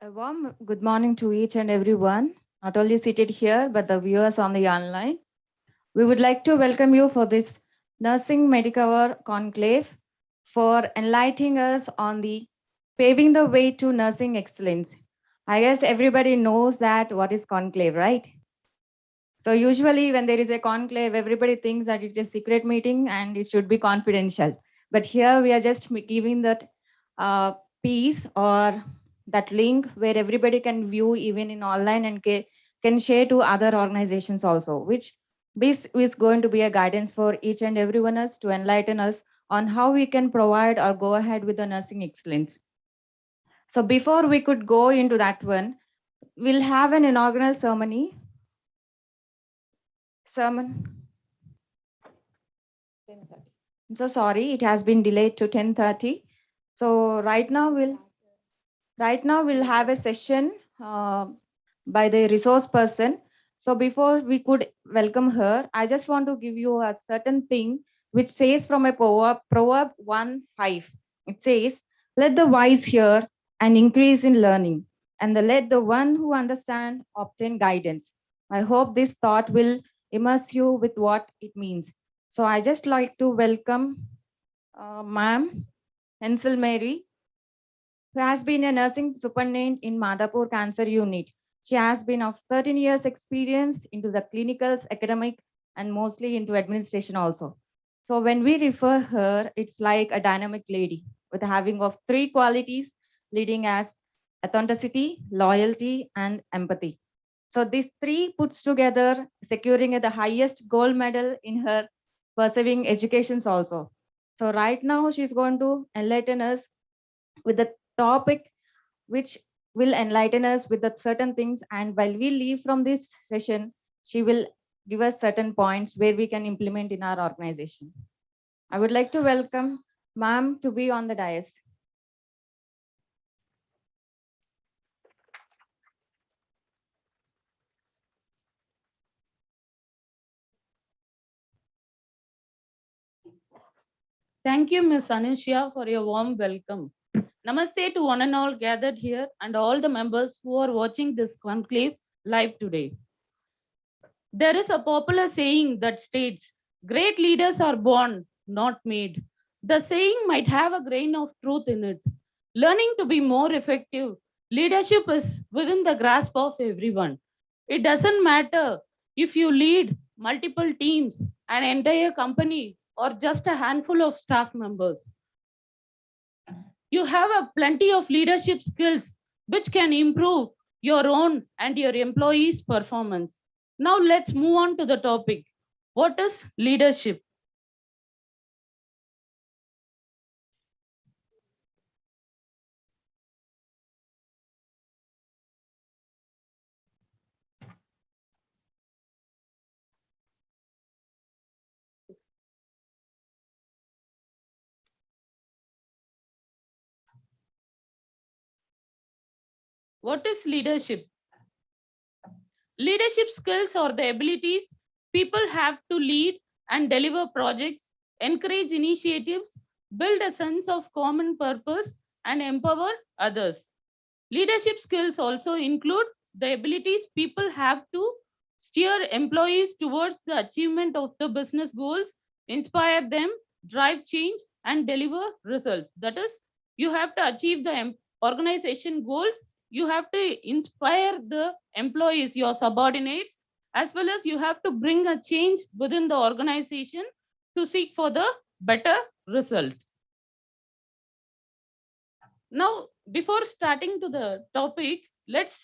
A warm good morning to each and everyone, not only seated here, but the viewers on the online. We would like to welcome you for this Nursing Medicover Conclave for enlightening us on the paving the way to nursing excellence. I guess everybody knows that what is conclave, right? So usually when there is a conclave, everybody thinks that it's a secret meeting and it should be confidential. But here we are just giving that uh, piece or that link where everybody can view even in online and can share to other organizations also, which this is going to be a guidance for each and every one us to enlighten us on how we can provide or go ahead with the nursing excellence. So before we could go into that one, we'll have an inaugural sermon. I'm so sorry, it has been delayed to 10:30. So right now we'll have a session by the resource person. So before we could welcome her, I just want to give you a certain thing which says from a proverb 1:5. It says, "Let the wise hear and increase in learning, and let the one who understand obtain guidance." I hope this thought will immerse you with what it means. So I just like to welcome Ma'am Hensel Mary, who has been a nursing superintendent in Madhapur Cancer Unit. She has been of 13 years experience into the clinicals, academic, and mostly into administration also. So when we refer her, it's like a dynamic lady with having of three qualities leading as authenticity, loyalty, and empathy. So these three puts together, securing the highest gold medal in her pursuing educations also. So right now she's going to enlighten us with the topic which will enlighten us with the certain things. And while we leave from this session, she will give us certain points where we can implement in our organization. I would like to welcome ma'am to be on the dais. Thank you, Ms. Anushya, for your warm welcome. Namaste to one and all gathered here and all the members who are watching this conclave live today. There is a popular saying that states, great leaders are born, not made. The saying might have a grain of truth in it. Learning to be more effective, leadership is within the grasp of everyone. It doesn't matter if you lead multiple teams, an entire company, or just a handful of staff members. You have a plenty of leadership skills which can improve your own and your employees' performance. Now let's move on to the topic. What is leadership? What is leadership? Leadership skills are the abilities people have to lead and deliver projects, encourage initiatives, build a sense of common purpose, and empower others. Leadership skills also include the abilities people have to steer employees towards the achievement of the business goals, inspire them, drive change, and deliver results. That is, you have to achieve the organization goals, you have to inspire the employees, your subordinates, as well as you have to bring a change within the organization to seek for the better result. Now, before starting to the topic, let's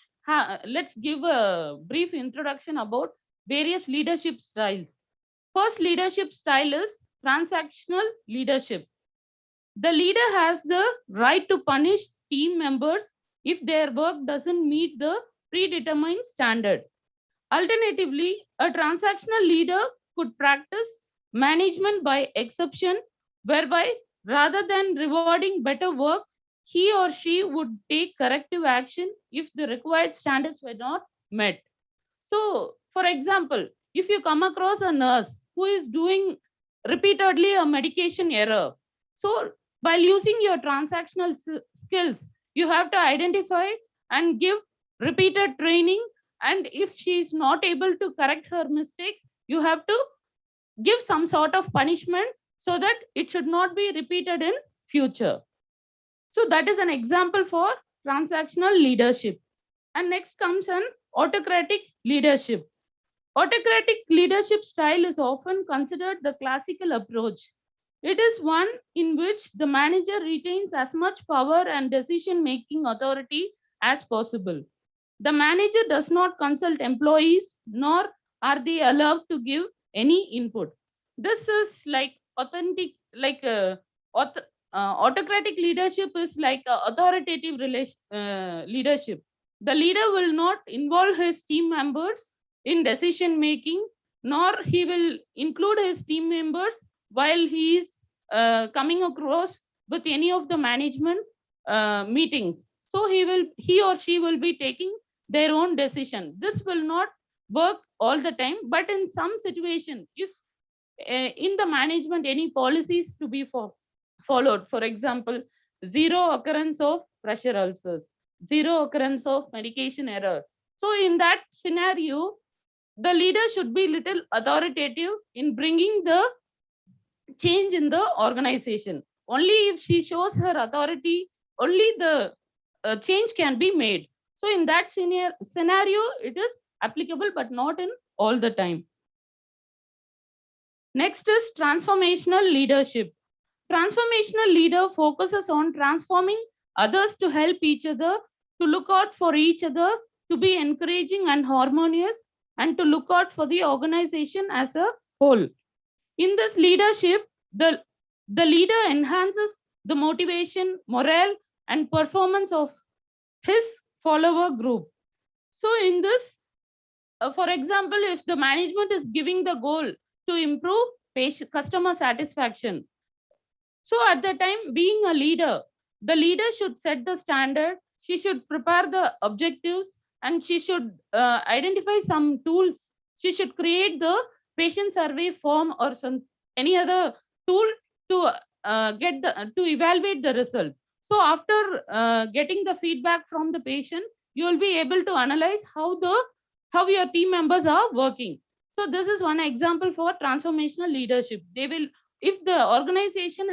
give a brief introduction about various leadership styles. First leadership style is transactional leadership. The leader has the right to punish team members if their work doesn't meet the predetermined standard. Alternatively, a transactional leader could practice management by exception, whereby rather than rewarding better work, he or she would take corrective action if the required standards were not met. So, for example, if you come across a nurse who is doing repeatedly a medication error, so while using your transactional skills, you have to identify and give repeated training. And if she is not able to correct her mistakes, you have to give some sort of punishment so that it should not be repeated in future. So that is an example for transactional leadership. And next comes an autocratic leadership. Autocratic leadership style is often considered the classical approach. It is one in which the manager retains as much power and decision making authority as possible. The manager does not consult employees, nor are they allowed to give any input. This is like authentic, like auth- autocratic leadership is like authoritative leadership. The leader will not involve his team members in decision making, nor he will include his team members while he is coming across with any of the management meetings. So he or she will be taking their own decision. This will not work all the time, but in some situation, if in the management any policies to be followed, for example, zero occurrence of pressure ulcers, zero occurrence of medication error. So in that scenario, the leader should be little authoritative in bringing the change in the organization. Only if she shows her authority, only the change can be made. So in that scenario, it is applicable, but not in all the time. Next is transformational leadership. Transformational leader focuses on transforming others to help each other, to look out for each other, to be encouraging and harmonious, and to look out for the organization as a whole. In this leadership, the leader enhances the motivation, morale, and performance of his follower group. So, in this, for example, if the management is giving the goal to improve customer satisfaction, so at the time, being a leader, the leader should set the standard, she should prepare the objectives, and she should identify some tools. She should create the patient survey form or some any other tool to get the to evaluate the result. So after getting the feedback from the patient, you will be able to analyze how your team members are working. So this is one example for transformational leadership. They will, if the organization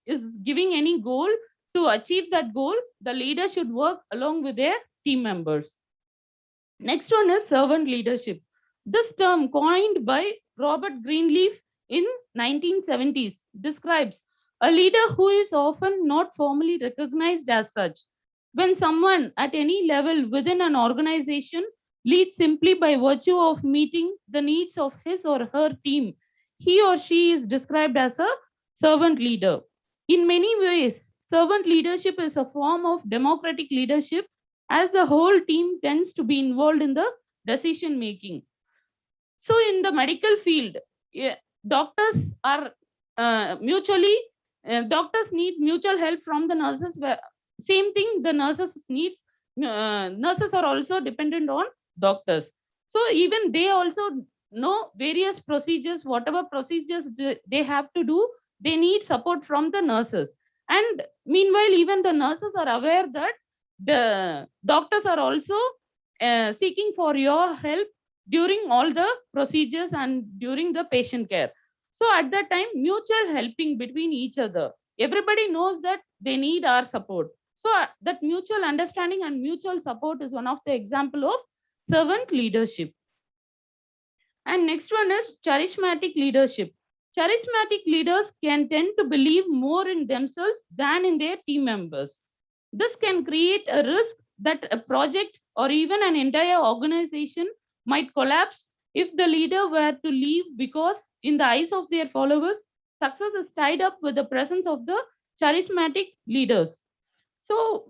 is giving any goal, to achieve that goal, the leader should work along with their team members. Next one is servant leadership. This term, coined by Robert Greenleaf in 1970s, describes a leader who is often not formally recognized as such. When someone at any level within an organization leads simply by virtue of meeting the needs of his or her team, he or she is described as a servant leader. In many ways, servant leadership is a form of democratic leadership, as the whole team tends to be involved in the decision making. So in the medical field, doctors are mutually doctors need mutual help from the nurses. Same thing, the nurses are also dependent on doctors. So even they also know various procedures, whatever procedures they have to do, they need support from the nurses. And meanwhile, even the nurses are aware that the doctors are also seeking for your help during all the procedures and during the patient care. So at that time, mutual helping between each other. Everybody knows that they need our support. So that mutual understanding and mutual support is one of the example of servant leadership. And next one is charismatic leadership. Charismatic leaders can tend to believe more in themselves than in their team members. This can create a risk that a project or even an entire organization might collapse if the leader were to leave, because, in the eyes of their followers, success is tied up with the presence of the charismatic leaders. So,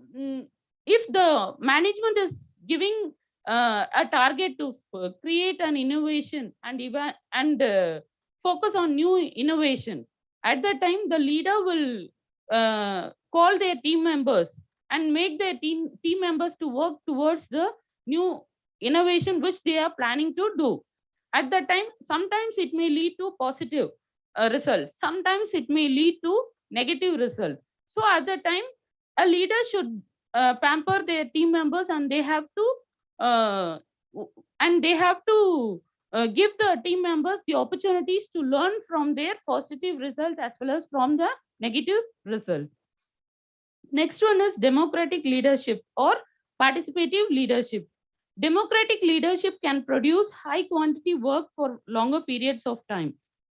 if the management is giving a target to create an innovation and focus on new innovation, at that time the leader will call their team members and make their team members to work towards the new innovation which they are planning to do. At that time, sometimes it may lead to positive result, sometimes it may lead to negative result. So at that time, a leader should pamper their team members, and they have to uh, and they have to give the team members the opportunities to learn from their positive result as well as from the negative result. Next one is democratic leadership or participative leadership. Democratic leadership can produce high quantity work for longer periods of time.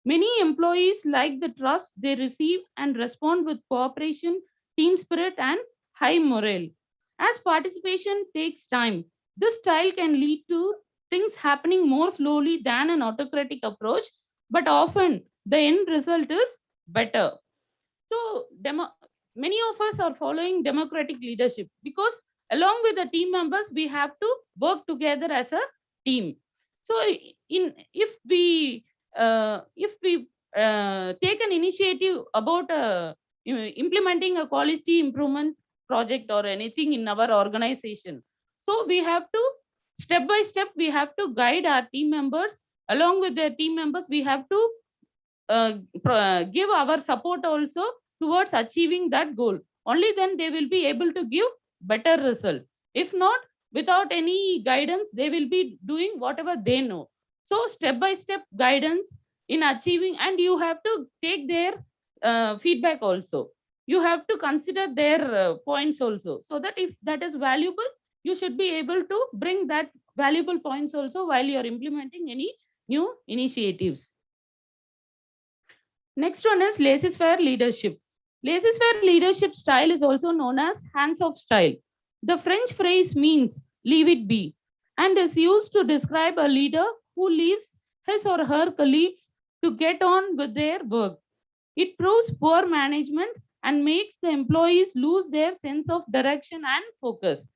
Many employees like the trust they receive and respond with cooperation, team spirit, and high morale. As participation takes time, this style can lead to things happening more slowly than an autocratic approach, but often the end result is better. So, many of us are following democratic leadership because, along with the team members, we have to work together as a team. So, in if we take an initiative about implementing a quality improvement project or anything in our organization, so we have to step by step we have to guide our team members. Along with their team members, we have to give our support also towards achieving that goal. Only then they will be able to give better result. If not, without any guidance, they will be doing whatever they know. So step by step guidance in achieving, and you have to take their feedback also. You have to consider their points also, so that if that is valuable, you should be able to bring that valuable points also while you are implementing any new initiatives. Next one is laissez-faire leadership. Laissez-faire leadership style is also known as hands-off style. The French phrase means leave it be and is used to describe a leader who leaves his or her colleagues to get on with their work. It proves poor management and makes the employees lose their sense of direction and focus.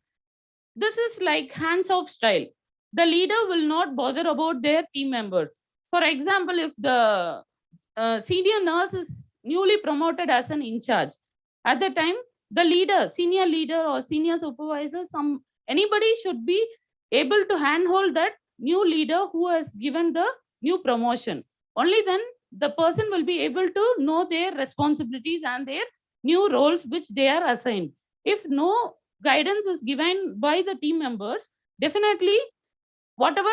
This is like hands off style. The leader will not bother about their team members. For example, if the senior nurse is newly promoted as an in charge, at the time, the leader, senior leader or senior supervisor, some anybody should be able to handhold that new leader who has given the new promotion. Only then the person will be able to know their responsibilities and their new roles which they are assigned. If no guidance is given by the team members, definitely whatever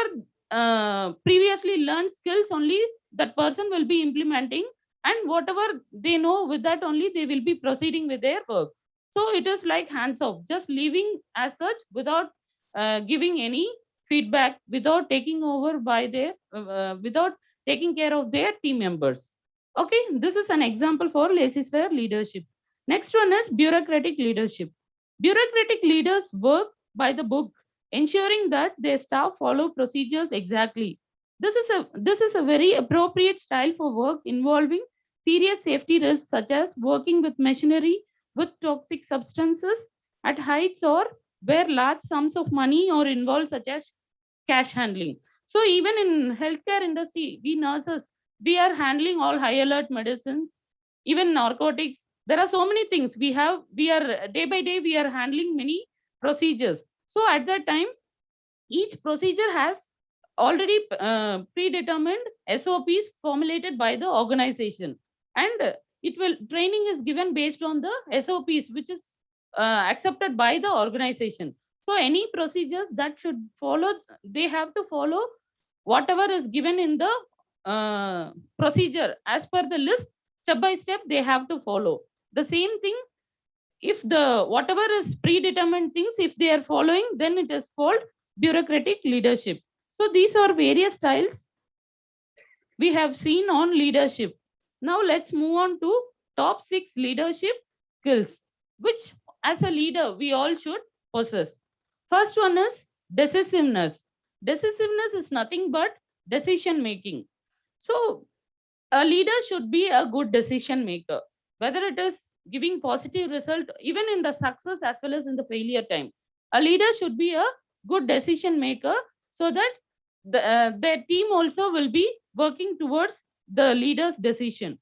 previously learned skills only that person will be implementing, and whatever they know with that only they will be proceeding with their work. So it is like hands off, just leaving as such without giving any feedback, without taking over by their without taking care of their team members. Okay, this is an example for laissez-faire leadership. Next one is bureaucratic leadership. Bureaucratic leaders work by the book, ensuring that their staff follow procedures exactly. This is a very appropriate style for work involving serious safety risks such as working with machinery with toxic substances at heights or where large sums of money are involved such as cash handling. So even in healthcare industry, we nurses, we are handling all high alert medicines, even narcotics. There are so many things we are day by day we are handling many procedures. So at that time, each procedure has already predetermined SOPs formulated by the organization, and it will training is given based on the SOPs which is accepted by the organization. So any procedures that should follow, they have to follow whatever is given in the procedure as per the list. Step by step they have to follow the same thing. If the whatever is predetermined things, if they are following, then it is called bureaucratic leadership. So these are various styles we have seen on leadership. Now let's move on to top 6 leadership skills which as a leader we all should possess. First one is decisiveness. Decisiveness is nothing but decision making. So a leader should be a good decision maker, whether it is giving positive result even in the success as well as in the failure time. A leader should be a good decision maker, so that their team also will be working towards the leader's decision.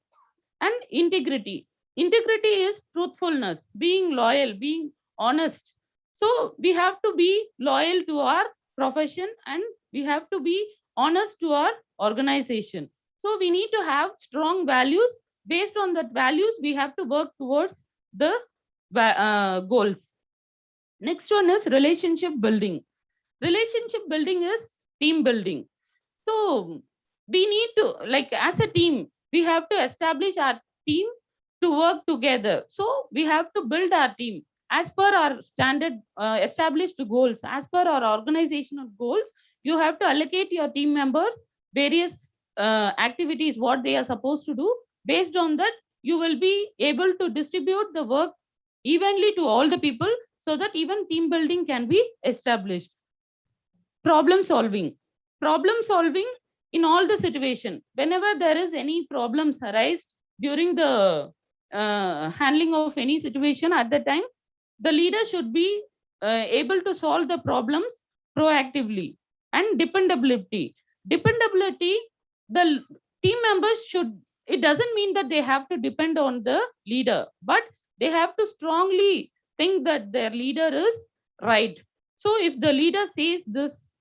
And integrity. Integrity is truthfulness, being loyal, being honest. So we have to be loyal to our profession, and we have to be honest to our organization. So we need to have strong values. Based on that values, we have to work towards the goals. Next one is relationship building. Relationship building is team building. So we need to, like, as a team, we have to establish our team to work together. So we have to build our team as per our standard established goals, as per our organizational goals. You have to allocate your team members various activities, what they are supposed to do. Based on that, you will be able to distribute the work evenly to all the people, so that even team building can be established. Problem solving. Problem solving in all the situation. Whenever there is any problems arise during the handling of any situation, at the time, the leader should be able to solve the problems proactively. And dependability. Dependability, the team members should, it doesn't mean that they have to depend on the leader, but they have to strongly think that their leader is right. So if the leader says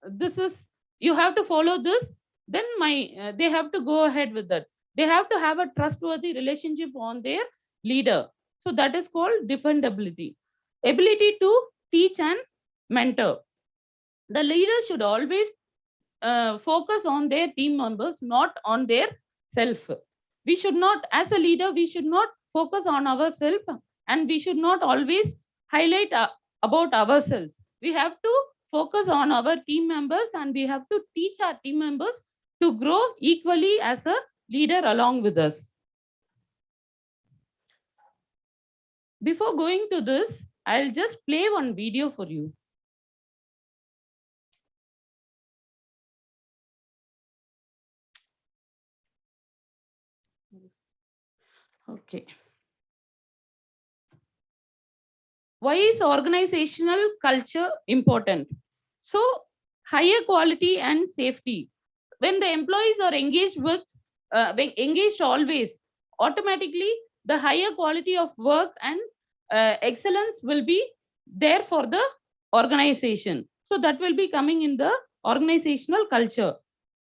this is, you have to follow this, then they have to go ahead with that. They have to have a trustworthy relationship on their leader. So that is called dependability. Ability to teach and mentor. The leader should always focus on their team members, not on their self. We should not, as a leader, we should not focus on ourselves, and we should not always highlight about ourselves. We have to focus on our team members, and we have to teach our team members to grow equally as a leader along with us. Before going to this, I'll just play one video for you. Okay. Why is organizational culture important? So, higher quality and safety. When the employees are engaged with, engaged always, automatically the higher quality of work and excellence will be there for the organization. So that will be coming in the organizational culture.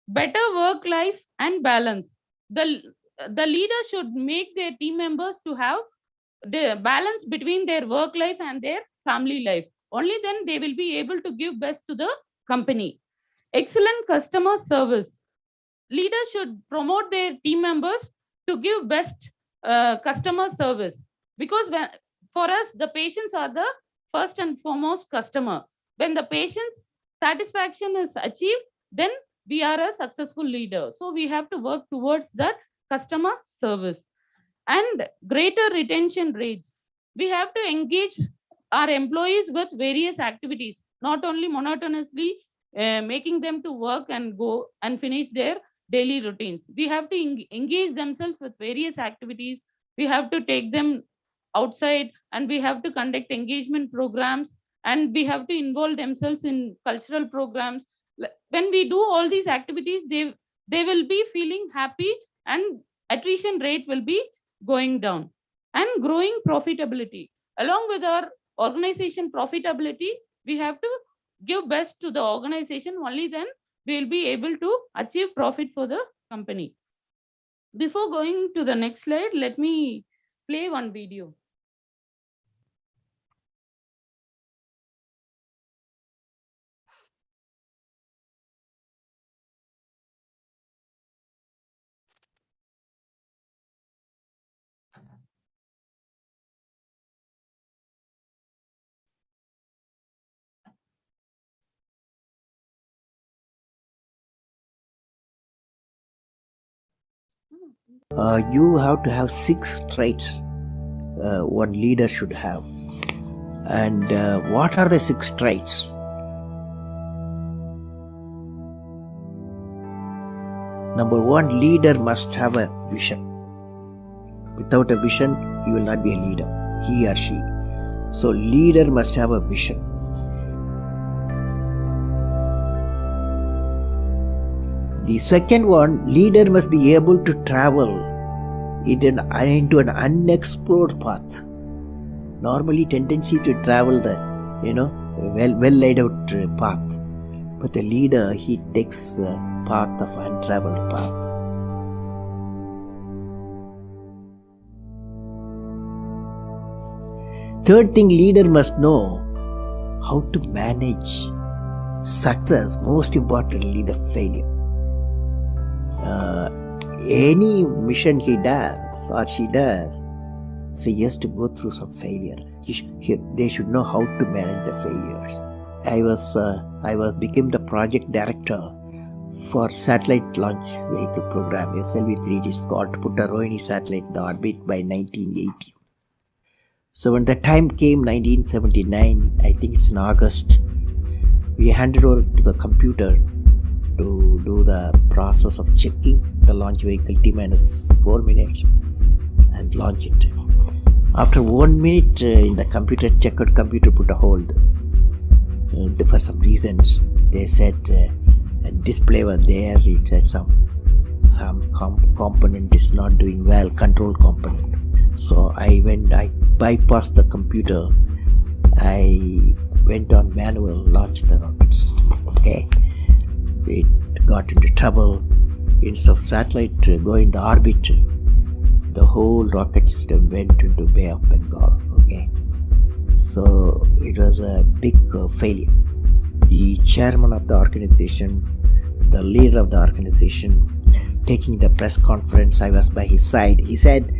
Better work life and balance. The leader should make their team members to have the balance between their work life and their family life. Only then they will be able to give best to the company. Excellent customer service. Leaders should promote their team members to give best customer service, because for us the patients are the first and foremost customer. When the patient's satisfaction is achieved, then we are a successful leader. So we have to work towards that customer service. And greater retention rates. We have to engage our employees with various activities, not only monotonously making them to work and go and finish their daily routines. We have to engage themselves with various activities. We have to take them outside, and we have to conduct engagement programs, and we have to involve themselves in cultural programs. When we do all these activities, they will be feeling happy, and attrition rate will be going down. And growing profitability. Along with our organization profitability, we have to give best to the organization. Only then we will be able to achieve profit for the company. Before going to the next slide, let me play one video. You have to have 6 traits one leader should have. And what are the 6 traits? Number 1, leader must have a vision. Without a vision, he will not be a leader, he or she. So leader must have a vision. The second one, leader must be able to travel into an unexplored path. Normally tendency to travel the well laid out path, but the leader, he takes a path of untraveled path. Third thing, leader must know how to manage success, most importantly, the failure. Any mission he does or she does, so he has to go through some failure. They should know how to manage the failures. I was became the project director for satellite launch vehicle program SLV-3. It is called to put a Rohini satellite in the orbit by 1980. So when the time came, 1979, I think it's in August, we handed over to the computer to do the process of checking the launch vehicle T minus 4 minutes and launch it. After 1 minute, in the computer, checkered computer put a hold. For some reasons, they said a display was there. It said some component is not doing well, control component. So I bypassed the computer. I went on manual, launched the rocket system. Okay, it got into trouble. Instead of satellite going the orbit, the whole rocket system went into Bay of Bengal. Okay, so it was a big failure. The chairman of the organization, the leader of the organization, taking the press conference, I was by his side. He said,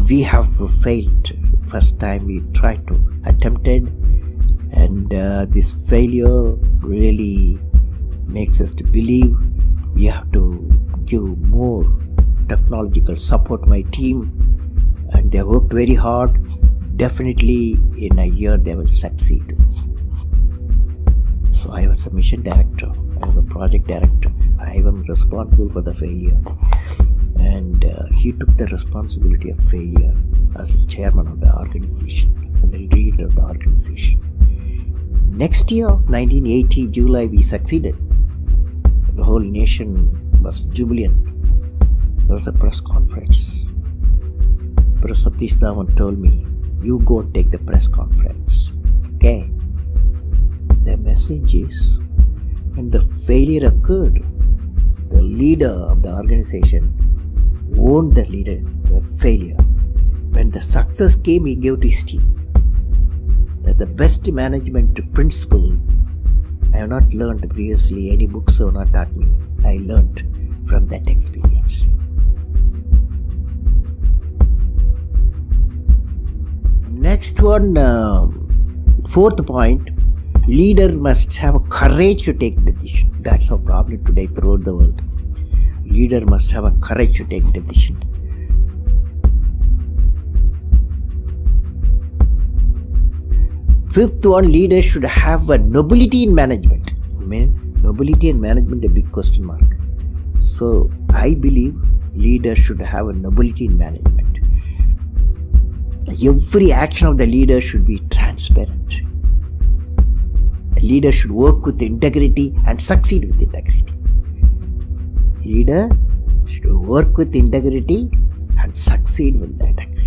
we have failed. First time we tried to attempted, and this failure really makes us to believe we have to give more technological support my team, and they worked very hard. Definitely in a year they will succeed. So I was a mission director, I was a project director, I am responsible for the failure, and he took the responsibility of failure as the chairman of the organization and the leader of the organization. Next year, 1980 July, we succeeded. The whole nation was jubilant. There was a press conference. Press Satish Dhawan told me, you go and take the press conference. Okay. The message is, when the failure occurred, the leader of the organization owned the failure. When the success came, he gave to his team. That the best management principle I have not learned previously. Any books have not taught me. I learned from that experience. Next one, fourth point, leader must have courage to take decision. That's a problem today throughout the world. Leader must have a courage to take decision. Fifth one, leader should have a nobility in management. I mean, nobility in management, a big question mark. So I believe leader should have a nobility in management. Every action of the leader should be transparent. A leader should work with integrity and succeed with integrity. Leader should work with integrity and succeed with the integrity.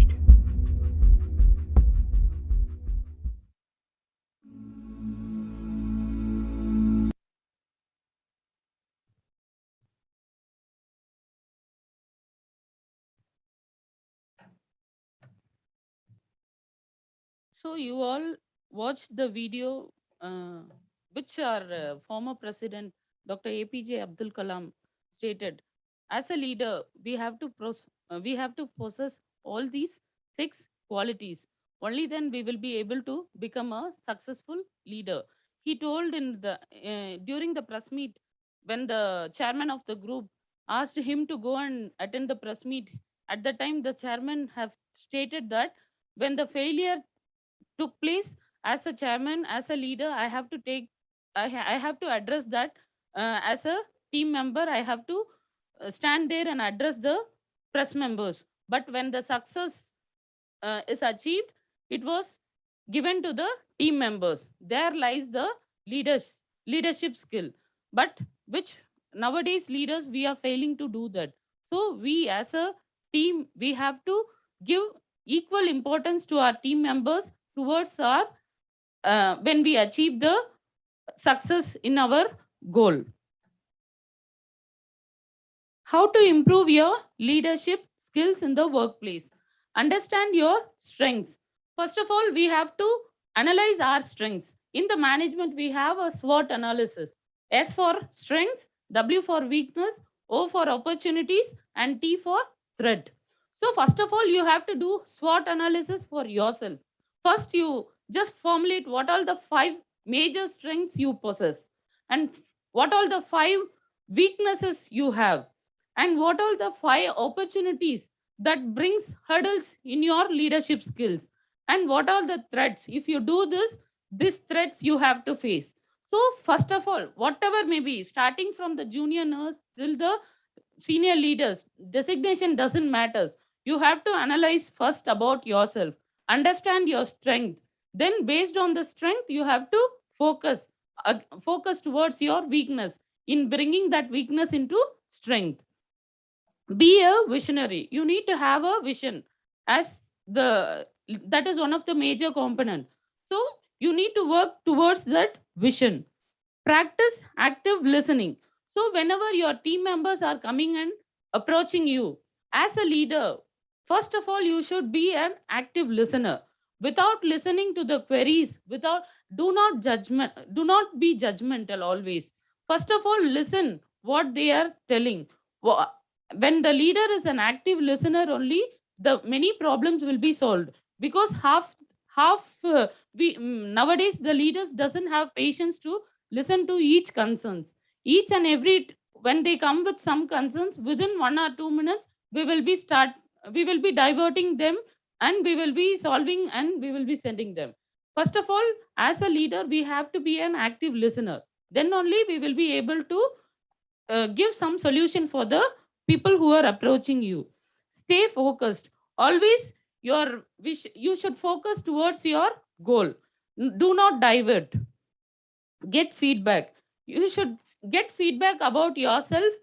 So you all watched the video, which our former president, Dr. APJ Abdul Kalam, stated. As a leader, we have to possess all these six qualities. Only then we will be able to become a successful leader. He told in the during the press meet, when the chairman of the group asked him to go and attend the press meet. At the time, the chairman have stated that when the failure took place, as a chairman, as a leader, I have to take I have to address that. As a team member, I have to stand there and address the press members. But when the success is achieved, it was given to the team members. There lies the leadership skill, but which nowadays leaders we are failing to do that. So we as a team, we have to give equal importance to our team members towards our when we achieve the success in our goal. How to improve your leadership skills in the workplace? Understand your strengths. First of all, we have to analyze our strengths. in the management, we have a SWOT analysis. S for strength, W for weakness, O for opportunities, and T for threat. So, first of all, you have to do SWOT analysis for yourself. First, you just formulate what are the five major strengths you possess, and what are the five weaknesses you have, and what are the five opportunities that brings hurdles in your leadership skills, and what are the threats. If you do this, these threats you have to face. So first of all, whatever may be, starting from the junior nurse till the senior leaders, designation doesn't matter. You have to analyze first about yourself, understand your strength, then based on the strength you have to focus, focus towards your weakness, in bringing that weakness into strength. Be a visionary. You need to have a vision, as the that is one of the major component. So you need to work towards that vision. Practice active listening. So whenever your team members are coming and approaching you as a leader, first of all you should be an active listener. Without listening to the queries, without, do not be judgmental always. First of all, listen what they are telling. Wha- when the leader is an active listener only, the many problems will be solved. Because half nowadays the leaders doesn't have patience to listen to each concerns, each and every, when they come with some concerns, within 1 or 2 minutes we will be start, we will be diverting them, and we will be solving, and we will be sending them. First of all, as a leader we have to be an active listener, then only we will be able to give some solution for the people who are approaching you. Stay focused. Always your wish, you should focus towards your goal. Do not divert. Get feedback. You should get feedback about yourself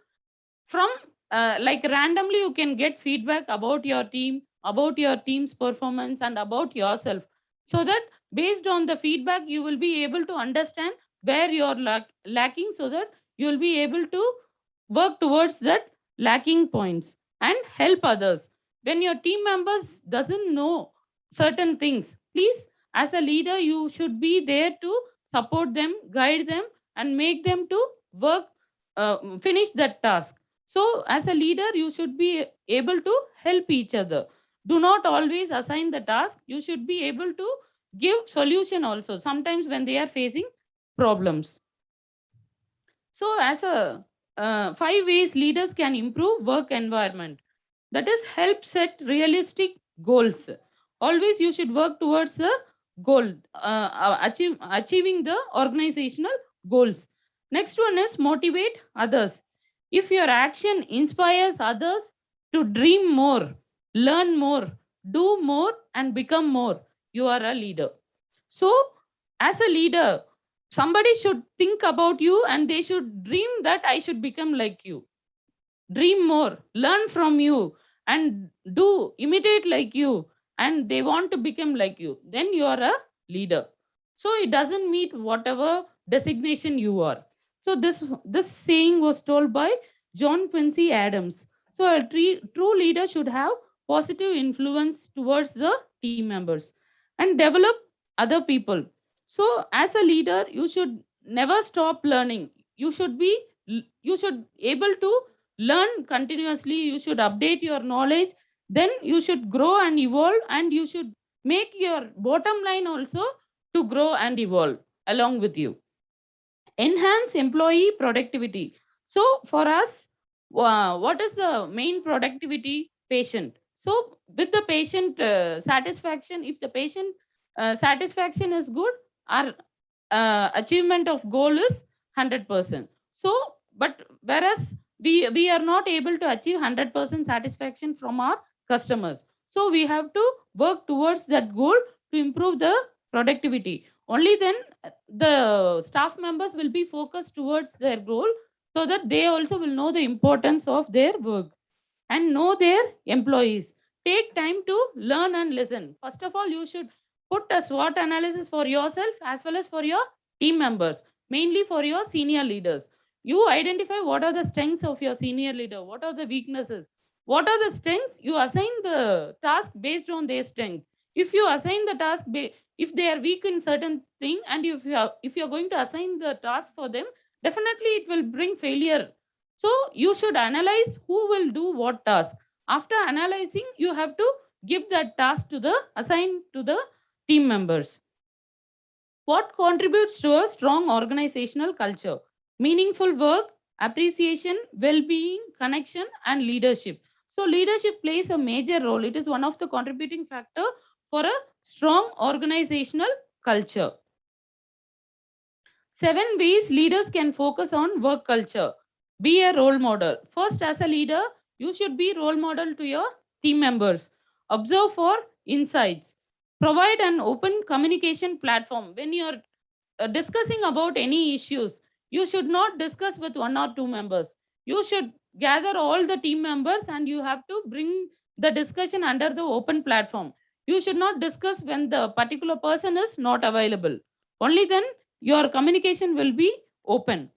from, like randomly you can get feedback about your team, about your team's performance, and about yourself, so that based on the feedback you will be able to understand where you're lacking, so that you will be able to work towards that lacking points, and help others. When your team members doesn't know certain things, please, as a leader you should be there to support them, guide them, and make them to work, finish that task. So as a leader you should be able to help each other. Do not always assign the task, you should be able to give solution also sometimes when they are facing problems. So, as a five ways leaders can improve work environment. That is, help set realistic goals. Always you should work towards the goal, achieving the organizational goals. Next one is motivate others. If your action inspires others to dream more, learn more, do more, and become more, you are a leader. So, as a leader, somebody should think about you and they should dream that I should become like you. Dream more, learn from you, and do imitate like you, and they want to become like you. Then you are a leader. So it doesn't meet whatever designation you are. So this saying was told by John Quincy Adams. So a true leader should have positive influence towards the team members and develop other people. So as a leader, you should never stop learning. You should able to learn continuously. You should update your knowledge. Then you should grow and evolve, and you should make your bottom line also to grow and evolve along with you. Enhance employee productivity. So for us, what is the main productivity? Patient. So with the patient satisfaction, if the patient satisfaction is good, our achievement of goal is 100%. So but whereas we are not able to achieve 100% satisfaction from our customers, so we have to work towards that goal to improve the productivity. Only then the staff members will be focused towards their goal, so that they also will know the importance of their work and know their employees. Take time to learn and listen. First of all, you should put a SWOT analysis for yourself as well as for your team members, mainly for your senior leaders. You identify what are the strengths of your senior leader, what are the weaknesses, what are the strengths, you assign the task based on their strength. If you assign the task, if they are weak in certain thing, and if you are going to assign the task for them, definitely it will bring failure. So you should analyze who will do what task. After analyzing, you have to give that task to the assign to the team members. What contributes to a strong organizational culture? Meaningful work, appreciation, well being, connection, and leadership. So, leadership plays a major role. It is one of the contributing factor for a strong organizational culture. 7 ways leaders can focus on work culture. Be a role model. First, as a leader, you should be role model to your team members. Observe for insights. Provide an open communication platform. When you are discussing about any issues, you should not discuss with one or two members. You should gather all the team members and you have to bring the discussion under the open platform. You should not discuss when the particular person is not available. Only then your communication will be open.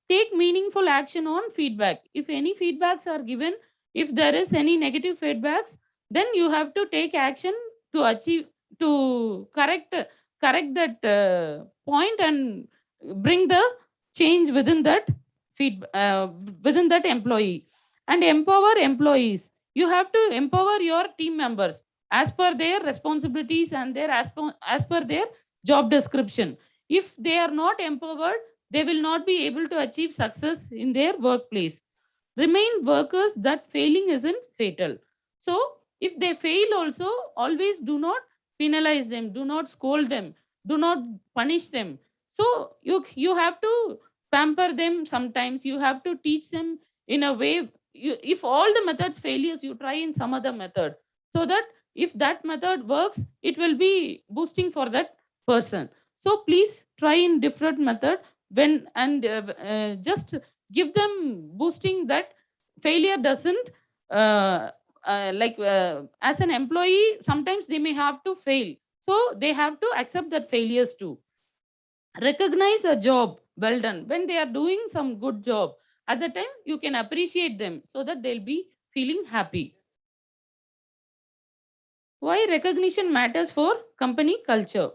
Take meaningful action on feedback. If any feedbacks are given, if there is any negative feedbacks, then you have to take action to achieve, to correct that point and bring the change within that within that employee. And empower employees. You have to empower your team members as per their responsibilities and their as per their job description. If they are not empowered, they will not be able to achieve success in their workplace. Remain workers that failing isn't fatal. So if they fail also, always do not penalize them, do not scold them, do not punish them. So you have to pamper them. Sometimes you have to teach them in a way. If all the methods failures, you try in some other method, so that if that method works, it will be boosting for that person. So please try in different method. When and just give them boosting that failure doesn't as an employee, sometimes they may have to fail, so they have to accept that failures too. Recognize a job well done. When they are doing some good job, at the time you can appreciate them so that they'll be feeling happy. Why recognition matters for company culture?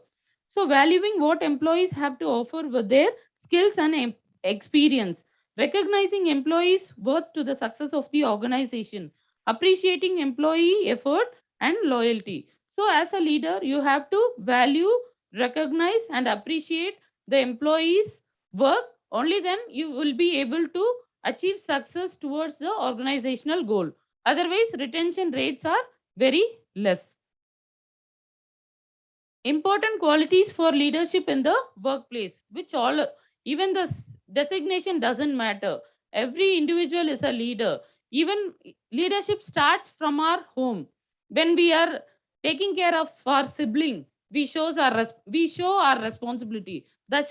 So, valuing what employees have to offer with their skills and experience, recognizing employees' worth to the success of the organization, appreciating employee effort and loyalty. So, as a leader, you have to value, recognize, and appreciate the employees' work. Only then you will be able to achieve success towards the organizational goal. Otherwise, retention rates are very less. Important qualities for leadership in the workplace, which all, even the designation doesn't matter. Every individual is a leader. Even leadership starts from our home. When we are taking care of our sibling, we show our responsibility. The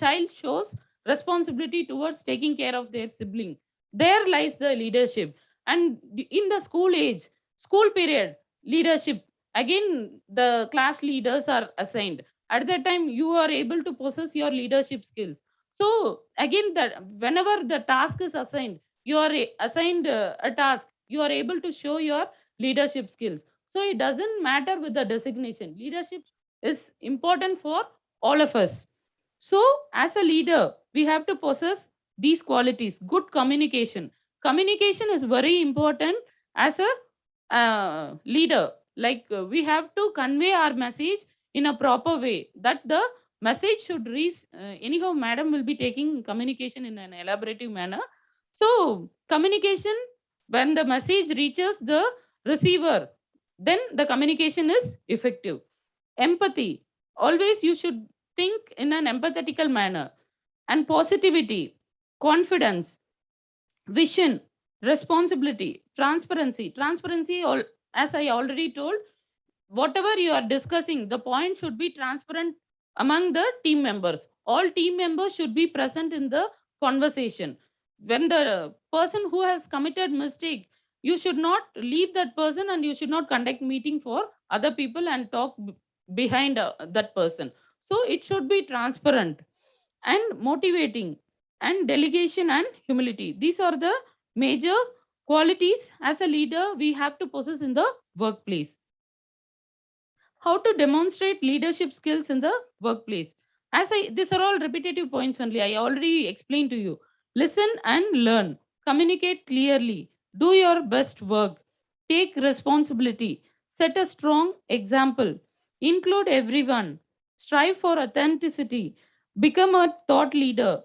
child shows responsibility towards taking care of their sibling. There lies the leadership. And in the school age, school period, leadership, again the class leaders are assigned. At that time you are able to possess your leadership skills. So again, that whenever the task is assigned, you are assigned a task, you are able to show your leadership skills. So it doesn't matter with the designation. Leadership is important for all of us. So as a leader, we have to possess these qualities. Good communication. Communication is very important as a leader. We have to convey our message in a proper way, that the message should reach. Anyhow, madam will be taking communication in an elaborative manner. So communication, when the message reaches the receiver, then the communication is effective. Empathy, always you should think in an empathetical manner. And positivity, confidence, vision, responsibility, transparency. Transparency, as I already told, whatever you are discussing, the point should be transparent among the team members. All team members should be present in the conversation. When the person who has committed mistake, you should not leave that person and you should not conduct meeting for other people and talk behind that person. So it should be transparent and motivating, and delegation and humility. These are the major qualities as a leader we have to possess in the workplace. How to demonstrate leadership skills in the workplace? These are all repetitive points only. I already explained to you. Listen and learn. Communicate clearly. Do your best work. Take responsibility. Set a strong example. Include everyone. Strive for authenticity. Become a thought leader.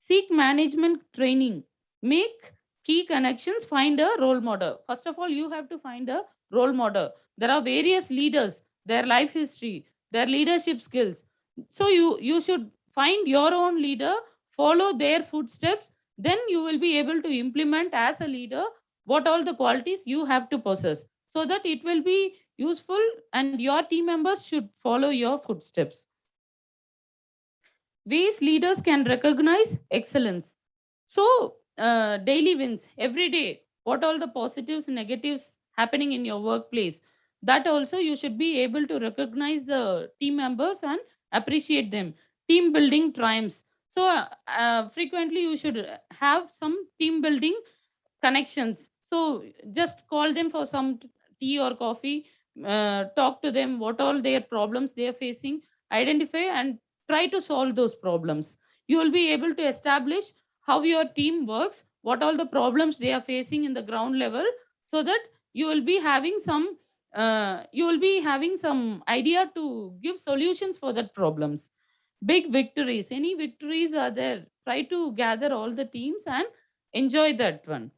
Seek management training. Make key connections. Find a role model. First of all, you have to find a role model. There are various leaders, their life history, their leadership skills. So you should find your own leader, follow their footsteps, then you will be able to implement as a leader what all the qualities you have to possess, so that it will be useful and your team members should follow your footsteps. Ways leaders can recognize excellence. So, daily wins every day. What all the positives, negatives happening in your workplace? That also you should be able to recognize the team members and appreciate them. Team building triumphs. So, frequently you should have some team building connections. So just call them for some tea or coffee, talk to them what all their problems they are facing, identify and try to solve those problems. You will be able to establish how your team works, what all the problems they are facing in the ground level, so that you will be having some idea to give solutions for that problems. Big victories, any victories are there, try to gather all the teams and enjoy that one,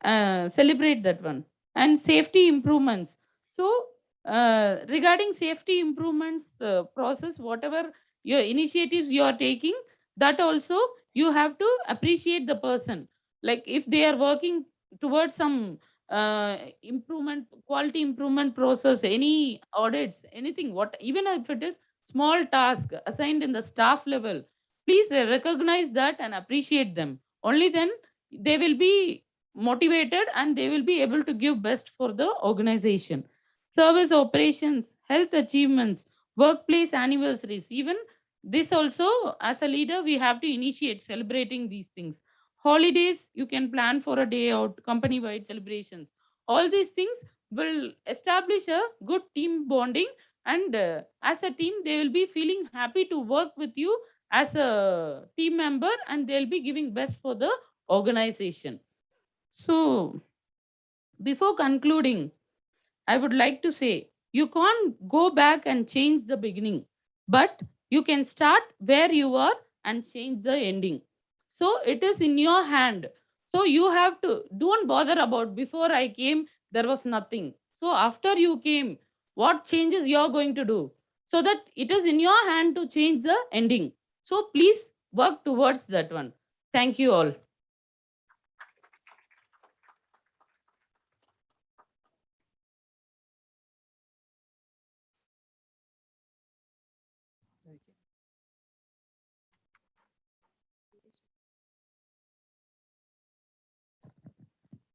celebrate that one. And safety improvements. So regarding safety improvements process, whatever your initiatives you are taking, that also you have to appreciate the person. Like if they are working towards some improvement, quality improvement process, any audits, anything, what, even if it is small task assigned in the staff level, please recognize that and appreciate them. Only then they will be motivated and they will be able to give best for the organization. Service operations, health achievements, workplace anniversaries, even this also, as a leader we have to initiate celebrating these things. Holidays, you can plan for a day out, company wide celebrations. All these things will establish a good team bonding, and as a team they will be feeling happy to work with you as a team member, and they'll be giving best for the organization. So, before concluding, I would like to say you can't go back and change the beginning, but you can start where you are and change the ending. So, it is in your hand. So, you have to, don't bother about before I came, there was nothing. So, after you came, what changes you're going to do? So that it is in your hand to change the ending. So, please work towards that one. Thank you all.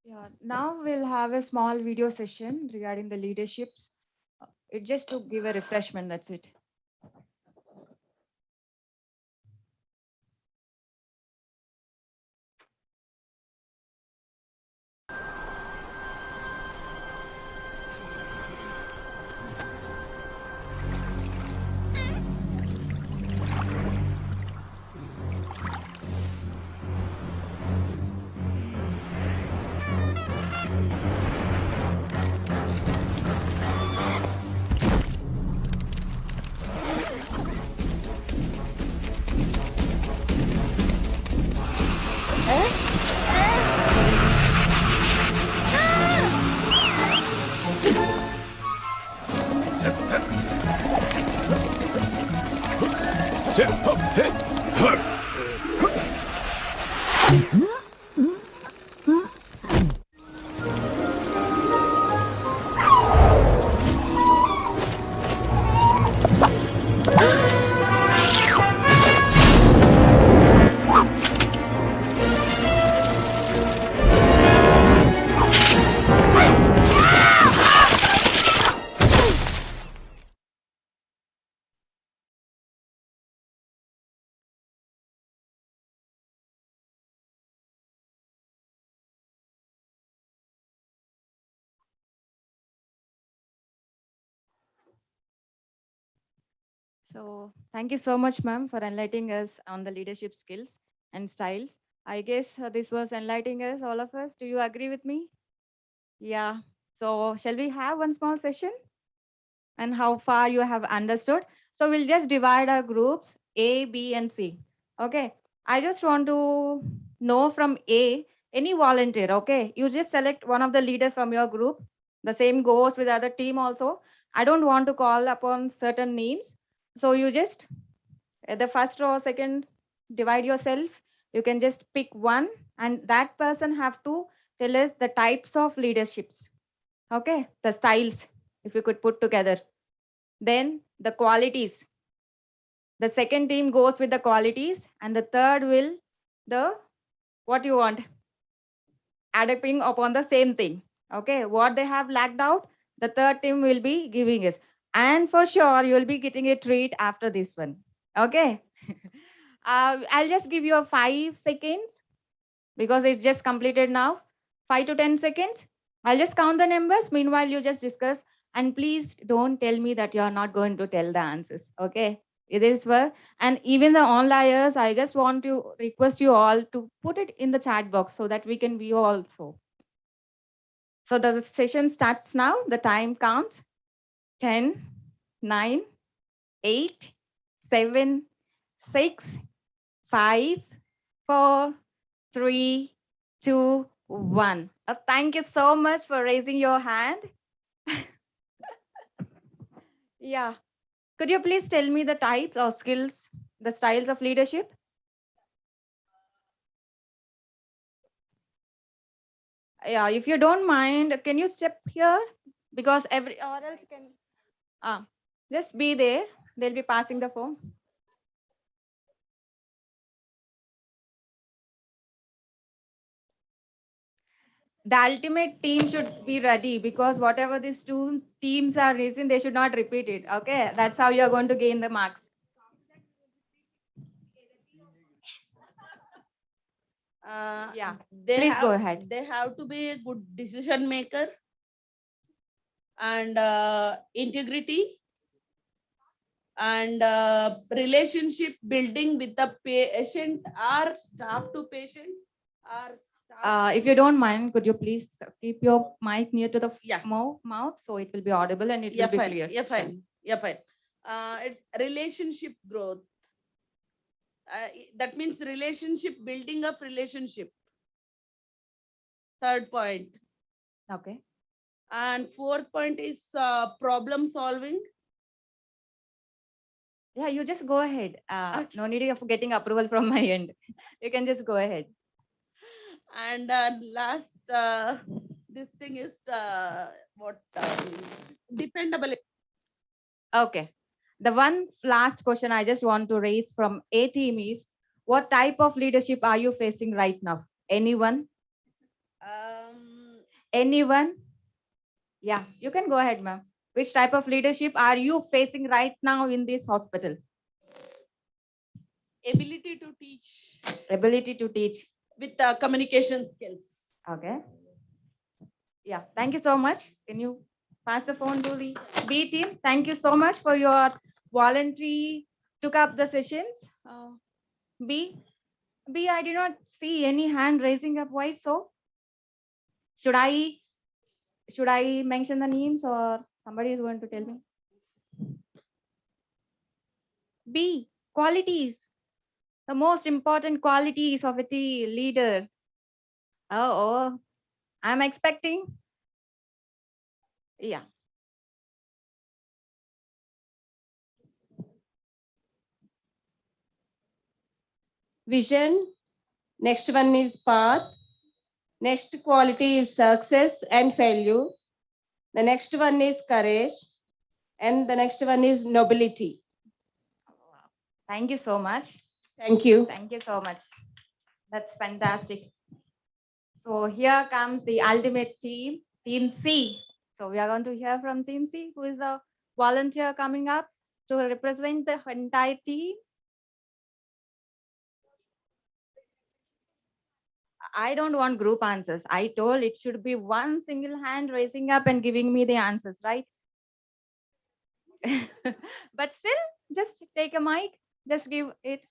Yeah, now we'll have a small video session regarding the leaderships. It just to give a refreshment, that's it. So thank you so much, ma'am, for enlightening us on the leadership skills and styles. I guess this was enlightening us, all of us. Do you agree with me? Yeah. So shall we have one small session and how far you have understood? So we'll just divide our groups A, B, and C. Okay. I just want to know from A, any volunteer. Okay. You just select one of the leaders from your group. The same goes with other team also. I don't want to call upon certain names. So you just the first row, second, divide yourself. You can just pick one, and that person have to tell us the types of leaderships. Okay, the styles, if you could put together. Then the qualities. The second team goes with the qualities, and the third will the what you want, adapting upon the same thing. Okay, what they have lacked out, the third team will be giving us. And for sure, you will be getting a treat after this one. Okay. I'll just give you a 5 seconds because it's just completed now. 5 to 10 seconds. I'll just count the numbers. Meanwhile, you just discuss. And please don't tell me that you're not going to tell the answers. Okay. It is for, and even the onliners, I just want to request you all to put it in the chat box so that we can view also. So the session starts now. The time counts 10, 9, 8, 7, 6, 5, 4, 3, 2, 1. Thank you so much for raising your hand. Yeah. Could you please tell me the types or skills, the styles of leadership? Yeah, if you don't mind, can you step here? Because every or else can ah just be there. They'll be passing the phone. The ultimate team should be ready because whatever these two teams are raising, they should not repeat it. Okay, that's how you're going to gain the marks. Yeah, please go ahead. They have to be a good decision maker and integrity and relationship building with the patient or staff to patient or staff. If you don't mind, could you please keep your mic near to the Yeah. mouth so it will be audible and it Yeah, will be fine. clear. Yeah, fine. Yeah, fine. It's relationship growth. That means relationship building of relationship. Third point. Okay. And fourth point is problem solving. Yeah, you just go ahead. Okay. No need of getting approval from my end. You can just go ahead. And last, this thing is what dependable. Okay. The one last question I just want to raise from A team is what type of leadership are you facing right now? Anyone? Anyone? Yeah, you can go ahead, ma'am. Which type of leadership are you facing right now in this hospital? Ability to teach Ability to teach. with communication skills. Okay. Yeah, thank you so much. Can you pass the phone to the B team? Thank you so much for your voluntary took up the sessions. B, B, I did not see any hand raising up. Why so? Should I should I mention the names or somebody is going to tell me? B, qualities. The most important qualities of a leader. Oh, I'm expecting. Yeah. Vision. Next one is path. Next quality is success and failure. The next one is courage. And the next one is nobility. Thank you so much. Thank you. Thank you so much. That's fantastic. So here comes the ultimate team, Team C. So we are going to hear from Team C, who is a volunteer coming up to represent the entire team. I don't want group answers. I told it should be one single hand raising up and giving me the answers, right? But still, Just take a mic, just give it.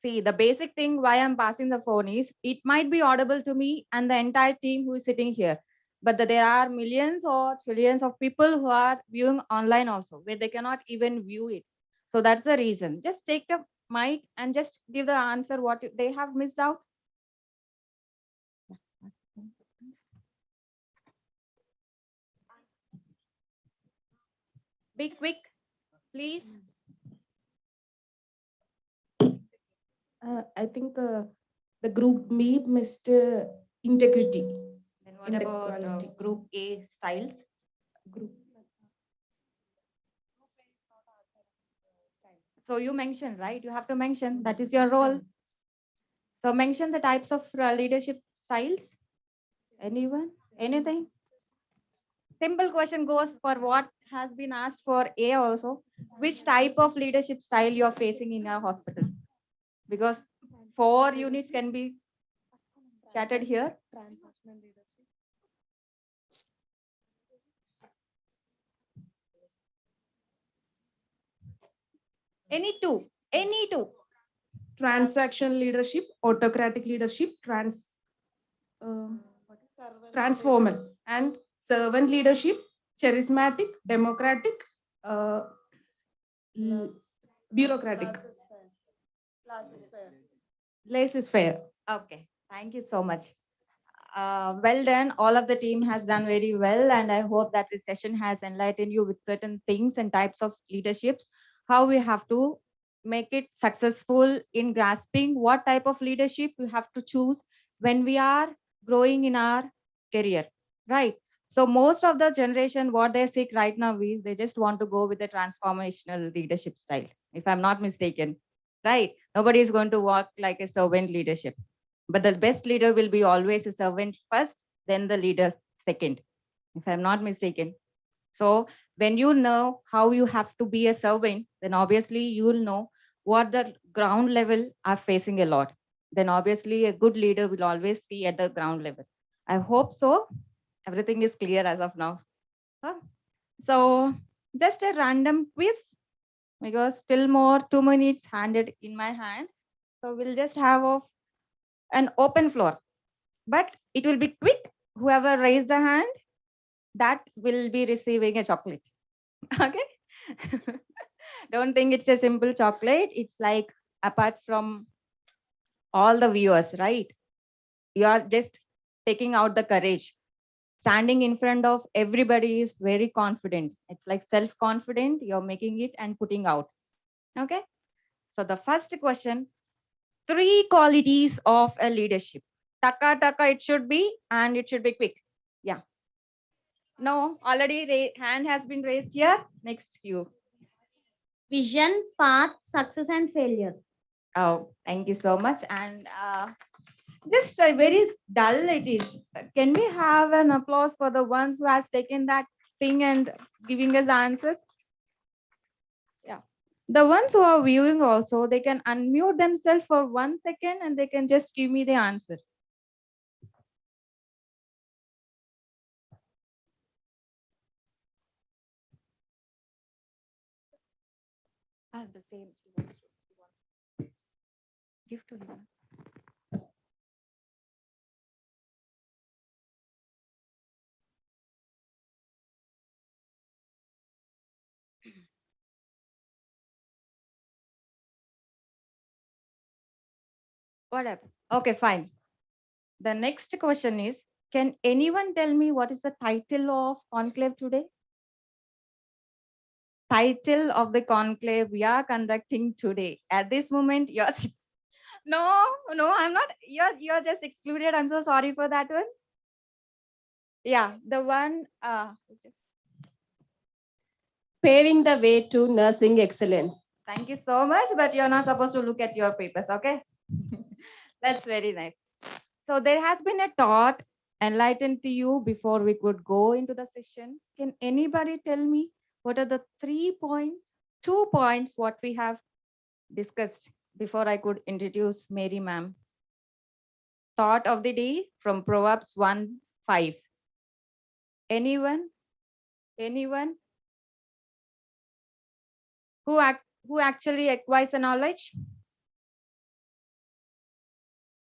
See, the basic thing why I'm passing the phone is it might be audible to me and the entire team who is sitting here. But there are millions or trillions of people who are viewing online also, where they cannot even view it. So that's the reason. Just take the mic and just give the answer what they have missed out. Be quick, please. I think the group B missed integrity. Then what In the about quality. group A styles? Group. So you mentioned, right? You have to mention that is your role. So mention the types of leadership styles. Anyone? Anything? Simple question goes for what has been asked for A also. Which type of leadership style you are facing in your hospital? Because 4 units can be chatted here. Any two. Any two. Transaction leadership, autocratic leadership, transformal, and servant leadership, charismatic, democratic, uh, bureaucratic. Laissez-faire. Okay. Thank you so much. Well done. All of the team has done very well, and I hope that this session has enlightened you with certain things and types of leaderships, how we have to make it successful in grasping what type of leadership we have to choose when we are growing in our career, right? So most of the generation, what they seek right now is they just want to go with the transformational leadership style, if I'm not mistaken, right? Nobody is going to work like a servant leadership, but the best leader will be always a servant first, then the leader second, if I'm not mistaken. So when you know how you have to be a servant, then obviously you will know what the ground level are facing a lot. Then obviously a good leader will always see at the ground level. I hope so. Everything is clear as of now. Huh? So just a random quiz because still more 2 minutes handed in my hand. So we'll just have an open floor, but it will be quick. Whoever raised the hand, that will be receiving a chocolate. Okay. Don't think it's a simple chocolate. It's like apart from all the viewers, right? You are just taking out the courage. Standing in front of everybody is very confident. It's like self confident. You're making it and putting out. Okay. So the first question, three qualities of a leadership. Taka taka it should be, and it should be quick. Yeah. No, already hand has been raised here. Next you. Vision, path, success, and failure. Oh, thank you so much. And just very dull it is. Can we have an applause for the ones who has taken that thing and giving us answers? Yeah. The ones who are viewing also, they can unmute themselves for 1 second and they can just give me the answer. Ah, the same. Give to him. Whatever. Okay, fine. The next question is, can anyone tell me what is the title of conclave today? Title of the conclave we are conducting today. At this moment, you're no, no, I'm not. You're just excluded. I'm so sorry for that one. Yeah, the one. Paving the way to nursing excellence. Thank you so much, but you're not supposed to look at your papers, okay? That's very nice. So there has been a thought enlightened to you before we could go into the session. Can anybody tell me what are the 3 points, 2 points what we have discussed before I could introduce Mary ma'am? Thought of the day from Proverbs 1:5. Anyone? Anyone? Who actually acquires the knowledge?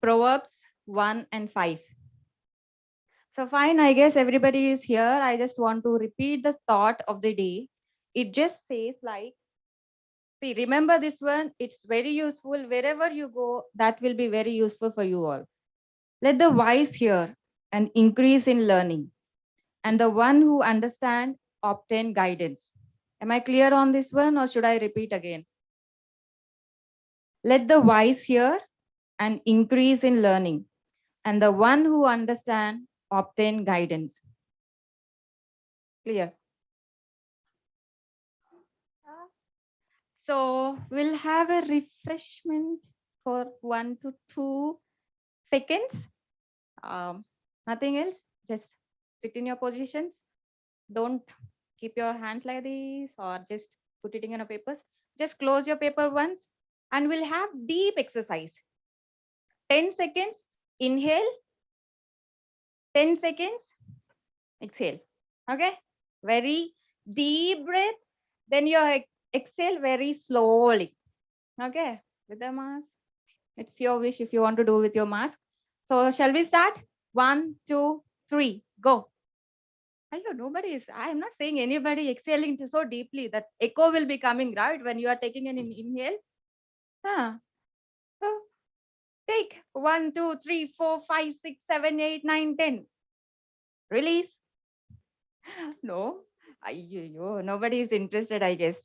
Proverbs 1 and 5. So fine, I guess everybody is here. I just want to repeat the thought of the day. It just says like, see, remember this one, it's very useful. Wherever you go, that will be very useful for you all. Let the wise hear and increase in learning, and the one who understand obtain guidance. Am I clear on this one, or should I repeat again? Let the wise hear and increase in learning, and the one who understand obtain guidance. Clear? So we'll have a refreshment for 1 to 2 seconds. Nothing else. Just sit in your positions. Don't keep your hands like this or just put it in your papers. Just close your paper once and we'll have deep exercise. 10 seconds, inhale. 10 seconds, exhale. Okay? Very deep breath. Then you exhale very slowly. Okay? With the mask. It's your wish if you want to do with your mask. So shall we start? 1, 2, 3, go. Hello, nobody is. I am not saying anybody exhaling so deeply that echo will be coming, right? When you are taking an inhale. Huh. So take 1, 2, 3, 4, 5, 6, 7, 8, 9, 10. Release. No. Nobody is interested, I guess.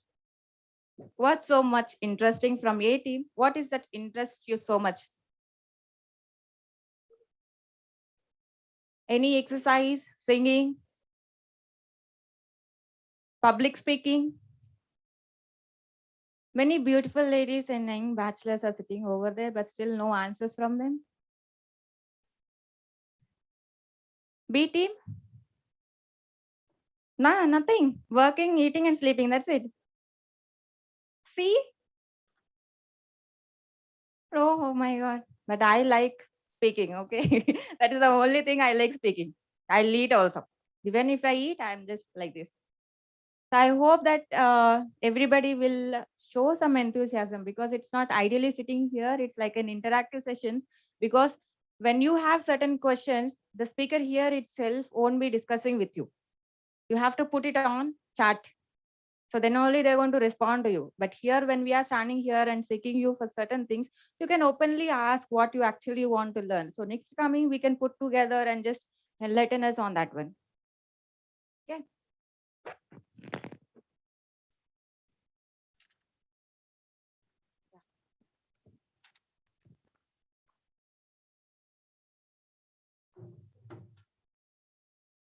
What's so much interesting from A team? What is that interests you so much? Any exercise, singing, public speaking? Many beautiful ladies and young bachelors are sitting over there, but still no answers from them. B team? Nah, nothing. Working, eating, and sleeping. That's it. C? Oh my God. But I like speaking, okay? That is the only thing I like speaking. I'll eat also. Even if I eat, I'm just like this. So I hope that everybody will show some enthusiasm because it's not ideally sitting here. It's like an interactive session because when you have certain questions, the speaker here itself won't be discussing with you. You have to put it on chat. So then only they're going to respond to you. But here, when we are standing here and seeking you for certain things, you can openly ask what you actually want to learn. So next coming, we can put together and just enlighten us on that one. Okay.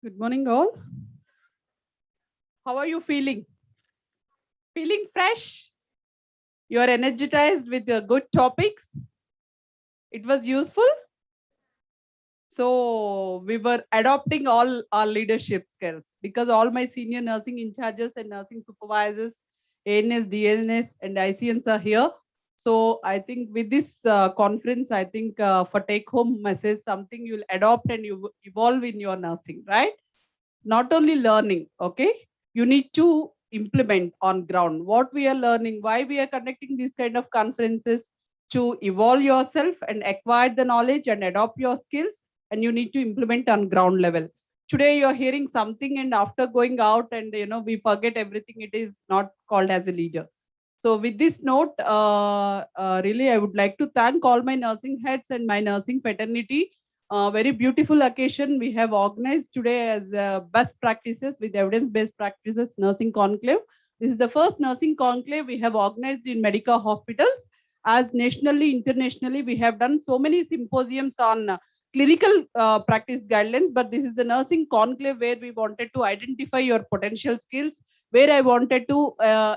Good morning, all. How are you feeling? Feeling fresh? You are energized with your good topics? It was useful? So we were adopting all our leadership skills because all my senior nursing in charges and nursing supervisors, ANS, DNS, and ICNs are here. So I think with this conference, I think for take home message, something you'll adopt and you evolve in your nursing, right? Not only learning, okay? You need to implement on ground what we are learning, why we are conducting these kind of conferences to evolve yourself and acquire the knowledge and adopt your skills, and you need to implement on ground level. Today you're hearing something and after going out and we forget everything, it is not called as a leader. So with this note, really I would like to thank all my nursing heads and my nursing fraternity. Very beautiful occasion we have organized today as best practices with evidence-based practices nursing conclave. This is the first nursing conclave we have organized in medical hospitals. As nationally, internationally, we have done so many symposiums on clinical practice guidelines, but this is the nursing conclave where we wanted to identify your potential skills, where I wanted to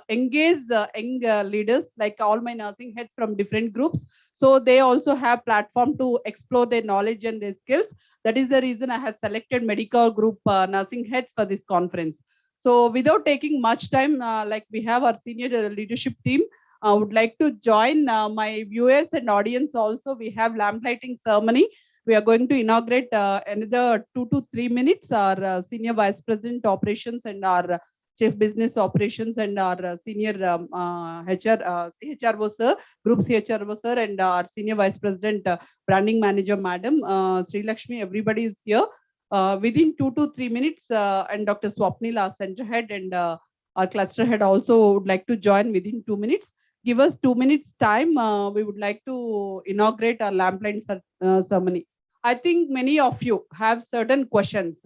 engage young leaders like all my nursing heads from different groups. So they also have platform to explore their knowledge and their skills. That is the reason I have selected medical group nursing heads for this conference. So without taking much time, like we have our senior leadership team, I would like to join my viewers and audience also. We have lamp lighting ceremony. We are going to inaugurate another 2 to 3 minutes. Our senior vice president operations and our Chief Business Operations, and our Senior HR, CHRO Sir, Group CHRO Sir, and our Senior Vice President, Branding Manager Madam, Sri Lakshmi, everybody is here. Within 2 to 3 minutes, and Dr. Swapnil, our center head, and our cluster head also would like to join within 2 minutes. Give us 2 minutes time. We would like to inaugurate our lamplight ceremony. I think many of you have certain questions.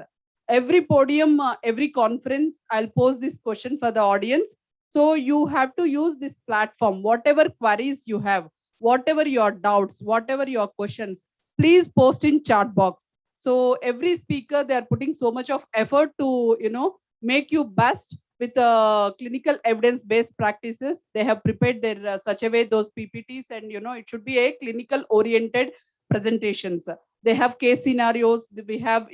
Every podium, every conference, I'll pose this question for the audience. So you have to use this platform, whatever queries you have, whatever your doubts, whatever your questions, please post in chat box. So every speaker, they are putting so much of effort to, make you best with clinical evidence based practices. They have prepared their such a way those PPTs, and it should be a clinical oriented presentations. They have case scenarios. We have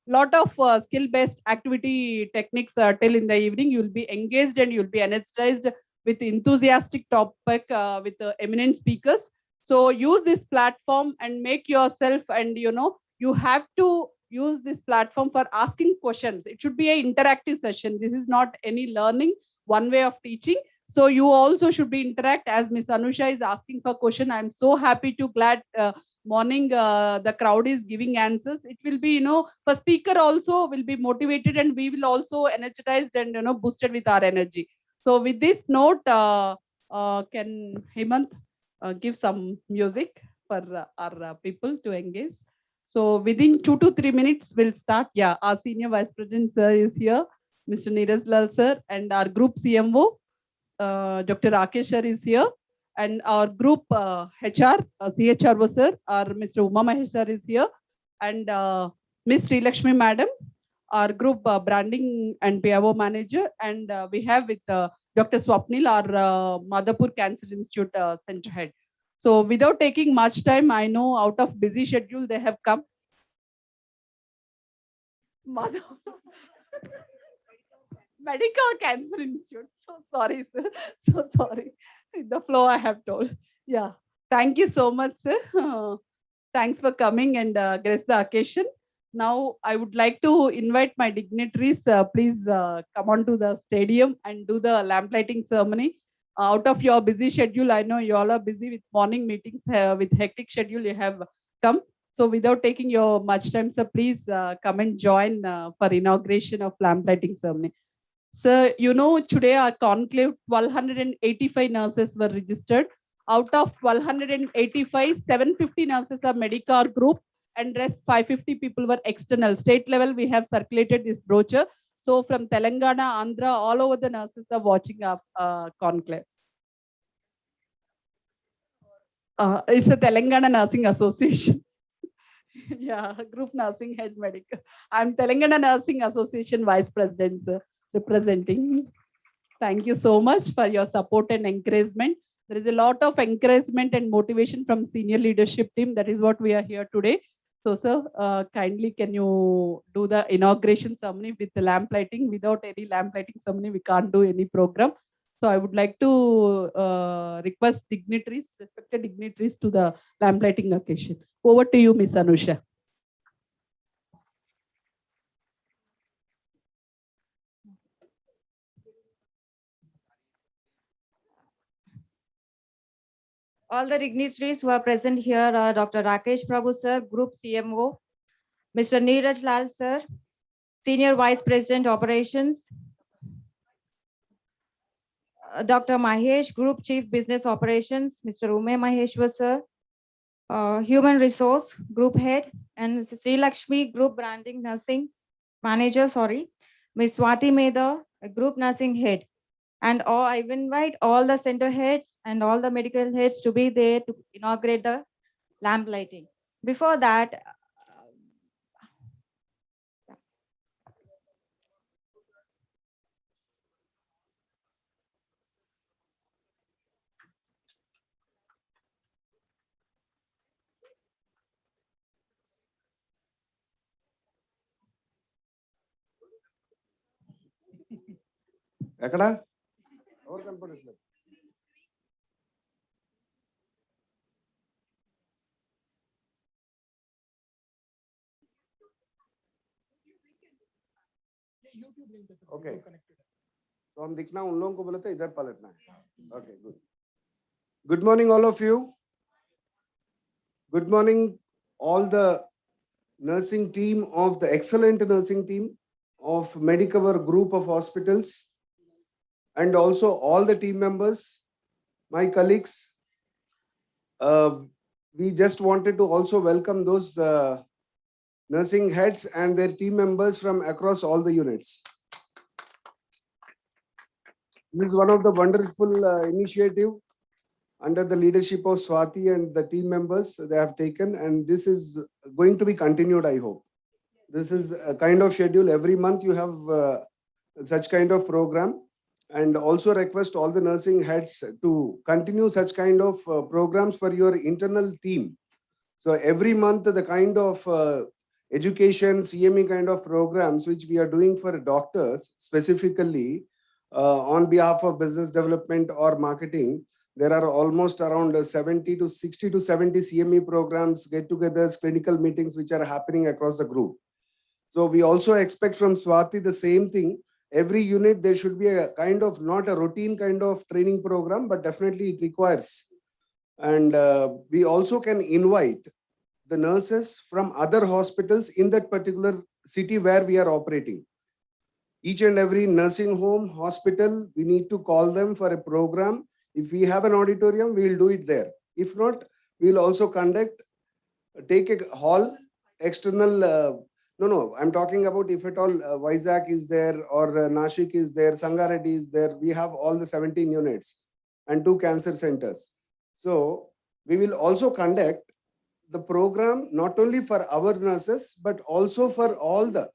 lot of skill based activity techniques till in the evening. You'll be engaged and you'll be energized with enthusiastic topic with eminent speakers. So use this platform and make yourself, and you have to use this platform for asking questions. It should be an interactive session. This is not any learning, one way of teaching. So you also should be interact as Miss Anusha is asking for question. I'm so happy to glad morning the crowd is giving answers. It will be, for speaker also will be motivated, and we will also energized and boosted with our energy. So with this note, can Hemant give some music for our people to engage? So within 2 to 3 minutes, we'll start. Yeah, our Senior Vice President sir is here, Mr. Neeraj Lal sir, and our Group CMO, Dr. Rakesh sir is here, and our Group HR, CHRO sir, our Mr. Uma Mahesh sir is here, and Miss Sri Lakshmi madam, our Group Branding and PAO Manager, and we have with Dr. Swapnil, our Madhapur Cancer Institute Center Head. So without taking much time, I know out of busy schedule they have come. Medical Cancer Institute. So sorry, sir. So sorry. The flow I have told. Yeah. Thank you so much, sir. Thanks for coming and grace the occasion. Now I would like to invite my dignitaries. Please come on to the stadium and do the lamplighting ceremony. Out of your busy schedule, I know you all are busy with morning meetings, with hectic schedule you have come. So without taking your much time, sir, please come and join for inauguration of lamplighting ceremony. So, today our conclave, 1,285 nurses were registered. Out of 1,285, 750 nurses are Medicare group, and rest 550 people were external. State level, we have circulated this brochure. So from Telangana, Andhra, all over the nurses are watching our conclave. It's a Telangana Nursing Association. Yeah, Group Nursing Head Medical. I'm Telangana Nursing Association Vice President, sir, representing. Thank you so much for your support and encouragement. There is a lot of encouragement and motivation from senior leadership team. That is what we are here today. So, sir, kindly can you do the inauguration ceremony with the lamp lighting? Without any lamp lighting ceremony, we can't do any program. So, I would like to request dignitaries, respected dignitaries, to the lamp lighting occasion. Over to you, Miss Anusha. All the dignitaries who are present here are Dr. Rakesh Prabhu sir, Group CMO, Mr. Neeraj Lal sir, Senior Vice President Operations, Dr. Mahesh, Group Chief Business Operations, Mr. Ume Maheshwar sir, Human Resource Group Head, and Sri Lakshmi, Group Branding Nursing Manager, Ms. Swati Meda, Group Nursing Head. And I invite all the center heads and all the medical heads to be there to inaugurate the lamp lighting. Before that, ఎక్కడ ఎవరు కనపడట్లేదు okay तो हम दिखना उन लोगों को बोले तो इधर पलटना है. Okay, good. Good morning, all of you. Good morning, all the nursing team of the excellent nursing team of Medicover group of hospitals, and also all the team members, my colleagues. We just wanted to also welcome those nursing heads and their team members from across all the units. This is one of the wonderful initiative under the leadership of Swati and the team members they have taken, and this is going to be continued, I hope. This is a kind of schedule. Every month you have such kind of program, and also request all the nursing heads to continue such kind of programs for your internal team. So every month the kind of education, CME kind of programs which we are doing for doctors specifically on behalf of business development or marketing, there are almost around 70 to 60 to 70 CME programs, get-togethers, clinical meetings which are happening across the group. So we also expect from Swati the same thing. Every unit there should be a kind of, not a routine kind of training program, but definitely it requires. And we also can invite the nurses from other hospitals in that particular city where we are operating. Each and every nursing home, hospital, we need to call them for a program. If we have an auditorium, we will do it there. If not, we will also take a hall, external, no, I'm talking about if at all Vizag is there or Nashik is there, Sangareddy is there, we have all the 17 units and 2 cancer centers. So we will also conduct the program not only for our nurses, but also for all the,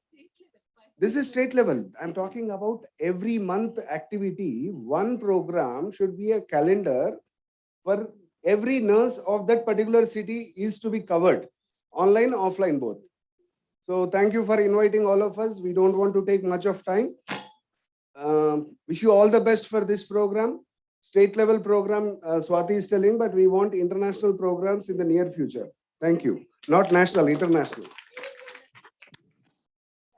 this is state level. I'm talking about every month activity. One program should be a calendar for every nurse of that particular city is to be covered, online, offline, both. So thank you for inviting all of us. We don't want to take much of time. Wish you all the best for this program. State level program, Swati is telling, but we want international programs in the near future. Thank you. Not national, international.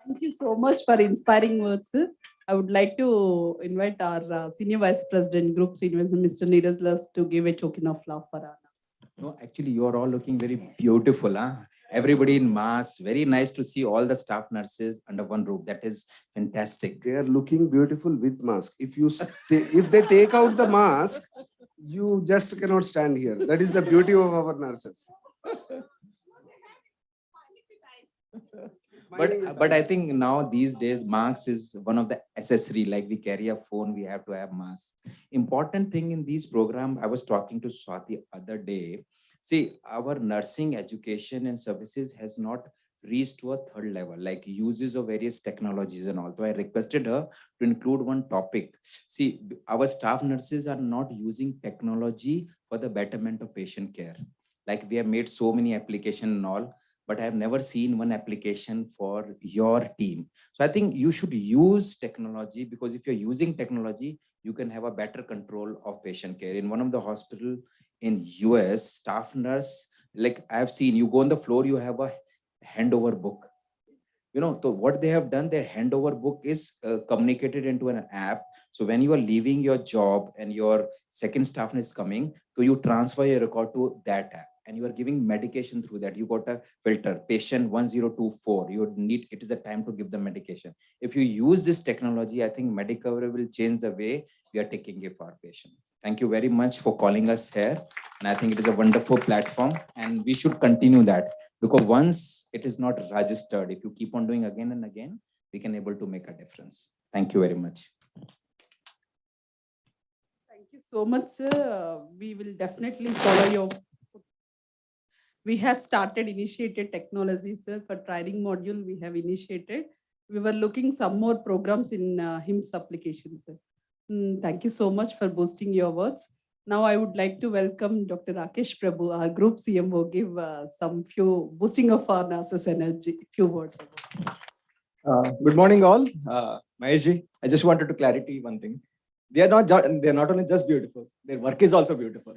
Thank you so much for inspiring words, sir. I would like to invite our Senior Vice President, Group Senior, Mr. Neeraj Las, to give a token of love for us. No, actually, you are all looking very beautiful. Huh? Everybody in mask. Very nice to see all the staff nurses under one roof. That is fantastic. They are looking beautiful with mask. If they take out the mask, you just cannot stand here. That is the beauty of our nurses. But I think now these days mask is one of the accessory, like we carry a phone, we have to have mask. Important thing in these program, I was talking to Swati other day. See, our nursing education and services has not reached to a third level, like uses of various technologies and all. So I requested her to include one topic. See, our staff nurses are not using technology for the betterment of patient care. Like we have made so many applications and all, but I have never seen one application for your team. So I think you should use technology, because if you're using technology, you can have a better control of patient care. In one of the hospital in US, staff nurse, like I have seen, you go on the floor, you have a handover book. You know, so what they have done, their handover book is communicated into an app. So when you are leaving your job and your second staff nurse is coming, so you transfer your record to that app, and you are giving medication through that. You got a filter, patient 1024. You need, it is the time to give the medication. If you use this technology, I think Medicover will change the way we are taking care of our patient. Thank you very much for calling us here. And I think it is a wonderful platform, and we should continue that, because once it is not registered, if you keep on doing again and again, we can able to make a difference. Thank you very much. Thank you so much, sir. We will definitely follow your. We have initiated technology, sir, for training module. We have initiated. We were looking some more programs in HIMSS applications, sir. Thank you so much for boosting your words. Now I would like to welcome Dr. Rakesh Prabhu, our group CMO, give some few boosting of our nurses energy, few words. Good morning, all. Maheshji, I just wanted to clarify one thing. They are not only just beautiful, their work is also beautiful.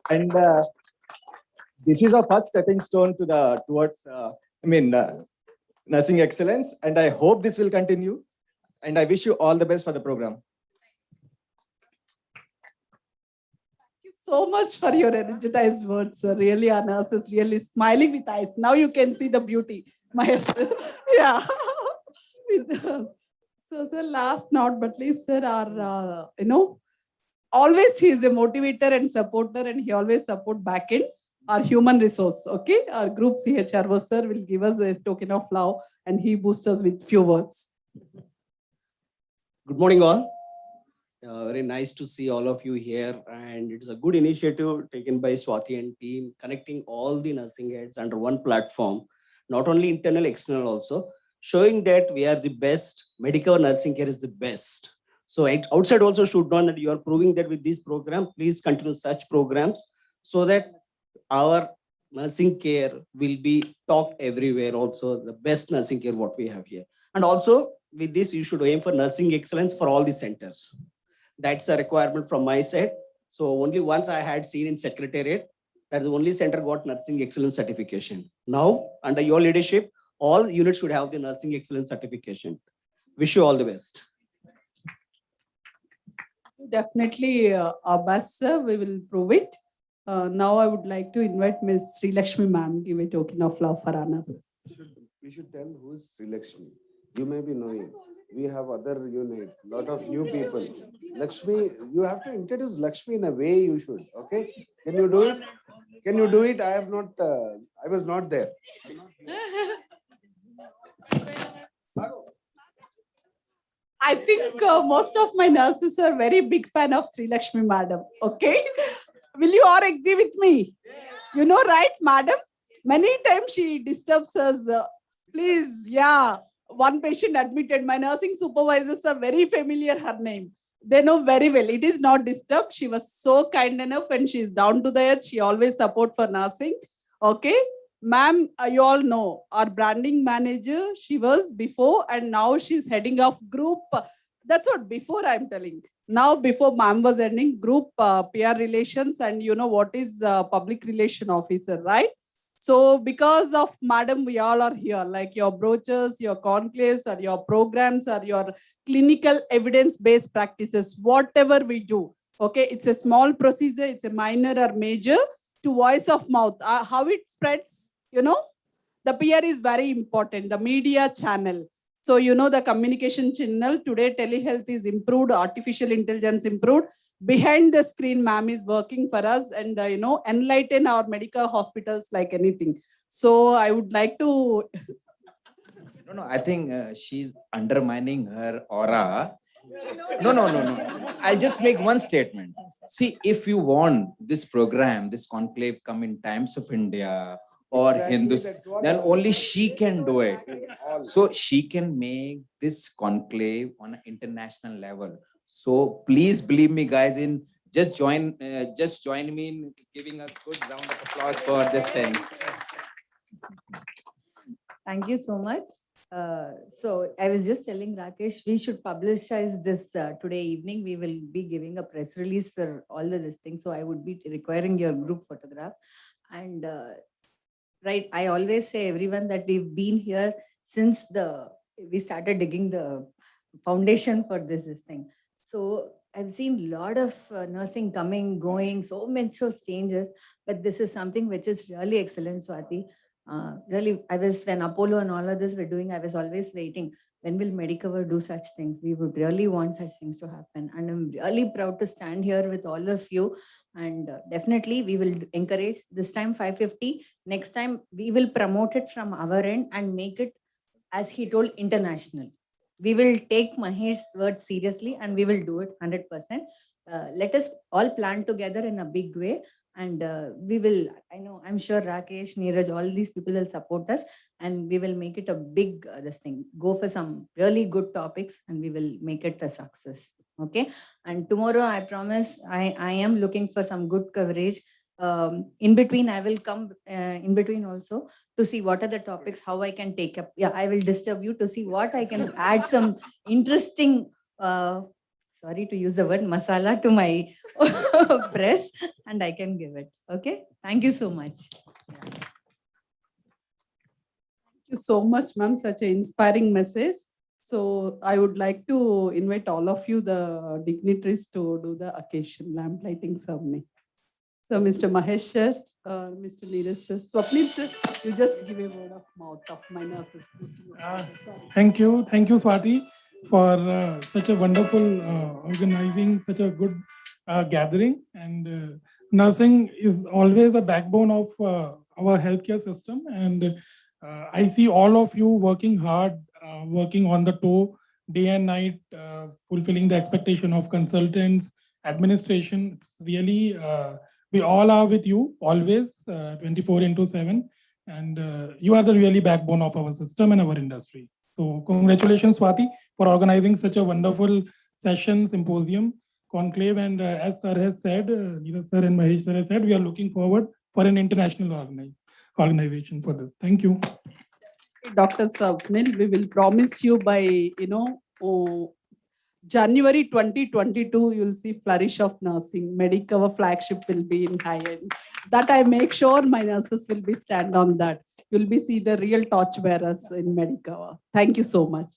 And this is our first stepping stone to towards nursing excellence, and I hope this will continue. And I wish you all the best for the program. You so much for your energized words, sir. Really, our nurse is really smiling with eyes. Now you can see the beauty. Mahesh, yeah. With us. So, sir, last not but least, sir, our, always he is a motivator and supporter, and he always support back in our human resource. Okay, our group CHRO, sir, will give us a token of love, and he boosts us with few words. Good morning, all. Very nice to see all of you here, and it's a good initiative taken by Swati and team, connecting all the nursing heads under one platform, not only internal, external also, showing that we are the best, medical nursing care is the best. So outside also should know that you are proving that with this program. Please continue such programs so that our nursing care will be talked everywhere also, the best nursing care what we have here. And also with this, you should aim for nursing excellence for all the centers. That's a requirement from my side. So only once I had seen in Secretariat, that the only center got nursing excellence certification. Now, under your leadership, all units should have the nursing excellence certification. Wish you all the best. Definitely, our best, sir. We will prove it. Now, I would like to invite Ms. Sri Lakshmi ma'am, give a token of love for our nurses. We should tell who is Sri Lakshmi. You may be knowing. We have other units, lot of new people. Lakshmi, you have to introduce Lakshmi in a way you should. Okay? Can you do it? Can you do it? I have not. I was not there. I think most of my nurses are very big fan of Sri Lakshmi madam. Okay? Will you all agree with me? You know, right, madam? Many times she disturbs us. Please, yeah. One patient admitted. My nursing supervisors are very familiar her name. They know very well. It is not disturbed. She was so kind enough, and she is down to the earth. She always support for nursing. Okay? Ma'am, you all know our branding manager, she was before, and now she's heading off group. That's what before I'm telling. Now, before ma'am was ending group PR relations, and you know what is public relation officer, right? So because of madam, we all are here, like your brochures, your conclaves, or your programs, or your clinical evidence-based practices, whatever we do. Okay, it's a small procedure, it's a minor or major, to voice of mouth. How it spreads, you know, the PR is very important, the media channel. So, you know, the communication channel today, telehealth is improved, artificial intelligence improved. Behind the screen, ma'am is working for us, and, you know, enlighten our medical hospitals like anything. So I would like to. No, I think she's undermining her aura. No. I'll just make one statement. See, if you want this program, this conclave come in Times of India or Hindus, then only she can do it. So she can make this conclave on an international level. So please believe me, guys, in just join me in giving a good round of applause for this thing. Thank you so much. So I was just telling Rakesh, we should publicize this today evening. We will be giving a press release for all the this thing. So I would be requiring your group photograph. And right, I always say everyone that we've been here since we started digging the foundation for this thing. So I've seen a lot of nursing coming, going, so much of changes, but this is something which is really excellent, Swati. Really, when Apollo and all of this were doing, I was always waiting. When will Medicover do such things? We would really want such things to happen. And I'm really proud to stand here with all of you. And definitely we will encourage this time 550. Next time we will promote it from our end and make it, as he told, international. We will take Mahesh's words seriously and we will do it 100%. Let us all plan together in a big way. And we will, I'm sure Rakesh, Neeraj, all these people will support us, and we will make it a big, this thing, go for some really good topics, and we will make it a success. Okay. And tomorrow, I promise, I am looking for some good coverage. In between, I will come in between also to see what are the topics, how I can take up. Yeah, I will disturb you to see what I can add some interesting, sorry to use the word masala to my press, and I can give it. Okay. Thank you so much. Thank you so much, ma'am. Such an inspiring message. So I would like to invite all of you, the dignitaries, to do the occasion lamp lighting ceremony. So Mr. Mahesh sir, Mr. Neeraj sir, Swapnil sir, you just give a word of mouth of my nurses. Thank you, Swati, for such a wonderful organizing, such a good gathering. And nursing is always the backbone of our healthcare system. And I see all of you working hard, working on the toe, day and night, fulfilling the expectation of consultants, administration. It's really, we all are with you always, 24 into 7. And you are the really backbone of our system and our industry. So congratulations, Swati, for organizing such a wonderful session, symposium, conclave. And as sir has said, Neeraj sir and Mahesh sir has said, we are looking forward for an international organization for this. Thank you. Dr. Swapnil, we will promise you by, January 2022, you'll see flourish of nursing. Medicover flagship will be in high end. That I make sure my nurses will be stand on that. You'll be see the real torch bearers in Medicover. Thank you so much.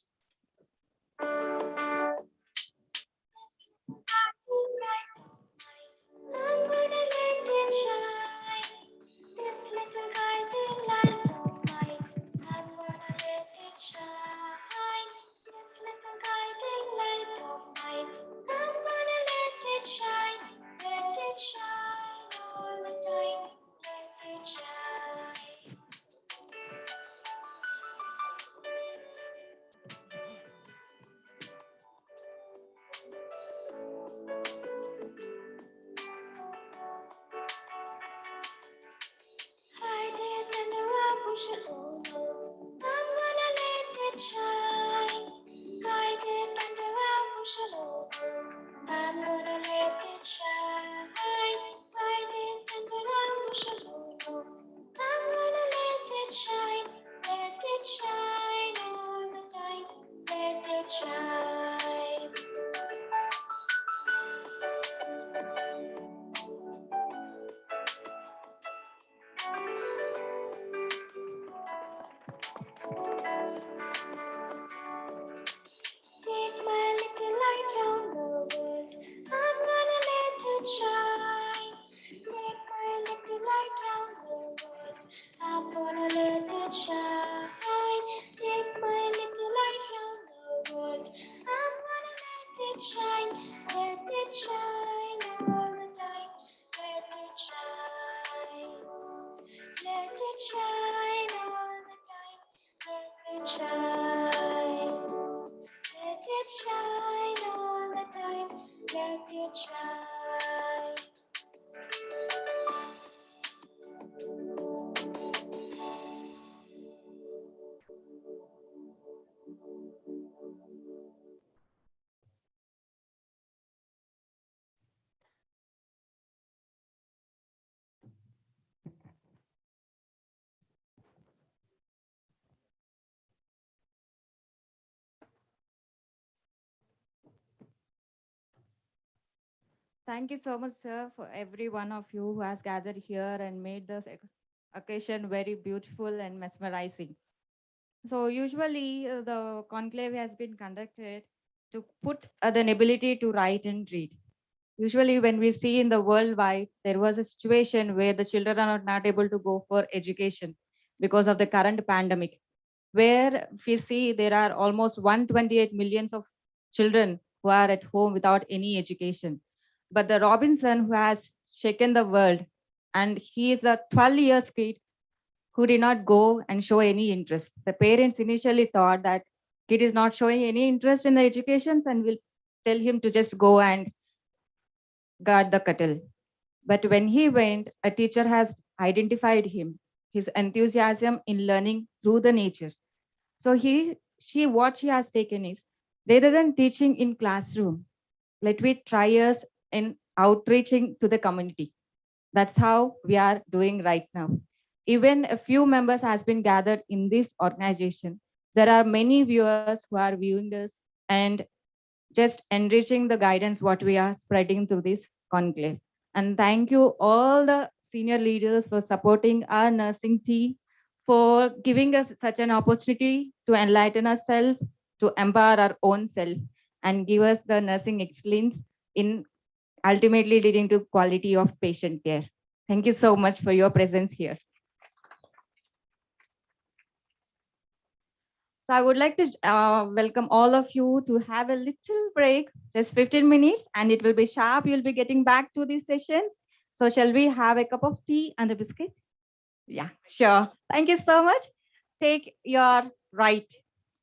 Thank you so much, sir, for every one of you who has gathered here and made this occasion very beautiful and mesmerizing. So usually the conclave has been conducted to put the ability to write and read. Usually when we see in the worldwide, there was a situation where the children are not able to go for education because of the current pandemic, where we see there are almost 128 millions of children who are at home without any education. But the Robinson who has shaken the world, and he is a 12 years kid who did not go and show any interest. The parents initially thought that kid is not showing any interest in the education and will tell him to just go and guard the cattle. But when he went, a teacher has identified him, his enthusiasm in learning through the nature. So what she has taken is, rather than teaching in classroom, let me try us in outreaching to the community. That's how we are doing right now. Even a few members has been gathered in this organization. There are many viewers who are viewing this and just enriching the guidance what we are spreading through this conclave. And thank you all the senior leaders for supporting our nursing team, for giving us such an opportunity to enlighten ourselves to empower our own self and give us the nursing excellence in ultimately leading to quality of patient care. Thank you so much for your presence here. So I would like to welcome all of you to have a little break, just 15 minutes, and it will be sharp. You'll be getting back to these sessions. So shall we have a cup of tea and a biscuit? Yeah, sure. Thank you so much. Take your right.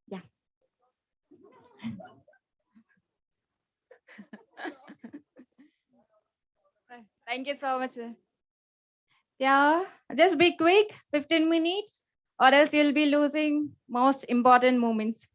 Yeah. Thank you so much. Yeah, just be quick, 15 minutes, or else you'll be losing most important moments.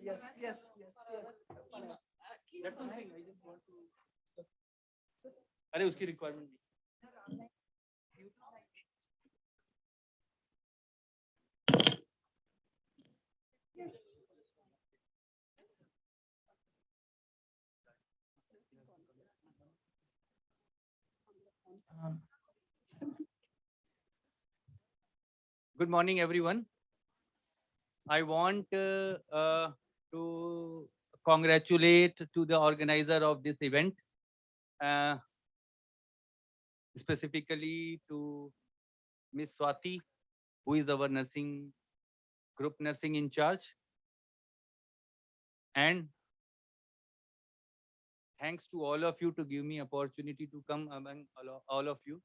Yes, yes, yes, yes. That's something I just want to. अरे उसकी requirement नहीं. Good morning, everyone. I want to congratulate to the organizer of this event, uh, specifically to Miss Swati, who is our nursing group nursing in charge. And thanks to all of you to give me opportunity to come among all of you.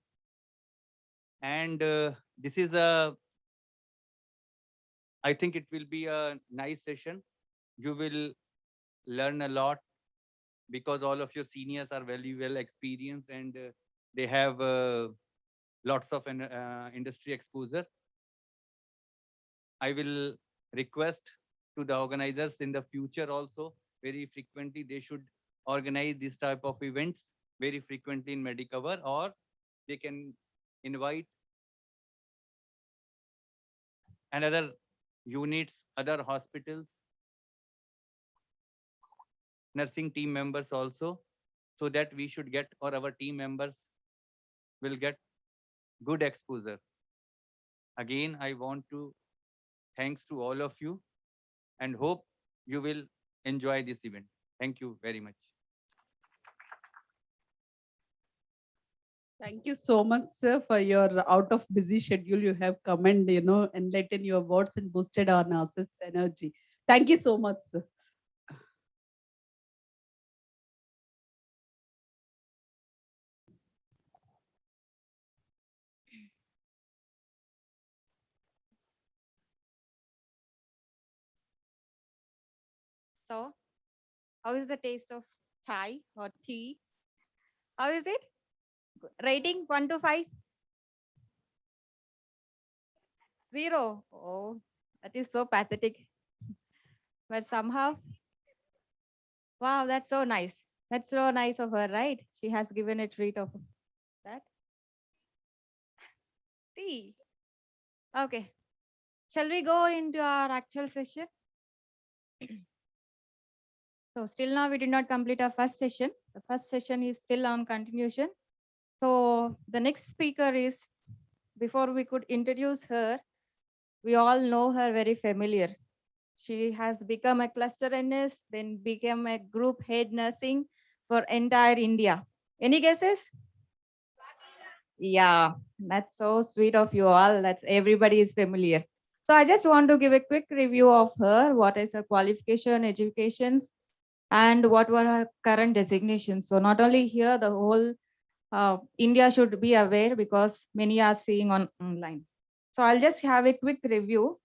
And this is I think it will be a nice session. You will learn a lot because all of your seniors are very well experienced and they have lots of industry exposure. I will request to the organizers in the future also very frequently they should organize this type of events very frequently in Medicover, or they can invite another units, other hospitals, nursing team members also, so that we should get, or our team members will get good exposure. Again, I want to thanks to all of you and hope you will enjoy this event. Thank you very much. Thank you so much, sir, for your out of busy schedule. You have come and, enlightened your words and boosted our nurses' energy. Thank you so much, sir. So, how is the taste of chai or tea? How is it? Rating 1 to 5? 0. Oh, that is so pathetic. But somehow, wow, that's so nice. That's so nice of her, right? She has given a treat of that. Tea. Okay. Shall we go into our actual session? So still now we did not complete our first session. The first session is still on continuation. So the next speaker is, before we could introduce her, we all know her very familiar. She has become a cluster NS, then became a group head nursing for entire India. Any guesses? Yeah, that's so sweet of you all. That's everybody is familiar. So I just want to give a quick review of her. What is her qualification, educations, and what were her current designations. So not only here, the whole India should be aware because many are seeing online. So I'll just have a quick review.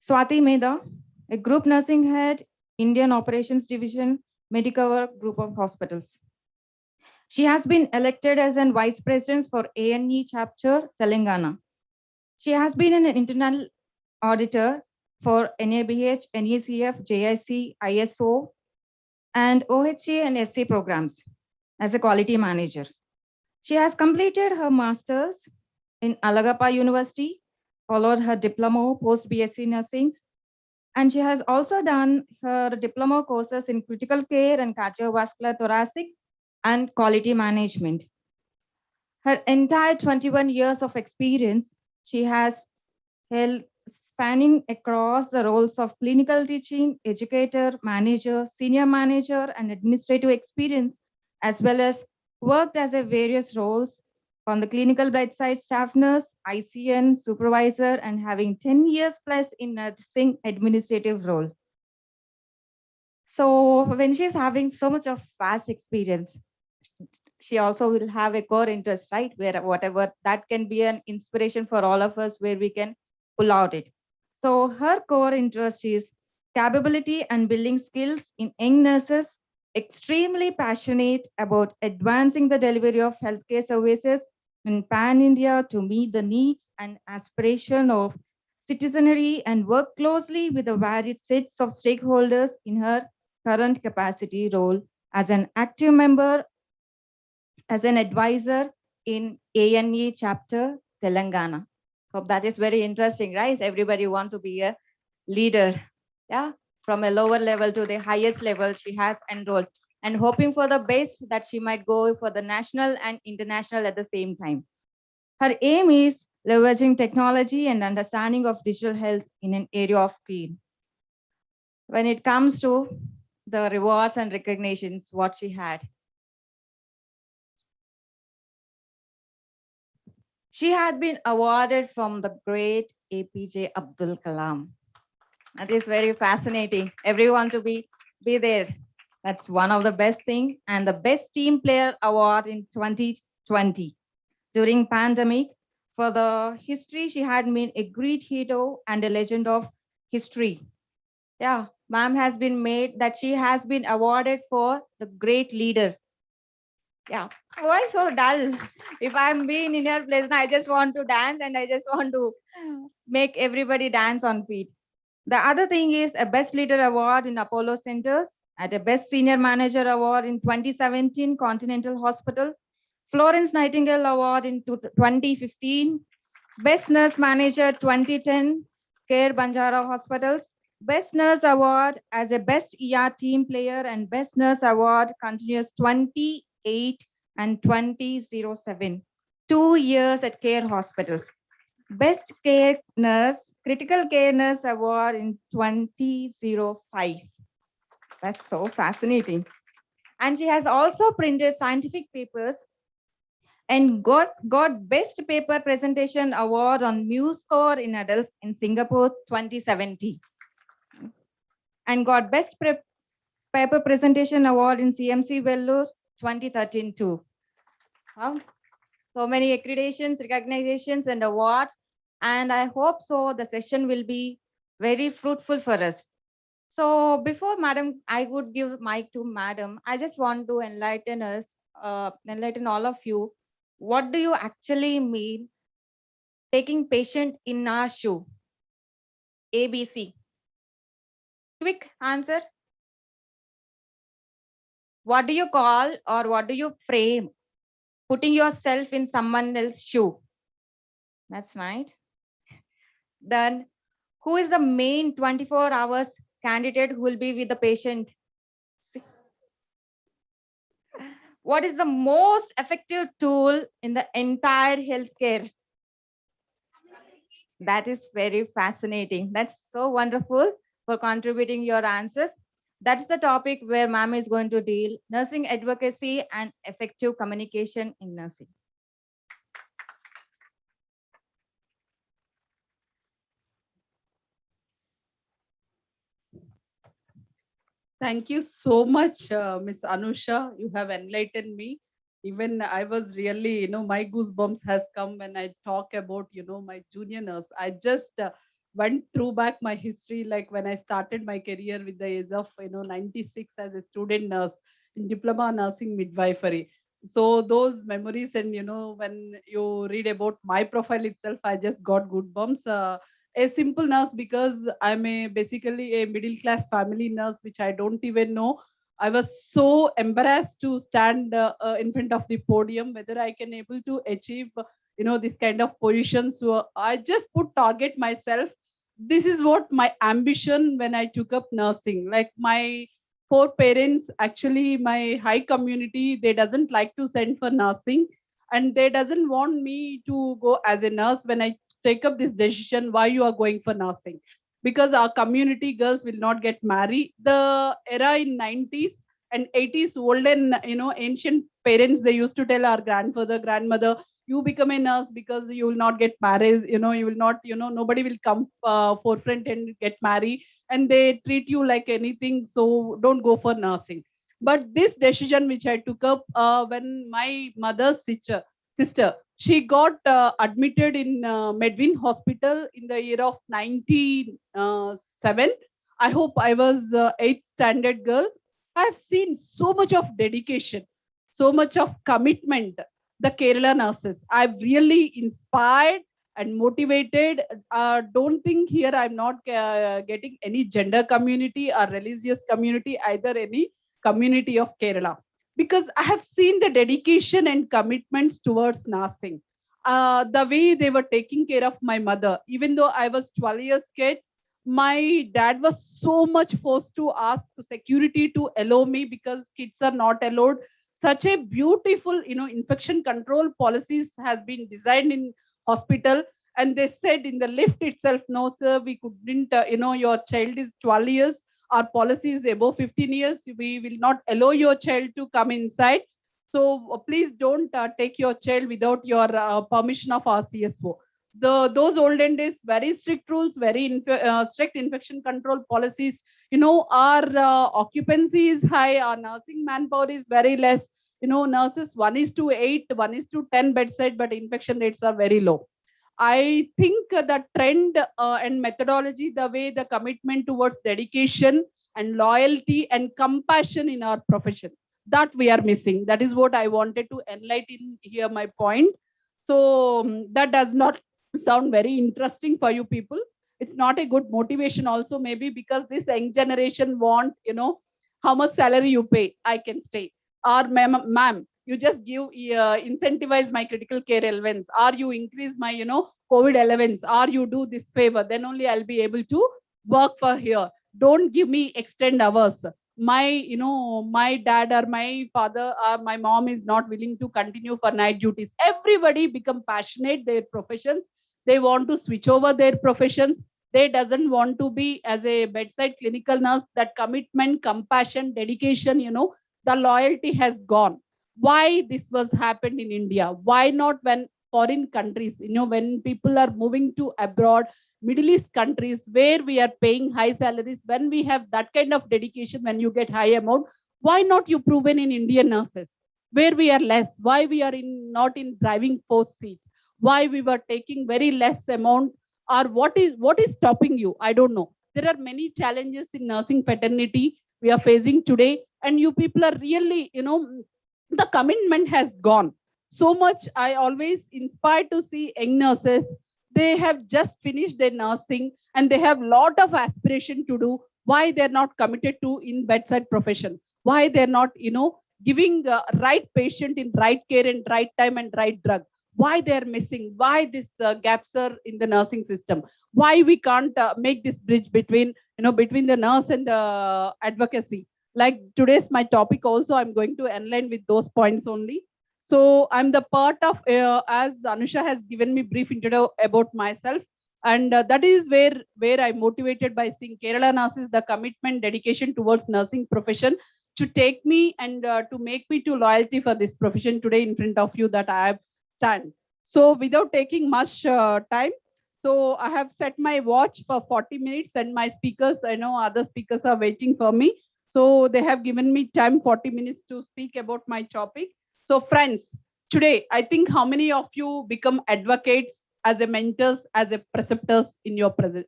Swati Meda, a group nursing head, Indian Operations Division, Medicover Group of Hospitals. She has been elected as an vice president for ANE chapter, Telangana. She has been an internal auditor for NABH, NECF, JIC, ISO, and OHA and SC programs as a quality manager. She has completed her master's in Alagappa University, followed her diploma post BSc nursing, and she has also done her diploma courses in critical care and cardiovascular thoracic and quality management. Her entire 21 years of experience, she has held spanning across the roles of clinical teaching, educator, manager, senior manager, and administrative experience, as well as worked as a various roles from the clinical bedside staff nurse, ICN, supervisor, and having 10 years plus in nursing administrative role. So when she's having so much of vast experience, she also will have a core interest, right? Where whatever that can be an inspiration for all of us where we can pull out it. So her core interest is capability and building skills in young nurses, extremely passionate about advancing the delivery of healthcare services in pan India to meet the needs and aspiration of citizenry, and work closely with a varied sets of stakeholders in her current capacity role as an active member, as an advisor in ANE chapter Telangana. Hope that is very interesting, right? Everybody want to be a leader. Yeah, from a lower level to the highest level she has enrolled, and hoping for the best that she might go for the national and international at the same time. Her aim is leveraging technology and understanding of digital health in an area of clean. When it comes to the rewards and recognitions, what she had. She had been awarded from the great APJ Abdul Kalam. That is very fascinating. Everyone to be there. That's one of the best thing. And the best team player award in 2020 during pandemic. For the history, she had been a great hero and a legend of history. Yeah, ma'am has been made that she has been awarded for the great leader. Yeah. Why so dull? If I'm being in your place, I just want to dance and I just want to make everybody dance on feet. The other thing is a Best Leader Award in Apollo Centers, at a Best Senior Manager Award in 2017 Continental Hospital, Florence Nightingale Award in 2015, Best Nurse Manager 2010 Care Banjara Hospitals, Best Nurse Award as a Best ER Team Player, and Best Nurse Award continues 28 and 2007. 2 years at Care Hospitals. Best Care Nurse, Critical Care Nurse Award in 2005. That's so fascinating. And she has also printed scientific papers and got Best Paper Presentation Award on MuseScore in Adults in Singapore 2017. And got Paper Presentation Award in CMC Vellore 2013 too. Wow. So many accreditations, recognitions, and awards. And I hope so the session will be very fruitful for us. So before Madam, I would give mic to Madam. I just want to enlighten us, enlighten all of you. What do you actually mean taking patient in our shoe? ABC. Quick answer. What do you call or what do you frame? Putting yourself in someone else's shoe. That's right. Then who is the main 24 hours candidate who will be with the patient? What is the most effective tool in the entire healthcare? That is very fascinating. That's so wonderful for contributing your answers. That's the topic where ma'am is going to deal nursing advocacy and effective communication in nursing. Thank you so much, Miss Anusha. You have enlightened me. Even I was really, my goosebumps has come when I talk about, my junior nurse. I just went through back my history, like when I started my career with the age of, 96 as a student nurse in diploma nursing midwifery. So those memories, and when you read about my profile itself, I just got goosebumps. A simple nurse, because I'm basically a middle class family nurse, which I don't even know. I was so embarrassed to stand in front of the podium, whether I can able to achieve, this kind of position. So I just put target myself. This is what my ambition when I took up nursing. Like my four parents, actually my high community, they doesn't like to send for nursing, and they doesn't want me to go as a nurse. When I take up this decision, why you are going for nursing, because our community girls will not get married. The era in 90s and 80s, olden, ancient parents, they used to tell our grandfather, grandmother, you become a nurse because you will not get married, you will not, nobody will come forefront and get married, and they treat you like anything, so don't go for nursing. But this decision which I took up, when my mother's sister, she got admitted in Medwin Hospital in the year of 1907. I hope I was 8th standard girl. I've seen so much of dedication, so much of commitment. The Kerala nurses, I've really inspired and motivated. Don't think here I'm not getting any gender community or religious community, either any community of Kerala, because I have seen the dedication and commitments towards nursing. The way they were taking care of my mother, even though I was 12 years kid, my dad was so much forced to ask the security to allow me because kids are not allowed. Such a beautiful, infection control policies has been designed in hospital, and they said in the lift itself, no sir, we couldn't, your child is 12 years, our policy is above 15 years, we will not allow your child to come inside. So please don't take your child without your permission of our CSO. Those olden days, very strict rules, very strict infection control policies. Our occupancy is high, our nursing manpower is very less. Nurses 1:8, 1:10 bedside, but infection rates are very low. I think the trend and methodology, the way the commitment towards dedication and loyalty and compassion in our profession, that we are missing. That is what I wanted to enlighten here, my point. So that does not sound very interesting for you people. It's not a good motivation also, maybe because this young generation want, how much salary you pay, I can stay. Or ma'am, you just give incentivize my critical care allowance, or you increase my COVID allowance, or you do this favor, then only I'll be able to work for here. Don't give me extend hours. My dad or my father or my mom is not willing to continue for night duties. Everybody become passionate their professions, they want to switch over their professions. They doesn't want to be as a bedside clinical nurse. That commitment, compassion, dedication, the loyalty has gone. Why this was happened in India? Why not when foreign countries, when people are moving to abroad, Middle East countries where we are paying high salaries, when we have that kind of dedication, when you get high amount, why not you proven in Indian nurses where we are less? Why we are not in driving force seat? Why we were taking very less amount? Or what is stopping you? I don't know. There are many challenges in nursing fraternity we are facing today, and you people are really, the commitment has gone so much. I always inspired to see young nurses. They have just finished their nursing and they have lot of aspiration to do. Why they're not committed to in bedside profession? Why they're not, giving right patient in right care and right time and right drug? Why they're missing? Why this gaps are in the nursing system? Why we can't make this bridge between, between the nurse and the advocacy? Like today's my topic also, I'm going to enlign with those points only. So I'm the part of, as Anusha has given me brief intro about myself, and that is where I motivated by seeing Kerala nurses, the commitment, dedication towards nursing profession to take me and to make me to loyalty for this profession today in front of you that I have stand. So without taking much time, so I have set my watch for 40 minutes and my speakers, I know other speakers are waiting for me. So they have given me time 40 minutes to speak about my topic. So friends, today, I think how many of you become advocates as a mentors, as a preceptors in your present,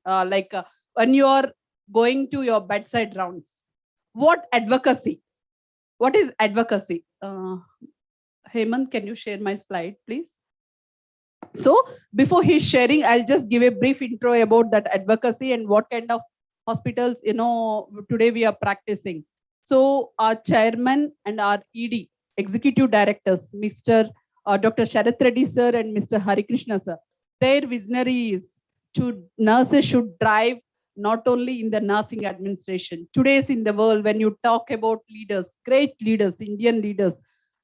when you are going to your bedside rounds? What advocacy? What is advocacy? Hemant, can you share my slide, please? So before he's sharing, I'll just give a brief intro about that advocacy and what kind of hospitals, today we are practicing. So our chairman and our ED, executive directors, Mr. Dr. Sharath Reddy sir and Mr. Hari Krishna sir, their visionary is to nurses should drive not only in the nursing administration. Today's in the world, when you talk about leaders, great leaders, Indian leaders,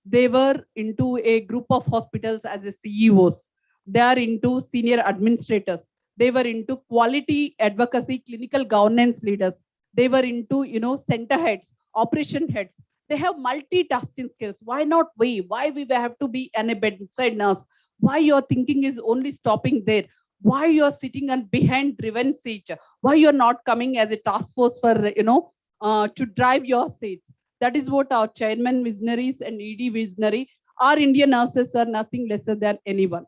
they were into a group of hospitals as a CEOs. They are into senior administrators. They were into quality advocacy, clinical governance leaders. They were into, center heads, operation heads. They have multitasking skills. Why not we? Why we have to be a bedside nurse? Why your thinking is only stopping there? Why you're sitting on behind driven seat? Why you're not coming as a task force for, to drive your seats? That is what our chairman visionaries and ED visionary, our Indian nurses are nothing lesser than anyone.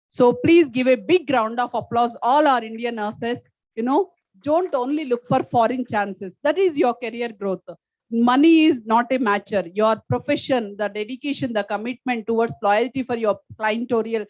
So please give a big round of applause, all our Indian nurses. Don't only look for foreign chances. That is your career growth. Money is not a matcher. Your profession, the dedication, the commitment towards loyalty for your clientorial,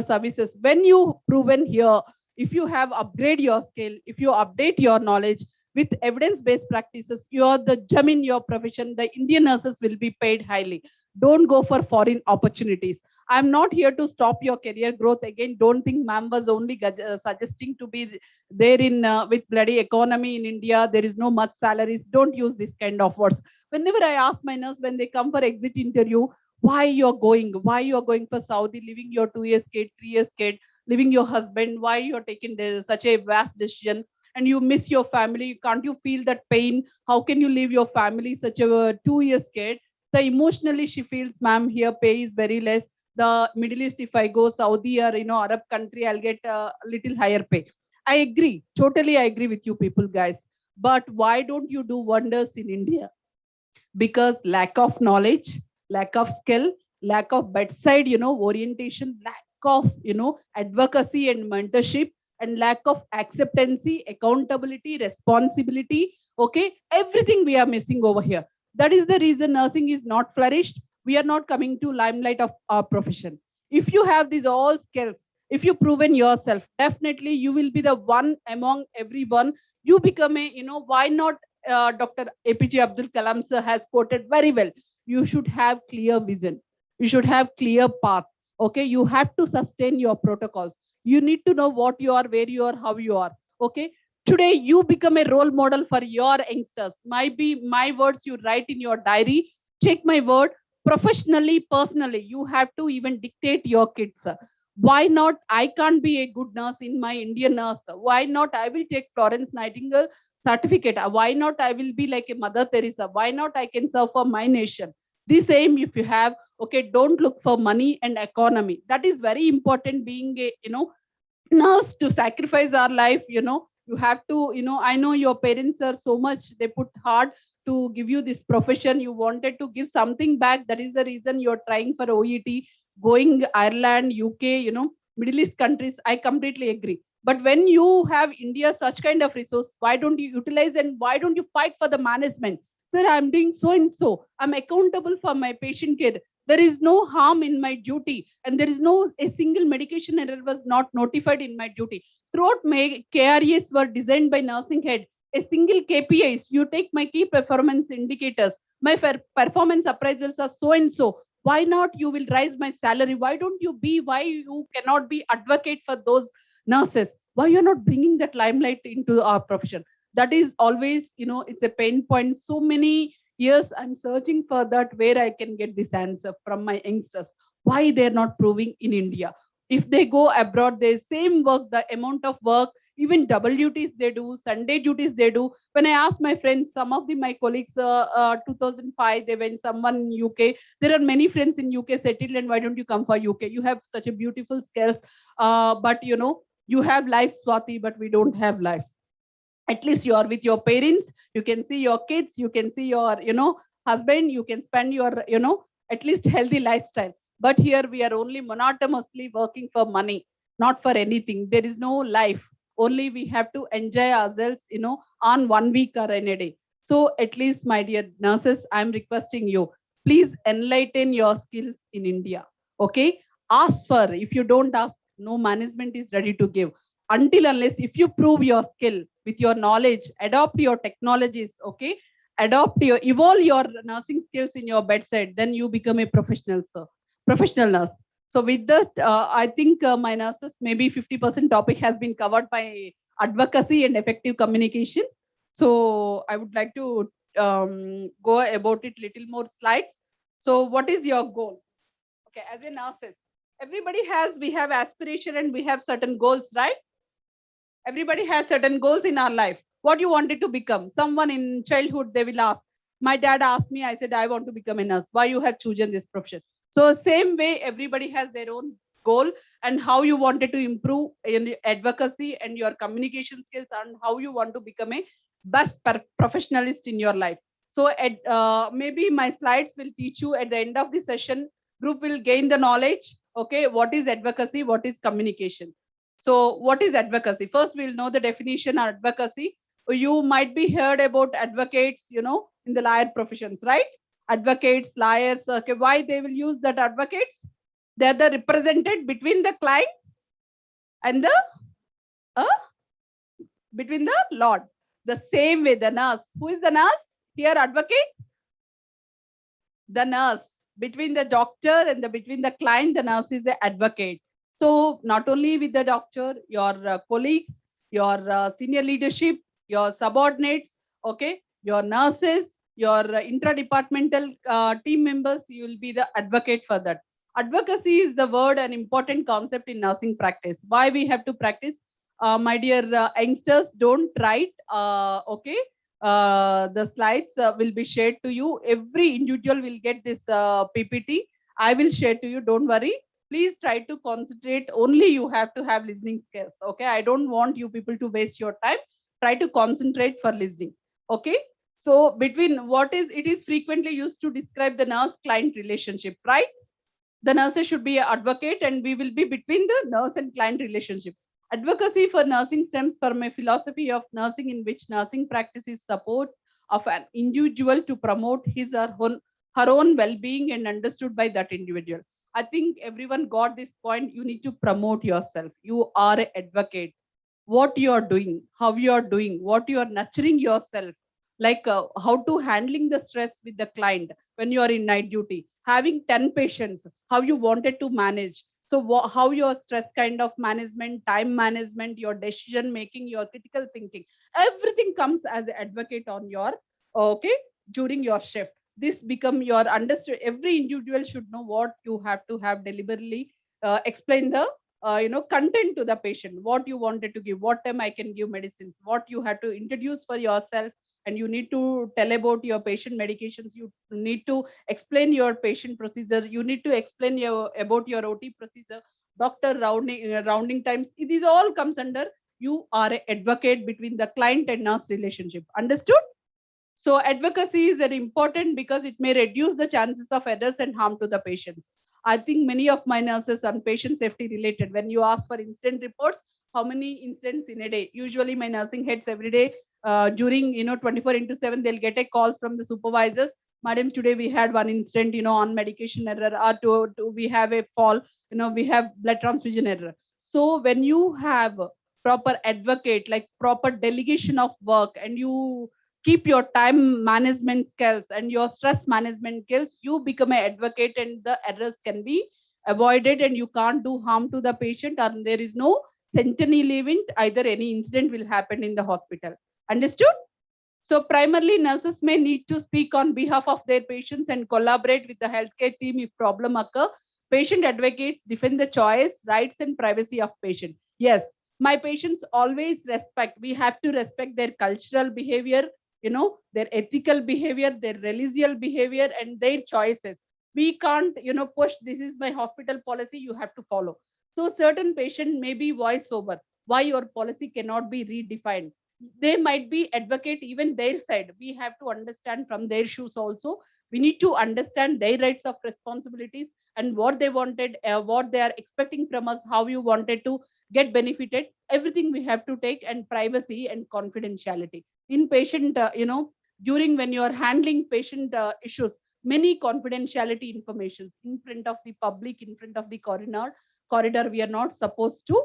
services. When you proven here, if you have upgrade your skill, if you update your knowledge with evidence-based practices, you are the gem in your profession. The Indian nurses will be paid highly. Don't go for foreign opportunities. I'm not here to stop your career growth. Again, don't think ma'am was only suggesting to be there in with bloody economy in India. There is no much salaries. Don't use this kind of words. Whenever I ask my nurse when they come for exit interview, why you're going for Saudi, leaving your 2 years kid, 3 years kid, leaving your husband, why you're taking such a vast decision and you miss your family, can't you feel that pain? How can you leave your family, such a 2 years kid? The emotionally she feels, ma'am, here pay is very less. The Middle East, if I go Saudi or Arab country, I'll get a little higher pay. I agree, totally I agree with you people, guys. But why don't you do wonders in India? Because lack of knowledge, lack of skill, lack of bedside, orientation, lack of, advocacy and mentorship, and lack of acceptancy, accountability, responsibility. Okay, everything we are missing over here. That is the reason nursing is not flourished. We are not coming to limelight of our profession. If you have these all skills, if you proven yourself, definitely you will be the one among everyone. You become a, why not Dr. APJ Abdul Kalam sir has quoted very well. You should have clear vision. You should have clear path. Okay, you have to sustain your protocols. You need to know what you are, where you are, how you are. Okay, today you become a role model for your youngsters. Might be my words you write in your diary. Check my word. Professionally, personally, you have to even dictate your kids. Why not? I can't be a good nurse in my Indian nurse. Why not? I will take Florence Nightingale certificate. Why not? I will be like a Mother Teresa. Why not? I can serve for my nation. The same if you have, okay, don't look for money and economy. That is very important being a, nurse to sacrifice our life. You have to, I know your parents are so much, they put hard to give you this profession. You wanted to give something back. That is the reason you're trying for OET, going Ireland, UK, Middle East countries. I completely agree. But when you have India such kind of resource, why don't you utilize and why don't you fight for the management? Sir, I'm doing so and so. I'm accountable for my patient care. There is no harm in my duty, and there is no a single medication error was not notified in my duty. Throughout my KREs were designed by nursing head. A single KPIs, you take my key performance indicators. My performance appraisals are so and so. Why not you will raise my salary? Why don't you be? Why you cannot be advocate for those nurses? Why you're not bringing that limelight into our profession? That is always, it's a pain point. So many years I'm searching for that, where I can get this answer from my youngsters. Why they're not proving in India? If they go abroad, they same work, the amount of work, even double duties they do, Sunday duties they do. When I ask my friends, some of my colleagues, 2005, they went someone in UK. There are many friends in UK settled, and why don't you come for UK? You have such a beautiful skills, but you have life, Swati, but we don't have life. At least you are with your parents, you can see your kids, you can see your husband, you can spend your at least healthy lifestyle. But here we are only monotonously working for money, not for anything. There is no life. Only we have to enjoy ourselves on 1 week or in a day. So at least, my dear nurses, I'm requesting you, please enlighten your skills in India. Okay, ask for. If you don't ask, no management is ready to give. Until unless if you prove your skill with your knowledge, adopt your technologies, okay, evolve your nursing skills in your bedside, then you become a professional, sir, professional nurse. So with that, I think my nurses, maybe 50% topic has been covered by advocacy and effective communication. So I would like to go about it little more slides. So what is your goal? Okay, as a nurses, everybody has, we have aspiration and we have certain goals, right? Everybody has certain goals in our life. What you wanted to become? Someone in childhood, they will ask. My dad asked me, I said, I want to become a nurse. Why you have chosen this profession? So same way, everybody has their own goal, and how you wanted to improve in advocacy and your communication skills, and how you want to become a best professionalist in your life. So maybe my slides will teach you at the end of the session. Group will gain the knowledge. Okay, what is advocacy? What is communication? So what is advocacy? First, we'll know the definition of advocacy. You might be heard about advocates, in the lawyer professions, right? Advocates, lawyers, okay, why they will use that advocates? They are the represented between the client and the between the Lord. The same way the nurse. Who is the nurse? Here, advocate. The nurse. Between the doctor and between the client, the nurse is the advocate. So not only with the doctor, your colleagues, your senior leadership, your subordinates, okay, your nurses, your intra-departmental team members, you will be the advocate for that. Advocacy is the word, an important concept in nursing practice. Why we have to practice? My dear youngsters, don't write, okay? The slides will be shared to you. Every individual will get this PPT. I will share to you. Don't worry. Please try to concentrate. Only you have to have listening skills. Okay. I don't want you people to waste your time. Try to concentrate for listening. Okay. So between what is, it is frequently used to describe the nurse client relationship, right? The nurses should be an advocate and we will be between the nurse and client relationship. Advocacy for nursing stems from a philosophy of nursing in which nursing practices support of an individual to promote his or her own well-being and understood by that individual. I think everyone got this point. You need to promote yourself. You are an advocate. What you are doing, how you are doing, what you are nurturing yourself, like how to handling the stress with the client when you are in night duty, having 10 patients, how you wanted to manage. So how your stress kind of management, time management, your decision making, your critical thinking, everything comes as an advocate on your, okay, during your shift. This become your understood. Every individual should know what you have to have deliberately explain the content to the patient, what you wanted to give, what time I can give medicines, what you have to introduce for yourself, and you need to tell about your patient medications. You need to explain your patient procedure. You need to explain about your OT procedure, doctor rounding times. These all comes under you are an advocate between the client and nurse relationship. Understood? So advocacy is very important because it may reduce the chances of errors and harm to the patients. I think many of my nurses on patient safety related, when you ask for incident reports, how many incidents in a day? Usually my nursing heads every day during 24 into 7, they'll get a call from the supervisors. Madam, today we had one incident, on medication error, or we have a fall, we have blood transfusion error. So when you have proper advocate, like proper delegation of work, and you keep your time management skills and your stress management skills, you become an advocate and the errors can be avoided and you can't do harm to the patient, and there is no sentinel event, either any incident will happen in the hospital. Understood? So primarily nurses may need to speak on behalf of their patients and collaborate with the healthcare team if problem occur. Patient advocates defend the choice, rights and privacy of patient. Yes, my patients always respect. We have to respect their cultural behavior, their ethical behavior, their religious behavior and their choices. We can't, push, this is my hospital policy, you have to follow. So certain patient may be voice over. Why your policy cannot be redefined? They might be advocate even their side. We have to understand from their shoes also. We need to understand their rights of responsibilities and what they wanted, what they are expecting from us, how you wanted to get benefited. Everything we have to take, and privacy and confidentiality in patient, during when you are handling patient issues, many confidentiality information in front of the public, in front of the corridor, we are not supposed to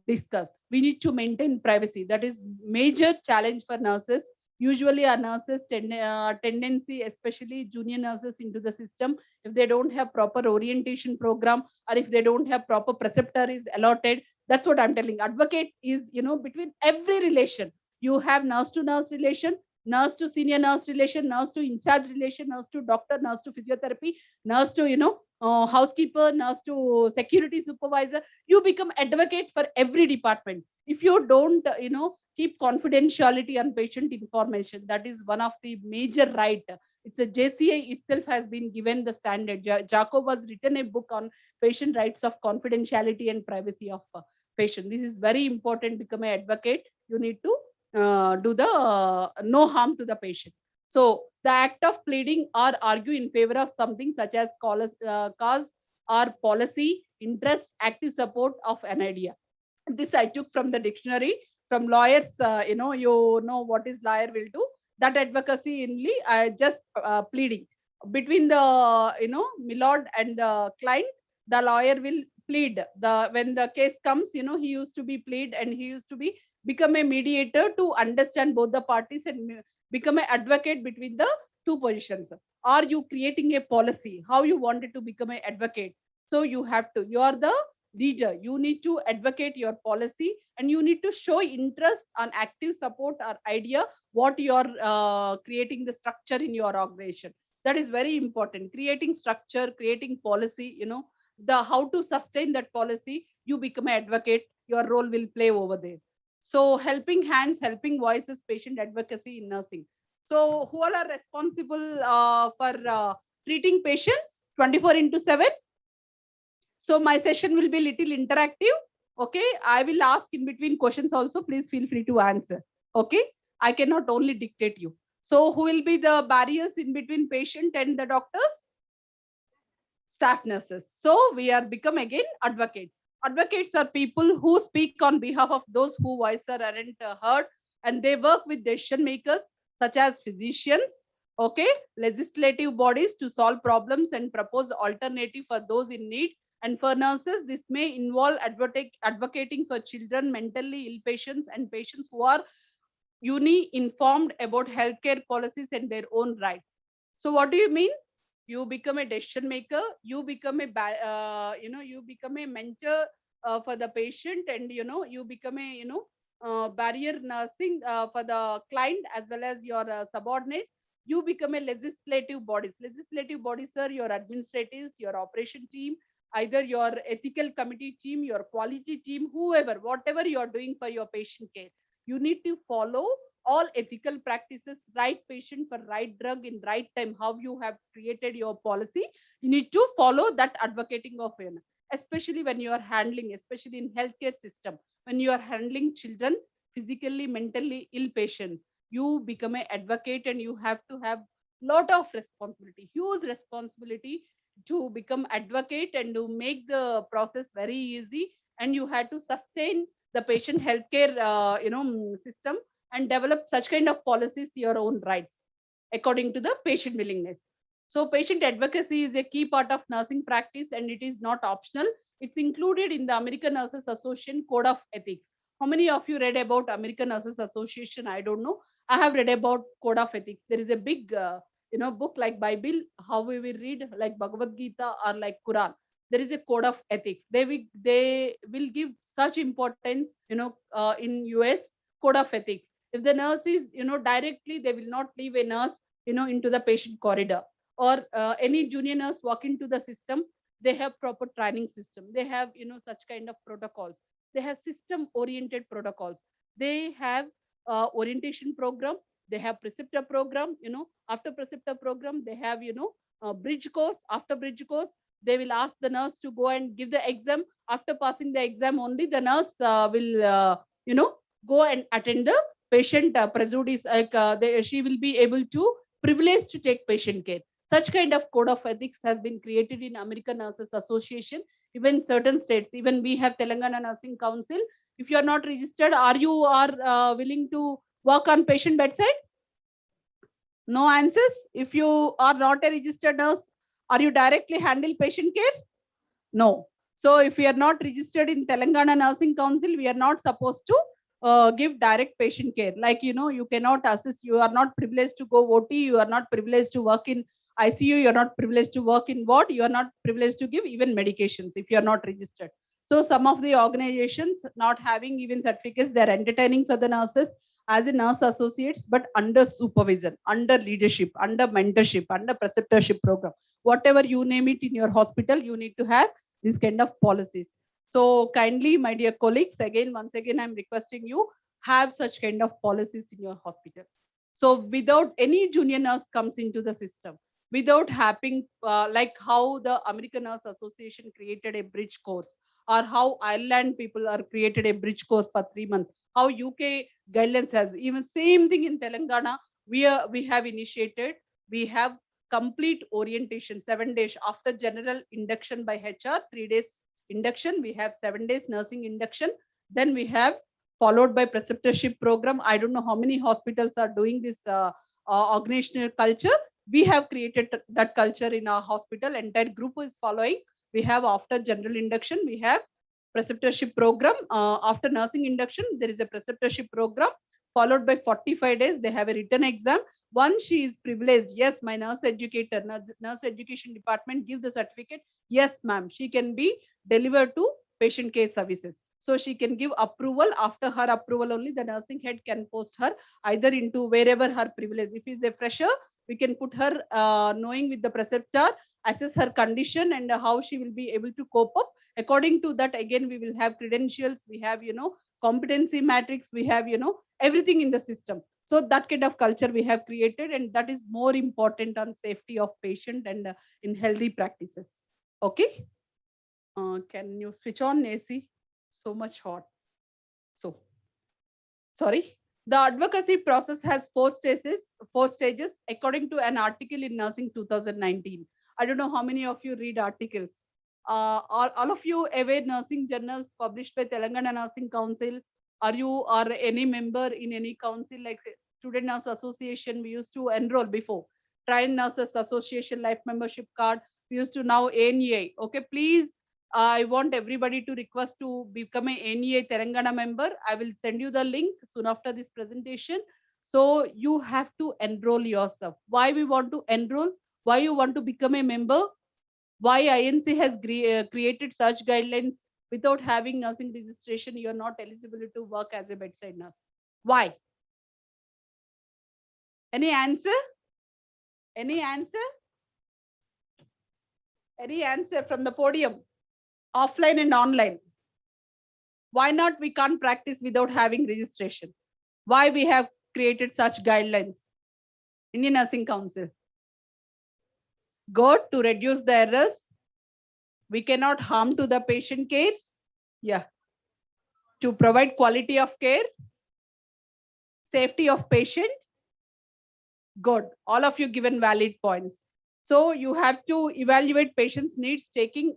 discuss. We need to maintain privacy. That is major challenge for nurses. Usually our nurses tendency, especially junior nurses into the system, if they don't have proper orientation program or if they don't have proper preceptor is allotted, that's what I'm telling. Advocate is, between every relation. You have nurse to nurse relation, nurse to senior nurse relation, nurse to in charge relation, nurse to doctor, nurse to physiotherapy, nurse to, housekeeper, nurse to security supervisor. You become advocate for every department. If you don't, keep confidentiality on patient information, that is one of the major right. It's a JCI itself has been given the standard. Jacob has written a book on patient rights of confidentiality and privacy of patient. This is very important. Become an advocate. You need to do the no harm to the patient. So the act of pleading or argue in favor of something such as cause or policy, interest, active support of an idea. This I took from the dictionary. From lawyers, you know what is lawyer will do. That advocacy only, I just pleading between the, milord and the client. the lawyer will plead. When the case comes, he used to be plead, and he used to be become a mediator to understand both the parties and become an advocate between the two positions. Are you creating a policy? How you wanted to become an advocate? So you are the leader. You need to advocate your policy, and you need to show interest on active support or idea what you are creating the structure in your organization. That is very important. Creating structure, creating policy, the how to sustain that policy, you become an advocate, your role will play over there. So helping hands, helping voices, patient advocacy in nursing. So who all are responsible for treating patients 24 into 7? So my session will be little interactive. Okay, I will ask in between questions also. Please feel free to answer. Okay, I cannot only dictate you. So who will be the barriers in between patient and the doctors? Staff nurses. So we are become again advocates. Advocates are people who speak on behalf of those who voice aren't heard, and they work with decision makers such as physicians, okay, legislative bodies to solve problems and propose alternative for those in need. And for nurses, this may involve advocating for children, mentally ill patients, and patients who are informed about healthcare policies and their own rights. So what do you mean? You become a decision maker, you become you become a mentor for the patient, and you become a barrier nursing for the client as well as your subordinates. You become a legislative bodies are your administratives, your operation team, either your ethical committee team, your quality team, whoever, whatever you are doing for your patient care. You need to follow all ethical practices, right patient for right drug in right time. How you have created your policy, you need to follow that advocating of him, especially when you are handling, especially in healthcare system, when you are handling children, physically, mentally ill patients. You become an advocate, and you have to have lot of responsibility, huge responsibility to become advocate and to make the process very easy. And you have to sustain the patient healthcare system, and develop such kind of policies your own rights according to the patient willingness. So patient advocacy is a key part of nursing practice, and it is not optional. It's included in the American Nurses Association Code of Ethics. How many of you read about American Nurses Association? I don't know. I have read about Code of Ethics. There is a big book like Bible, how we will read like Bhagavad Gita or like Quran. There is a code of ethics. They will give such importance, in US code of ethics. If the nurse is, directly, they will not leave a nurse, into the patient corridor, or any junior nurse walk into the system. They have proper training system. They have, such kind of protocols. They have system oriented protocols. They have orientation program. They have preceptor program. After preceptor program, they have, bridge course. After bridge course, they will ask the nurse to go and give the exam. After passing the exam, only the nurse will, go and attend the patient prejudice. Like she will be able to privilege to take patient care. Such kind of code of ethics has been created in American Nurses Association. Even certain states, even we have Telangana Nursing Council. If you are not registered, are you are willing to work on patient bedside? No answers. If you are not a registered nurse, are you directly handle patient care? No. So if we are not registered in Telangana Nursing Council, we are not supposed to give direct patient care. Like, you cannot assist, you are not privileged to go OT, you are not privileged to work in ICU, you are not privileged to work in ward, you are not privileged to give even medications if you are not registered. So some of the organizations not having even certificates, they are entertaining for the nurses as a nurse associates, but under supervision, under leadership, under mentorship, under preceptorship program. Whatever you name it in your hospital, you need to have these kind of policies. So kindly, my dear colleagues, once again, I'm requesting you have such kind of policies in your hospital. So without any junior nurse comes into the system, without having like how the American Nurse Association created a bridge course, or how Ireland people are created a bridge course for 3 months, how UK guidelines has even same thing in Telangana. We have initiated. We have complete orientation 7 days after general induction by HR, 3 days induction. We have 7 days nursing induction. Then we have followed by preceptorship program. I don't know how many hospitals are doing this organizational culture. We have created that culture in our hospital. Entire group is following. We have after general induction, we have preceptorship program. After nursing induction, there is a preceptorship program followed by 45 days. They have a written exam. Once she is privileged, yes, my nurse educator, nurse education department give the certificate. Yes, ma'am, she can be delivered to patient care services. So she can give approval. After her approval only, the nursing head can post her either into wherever her privilege. If is a fresher, we can put her knowing with the preceptor, assess her condition and how she will be able to cope up. According to that, again, we will have credentials, we have, competency matrix, we have, everything in the system. So that kind of culture we have created, and that is more important on safety of patient and in healthy practices. Okay. Can you switch on AC? So much hot. So, sorry. The advocacy process has four stages according to an article in Nursing 2019. I don't know how many of you read articles. All of you aware nursing journals published by Telangana Nursing Council? Are you or any member in any council like Student Nurse Association? We used to enroll before. Trained Nurses Association Life Membership Card. We used to now ANEI. Okay, please, I want everybody to request to become a NEA Telangana member. I will send you the link soon after this presentation. So you have to enroll yourself. Why we want to enroll? Why you want to become a member? Why INC has created such guidelines? Without having nursing registration, you are not eligible to work as a bedside nurse. Why? Any answer? Any answer? Any answer from the podium? Offline and online. Why not we can't practice without having registration? Why we have created such guidelines? Indian Nursing Council. Good, to reduce the errors. We cannot harm to the patient care. Yeah. To provide quality of care. Safety of patient. Good. All of you given valid points. So you have to evaluate patients' needs, taking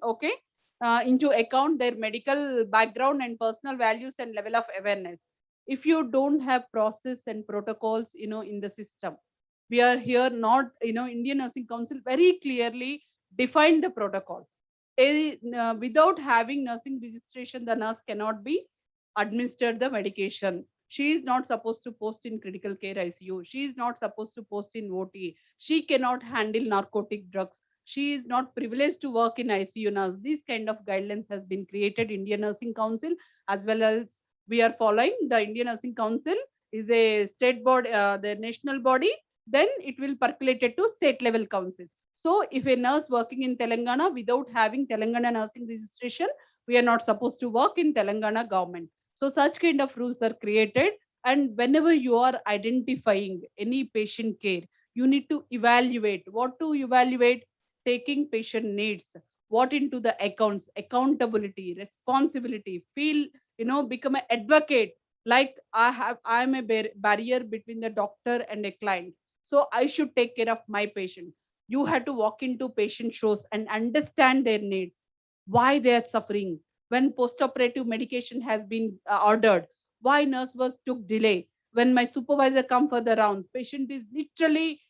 into account their medical background and personal values and level of awareness. If you don't have process and protocols, in the system, we are here not, Indian Nursing Council very clearly defined the protocols. Without having nursing registration, the nurse cannot be administered the medication. She is not supposed to post in critical care ICU. She is not supposed to post in OT. She cannot handle narcotic drugs. She is not privileged to work in ICU nurse. These kind of guidelines has been created Indian Nursing Council, as well as we are following the Indian Nursing Council is a state board, the national body. Then it will percolate it to state level council. So if a nurse working in Telangana without having Telangana nursing registration, we are not supposed to work in Telangana government. So such kind of rules are created. And whenever you are identifying any patient care, you need to evaluate. What to evaluate? Taking patient needs, what into the accounts, accountability, responsibility, feel, become an advocate. Like I am a barrier between the doctor and a client. So I should take care of my patient. You have to walk into patient shows and understand their needs, why they are suffering, when post-operative medication has been ordered, why nurse was took delay, when my supervisor come for the rounds, patient is literally,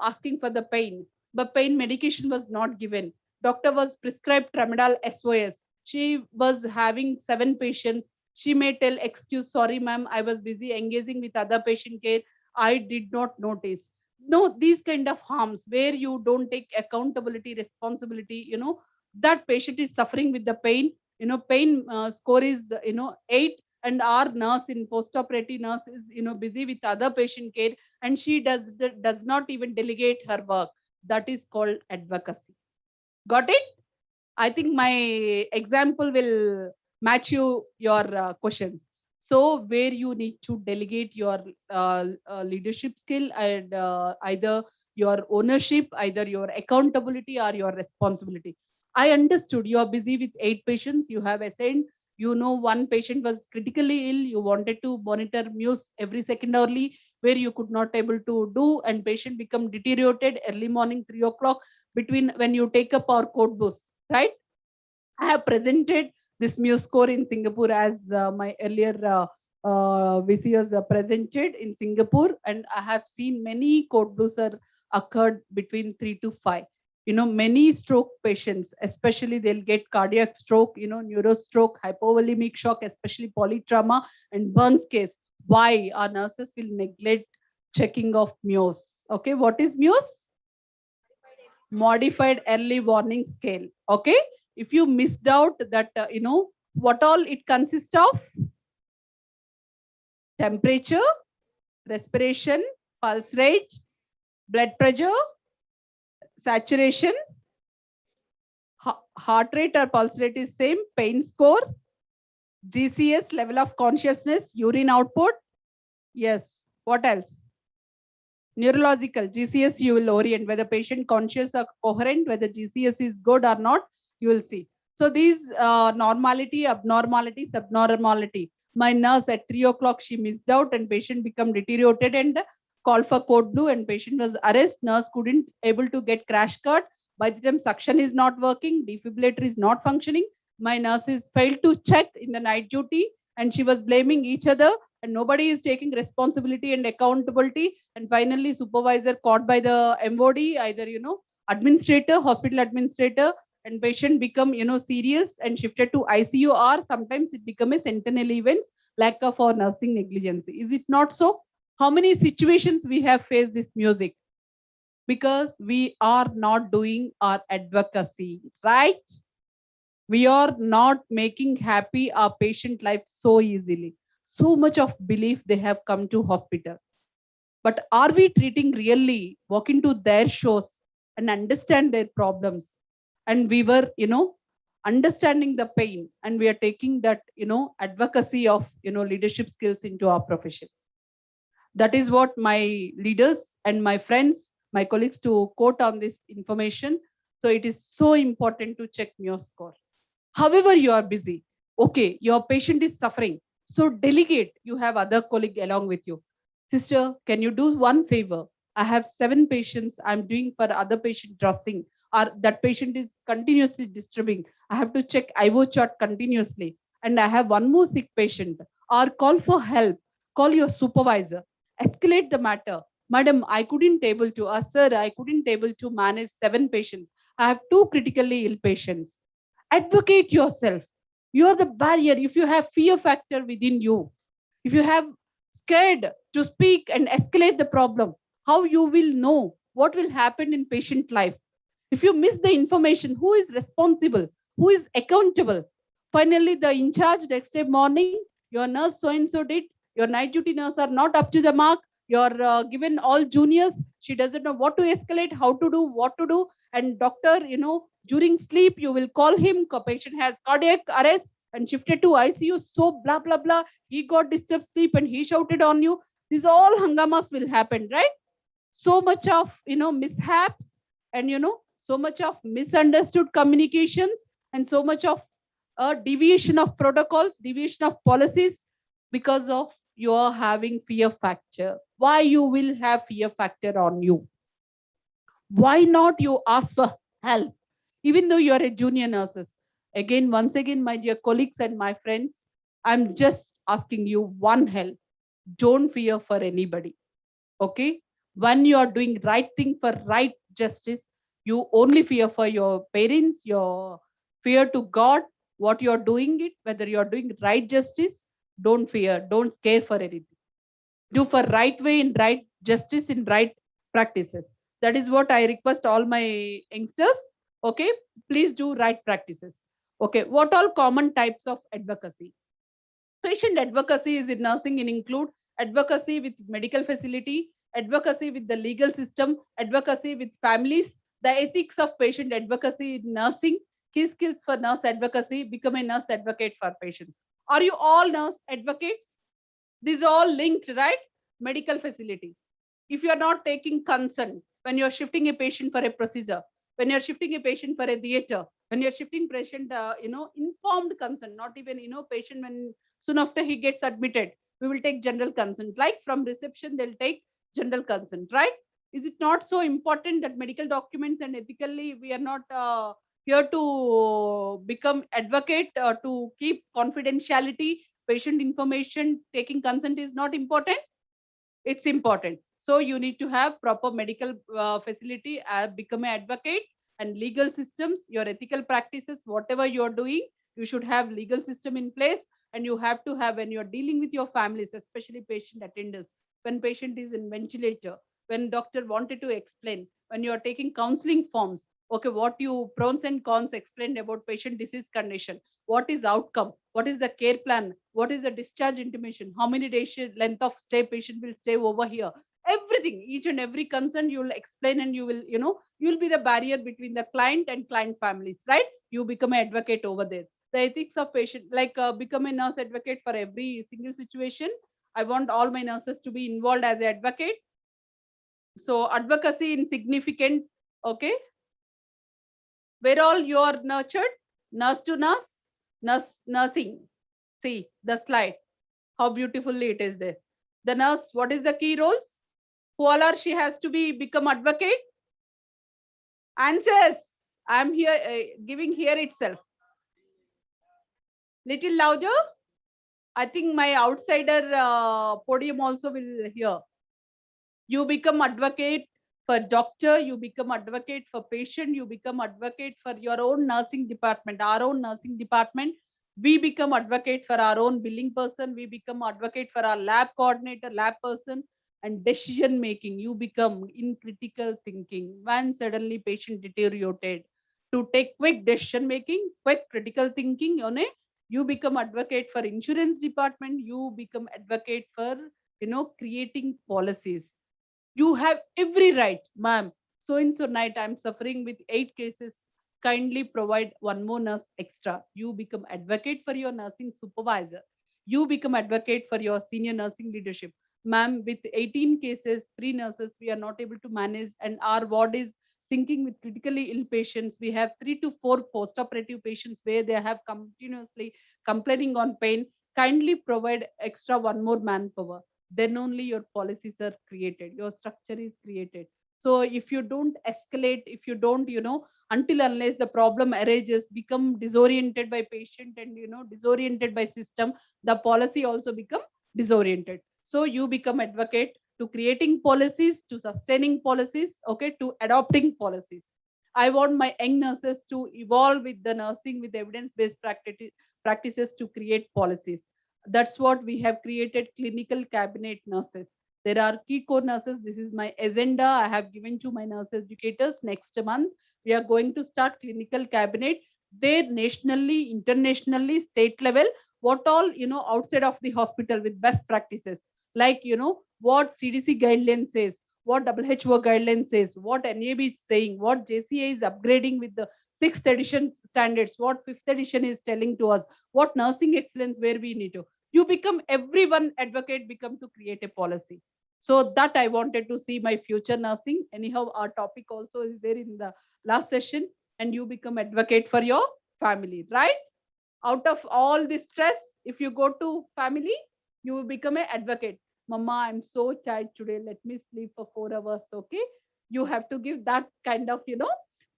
asking for the pain, but pain medication was not given. Doctor was prescribed tramadol SOS. She was having 7 patients. She may tell excuse, sorry ma'am, I was busy engaging with other patient care, I did not notice. No, these kind of harms where you don't take accountability, responsibility, that patient is suffering with the pain, pain score is 8, and our nurse in post-operative nurse is busy with other patient care, and she does not even delegate her work. That is called advocacy. Got it? I think my example will match your questions. So where you need to delegate your leadership skill and either your ownership, either your accountability or your responsibility. I understood you are busy with 8 patients. You have assigned, one patient was critically ill. You wanted to monitor muse every second hourly, where you could not able to do, and patient become deteriorated early morning 3 o'clock between when you take up our code books, right? I have presented this Muse score in Singapore as my earlier VCS presented in Singapore, and I have seen many code blues are occurred between 3 to 5. many stroke patients, especially they'll get cardiac stroke, neurostroke, hypovolemic shock, especially polytrauma and burns case. Why our nurses will neglect checking of MUOS? Okay, what is MUOS? Modified early warning scale. Okay, if you missed out that, what all it consists of: temperature, respiration, pulse rate, blood pressure, saturation, heart rate or pulse rate is same, pain score, GCS, level of consciousness, urine output. Yes. What else? Neurological, GCS you will orient whether patient conscious or coherent, whether GCS is good or not, you will see. So these normality, abnormality, subnormality. My nurse at 3 o'clock, she missed out and patient become deteriorated and called for code blue and patient was arrested. Nurse couldn't able to get crash cart. By the time suction is not working, defibrillator is not functioning. My nurses failed to check in the night duty and she was blaming each other and nobody is taking responsibility and accountability. And finally, supervisor caught by the MOD, either, administrator, hospital administrator, and patient become, serious and shifted to ICU, or sometimes it become a sentinel events, lack of or nursing negligence. Is it not so? How many situations we have faced this music? Because we are not doing our advocacy, right? We are not making happy our patient life so easily. So much of belief they have come to hospital. But are we treating really, walk into their shoes and understand their problems? And we were, understanding the pain and we are taking that, advocacy of, leadership skills into our profession. That is what my leaders and my friends, my colleagues to quote on this information. So it is so important to check your score. However you are busy, okay, your patient is suffering, so delegate, you have other colleague along with you. Sister, can you do one favor? I have 7 patients, I'm doing for other patient dressing, or that patient is continuously disturbing, I have to check IO chart continuously, and I have one more sick patient. Or call for help, call your supervisor, escalate the matter. Madam, I couldn't able to, sir, I couldn't able to manage 7 patients, I have 2 critically ill patients. Advocate yourself. You are the barrier. If you have fear factor within you, if you have scared to speak and escalate the problem, how you will know what will happen in patient life? If you miss the information, who is responsible? Who is accountable? Finally, the in charge next day morning, your nurse so and so did, your night duty nurse are not up to the mark, you're given all juniors, she doesn't know what to escalate, how to do, what to do. And doctor, during sleep, you will call him, patient has cardiac arrest and shifted to ICU, so blah, blah, blah. He got disturbed sleep and he shouted on you. These all hangamas will happen, right? So much of, mishaps and, so much of misunderstood communications and so much of deviation of protocols, deviation of policies because of your having fear factor. Why you will have fear factor on you? Why not you ask for help, even though you are a junior nurses? Again, once again, my dear colleagues and my friends, I'm just asking you one help. Don't fear for anybody. Okay? When you are doing right thing for right justice, you only fear for your parents, your fear to God, what you are doing it, whether you are doing right justice, don't fear, don't scare for anything. Do for right way in right justice in right practices. That is what I request all my youngsters. Okay, please do right practices. Okay, what all common types of advocacy? Patient advocacy is in nursing and include advocacy with medical facility, advocacy with the legal system, advocacy with families, the ethics of patient advocacy in nursing, key skills for nurse advocacy, become a nurse advocate for patients. Are you all nurse advocates? These are all linked, right? Medical facility. If you are not taking consent when you're shifting a patient for a procedure, when you're shifting a patient for a theater, when you're shifting patient, informed consent, not even, patient when soon after he gets admitted, we will take general consent. Like from reception, they'll take general consent, right? Is it not so important that medical documents and ethically we are not here to become advocate to keep confidentiality, patient information, taking consent is not important? It's important. So you need to have proper medical facility, become an advocate, and legal systems, your ethical practices, whatever you're doing, you should have legal system in place. And you have to have, when you're dealing with your families, especially patient attenders, when patient is in ventilator, when doctor wanted to explain, when you're taking counseling forms, okay, what you pros and cons explained about patient disease condition, what is outcome, what is the care plan, what is the discharge intimation, how many days length of stay patient will stay over here, everything, each and every concern you will explain, and you will, you will be the barrier between the client and client families, right? You become an advocate over there. The ethics of patient, like become a nurse advocate for every single situation. I want all my nurses to be involved as an advocate. So advocacy in significant, okay, where all you are nurtured, nurse to nurse, nursing. See the slide, how beautifully it is there. The nurse, what is the key roles? Who all are she has to be become advocate? Answers. I'm here giving here itself. Little louder. I think my outsider podium also will hear. You become advocate for doctor, you become advocate for patient, you become advocate for your own nursing department, our own nursing department. We become advocate for our own billing person, we become advocate for our lab coordinator, lab person, and decision making. You become in critical thinking when suddenly patient deteriorated, to take quick decision making, quick critical thinking, you become advocate for insurance department, you become advocate for creating policies. You have every right, ma'am. So and so night I'm suffering with 8 cases. Kindly provide one more nurse extra. You become advocate for your nursing supervisor. You become advocate for your senior nursing leadership. Ma'am, with 18 cases, 3 nurses, we are not able to manage, and our ward is sinking with critically ill patients. We have 3 to 4 post-operative patients where they have continuously complaining on pain. Kindly provide extra one more manpower. Then only your policies are created, your structure is created. So if you don't escalate, if you don't, until unless the problem arises, become disoriented by patient and disoriented by system, the policy also become disoriented. So you become advocate to creating policies, to sustaining policies, okay, to adopting policies. I want my young nurses to evolve with the nursing with evidence based practices to create policies. That's what we have created, clinical cabinet nurses. There are key core nurses. This is my agenda I have given to my nurse educators. Next month we are going to start clinical cabinet there, nationally, internationally, state level, what all, outside of the hospital with best practices, like, what CDC guidelines says, what WHO guidelines says, what NAB is saying, what JCA is upgrading with the 6th edition standards, what 5th edition is telling to us, what nursing excellence where we need to. You become, everyone advocate become to create a policy. So that I wanted to see my future nursing. Anyhow, our topic also is there in the last session, and you become advocate for your family, right? Out of all this stress, if you go to family, you will become an advocate. Mama, I'm so tired today, let me sleep for 4 hours, okay? You have to give that kind of,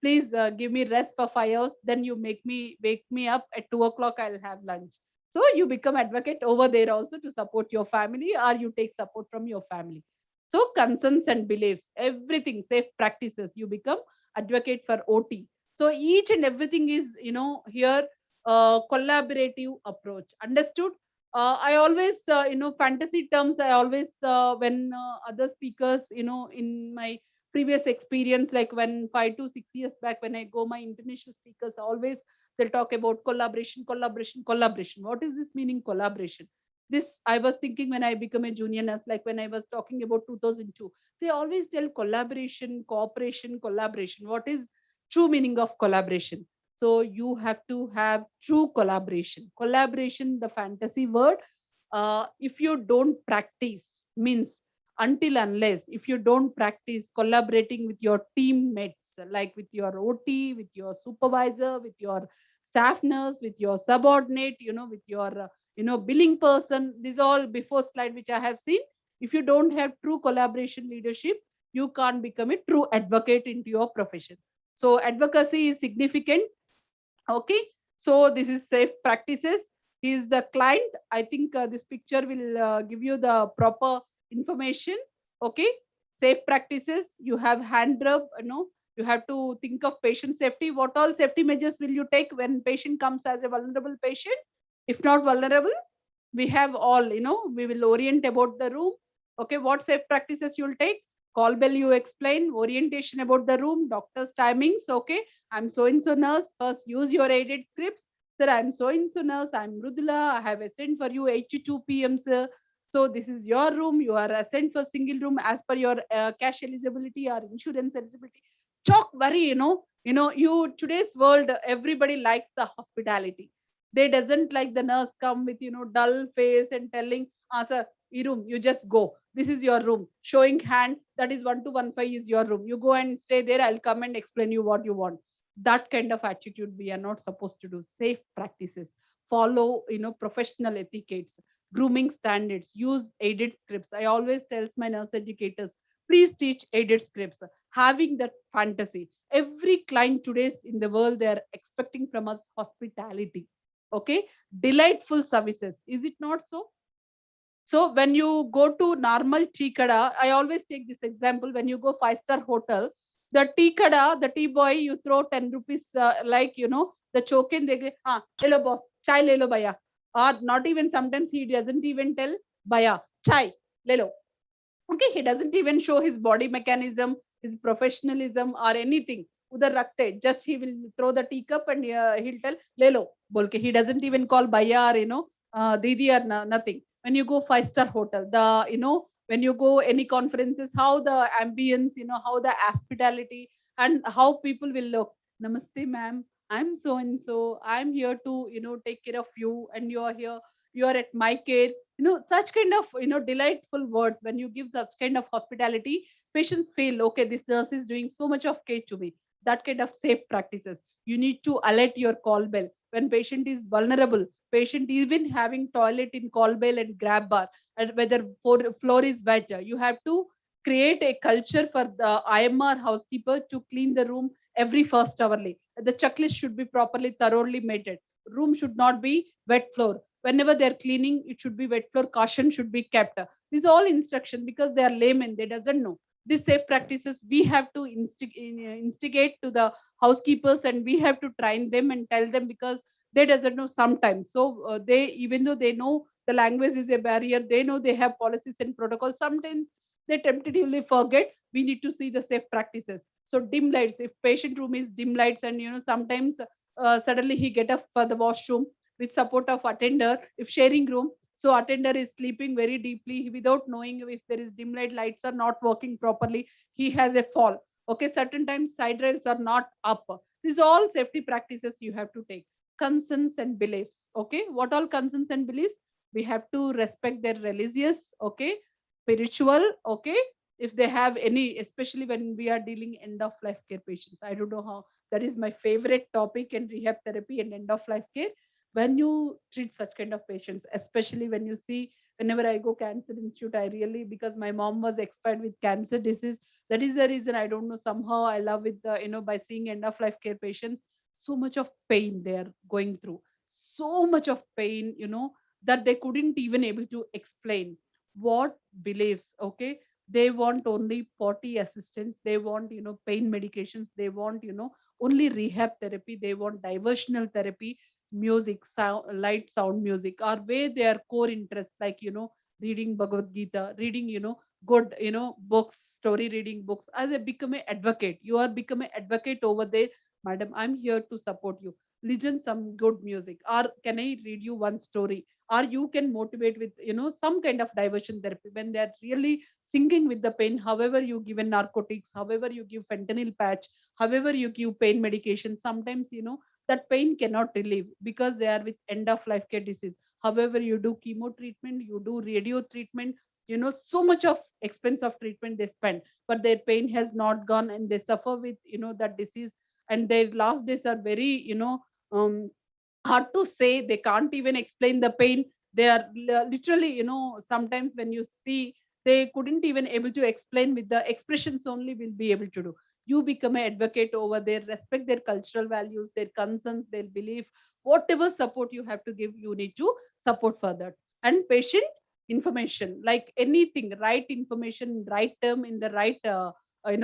please give me rest for 5 hours, then you wake me up at 2 o'clock, I'll have lunch. So you become advocate over there also to support your family, or you take support from your family. So concerns and beliefs, everything, safe practices, you become advocate for OT. So each and everything is, here, collaborative approach. Understood? I always, fantasy terms, I always, when other speakers, in my previous experience, like when 5 to 6 years back, when I go my international speakers, always they'll talk about collaboration, collaboration, collaboration. What is this meaning, collaboration? This I was thinking when I become a junior nurse, like when I was talking about 2002. They always tell collaboration, cooperation, collaboration. What is true meaning of collaboration? So you have to have true collaboration. Collaboration, the fantasy word, if you don't practice, means until unless if you don't practice collaborating with your teammates, like with your OT, with your supervisor, with your staff nurse, with your subordinate, with your billing person, these all before slide which I have seen. If you don't have true collaboration leadership, you can't become a true advocate into your profession. So advocacy is significant. Okay, so this is safe practices. He is the client. I think this picture will give you the proper information. Okay, safe practices. You have hand rub, You have to think of patient safety. What all safety measures will you take when patient comes as a vulnerable patient? If not vulnerable, we have all, we will orient about the room. Okay, what safe practices you'll take? Call bell, you explain, orientation about the room, doctor's timings. Okay, I'm so and so nurse. First, use your aided scripts. Sir, I'm so and so nurse. I'm Rudula. I have assigned for you 8 to 2 p.m., sir. So this is your room. You are assigned for single room as per your cash eligibility or insurance eligibility. Talk very, you today's world, everybody likes the hospitality. They doesn't like the nurse come with dull face and telling, sir, room, you just go, this is your room, showing hand, that is 1215 is your room, you go and stay there, I'll come and explain you what you want. That kind of attitude we are not supposed to do. Safe practices, follow professional etiquettes, grooming standards, use aided scripts. I always tells my nurse educators, please teach aided scripts. Having that fantasy, every client today in the world, they are expecting from us hospitality. Okay, delightful services, is it not so? So when you go to normal tea kada, I always take this example. When you go five-star hotel, the tea kada, the tea boy, you throw 10 rupees, like, the token, they get, hello boss, chai lelo baya. Or not even sometimes he doesn't even tell baya, chai lelo. Okay, he doesn't even show his body mechanism, his professionalism or anything. Udhar rakhte, just he will throw the teacup and he'll tell lelo bolke. He doesn't even call bhaiya or didi or nothing. When you go five-star hotel, the when you go any conferences, how the ambience, how the hospitality and how people will look. Namaste ma'am, I'm so and so, I'm here to take care of you, and you are here, you are at my care. Such kind of delightful words. When you give such kind of hospitality, patients feel, okay, this nurse is doing so much of care to me. That kind of safe practices. You need to alert your call bell when patient is vulnerable, patient even having toilet in call bell and grab bar, and whether floor is wet, you have to create a culture for the IMR housekeeper to clean the room every first hourly. The checklist should be properly thoroughly made. Room should not be wet floor. Whenever they're cleaning, it should be wet floor. Caution should be kept. These all instruction, because they are laymen, they doesn't know these safe practices. We have to instigate to the housekeepers, and we have to train them and tell them, because they doesn't know sometimes. So they, even though they know the language is a barrier, they know they have policies and protocols, sometimes they tentatively forget. We need to see the safe practices. So dim lights, if patient room is dim lights, and sometimes suddenly he get up for the washroom with support of attender, if sharing room, so attender is sleeping very deeply without knowing, if there is dim lights are not working properly, he has a fall. Okay, certain times side rails are not up. These all safety practices you have to take. Concerns and beliefs. Okay, what all concerns and beliefs? We have to respect their religious, okay, spiritual, okay, if they have any, especially when we are dealing end of life care patients. I don't know how, that is my favorite topic in rehab therapy and end of life care. When you treat such kind of patients, especially when you see, whenever I go cancer institute, I really, because my mom was expired with cancer disease, that is the reason, I don't know, somehow I love with the, by seeing end of life care patients, so much of pain they are going through, so much of pain, that they couldn't even able to explain what beliefs. Okay, they want only potty assistance, they want pain medications, they want only rehab therapy, they want diversional therapy, music, sound, light sound music, or where their core interest, like reading Bhagavad Gita, reading good books, story reading books. As a become an advocate, you are become an advocate over there. Madam, I'm here to support you, listen some good music, or can I read you one story, or you can motivate with some kind of diversion therapy. When they're really sinking with the pain, however you give narcotics, however you give fentanyl patch, however you give pain medication, sometimes that pain cannot relieve, because they are with end of life care disease. However you do chemo treatment, you do radio treatment, so much of expense of treatment they spend, but their pain has not gone, and they suffer with that disease, and their last days are very um, hard to say. They can't even explain the pain. They are literally, sometimes when you see, they couldn't even able to explain, with the expressions only will be able to do. You become an advocate over there, respect their cultural values, their concerns, their belief. Whatever support you have to give, you need to support further. And patient information, like anything, right information, right term, in the right time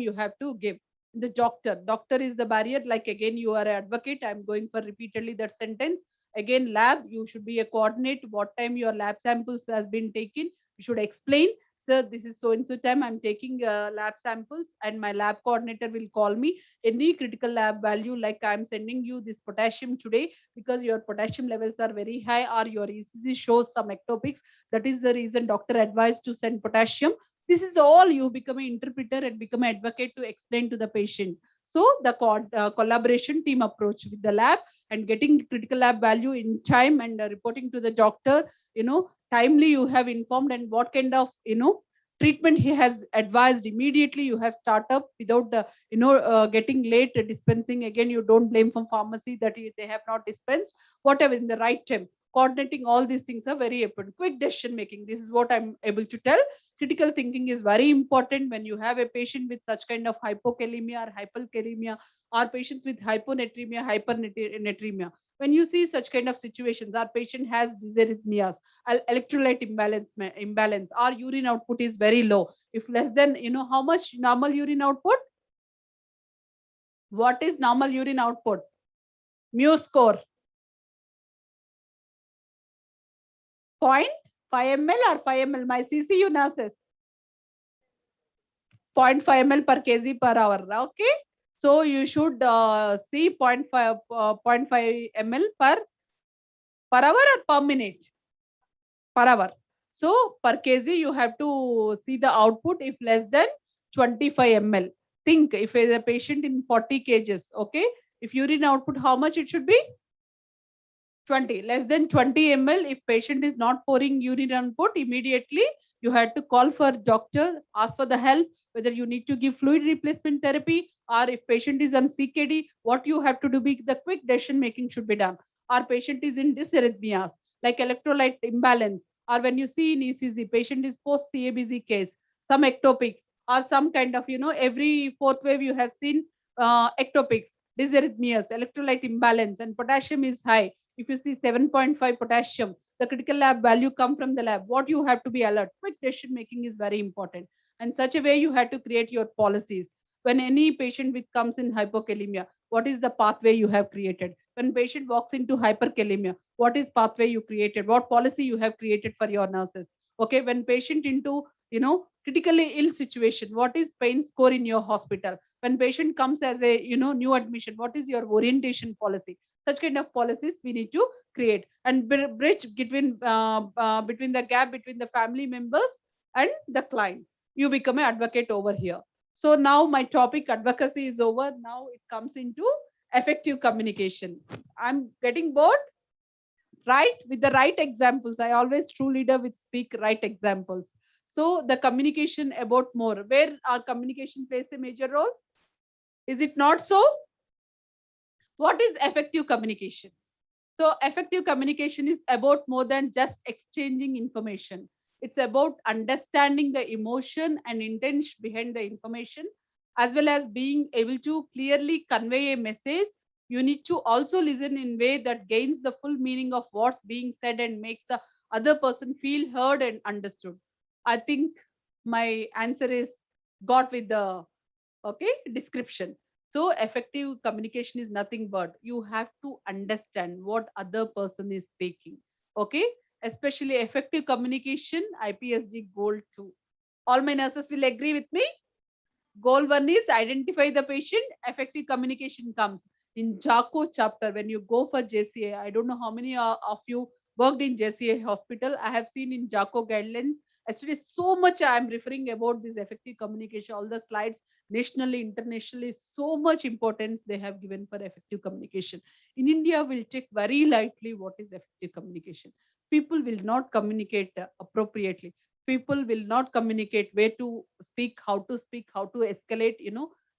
you have to give. The doctor is the barrier. Like again, you are an advocate. I'm going for repeatedly that sentence. Again, lab, you should be a coordinate. What time your lab samples has been taken, you should explain. Sir, this is so and so time I'm taking lab samples, and my lab coordinator will call me. Any critical lab value, like I'm sending you this potassium today because your potassium levels are very high, or your ECG shows some ectopics. That is the reason doctor advised to send potassium. This is all you become an interpreter and become an advocate to explain to the patient. So the collaboration team approach with the lab and getting critical lab value in time and reporting to the doctor, timely you have informed, and what kind of, treatment he has advised, immediately you have start up without the, getting late dispensing. Again, you don't blame from pharmacy that they have not dispensed, whatever, in the right time. Coordinating all these things are very important. Quick decision making, this is what I'm able to tell. Critical thinking is very important when you have a patient with such kind of hypokalemia or hyperkalemia, or patients with hyponatremia, hypernatremia. When you see such kind of situations, our patient has dysarrhythmias, electrolyte imbalance, our urine output is very low. If less than, how much normal urine output? What is normal urine output? Mu score 0.5 ml or 5 ml? My CCU nurses, 0.5 ml per kg per hour. Okay. So you should see 0.5 ml per hour or per minute? Per hour. So per kg, you have to see the output if less than 25 ml. Think if a patient in 40 kgs, okay, if urine output, how much it should be? 20. Less than 20 ml. If patient is not pouring urine output, immediately you had to call for doctor, ask for the help, whether you need to give fluid replacement therapy, or if patient is on CKD, what you have to do, be the quick decision making should be done. Our patient is in dysarrhythmias, like electrolyte imbalance, or when you see in ECG, patient is post CABG case, some ectopics, or some kind of, every fourth wave you have seen ectopics, dysarrhythmias, electrolyte imbalance, and potassium is high. If you see 7.5 potassium, the critical lab value come from the lab. What you have to be alert. Quick decision making is very important. And such a way you have to create your policies. When any patient with comes in hypokalemia, what is the pathway you have created? When patient walks into hyperkalemia, what is pathway you created? What policy you have created for your nurses? Okay, when patient into, critically ill situation, what is pain score in your hospital? When patient comes as a, new admission, what is your orientation policy? Such kind of policies we need to create and bridge between the gap between the family members and the client. You become an advocate over here. So now my topic advocacy is over. Now it comes into effective communication. I'm getting bored, right? With the right examples. I always true leader with speak right examples. So the communication about more, where our communication plays a major role. Is it not so? What is effective communication? So effective communication is about more than just exchanging information. It's about understanding the emotion and intent behind the information, as well as being able to clearly convey a message. You need to also listen in way that gains the full meaning of what's being said and makes the other person feel heard and understood. I think my answer is got with the okay description. So effective communication is nothing but you have to understand what other person is speaking. Okay, especially effective communication, IPSG goal 2. All my nurses will agree with me. Goal 1 is identify the patient, effective communication comes. In JACO chapter, when you go for JCA, I don't know how many of you worked in JCA hospital. I have seen in JACO guidelines. Actually, so much I am referring about this effective communication, all the slides, nationally, internationally, so much importance they have given for effective communication. In India, we'll take very lightly what is effective communication. People will not communicate appropriately. People will not communicate where to speak, how to escalate,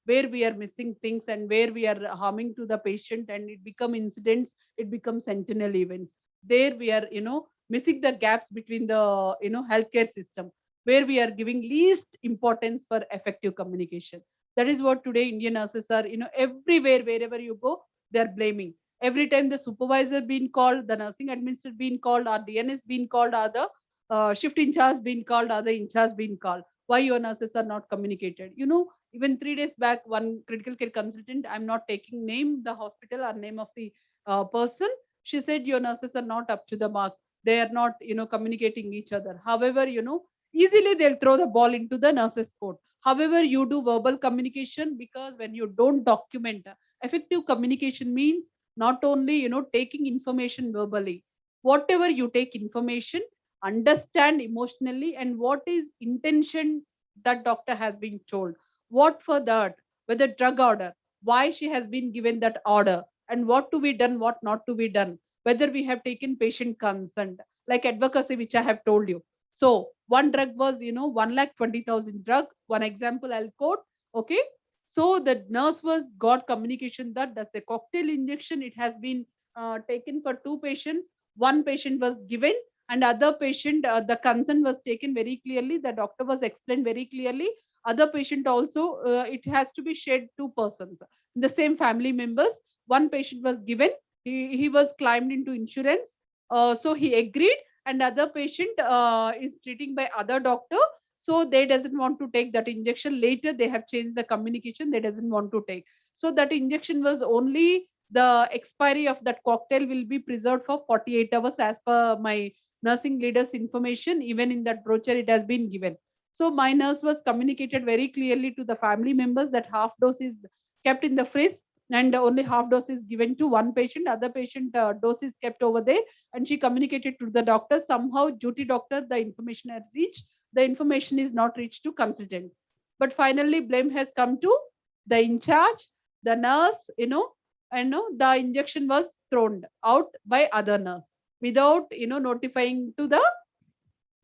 where we are missing things and where we are harming to the patient, and it become incidents, it becomes sentinel events. There we are, missing the gaps between the, healthcare system, where we are giving least importance for effective communication. That is what today Indian nurses are, everywhere, wherever you go, they are blaming. Every time the supervisor being called, the nursing administrator being called, or DNS being called, or the shift in charge being called, or the in charge being called. why your nurses are not communicated. Even 3 days back, one critical care consultant, I'm not taking name the hospital or name of the person, she said your nurses are not up to the mark. They are not, communicating each other. However, easily they'll throw the ball into the nurses court. However, you do verbal communication, because when you don't document, effective communication means not only, taking information verbally, whatever you take information, understand emotionally, and what is intention that doctor has been told, what for that, whether drug order, why she has been given that order, and what to be done, what not to be done, whether we have taken patient consent, like advocacy, which I have told you. So one drug was, 1,20,000 drug. One example I'll quote. Okay. So the nurse was got communication that that's a cocktail injection. It has been taken for two patients. One patient was given, and other patient, the consent was taken very clearly. The doctor was explained very clearly. Other patient also, it has to be shared two persons, the same family members. One patient was given. He was climbed into insurance. So he agreed, and other patient is treating by other doctor, so they doesn't want to take that injection. Later they have changed the communication, they doesn't want to take. So that injection was only, the expiry of that cocktail will be preserved for 48 hours as per my nursing leader's information. Even in that brochure it has been given. So my nurse was communicated very clearly to the family members that half dose is kept in the fridge, and only half dose is given to one patient. Other patient dose is kept over there, and she communicated to the doctor. Somehow duty doctor, the information has reached, the information is not reached to consultant. But finally blame has come to the in charge, the nurse, and the injection was thrown out by other nurse without notifying to the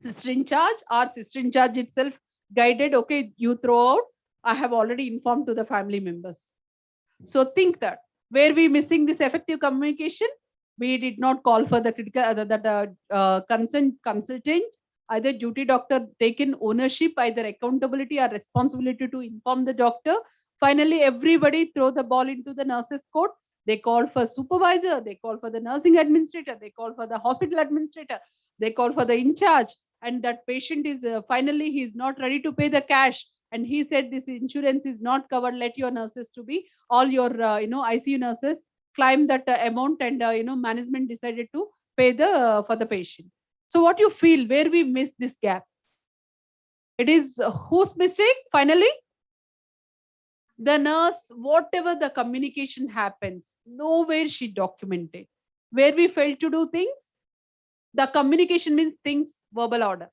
sister in charge, or sister in charge itself guided, okay, you throw out, I have already informed to the family members. So think that where we missing this effective communication, we did not call for the critical that consent consultant, either duty doctor taken ownership, either accountability or responsibility to inform the doctor. Finally, everybody throw the ball into the nurses court. They call for supervisor, they call for the nursing administrator, they call for the hospital administrator, they call for the in charge, and that patient is finally he is not ready to pay the cash, and he said this insurance is not covered. Let your nurses to be, all your ICU nurses climb that amount, and management decided to pay the for the patient. So what you feel, where we miss this gap? It is whose mistake finally? The nurse. Whatever the communication happens, nowhere she documented. Where we failed to do things, the communication means things, verbal order.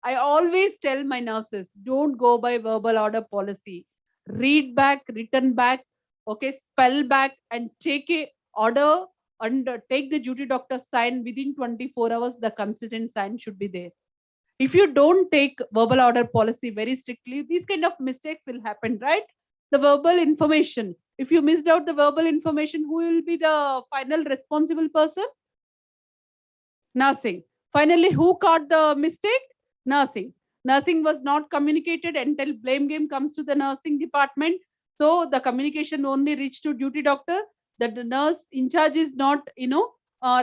I always tell my nurses, don't go by verbal order policy. Read back, written back, okay, spell back, and take a order and take the duty doctor sign within 24 hours. The consultant sign should be there. If you don't take verbal order policy very strictly, these kind of mistakes will happen, right? The verbal information. If you missed out the verbal information, who will be the final responsible person? Nursing. Finally, who caught the mistake? Nursing. Nursing was not communicated until blame game comes to the nursing department. So the communication only reached to duty doctor. That the nurse in charge is not,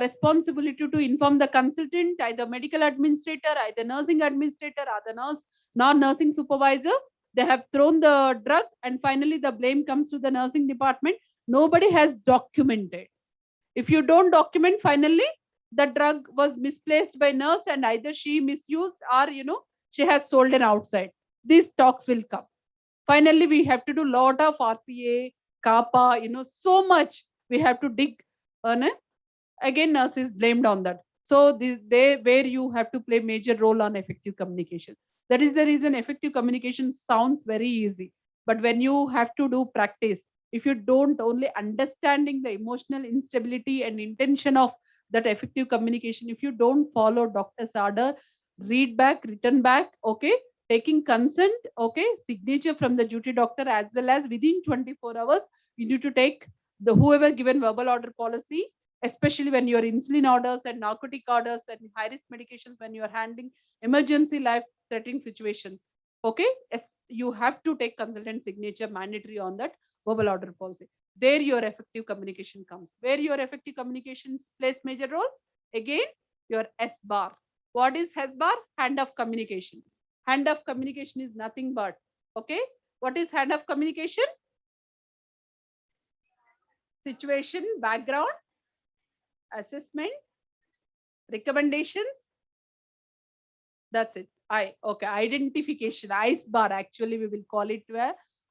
responsibility to inform the consultant, either medical administrator, either nursing administrator, or the nurse, non-nursing supervisor. They have thrown the drug, and finally the blame comes to the nursing department. Nobody has documented. If you don't document, finally the drug was misplaced by nurse, and either she misused, or she has sold it outside. These talks will come. Finally we have to do lot of RCA, kappa, so much we have to dig. uh, Again nurse is blamed on that. So they where you have to play major role on effective communication. That is the reason effective communication sounds very easy, but when you have to do practice, if you don't only understanding the emotional instability and intention of that effective communication, if you don't follow doctor's order, read back, written back, okay, taking consent, okay, signature from the duty doctor, as well as within 24 hours you need to take the whoever given verbal order policy, especially when your insulin orders and narcotic orders and high risk medications, when you're handling emergency life threatening situations. Okay, you have to take consultant signature mandatory on that verbal order policy. There your effective communication comes. Where your effective communication plays major role? Again, your S bar. What is S bar? Hand of communication. Hand of communication is nothing but, okay? What is hand of communication? Situation, background, assessment, recommendations. That's it. Okay, identification, ice bar. Actually, we will call it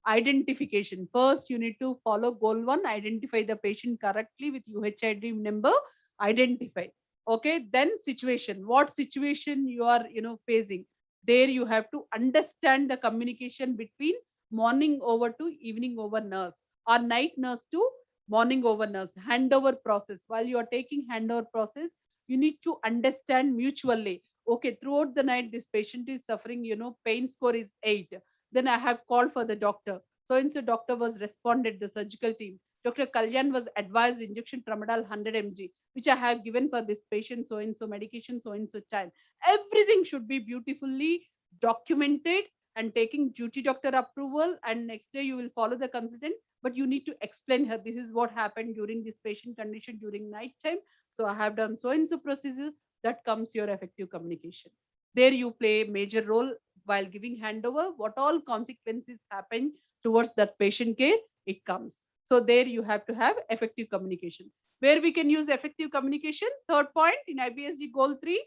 identification. First, you need to follow goal one, identify the patient correctly with UHID number, identify. Okay, then situation. What situation you are, facing? There you have to understand the communication between morning over to evening over nurse, or night nurse to morning over nurse. Handover process. While you are taking handover process, you need to understand mutually. Okay, throughout the night this patient is suffering, pain score is 8. Then I have called for the doctor, so and so doctor was responded, the surgical team, Dr. Kalyan was advised injection tramadol 100 mg, which I have given for this patient, so and so medication, so and so time. Everything should be beautifully documented and taking duty doctor approval, and next day you will follow the consultant, but you need to explain her, this is what happened during this patient condition during night time, so I have done so and so procedure. That comes your effective communication. There you play a major role while giving handover. What all consequences happen towards that patient care, it comes. So there you have to have effective communication. Where we can use effective communication, third point in IBSD goal 3,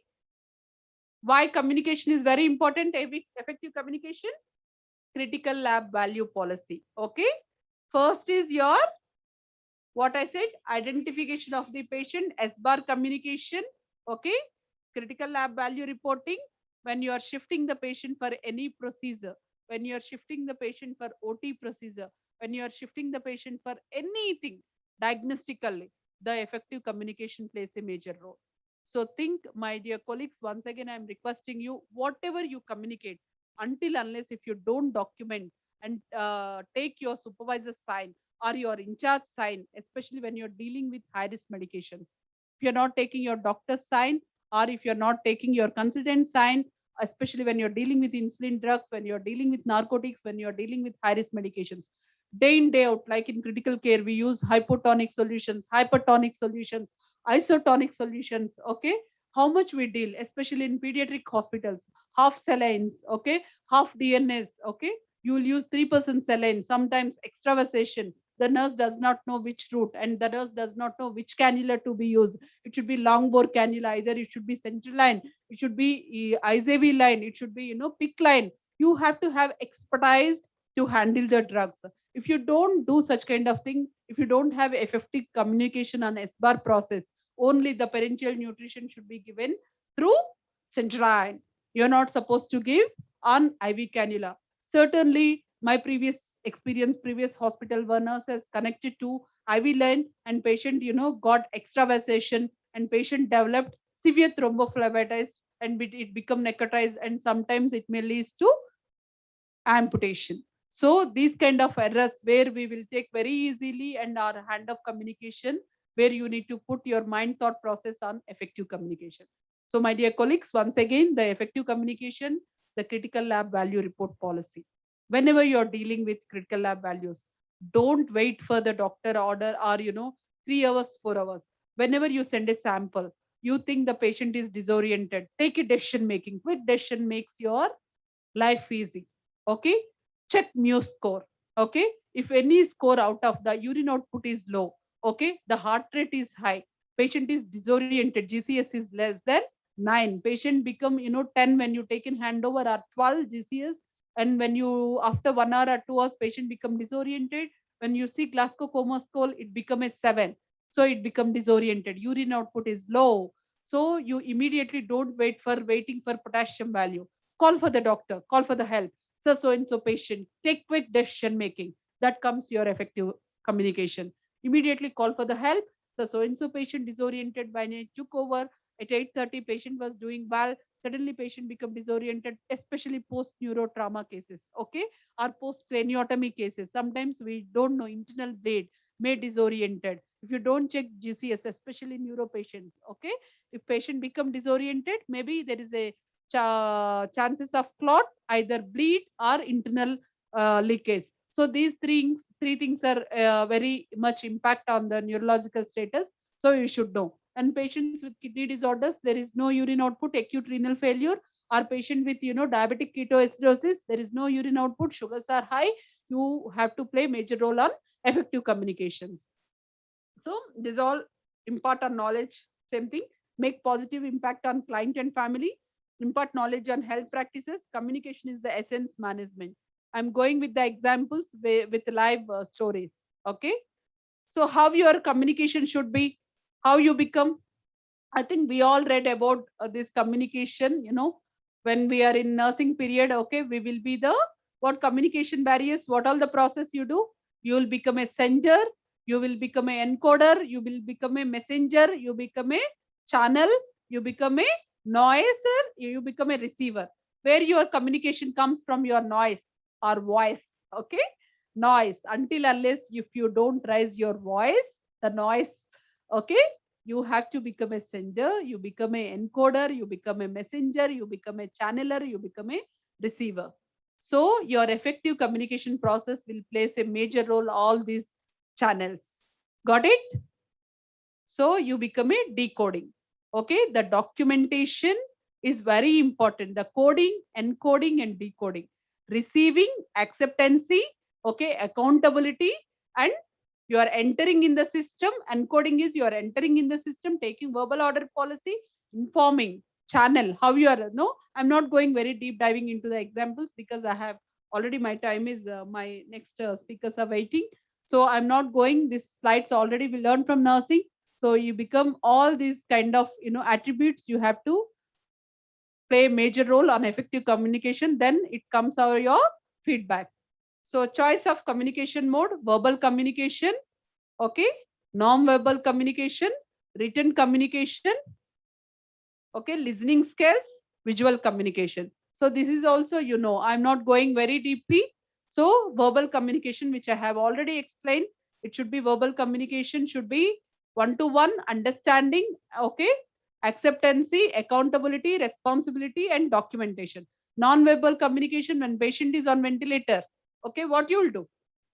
why communication is very important, effective communication, critical lab value policy. Okay, first is your, what I said, identification of the patient, S-bar communication, okay, critical lab value reporting, when you are shifting the patient for any procedure, when you are shifting the patient for OT procedure, when you are shifting the patient for anything diagnostically, the effective communication plays a major role. So think, my dear colleagues, once again, I'm requesting you, whatever you communicate, until unless if you don't document and take your supervisor's sign or your in charge sign, especially when you're dealing with high risk medications. If you're not taking your doctor's sign, or if you're not taking your consultant sign, especially when you're dealing with insulin drugs, when you're dealing with narcotics, when you're dealing with high risk medications, day in, day out, like in critical care, we use hypotonic solutions, hypertonic solutions, isotonic solutions. Okay, how much we deal, especially in pediatric hospitals, half salines, okay, half DNS, okay, you will use 3% saline, sometimes extravasation. The nurse does not know which route, and the nurse does not know which cannula to be used. It should be long bore cannula, either it should be central line, it should be IZV line, it should be, PIC line. You have to have expertise to handle the drugs. If you don't do such kind of thing, if you don't have effective communication on SBAR process, only the parenteral nutrition should be given through central line. You're not supposed to give on IV cannula. Certainly, my previous experience, previous hospital where nurse has connected to IV line, and patient, got extravasation, and patient developed severe thrombophlebitis, and it become necrotized, and sometimes it may lead to amputation. So these kind of errors where we will take very easily, and our hand of communication, where you need to put your mind thought process on effective communication. So my dear colleagues, once again, the effective communication, the critical lab value report policy. Whenever you're dealing with critical lab values, don't wait for the doctor order, or 3 hours, 4 hours. Whenever you send a sample, you think the patient is disoriented, take a decision making. Quick decision makes your life easy. Okay, check mu score. Okay, if any score out of the urine output is low, okay, the heart rate is high, patient is disoriented, GCS is less than 9, patient become 10 when you take in handover, or 12 GCS, and when you after 1 hour or 2 hours patient become disoriented, when you see Glasgow coma score, it become a 7, so it become disoriented, urine output is low, so you immediately don't waiting for potassium value, call for the doctor, call for the help. So and so patient, take quick decision making. That comes your effective communication. Immediately call for the help. So and so patient disoriented by night took over at 8:30. Patient was doing well. Suddenly patient become disoriented, especially post neurotrauma cases. Okay, or post craniotomy cases. Sometimes we don't know internal blade may disoriented. If you don't check GCS, especially neuro patients, okay, if patient become disoriented, maybe there is a chances of clot, either bleed or internal leakage. So these three things are very much impact on the neurological status. So you should know. And patients with kidney disorders, there is no urine output, acute renal failure, or patient with, diabetic ketoacidosis, there is no urine output, sugars are high, you have to play major role on effective communications. So this is all important knowledge. Same thing. Make positive impact on client and family. Impart knowledge on health practices. Communication is the essence management. I'm going with the examples with live stories. Okay. So how your communication should be, how you become. I think we all read about this communication, when we are in nursing period, okay, we will be the, what communication barriers, what all the process you do, you will become a sender, you will become a encoder, you will become a messenger, you become a channel, you become a noiser, you become a receiver, where your communication comes from your noise or voice, okay, noise, until unless if you don't raise your voice, the noise, okay, you have to become a sender, you become a encoder, you become a messenger, you become a channeler, you become a receiver. So your effective communication process will place a major role all these channels. Got it? So you become a decoding. Okay, the documentation is very important. The coding, encoding, and decoding, receiving, acceptancy, okay, accountability, and you are entering in the system. Encoding is you are entering in the system, taking verbal order policy, informing channel how you are. No, I'm not going very deep diving into the examples because I have already, my time is my next speakers are waiting. So I'm not going. These slides already we learned from nursing. So you become all these kind of attributes you have to play a major role on effective communication. Then it comes out your feedback. So choice of communication mode: verbal communication, okay, non-verbal communication, written communication, okay, listening skills, visual communication. So this is also, I'm not going very deeply. So verbal communication, which I have already explained, it should be verbal communication, should be one to one understanding, okay, acceptancy, accountability, responsibility, and documentation. Non-verbal communication, when patient is on ventilator, okay, what you will do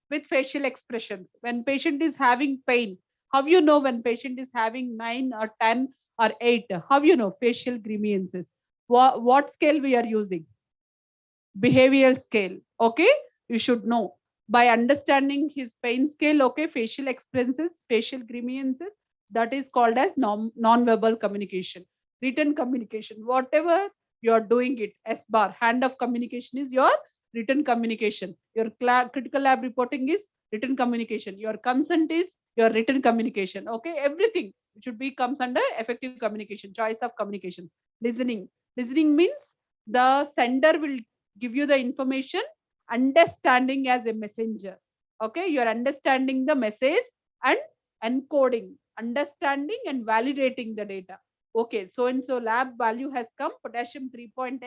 with facial expressions. When patient is having pain, how you know when patient is having 9 or 10 or 8? How you know? Facial grievances. What scale we are using? Behavioral scale. Okay, you should know by understanding his pain scale. Okay, facial expressions, facial grievances. That is called as non-verbal communication. Written communication, whatever you are doing it. S bar, hand of communication is your written communication. Your critical lab reporting is written communication. Your consent is your written communication. Okay, everything should be comes under effective communication. Choice of communications. Listening. Listening means the sender will give you the information, understanding as a messenger. Okay, you're understanding the message and encoding, understanding and validating the data. Okay, so and so lab value has come, potassium 3.8.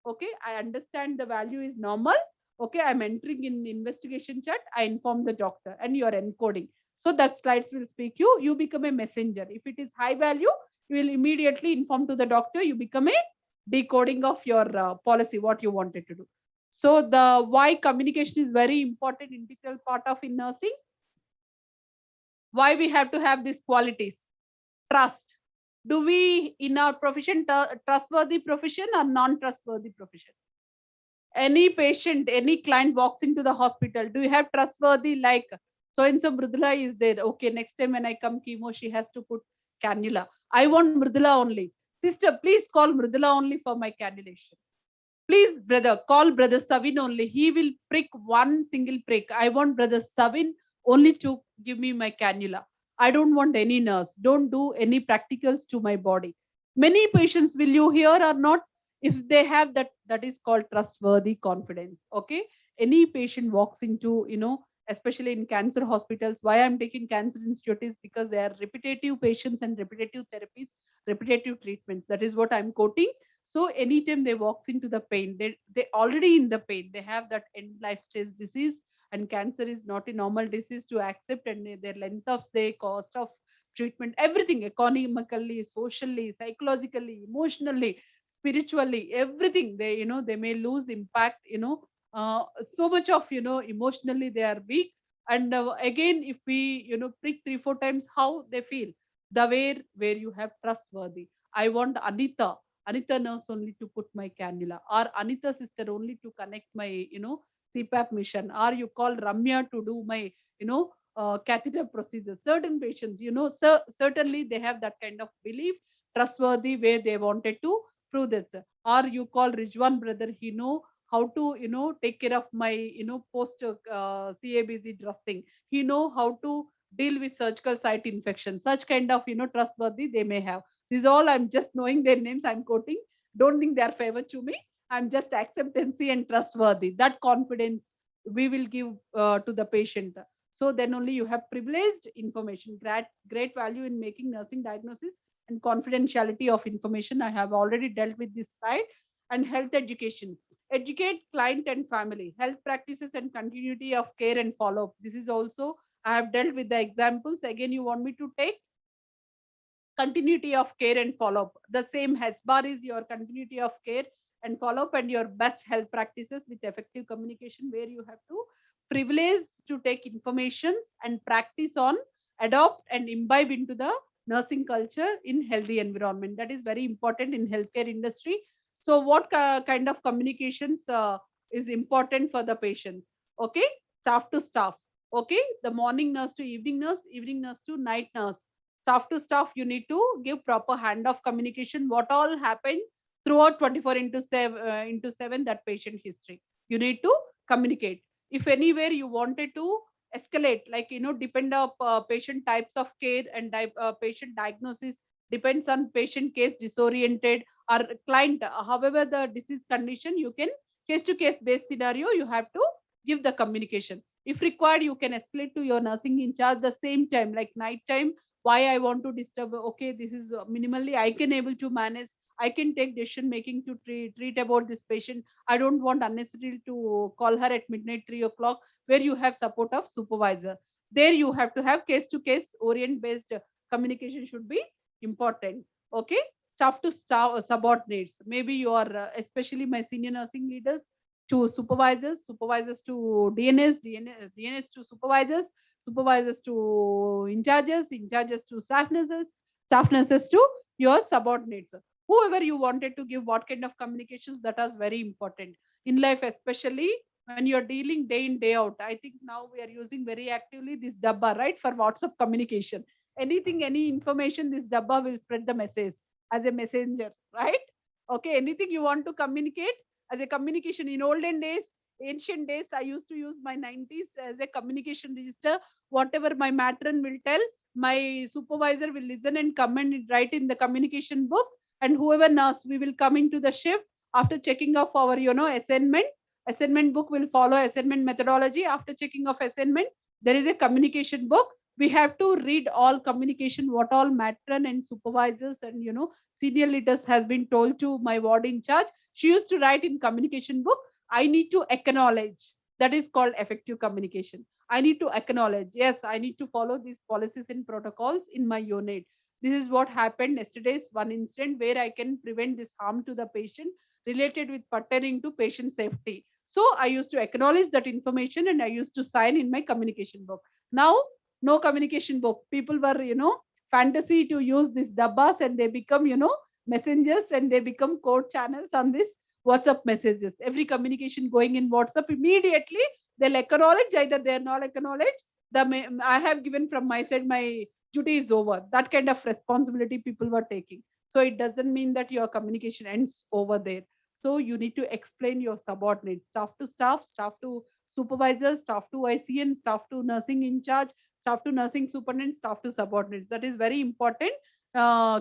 Okay, I understand the value is normal. Okay, I'm entering in investigation chat, I inform the doctor, and you are encoding. So that slides will speak you, you become a messenger. If it is high value, you will immediately inform to the doctor, you become a decoding of your policy, what you wanted to do. So the why communication is very important integral part of in nursing. Why we have to have these qualities? Trust. Do we in our profession trustworthy profession or non-trustworthy profession? Any patient, any client walks into the hospital, do you have trustworthy, like so and so Mridula is there? Okay, next time when I come chemo, she has to put cannula. I want Mridula only. Sister, please call Mridula only for my cannulation. Please, brother, call brother Savin only. He will prick one single prick. I want brother Savin only to give me my cannula. I don't want any nurse. Don't do any practicals to my body. Many patients, will you hear or not? If they have that, that is called trustworthy confidence. Okay. Any patient walks into, especially in cancer hospitals. Why I'm taking cancer institute is because they are repetitive patients and repetitive therapies, repetitive treatments. That is what I'm quoting. So anytime they walks into the pain, they already in the pain. They have that end life stage disease, and cancer is not a normal disease to accept, and their length of stay, cost of treatment, everything, economically, socially, psychologically, emotionally, spiritually, everything. They may lose impact. So much of emotionally they are weak. And again, if we prick 3 4 times, how they feel, the where you have trustworthy. I want Anita. Anita nurse only to put my cannula, or Anita sister only to connect my, CPAP mission, or you call Ramya to do my, catheter procedure. Certain patients, certainly they have that kind of belief, trustworthy way they wanted to prove this. Or you call Rijwan brother, he know how to, take care of my, post CABC dressing. He know how to deal with surgical site infection. Such kind of, trustworthy they may have. This is all, I'm just knowing their names, I'm quoting. Don't think they are favor to me. I'm just acceptancy and trustworthy. That confidence we will give to the patient. So then only you have privileged information, great value in making nursing diagnosis and confidentiality of information. I have already dealt with this slide. And health education. Educate client and family, health practices and continuity of care and follow up. This is also, I have dealt with the examples. Again, you want me to take continuity of care and follow up. The same has bar is your continuity of care and follow up, and your best health practices with effective communication, where you have to privilege to take informations and practice on, adopt and imbibe into the nursing culture in healthy environment. That is very important in healthcare industry. So what kind of communications is important for the patients? Okay, staff to staff. Okay, the morning nurse to evening nurse to night nurse, staff to staff, you need to give proper handoff communication, what all happened throughout 24 into 7, that patient history you need to communicate. If anywhere you wanted to escalate, like, depend on patient types of care and patient diagnosis, depends on patient case disoriented or client, however the disease condition, you can case to case based scenario, you have to give the communication. If required, you can escalate to your nursing in charge the same time, like night time, why I want to disturb. Okay, this is minimally I can able to manage. I can take decision making to treat about this patient. I don't want unnecessarily to call her at midnight 3 o'clock, where you have support of supervisor. There you have to have case to case orient based communication should be important. Okay, staff to staff subordinates. Maybe you are especially my senior nursing leaders to supervisors, supervisors to DNS, DNS to supervisors, supervisors to in charges to staff nurses to your subordinates. Whoever you wanted to give what kind of communications, that is very important in life, especially when you're dealing day in, day out. I think now we are using very actively this dabba, right, for WhatsApp communication. Anything, any information, this dabba will spread the message as a messenger, right? Okay, anything you want to communicate as a communication in olden days, ancient days, I used to use my 90s as a communication register. Whatever my matron will tell, my supervisor will listen and come and write in the communication book. And whoever knows, we will come into the shift after checking off our, assignment. Assignment book will follow assignment methodology. After checking of assignment, there is a communication book. We have to read all communication, what all matron and supervisors and, senior leaders has been told to my ward in charge. She used to write in communication book. I need to acknowledge. That is called effective communication. I need to acknowledge. Yes, I need to follow these policies and protocols in my unit. This is what happened yesterday's one incident where I can prevent this harm to the patient related with pertaining to patient safety. So I used to acknowledge that information and I used to sign in my communication book. Now, no communication book. People were, fantasy to use these dabbas, and they become, messengers, and they become code channels on this WhatsApp messages. Every communication going in WhatsApp, immediately they'll acknowledge, either they're not acknowledged. I have given from my side, my duty is over. That kind of responsibility people were taking. So it doesn't mean that your communication ends over there. So you need to explain your subordinates, staff to supervisors, staff to ICN, staff to nursing in charge, staff to nursing superintendent, staff to subordinates. That is very important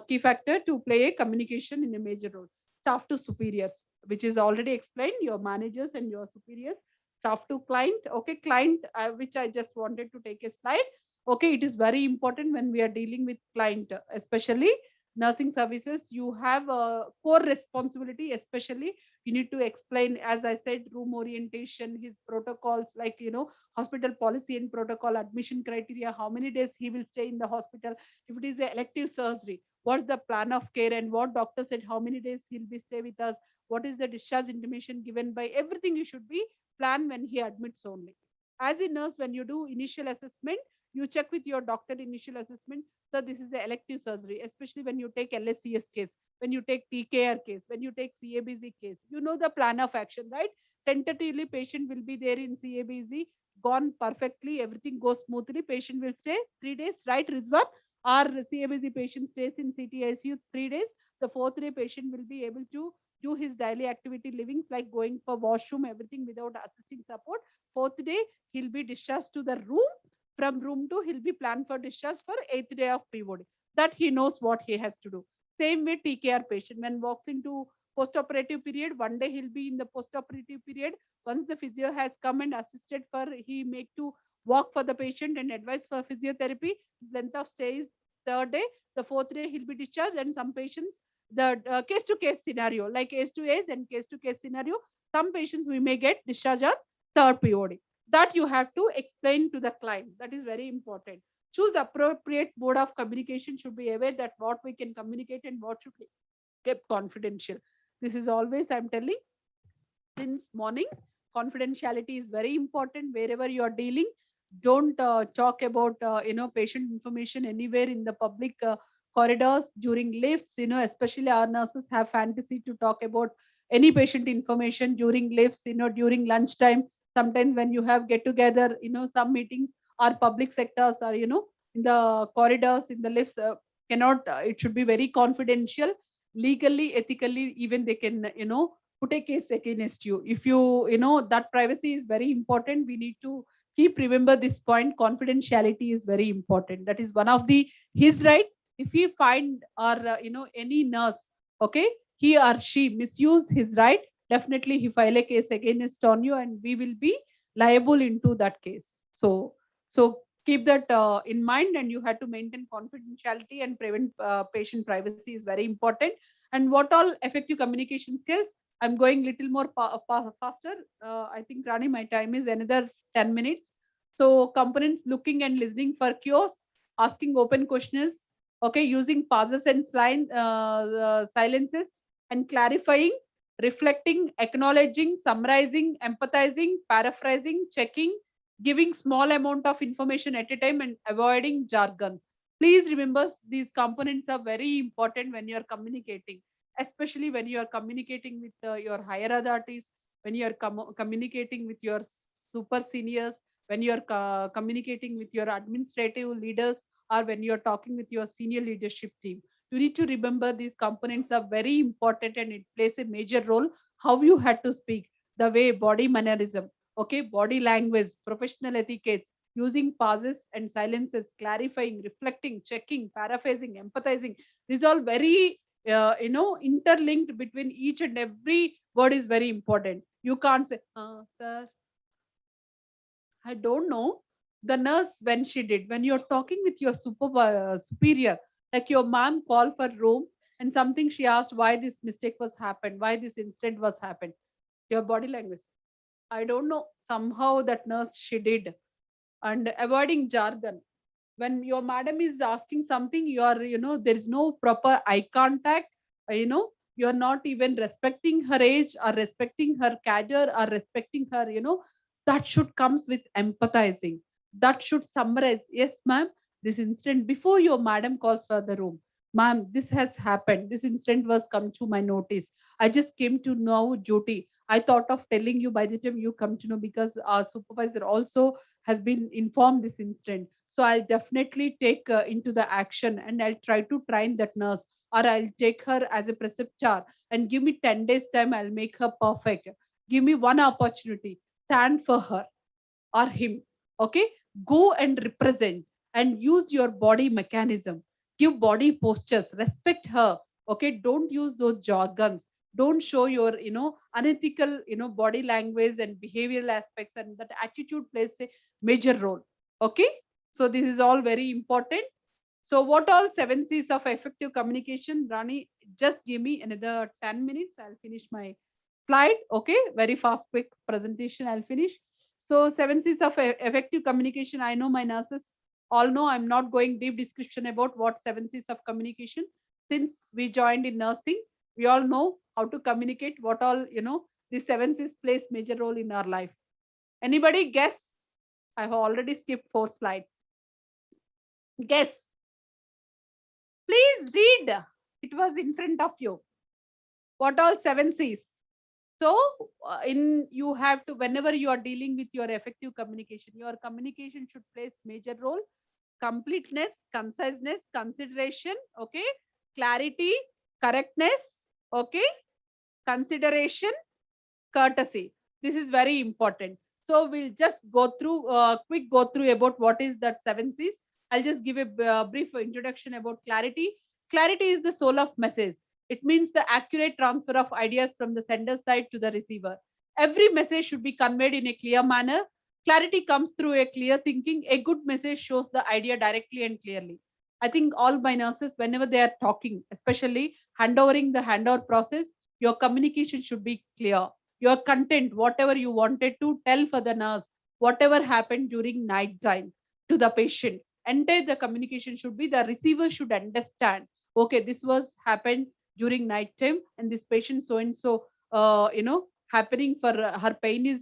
key factor to play a communication in a major role. Staff to superiors, which is already explained, your managers and your superiors. Staff to client. Okay, client, which I just wanted to take a slide. Okay, it is very important when we are dealing with client, especially nursing services. You have a core responsibility, especially you need to explain, as I said, room orientation, his protocols, like, hospital policy and protocol, admission criteria, how many days he will stay in the hospital. If it is a elective surgery, what's the plan of care, and what doctor said how many days he'll be stay with us, what is the discharge intimation given by, everything you should be planned when he admits only. As a nurse, when you do initial assessment, You check with your doctor initial assessment. So this is the elective surgery, especially when you take LSCS case, when you take TKR case, when you take CABZ case. You know the plan of action, right? Tentatively, patient will be there in CABZ, gone perfectly, everything goes smoothly. Patient will stay 3 days, right, Rizwan? Our CABZ patient stays in CTICU 3 days. The fourth day, patient will be able to do his daily activity livings like going for washroom, everything without assisting support. Fourth day, he'll be discharged to the room. From room 2, he'll be planned for discharge for 8th day of POD. That he knows what he has to do. Same way TKR patient, when walks into post-operative period, one day he'll be in the post-operative period. Once the physio has come and assisted for, he make to walk for the patient and advise for physiotherapy. Length of stay is third day. The fourth day he'll be discharged, and some patients, the case to case scenario, like case to case and case to case scenario, some patients we may get discharged on third POD. That you have to explain to the client. That is very important. Choose appropriate mode of communication. Should be aware that what we can communicate and what should be kept confidential. This is always I'm telling since morning. Confidentiality is very important wherever you are dealing. Don't talk about patient information anywhere in the public corridors, during lifts. Especially our nurses have fantasy to talk about any patient information during lifts, during lunchtime. Sometimes when you have get together, some meetings or public sectors are, in the corridors, in the lifts, cannot, it should be very confidential. Legally, ethically, even they can, put a case against you. If that privacy is very important. We need to keep remember this point. Confidentiality is very important. That is one of the his right. If he find or any nurse, okay, he or she misuse his right, definitely he file a case against on you, and we will be liable into that case. So keep that in mind, and you have to maintain confidentiality and prevent patient privacy is very important. And what all effective communication skills? I'm going little more faster. I think, Rani, my time is another 10 minutes. So components: looking and listening for cues, asking open questions, okay, using pauses and silences, and clarifying, reflecting, acknowledging, summarizing, empathizing, paraphrasing, checking, giving small amount of information at a time, and avoiding jargons. Please remember these components are very important when you are communicating, especially when you are communicating with your higher authorities, when you are communicating with your super seniors, when you are communicating with your administrative leaders, or when you are talking with your senior leadership team. You need to remember these components are very important, and it plays a major role how you had to speak, the way body mannerism, okay, body language, professional etiquettes, using pauses and silences, clarifying, reflecting, checking, paraphrasing, empathizing. These all very interlinked between each and every word is very important. You can't say, sir, I don't know. The nurse, when she did, when you're talking with your superior, like your mom called for room and something she asked why this mistake was happened, why this incident was happened. Your body language. I don't know. Somehow that nurse she did. And avoiding jargon. When your madam is asking something, you are, there is no proper eye contact, you're not even respecting her age or respecting her cadre or respecting her, that should comes with empathizing. That should summarize, yes, ma'am, this incident before your madam calls for the room. Ma'am, this has happened. This incident was come to my notice. I just came to know duty. I thought of telling you by the time you come to know, because our supervisor also has been informed this incident. So I'll definitely take into the action, and I'll try to train that nurse, or I'll take her as a preceptor, and give me 10 days time. I'll make her perfect. Give me one opportunity. Stand for her or him. Okay, go and represent, and use your body mechanism. Give body postures. Respect her. Okay, don't use those jargons. Don't show your unethical body language and behavioral aspects, and that attitude plays a major role. Okay, so this is all very important. So what all 7 C's of effective communication? Rani, just give me another 10 minutes. I'll finish my slide. Okay, very fast, quick presentation. I'll finish. So 7 C's of effective communication. I know my nurses all know. I'm not going deep discussion about what 7 C's of communication. Since we joined in nursing, we all know how to communicate. What all the 7 C's plays major role in our life. Anybody guess? I have already skipped 4 slides. Guess. Please read. It was in front of you. What all 7 C's? So, in you have to, whenever you are dealing with your effective communication, your communication should play major role. Completeness, conciseness, consideration, okay, clarity, correctness, okay, consideration, courtesy. This is very important. So we'll just go through quick go through about what is that 7 C's. I'll just give a brief introduction about clarity. Clarity is the soul of message. It means the accurate transfer of ideas from the sender side to the receiver. Every message should be conveyed in a clear manner. Clarity comes through a clear thinking. A good message shows the idea directly and clearly. I think all my nurses, whenever they are talking, especially handovering the handover process, your communication should be clear. Your content, whatever you wanted to tell for the nurse, whatever happened during night time to the patient, entire the communication should be, the receiver should understand, okay, this was happened during night time, and this patient so and so, happening for her pain is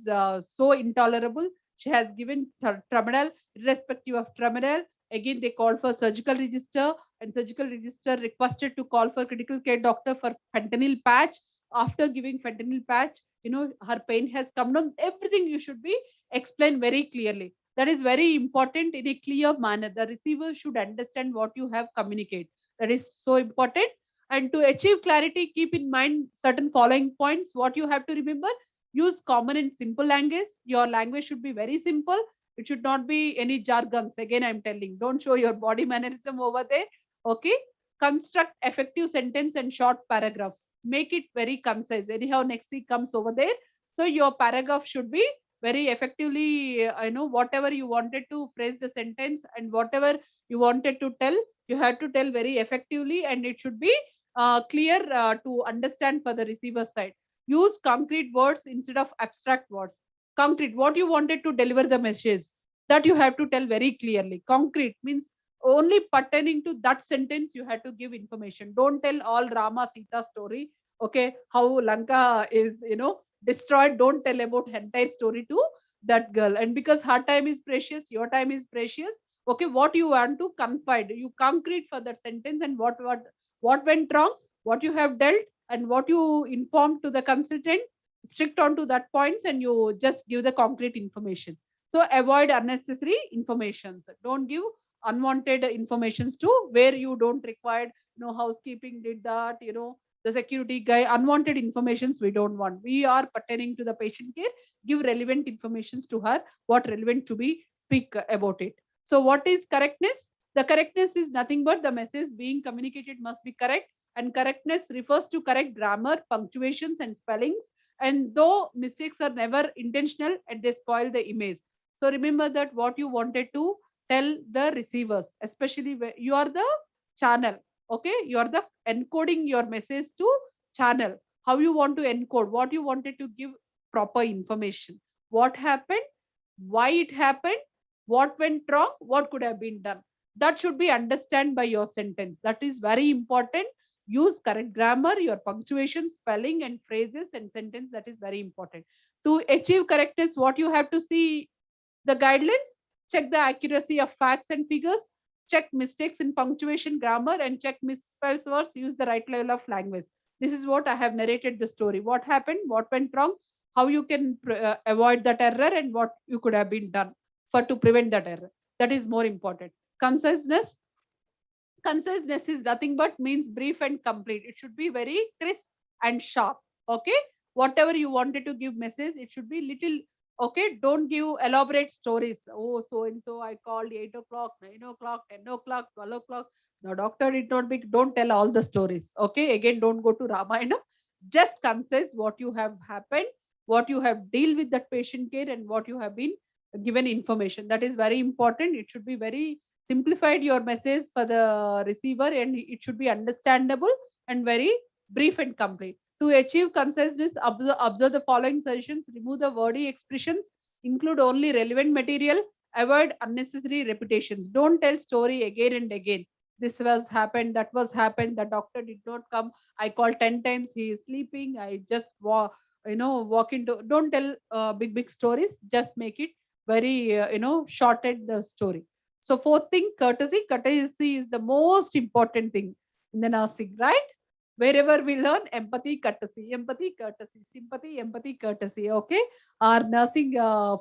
so intolerable. She has given tramadol, irrespective of tramadol. Again, they called for surgical register, and surgical register requested to call for critical care doctor for fentanyl patch. After giving fentanyl patch, her pain has come down. Everything you should be explained very clearly. That is very important. In a clear manner, the receiver should understand what you have communicated. That is so important. And to achieve clarity, keep in mind certain following points. What you have to remember: use common and simple language. Your language should be very simple. It should not be any jargons. Again, I'm telling, don't show your body mannerism over there. Okay. Construct effective sentence and short paragraphs. Make it very concise. Anyhow, next week comes over there. So your paragraph should be very effectively, whatever you wanted to phrase the sentence and whatever you wanted to tell, you have to tell very effectively, and it should be clear to understand for the receiver side. Use concrete words instead of abstract words. Concrete, what you wanted to deliver the message, that you have to tell very clearly. Concrete means only pertaining to that sentence you have to give information. Don't tell all Rama Sita story. Okay, how Lanka is, destroyed. Don't tell about entire story to that girl. And because her time is precious, your time is precious. Okay, what you want to confide, you concrete for that sentence, and what went wrong, what you have dealt, and what you informed to the consultant, strict on to that points, and you just give the concrete information. So avoid unnecessary informations. Don't give unwanted informations to where you don't require. Housekeeping did that, the security guy, unwanted informations we don't want. We are pertaining to the patient care. Give relevant informations to her, what relevant to be speak about it. So what is correctness? The correctness is nothing but the message being communicated must be correct, and correctness refers to correct grammar, punctuations, and spellings. And though mistakes are never intentional, and they spoil the image. So remember that what you wanted to tell the receivers, especially where you are the channel. Okay, you are the encoding your message to channel. How you want to encode, what you wanted to give proper information, what happened, why it happened, what went wrong, what could have been done. That should be understood by your sentence. That is very important. Use correct grammar, your punctuation, spelling, and phrases and sentence. That is very important. To achieve correctness, what you have to see, the guidelines: check the accuracy of facts and figures, check mistakes in punctuation, grammar, and check misspells words, use the right level of language. This is what I have narrated the story. What happened, what went wrong, how you can avoid that error, and what you could have been done for to prevent that error. That is more important. Conciseness. Conciseness is nothing but means brief and complete. It should be very crisp and sharp. Okay, whatever you wanted to give message, it should be little. Okay, don't give elaborate stories. Oh, so and so I called 8 o'clock, 9 o'clock, 10 o'clock, 12 o'clock. The doctor did not be. Don't tell all the stories. Okay, again, don't go to Ramayana. Just concise what you have happened, what you have deal with that patient care, and what you have been given information. That is very important. It should be very simplified your message for the receiver, and it should be understandable and very brief and complete. To achieve conciseness, observe the following suggestions: remove the wordy expressions, include only relevant material, avoid unnecessary repetitions. Don't tell story again and again. This was happened, that was happened, the doctor did not come, I called 10 times, he is sleeping, I just walk into. Don't tell big stories. Just make it very shorten the story. So fourth thing, courtesy. Courtesy is the most important thing in the nursing, right? Wherever we learn empathy, courtesy, sympathy, empathy, courtesy. Okay. Our nursing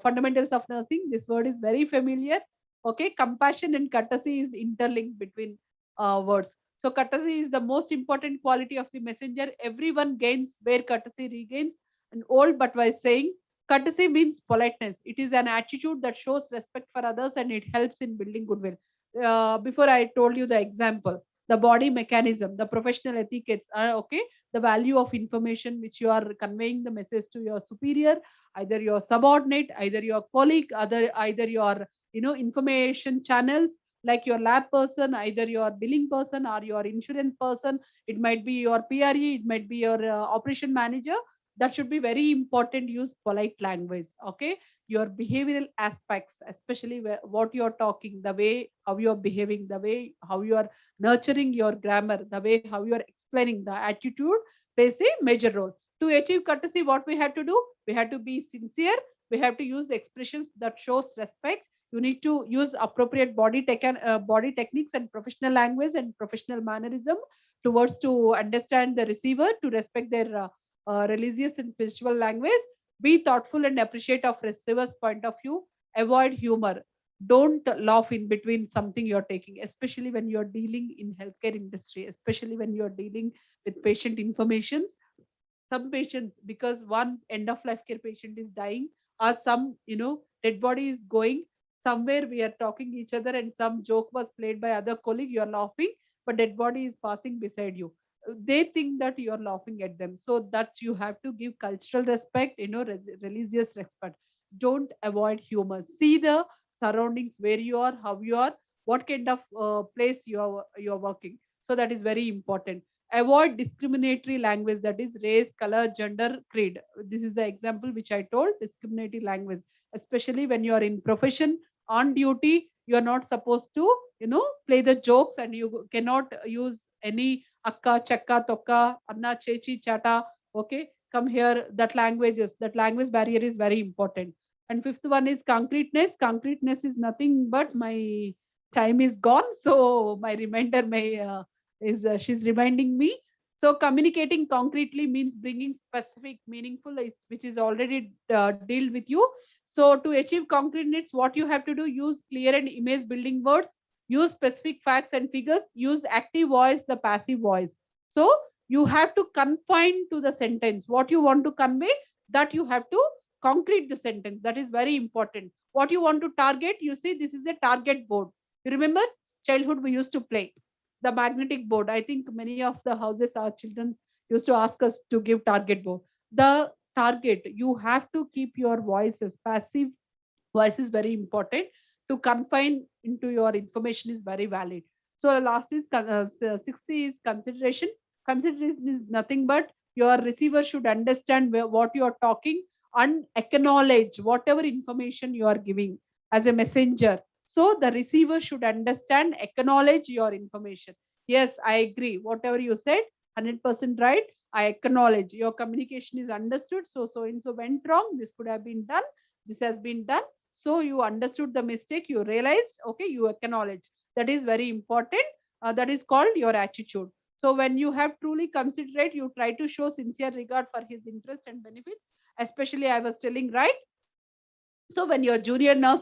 fundamentals of nursing, this word is very familiar. Okay. Compassion and courtesy is interlinked between words. So courtesy is the most important quality of the messenger. Everyone gains where courtesy regains. And old but wise saying, courtesy means politeness. It is an attitude that shows respect for others and it helps in building goodwill. Before I told you the example, the body mechanism, the professional etiquettes are okay. The value of information which you are conveying the message to your superior, either your subordinate, either your colleague, either your information channels like your lab person, either your billing person or your insurance person. It might be your PRE, it might be your operation manager. That should be very important. Use polite language. Okay, your behavioral aspects, especially what you're talking, the way how you're behaving, the way how you are nurturing your grammar, the way how you are explaining, the attitude plays a major role. To achieve courtesy, what we have to do, we have to be sincere. We have to use expressions that shows respect. You need to use appropriate body techniques and professional language and professional mannerism towards to understand the receiver, to respect their religious and spiritual language. Be thoughtful and appreciate of receiver's point of view. Avoid humor. Don't laugh in between something you're taking, especially when you're dealing in healthcare industry, especially when you're dealing with patient informations. Some patients, because one end of life care patient is dying, or some dead body is going somewhere, we are talking each other and some joke was played by other colleague, you are laughing, but dead body is passing beside you. They think that you are laughing at them. So that you have to give cultural respect, religious respect. Don't avoid humor. See the surroundings, where you are, how you are, what kind of place you are working. So that is very important. Avoid discriminatory language, that is race, color, gender, creed. This is the example which I told. Discriminatory language, especially when you are in profession, on duty, you are not supposed to play the jokes, and you cannot use any akka, chakka, tokka, anna, chechi, chata. Okay, come here. That language barrier is very important. And fifth one is concreteness. Concreteness is nothing but my time is gone, so my reminder may is she's reminding me. So communicating concretely means bringing specific, meaningful, which is already dealt with you. So to achieve concreteness, what you have to do, use clear and image building words, use specific facts and figures, use active voice, the passive voice. So you have to confine to the sentence. What you want to convey, that you have to concrete the sentence. That is very important. What you want to target, you see, this is a target board. You remember childhood we used to play the magnetic board. I think many of the houses, our children used to ask us to give target board. The target, you have to keep your voices passive. Voice is very important. To confine into your information is very valid. So last is 60 is consideration. Consideration is nothing but your receiver should understand what you are talking and acknowledge whatever information you are giving as a messenger. So the receiver should understand, acknowledge your information. Yes, I agree. Whatever you said, 100% right. I acknowledge your communication is understood. So and so went wrong. This could have been done. This has been done. So you understood the mistake, you realized, okay, you acknowledge. That is very important. That is called your attitude. So when you have truly considerate, you try to show sincere regard for his interest and benefits. Especially, I was telling, right? So when your junior nurse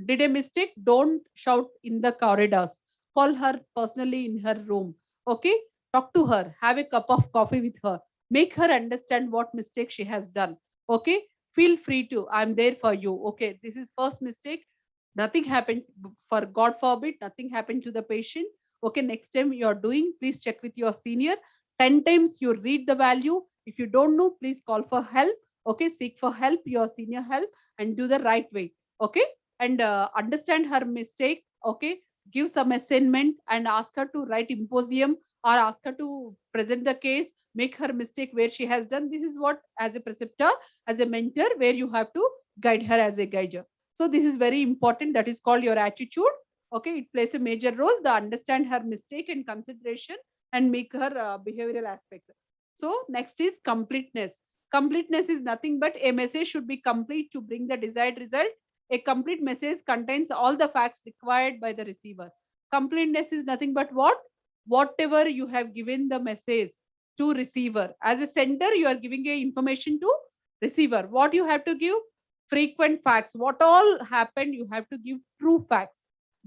did a mistake, don't shout in the corridors. Call her personally in her room. Okay? Talk to her. Have a cup of coffee with her. Make her understand what mistake she has done. Okay? Feel free to. I'm there for you. Okay? This is first mistake. Nothing happened. For God forbid, nothing happened to the patient. Okay? Next time you're doing, please check with your senior. 10 times you read the value. If you don't know, please call for help. Okay? Seek for help, your senior help, and do the right way. Okay, and understand her mistake. Okay, give some assignment and ask her to write imposium, or ask her to present the case, make her mistake where she has done. This is what, as a preceptor, as a mentor, where you have to guide her as a guider. So this is very important. That is called your attitude. Okay, it plays a major role. The understand her mistake and consideration, and make her behavioral aspects. So next is completeness. Completeness is nothing but a message should be complete to bring the desired result. A complete message contains all the facts required by the receiver. Completeness is nothing but what? Whatever you have given the message to receiver. As a sender, you are giving a information to receiver. What you have to give? Frequent facts. What all happened, you have to give true facts.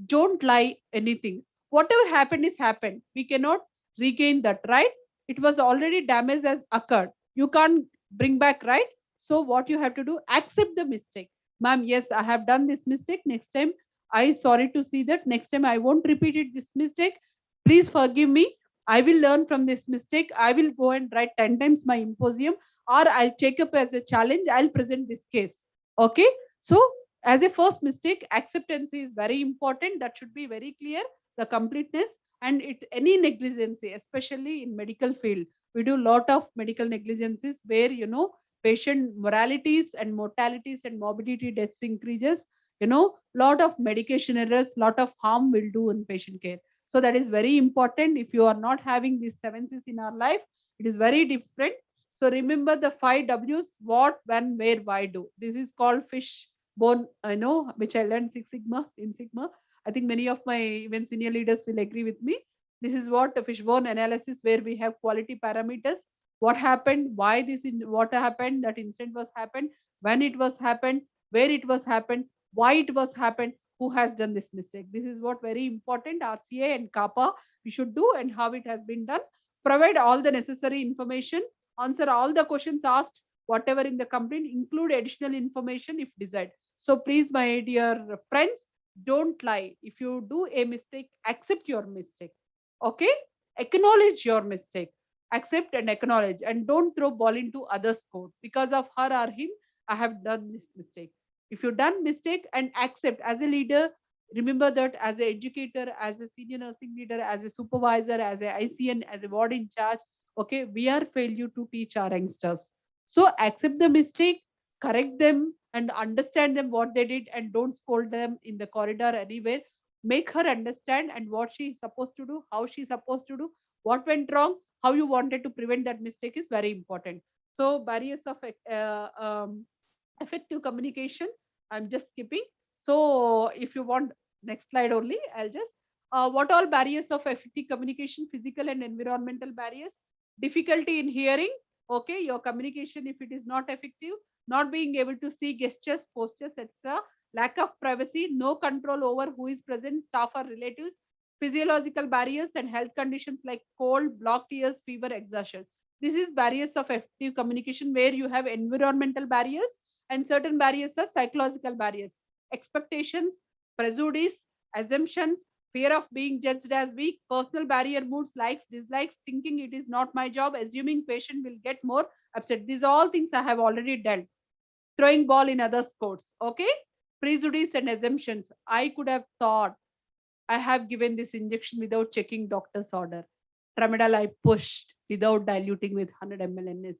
Don't lie anything. Whatever happened is happened. We cannot regain that, right? It was already damaged as occurred. You can't bring back, right? So what you have to do? Accept the mistake. Ma'am, yes, I have done this mistake. Next time, I sorry to see that. Next time, I won't repeat it. This mistake. Please forgive me. I will learn from this mistake. I will go and write 10 times my imposium, or I'll take up as a challenge. I'll present this case. Okay. So as a first mistake, acceptance is very important. That should be very clear. The completeness and it any negligence, especially in medical field, we do lot of medical negligences where patient moralities and mortalities and morbidity deaths increases. Lot of medication errors, lot of harm will do in patient care. So that is very important. If you are not having these 7 C's in our life, it is very different. So remember the 5 W's: what, when, where, why, do. This is called fish bone, which I learned Six Sigma in Sigma. I think many of my even senior leaders will agree with me. This is what a fishbone analysis, where we have quality parameters. What happened? Why what happened? That incident was happened. When it was happened? Where it was happened? Why it was happened? Who has done this mistake? This is what very important RCA and CAPA we should do, and how it has been done. Provide all the necessary information. Answer all the questions asked. Whatever in the complaint, include additional information if desired. So please, my dear friends, don't lie. If you do a mistake, accept your mistake. Okay? Acknowledge your mistake. Accept and acknowledge, and don't throw ball into others' court. Because of her or him, I have done this mistake. If you done mistake and accept as a leader, remember that as an educator, as a senior nursing leader, as a supervisor, as a ICN, as a ward in charge, okay, we are failure to teach our youngsters. So accept the mistake, correct them, and understand them what they did, and don't scold them in the corridor anywhere. Make her understand and what she is supposed to do, how she is supposed to do, what went wrong, how you wanted to prevent that mistake is very important. So barriers of effective communication, I'm just skipping. So if you want next slide only, I'll just what all barriers of effective communication: physical and environmental barriers, difficulty in hearing, okay, your communication if it is not effective, not being able to see gestures, postures, etc., lack of privacy, no control over who is present, staff or relatives, physiological barriers and health conditions like cold, blocked ears, fever, exhaustion. This is barriers of effective communication, where you have environmental barriers, and certain barriers are psychological barriers: expectations, prejudice, assumptions, fear of being judged as weak, personal barrier, moods, likes, dislikes, thinking it is not my job, assuming patient will get more upset. These all things I have already dealt. Throwing ball in others' courts. Okay? Prejudice and assumptions. I could have thought I have given this injection without checking doctor's order. Tramadol I pushed without diluting with 100 ml NS.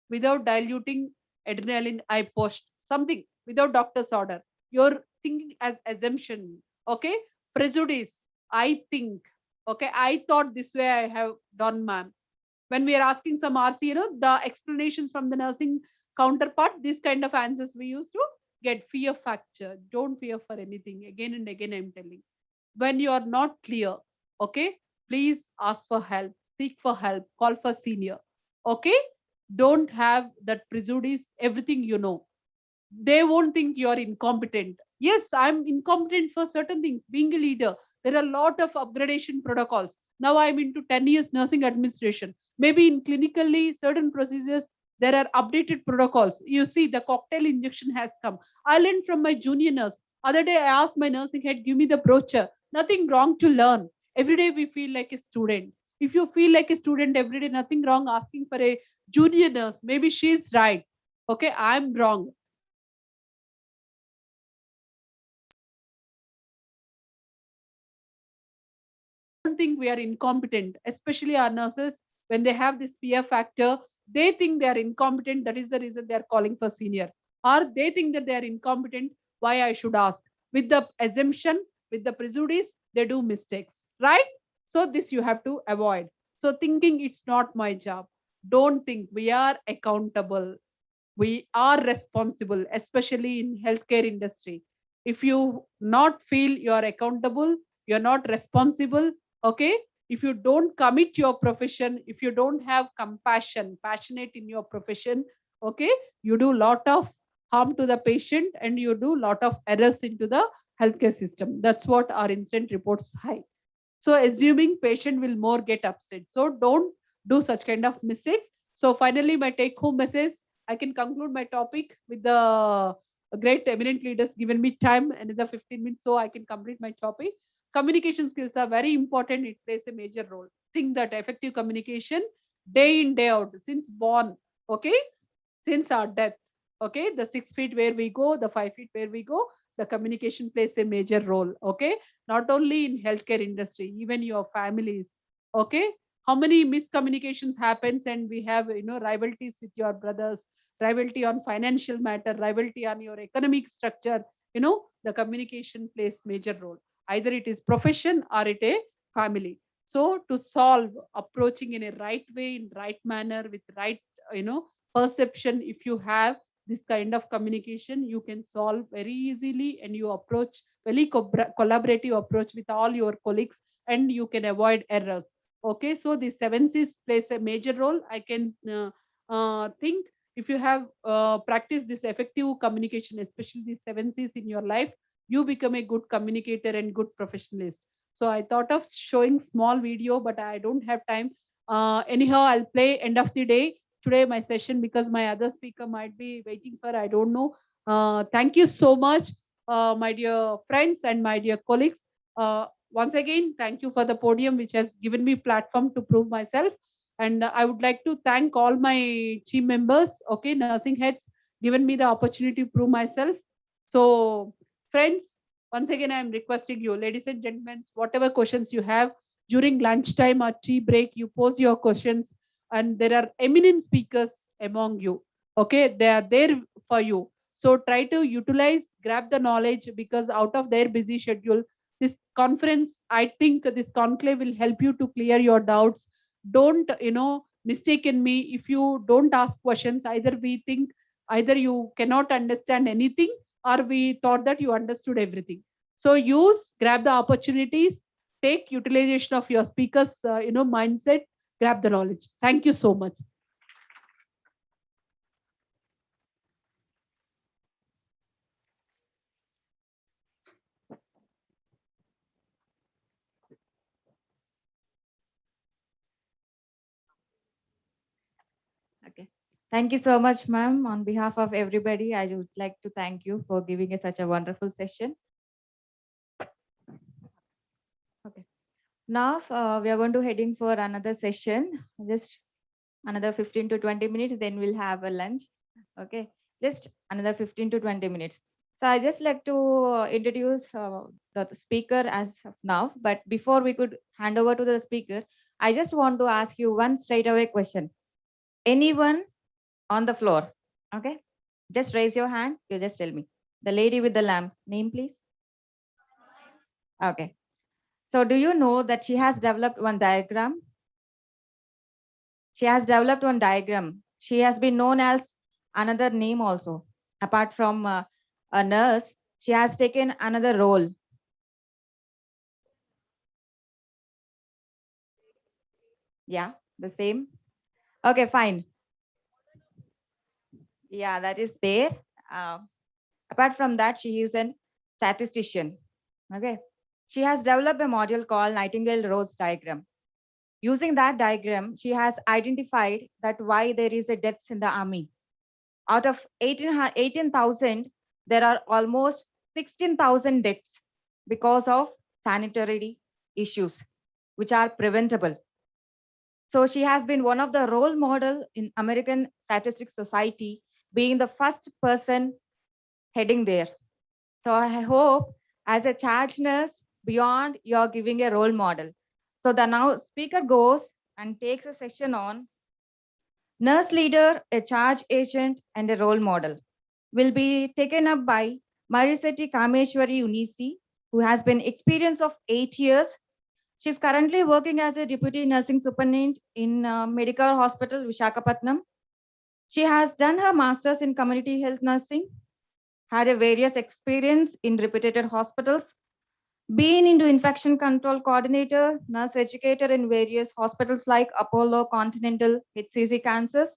Without diluting adrenaline, I pushed something without doctor's order. You're thinking as assumption. Okay? Prejudice. I think. Okay? I thought this way I have done, ma'am. When we are asking some RC, the explanations from the nursing counterpart, this kind of answers we used to get. Fear factor. Don't fear for anything. Again and again, I'm telling. When you are not clear, okay, please ask for help, seek for help, call for senior. Okay? Don't have that prejudice, everything you know. They won't think you are incompetent. Yes, I'm incompetent for certain things. Being a leader, there are a lot of upgradation protocols. Now I'm into 10 years nursing administration. Maybe in clinically certain procedures, there are updated protocols. You see, the cocktail injection has come. I learned from my junior nurse. Other day, I asked my nursing head, give me the brochure. Nothing wrong to learn. Every day we feel like a student. If you feel like a student every day, nothing wrong asking for a junior nurse. Maybe she's right. Okay, I'm wrong. Don't think we are incompetent, especially our nurses, when they have this fear factor, they think they are incompetent. That is the reason they are calling for senior. Or they think that they are incompetent. Why I should ask? With the assumption, with the prejudice, they do mistakes, right? So this you have to avoid. So thinking it's not my job. Don't think we are accountable. We are responsible, especially in healthcare industry. if you not feel you are accountable, you're not responsible, okay? If you don't commit your profession, if you don't have compassion, passionate in your profession, okay, you do lot of harm to the patient and you do lot of errors into the healthcare system. That's what our incident reports hide. So assuming patient will more get upset. So don't do such kind of mistakes. So finally, my take home message, I can conclude my topic with the great eminent leaders given me time, another 15 minutes, so I can complete my topic. Communication skills are very important. It plays a major role. Think that effective communication day in, day out, since born, okay, since our death, okay, the 6 feet where we go, the 5 feet where we go, the communication plays a major role, okay, not only in healthcare industry, even your families, okay. How many miscommunications happens and we have, rivalries with your brothers, rivalry on financial matter, rivalry on your economic structure, the communication plays major role, either it is profession or it a family. So to solve, approaching in a right way, in right manner, with right, you know perception, if you have this kind of communication, you can solve very easily and you approach very collaborative approach with all your colleagues and you can avoid errors, okay. So the 7 C's plays a major role. I can think, if you have practiced this effective communication, especially the 7 C's in your life, you become a good communicator and good professionalist. So I thought of showing small video, but I don't have time. Anyhow, I'll play end of the day today my session because my other speaker might be waiting for, I don't know. Thank you so much, my dear friends and my dear colleagues. Once again, thank you for the podium which has given me platform to prove myself. And I would like to thank all my team members, okay, nursing heads, given me the opportunity to prove myself. So, friends, once again, I am requesting you, ladies and gentlemen, whatever questions you have during lunchtime or tea break, you pose your questions, and there are eminent speakers among you. Okay, they are there for you. So try to utilize, grab the knowledge because out of their busy schedule, this conference, I think this conclave will help you to clear your doubts. Don't, mistaken me if you don't ask questions. Either we think either you cannot understand anything or we thought that you understood everything. So use, grab the opportunities, take utilization of your speakers, mindset, grab the knowledge. Thank you so much. Okay. Thank you so much, ma'am. On behalf of everybody, I would like to thank you for giving us such a wonderful session. Okay. Now we are going to heading for another session. Just another 15 to 20 minutes, then we'll have a lunch. Okay. Just another 15 to 20 minutes. So I just like to introduce the speaker as of now. But before we could hand over to the speaker, I just want to ask you one straight away question. Anyone on the floor? Okay. Just raise your hand. You just tell me. The lady with the lamp. Name, please. Okay. So do you know that she has developed one diagram? She has developed one diagram. She has been known as another name also. Apart from a nurse, she has taken another role. Yeah, the same. Okay, fine. Yeah, that is there. Uh, Apart from that, she is a statistician. Okay. She has developed a module called Nightingale-Rose diagram. Using that diagram, she has identified that why there is a deaths in the army. Out of 18,000, there are almost 16,000 deaths because of sanitary issues, which are preventable. So she has been one of the role model in American Statistics Society, being the first person heading there. So I hope as a charge nurse, beyond you're giving a role model. So the now speaker goes and takes a session on nurse leader, a charge agent, and a role model. Will be taken up by Marisetti Kameshwari Unisi, who has been experience of 8 years. She's currently working as a deputy nursing superintendent in Medical Hospital, Vishakhapatnam. She has done her master's in community health nursing. had a various experience in reputed hospitals, been into infection control coordinator, nurse educator in various hospitals like Apollo, Continental, HCC, Kansas.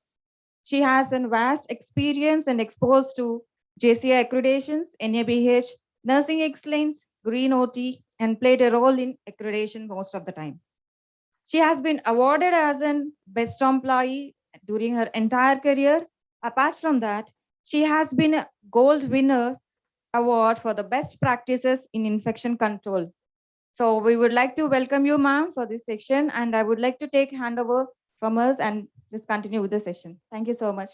She has a vast experience and exposed to JCI accreditations, NABH, nursing excellence, green OT, and played a role in accreditation most of the time. She has been awarded as an best employee during her entire career. Apart from that, she has been a gold winner award for the best practices in infection control. So we would like to welcome you, ma'am, for this section, and I would like to take handover from us and just continue with the session. Thank you so much.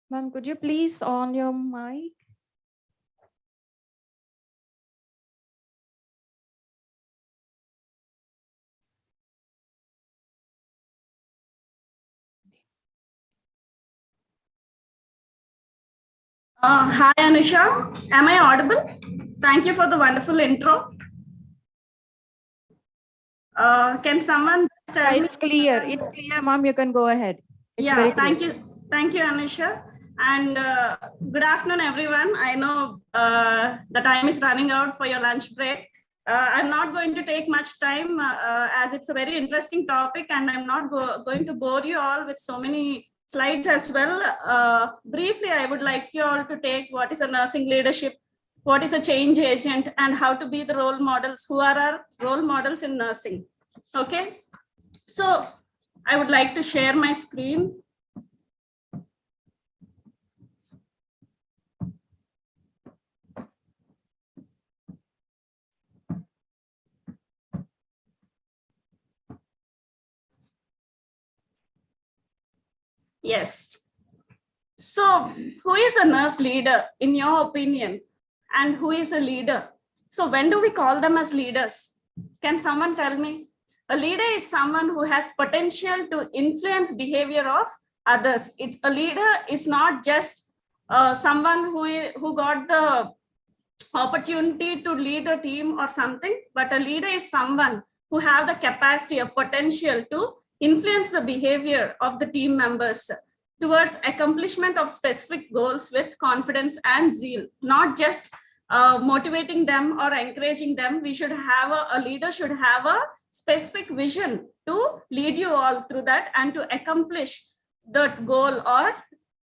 Ma'am, could you please on your mic? Hi, Anusha. Am I audible? Thank you for the wonderful intro. Can someone tell me? It's clear. It's clear, ma'am. You can go ahead. It's very Yeah, clear. thank you. Thank you, Anusha. And good afternoon, everyone. I know the time is running out for your lunch break. I'm not going to take much time as it's a very interesting topic, and I'm not going to bore you all with so many slides as well. Briefly, I would like you all to take what is a nursing leadership, what is a change agent, and how to be the role models, who are our role models in nursing. Okay, so I would like to share my screen. Yes. So who is a nurse leader in your opinion? And who is a leader? So when do we call them as leaders? Can someone tell me? A leader is someone who has potential to influence behavior of others. A leader is not just someone who got the opportunity to lead a team or something, but a leader is someone who have the capacity or potential to influence the behavior of the team members towards accomplishment of specific goals with confidence and zeal, not just motivating them or encouraging them. We should have a leader should have a specific vision to lead you all through that and to accomplish that goal.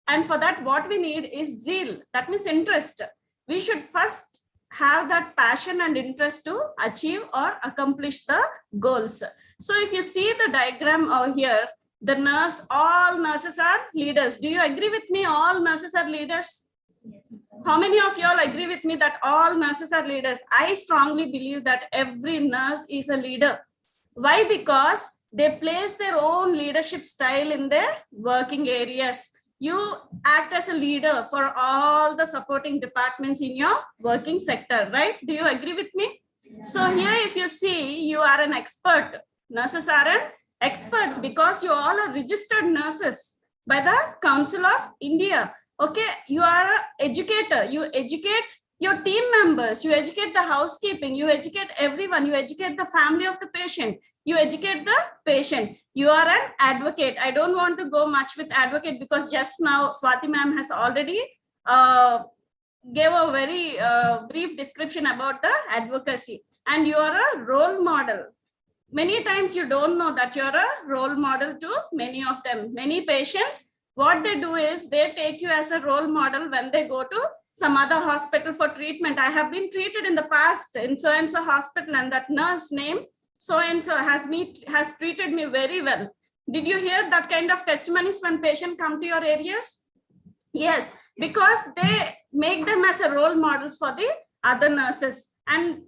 And for that, what we need is zeal. That means interest. We should first have that passion and interest to achieve or accomplish the goals. So if you see the diagram over here, all nurses are leaders. Do you agree with me? All nurses are leaders? Yes. How many of you all agree with me that all nurses are leaders? I strongly believe that every nurse is a leader. Why? Because they place their own leadership style in their working areas. You act as a leader for all the supporting departments in your working sector, right? Do you agree with me? Yes. So here, if you see, you are an expert. Nurses are experts because you all are registered nurses by the Council of India. Okay, you are an educator. You educate your team members, you educate the housekeeping, you educate everyone, you educate the family of the patient, you educate the patient. You are an advocate. I don't want to go much with advocate because just now Swati ma'am has already gave a very brief description about the advocacy. And you are a role model. Many times you don't know that you're a role model to many of them. Many patients, what they do is they take you as a role model when they go to some other hospital for treatment. I have been treated in the past in so-and-so hospital, and that nurse name so-and-so has treated me very well. Did you hear that kind of testimonies when patients come to your areas? Yes, because they make them as a role models for the other nurses. And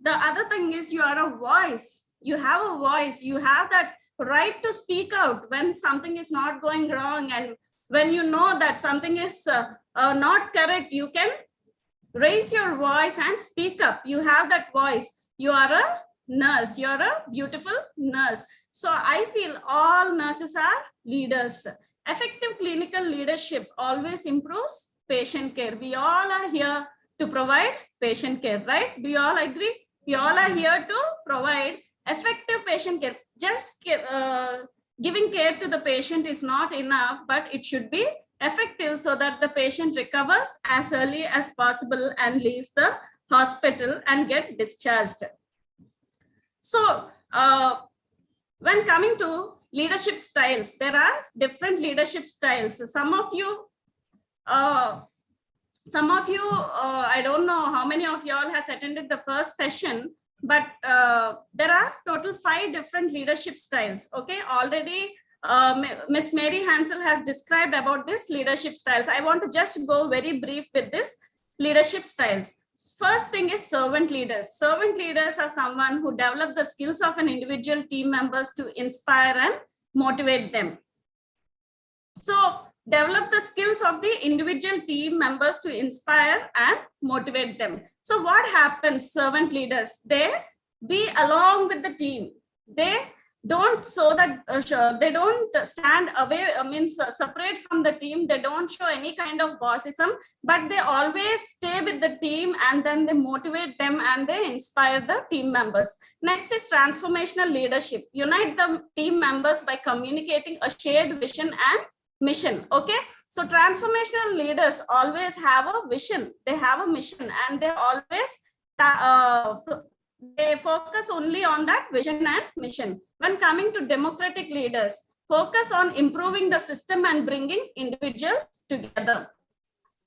the other thing is you are a voice. You have a voice. You have that right to speak out when something is not going wrong. And when you know that something is not correct, you can raise your voice and speak up. You have that voice. You are a nurse. You're a beautiful nurse. So I feel all nurses are leaders. Effective clinical leadership always improves patient care. We all are here to provide patient care, right? Do you all agree? We all are here to provide effective patient care. Just giving care to the patient is not enough, but it should be effective so that the patient recovers as early as possible and leaves the hospital and get discharged. So when coming to leadership styles, there are different leadership styles. So some of you, I don't know how many of you all has attended the first session, but there are total 5 different leadership styles. Okay, already Miss Mary Hansel has described about this leadership styles. I want to just go very brief with this leadership styles. First thing is servant leaders. Servant leaders are someone who develop the skills of an individual team members to inspire and motivate them. So develop the skills of the individual team members to inspire and motivate them. So what happens, servant leaders? They be along with the team. They don't they don't stand away, separate from the team. They don't show any kind of bossism, but they always stay with the team, and then they motivate them and they inspire the team members. Next is transformational leadership. Unite the team members by communicating a shared vision and mission. Okay, so transformational leaders always have a vision, they have a mission, and they always they focus only on that vision and mission. When coming to democratic leaders, focus on improving the system and bringing individuals together.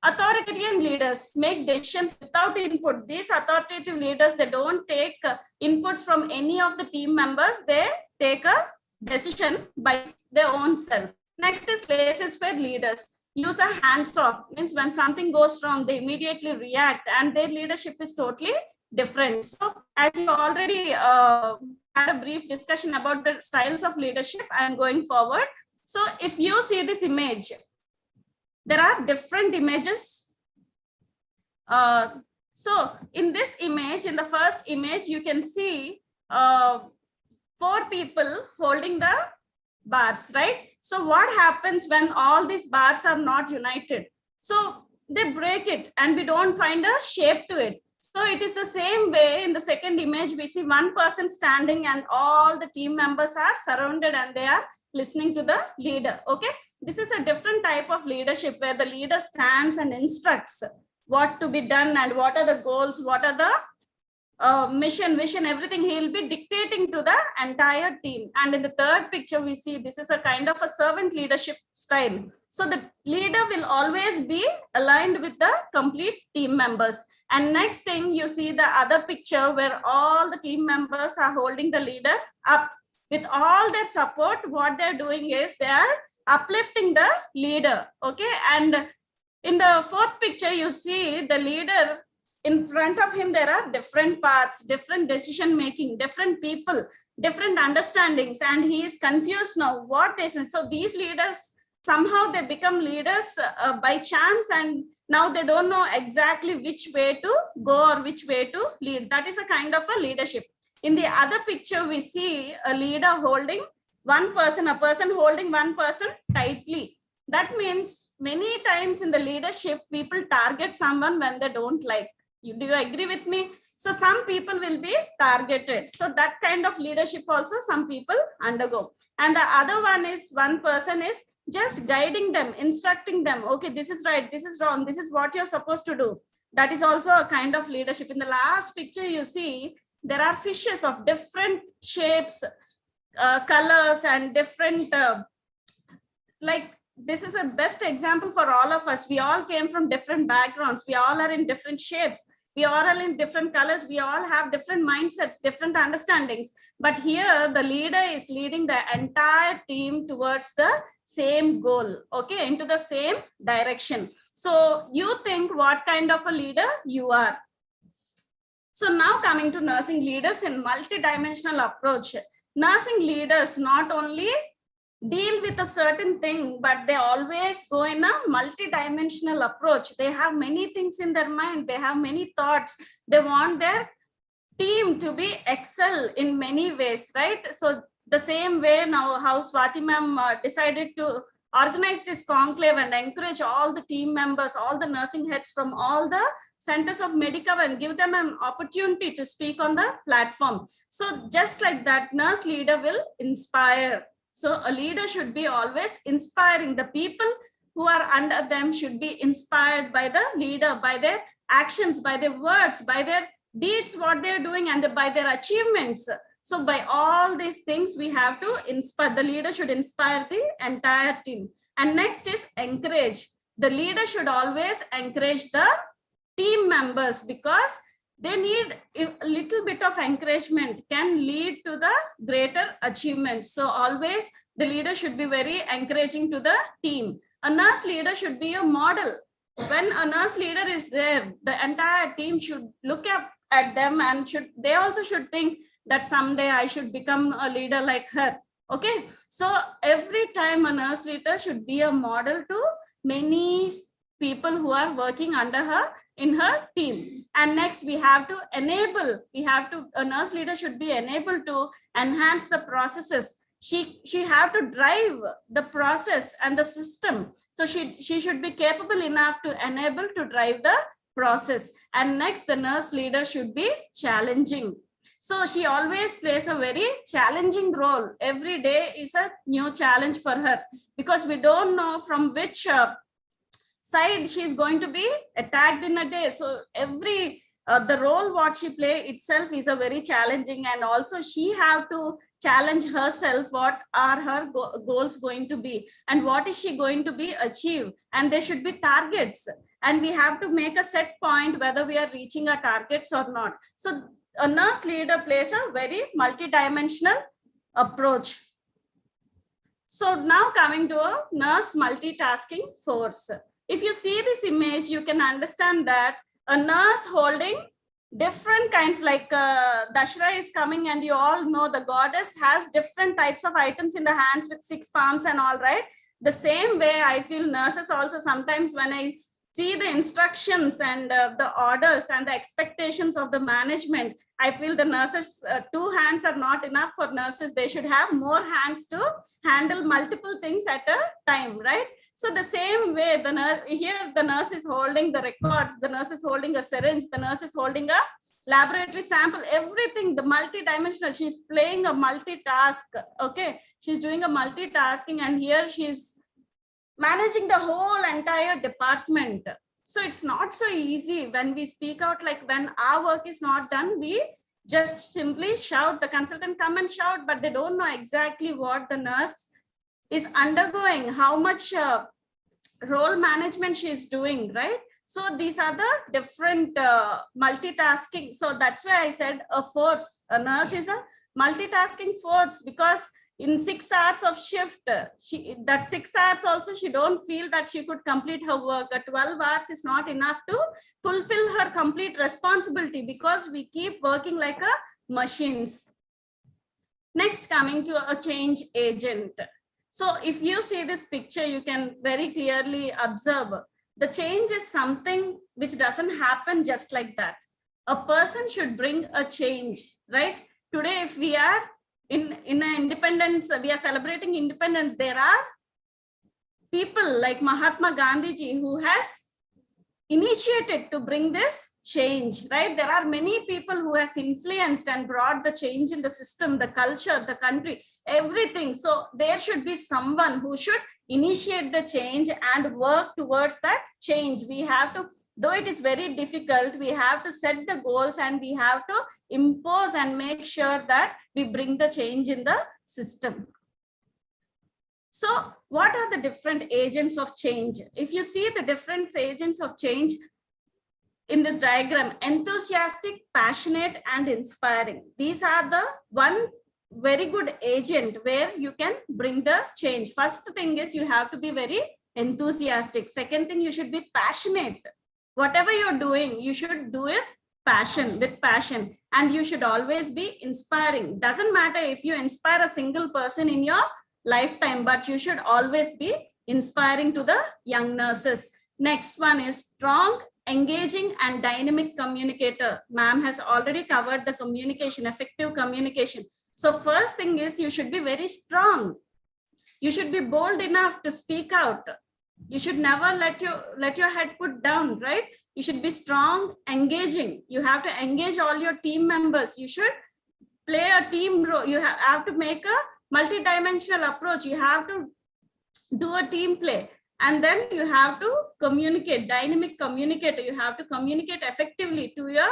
Authoritarian leaders make decisions without input. These authoritative leaders, they don't take inputs from any of the team members. They take a decision by their own self. Next is laissez-faire leaders. Use a hands-off, means when something goes wrong, they immediately react, and their leadership is totally different. So as you already had a brief discussion about the styles of leadership, I am going forward. So if you see this image, there are different images. So in this image, in the first image, you can see 4 people holding the bars, right? So what happens when all these bars are not united? So they break it and we don't find a shape to it. So it is the same way in the second image, we see one person standing and all the team members are surrounded and they are listening to the leader. Okay, this is a different type of leadership where the leader stands and instructs what to be done and what are the goals, what are the mission, vision, everything. He will be dictating to the entire team. And in the third picture, we see this is a kind of a servant leadership style. So the leader will always be aligned with the complete team members. And next thing, you see the other picture where all the team members are holding the leader up with all their support. What they're doing is they are uplifting the leader. Okay, and in the fourth picture, you see the leader. In front of him, there are different paths, different decision making, different people, different understandings, and he is confused now. What is this? So these leaders, somehow they become leaders by chance, and now they don't know exactly which way to go or which way to lead. That is a kind of a leadership. In the other picture, we see a leader holding one person, a person holding one person tightly. That means many times in the leadership, people target someone when they don't like. Do you agree with me? So some people will be targeted. So that kind of leadership also some people undergo. And the other one is one person is just guiding them, instructing them. Okay, this is right, this is wrong, this is what you're supposed to do. That is also a kind of leadership. In the last picture, you see there are fishes of different shapes, colors, and different like this is a best example for all of us. We all came from different backgrounds. We all are in different shapes. We all are in different colors. We all have different mindsets, different understandings. But here the leader is leading the entire team towards the same goal, okay, into the same direction. So you think what kind of a leader you are. So now coming to nursing leaders in multidimensional approach. Nursing leaders not only deal with a certain thing, but they always go in a multi-dimensional approach. They have many things in their mind. They have many thoughts. They want their team to be excel in many ways, right? So the same way now how Swati ma'am decided to organize this conclave and encourage all the team members, all the nursing heads from all the centers of Medicover and give them an opportunity to speak on the platform. So just like that, nurse leader will inspire. So a leader should be always inspiring. The people who are under them should be inspired by the leader, by their actions, by their words, by their deeds, what they're doing, and by their achievements. So by all these things, we have to inspire. The leader should inspire the entire team. And next is encourage. The leader should always encourage the team members, because they need a little bit of encouragement can lead to the greater achievement. So always the leader should be very encouraging to the team. A nurse leader should be a model. When a nurse leader is there, the entire team should look up at them and they also should think that someday I should become a leader like her. Okay, so every time a nurse leader should be a model to many people who are working under her in her team. And next, we have to enable, a nurse leader should be enabled to enhance the processes. She have to drive the process and the system. So she should be capable enough to enable to drive the process. And next, the nurse leader should be challenging. So she always plays a very challenging role. Every day is a new challenge for her, because we don't know from which side she is going to be attacked in a day. So every the role what she play itself is a very challenging, and also she have to challenge herself. What are her goals going to be, and what is she going to be achieve? And there should be targets, and we have to make a set point whether we are reaching our targets or not. So a nurse leader plays a very multidimensional approach. So now coming to a nurse multitasking force. If you see this image, you can understand that a nurse holding different kinds, like Dashra is coming, and you all know the goddess has different types of items in the hands with 6 palms and all, right? The same way I feel nurses also, sometimes when I see the instructions and the orders and the expectations of the management, I feel the nurses, 2 hands are not enough for nurses. They should have more hands to handle multiple things at a time, right? So the same way, the nurse, here the nurse is holding the records, the nurse is holding a syringe, the nurse is holding a laboratory sample, everything, the multidimensional, she's playing a multitask, okay? She's doing a multitasking, and here she's managing the whole entire department. So it's not so easy when we speak out, like when our work is not done, we just simply shout, the consultant come and shout, but they don't know exactly what the nurse is undergoing, how much role management she is doing, right? So these are the different multitasking. So that's why I said a force, a nurse is a multitasking force, because in 6 hours of shift, that 6 hours also, she don't feel that she could complete her work. 12 hours is not enough to fulfill her complete responsibility, because we keep working like a machines. Next, coming to a change agent. So if you see this picture, you can very clearly observe the change is something which doesn't happen just like that. A person should bring a change, right? Today, if we are in an independence, we are celebrating independence, there are people like Mahatma Gandhi ji who has initiated to bring this change, right? There are many people who has influenced and brought the change in the system, the culture, the country, everything. So there should be someone who should initiate the change and work towards that change. We have to, though it is very difficult, we have to set the goals and we have to impose and make sure that we bring the change in the system. So what are the different agents of change? If you see the different agents of change in this diagram, enthusiastic, passionate, and inspiring. These are the one very good agent where you can bring the change. First thing is you have to be very enthusiastic. Second thing, you should be passionate. Whatever you're doing, you should do it with passion, and you should always be inspiring. Doesn't matter if you inspire a single person in your lifetime, but you should always be inspiring to the young nurses. Next one is strong, engaging, and dynamic communicator. Ma'am has already covered the communication, effective communication. So first thing is you should be very strong. You should be bold enough to speak out. You should never let your head put down, right? You should be strong, engaging. You have to engage all your team members. You should play a team role. You have to make a multi-dimensional approach. You have to do a team play. And then you have to communicate, dynamic communicator. You have to communicate effectively to your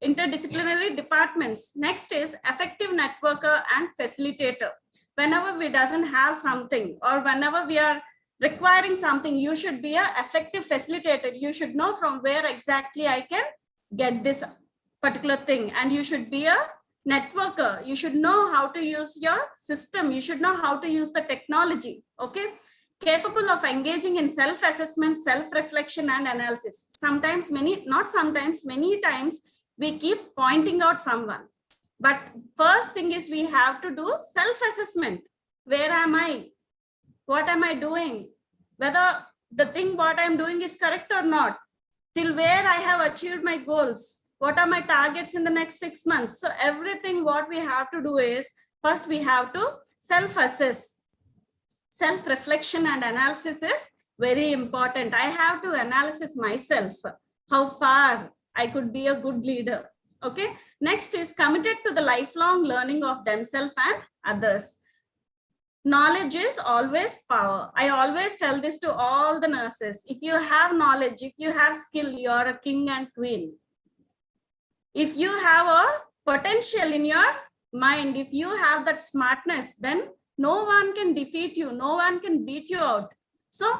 interdisciplinary departments. Next is effective networker and facilitator. Whenever we doesn't have something, or whenever we are requiring something, you should be an effective facilitator. You should know from where exactly I can get this particular thing. And you should be a networker. You should know how to use your system. You should know how to use the technology. Okay. Capable of engaging in self-assessment, self-reflection, and analysis. Sometimes, many times, we keep pointing out someone. But first thing is we have to do self-assessment. Where am I? What am I doing? Whether the thing what I'm doing is correct or not. Till where I have achieved my goals. What are my targets in the next 6 months? So everything what we have to do is, first we have to self-assess. Self-reflection and analysis is very important. I have to analyze myself, how far I could be a good leader. Okay. Next is committed to the lifelong learning of themselves and others. Knowledge is always power. I always tell this to all the nurses. If you have knowledge, if you have skill, you are a king and queen. If you have a potential in your mind, if you have that smartness, then no one can defeat you. No one can beat you out. So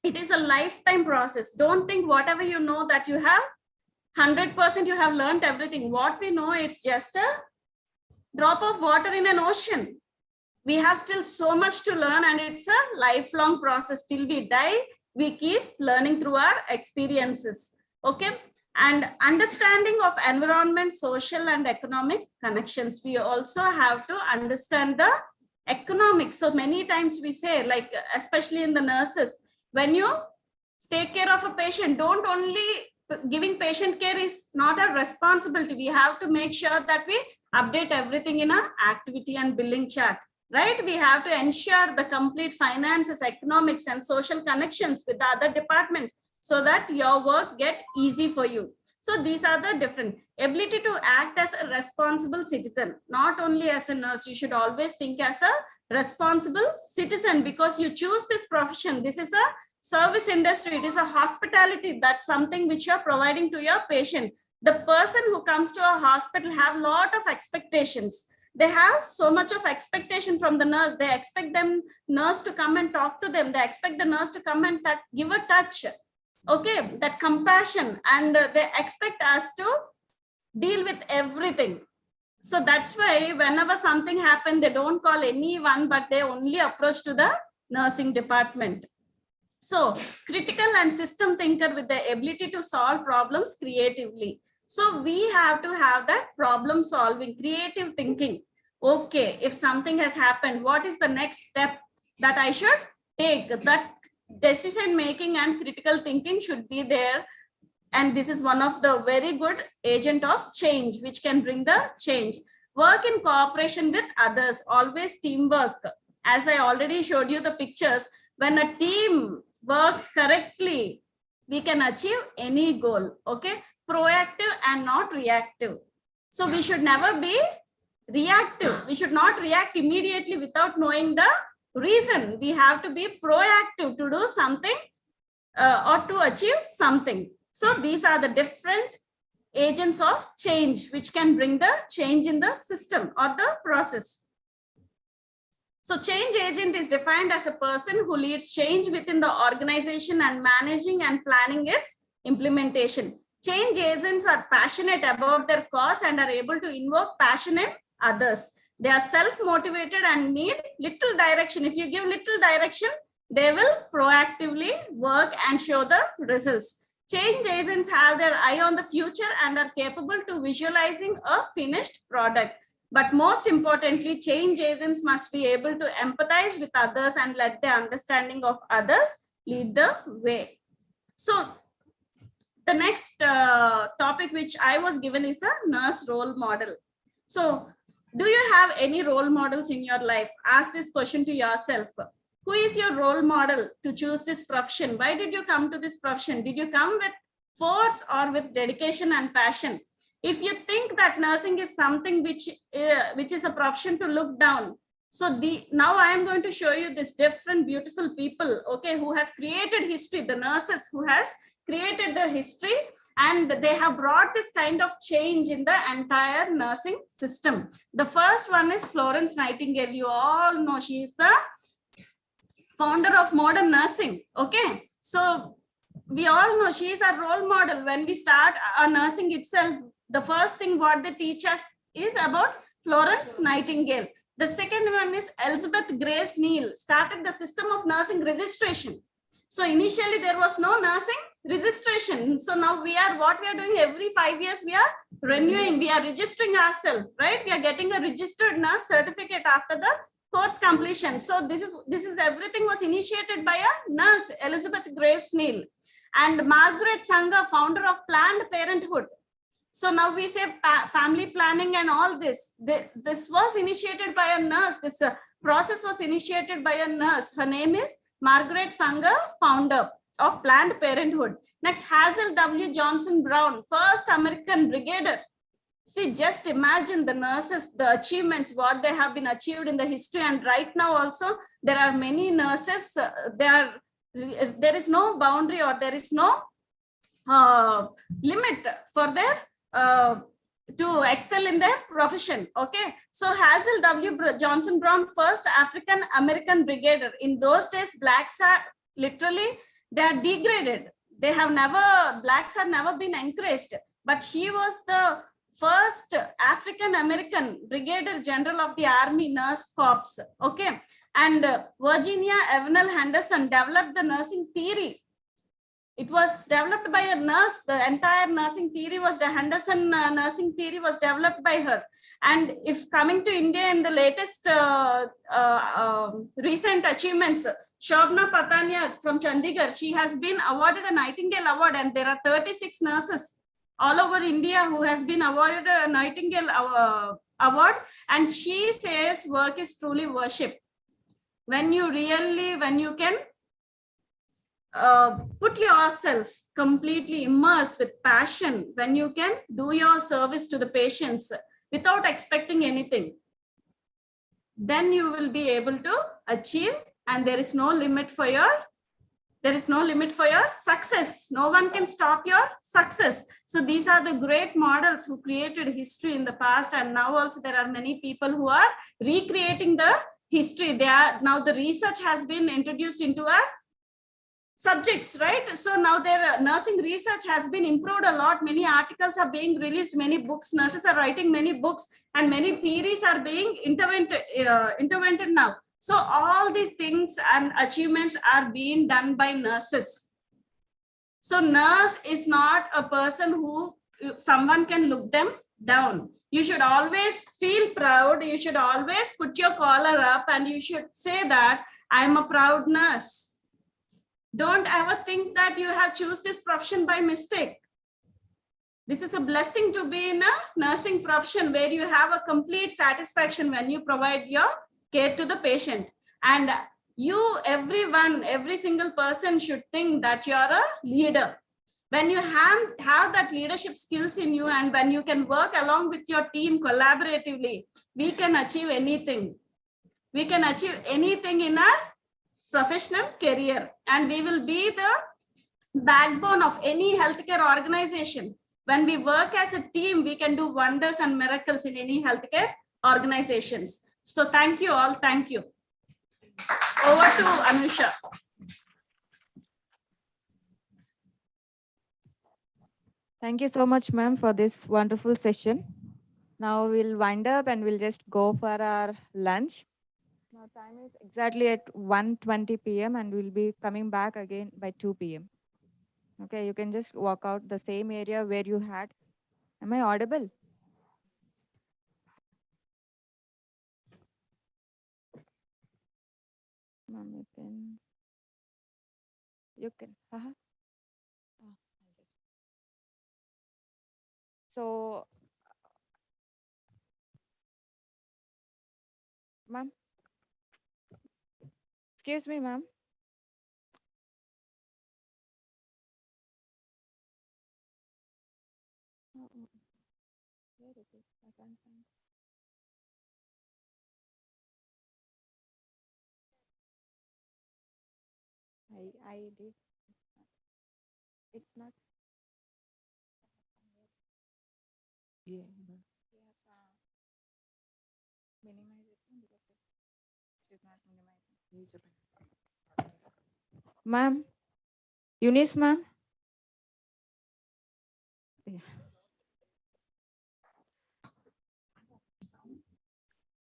it is a lifetime process. Don't think whatever you know that you have, 100% you have learned everything. What we know, it's just a drop of water in an ocean. We have still so much to learn, and it's a lifelong process. Till we die, we keep learning through our experiences. Okay. And understanding of environment, social and economic connections. We also have to understand the economics. So many times we say, like, especially in the nurses, when you take care of a patient, don't only giving patient care is not a responsibility. We have to make sure that we update everything in a activity and billing chart, right? We have to ensure the complete finances, economics and social connections with the other departments, so that your work get easy for you. So these are the different ability to act as a responsible citizen. Not only as a nurse, you should always think as a responsible citizen, because you choose this profession. This is a service industry. It is a hospitality. That's something which you're providing to your patient. The person who comes to a hospital have a lot of expectations. They have so much of expectation from the nurse. They expect them nurse to come and talk to them. They expect the nurse to come and give a touch. Okay, that compassion, and they expect us to deal with everything. So that's why whenever something happens, they don't call anyone, but they only approach to the nursing department. So critical and system thinker with the ability to solve problems creatively. So we have to have that problem solving, creative thinking. Okay, if something has happened, what is the next step that I should take? That decision making and critical thinking should be there. And this is one of the very good agent of change, which can bring the change. Work in cooperation with others, always teamwork. As I already showed you the pictures, when a team works correctly, we can achieve any goal. Okay, proactive and not reactive. So we should never be reactive. We should not react immediately without knowing the reason. We have to be proactive to do something or to achieve something. So these are the different agents of change which can bring the change in the system or the process. So change agent is defined as a person who leads change within the organization and managing and planning its implementation. Change agents are passionate about their cause and are able to invoke passion in others. They are self-motivated and need little direction. If you give little direction, they will proactively work and show the results. Change agents have their eye on the future and are capable to visualizing a finished product. But most importantly, change agents must be able to empathize with others and let the understanding of others lead the way. So the next topic which I was given is a nurse role model. So Do you have any role models in your life? Ask this question to yourself. Who is your role model to choose this profession? Why did you come to this profession? Did you come with force or with dedication and passion? If you think that nursing is something which is a profession to look down, so now I am going to show you this different beautiful people, okay, who has created history, the nurses who has created the history, and they have brought this kind of change in the entire nursing system. The first one is Florence Nightingale. You all know she is the founder of modern nursing. Okay, so we all know she is a role model. When we start our nursing itself, the first thing what they teach us is about Florence Nightingale. The second one is Elizabeth Grace Neal, started the system of nursing registration. So initially there was no nursing registration. So now what we are doing every 5 years, we are renewing, we are registering ourselves, right? We are getting a registered nurse certificate after the course completion. So this is everything was initiated by a nurse, Elizabeth Grace Neal. And Margaret Sanger, founder of Planned Parenthood. So now we say family planning and all this. This was initiated by a nurse. This process was initiated by a nurse. Her name is Margaret Sanger, founder of Planned Parenthood. Next, Hazel W. Johnson Brown, first American brigadier. See, just imagine the nurses, the achievements, what they have been achieved in the history. And right now also, there are many nurses, there is no boundary or there is no limit for their to excel in their profession. Okay, so Hazel W. Johnson Brown, first African American brigadier. In those days, blacks are literally, they are degraded. They have never, blacks have never been encouraged. But she was the first African American brigadier general of the Army Nurse Corps. Okay, and Virginia Evanel Henderson developed the nursing theory. It was developed by a nurse. The entire nursing theory was the Henderson nursing theory was developed by her. And if coming to India in the latest recent achievements, Shobna Patania from Chandigarh, she has been awarded a Nightingale Award, and there are 36 nurses all over India who has been awarded a Nightingale Award. And she says work is truly worship. When you can put yourself completely immersed with passion, when you can do your service to the patients without expecting anything, then you will be able to achieve, and there is no limit for your success. No one can stop your success. So these are the great models who created history in the past, and now also there are many people who are recreating the history. Now the research has been introduced into our subjects, right? So now their nursing research has been improved a lot. Many articles are being released, many books, nurses are writing many books, and many theories are being intervened now. So all these things and achievements are being done by nurses. So nurse is not a person who someone can look them down. You should always feel proud. You should always put your collar up and you should say that I'm a proud nurse. Don't ever think that you have choose this profession by mistake. This is a blessing to be in a nursing profession where you have a complete satisfaction when you provide your care to the patient. And you, everyone, every single person should think that you are a leader. When you have that leadership skills in you, and when you can work along with your team collaboratively, we can achieve anything. We can achieve anything in our professional career, and we will be the backbone of any healthcare organization. When we work as a team, we can do wonders and miracles in any healthcare organizations. So thank you all. Thank you. Over to Anusha. Thank you so much, ma'am, for this wonderful session. Now we'll wind up and we'll just go for our lunch. Now time is exactly at 1:20 p.m. and we'll be coming back again by 2 p.m. Okay, you can just walk out the same area where you had. Am I audible? Ma'am, you can. So Ma'am, excuse me, ma'am. Where it is? I can't find. I did. It's not. Yeah. Minimization because it is not minimizing. Ma'am, Eunice, ma'am. Yeah.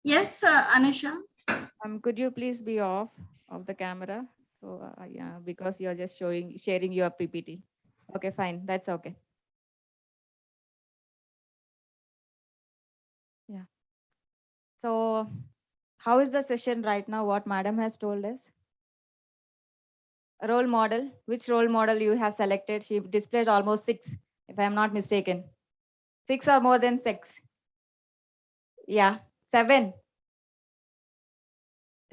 Yes, Anisha. Could you please be off of the camera? So yeah, because you're just sharing your PPT. Okay, fine. That's okay. Yeah. So how is the session right now? What madam has told us? A role model. Which role model you have selected? She displayed almost 6, if I'm not mistaken. 6 or more than 6. Yeah. 7.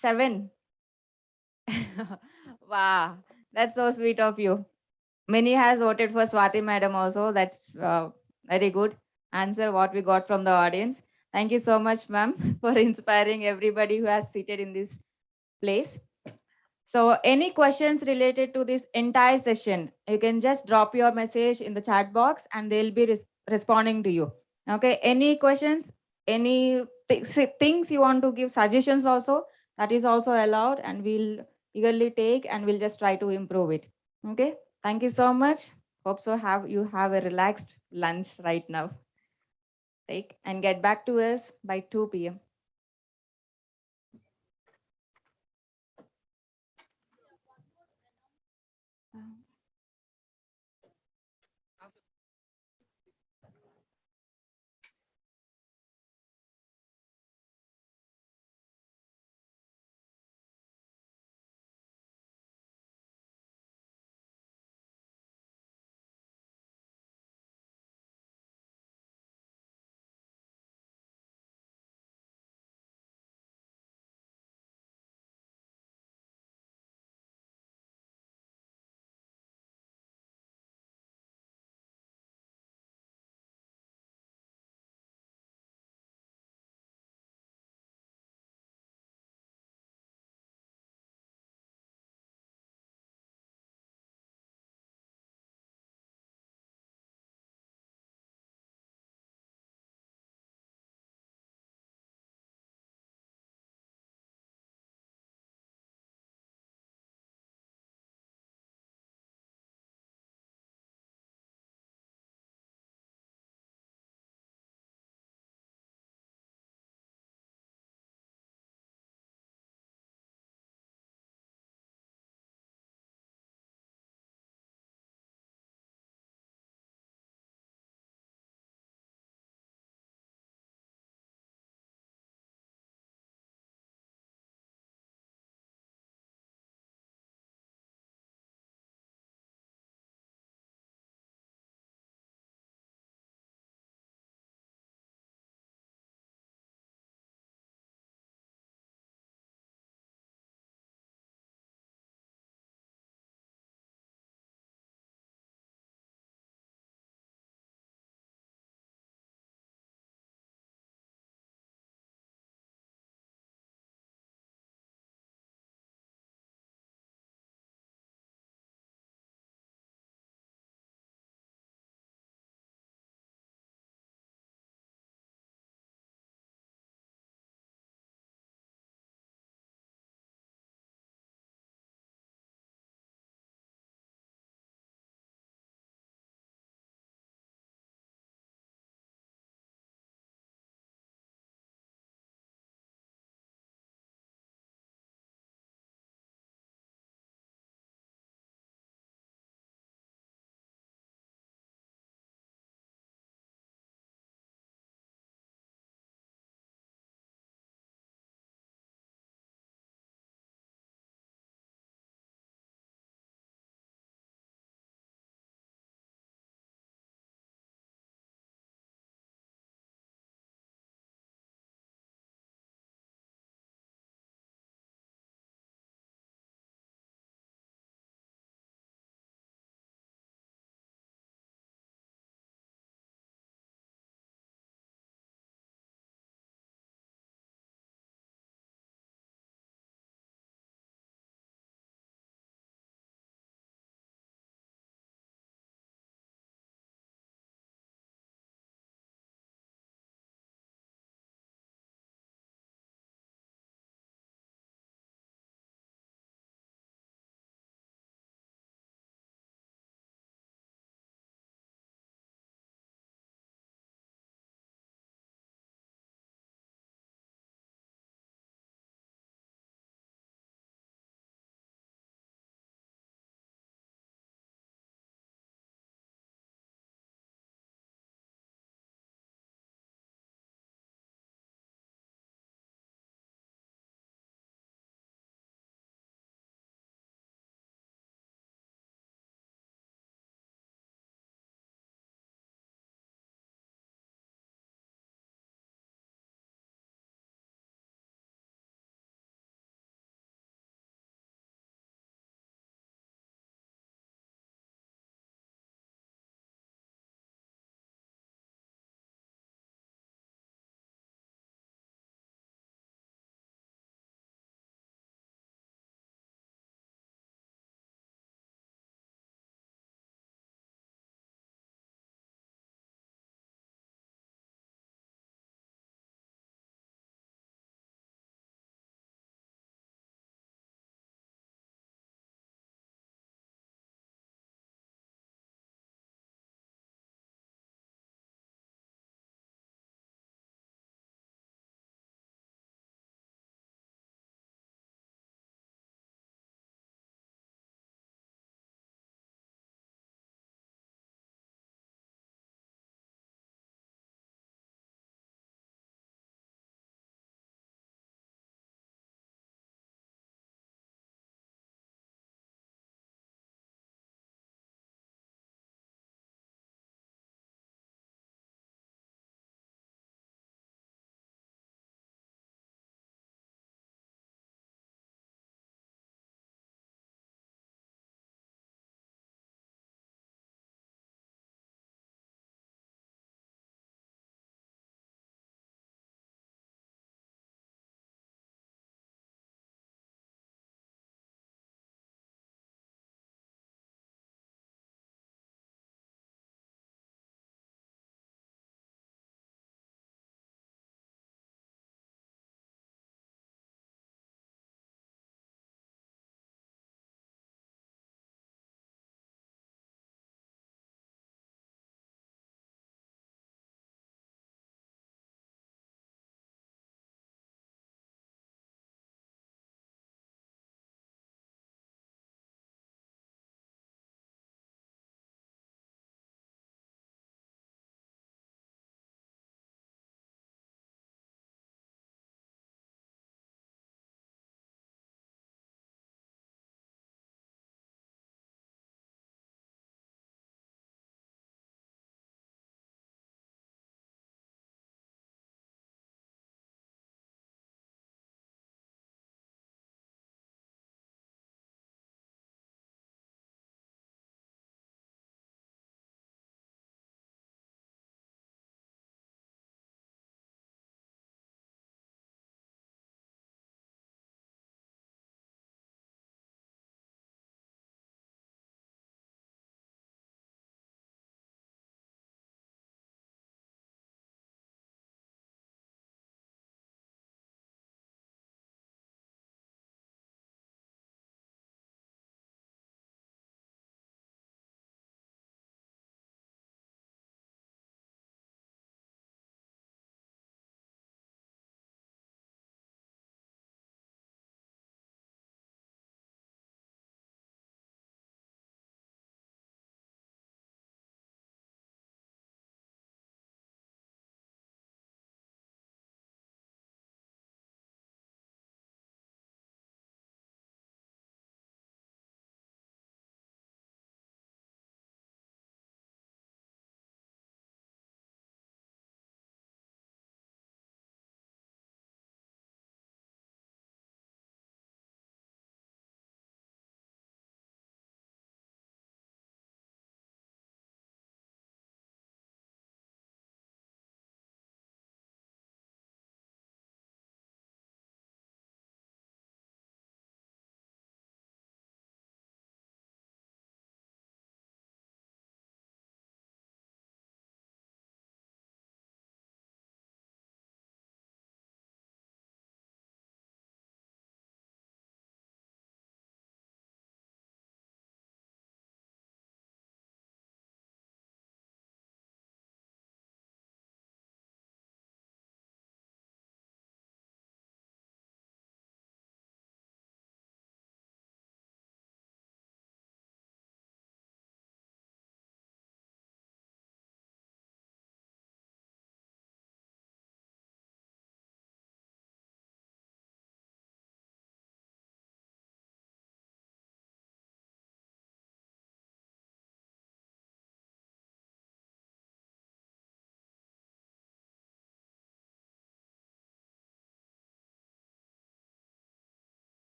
7. Wow. That's so sweet of you. Many has voted for Swati madam also. That's very good answer what we got from the audience. Thank you so much, ma'am, for inspiring everybody who has seated in this place. So any questions related to this entire session, you can just drop your message in the chat box and they'll be responding to you. Okay, any questions, any things you want to give suggestions also, that is also allowed and we'll eagerly take and we'll just try to improve it. Okay, thank you so much. Hope so you have a relaxed lunch right now. Take and get back to us by 2 p.m.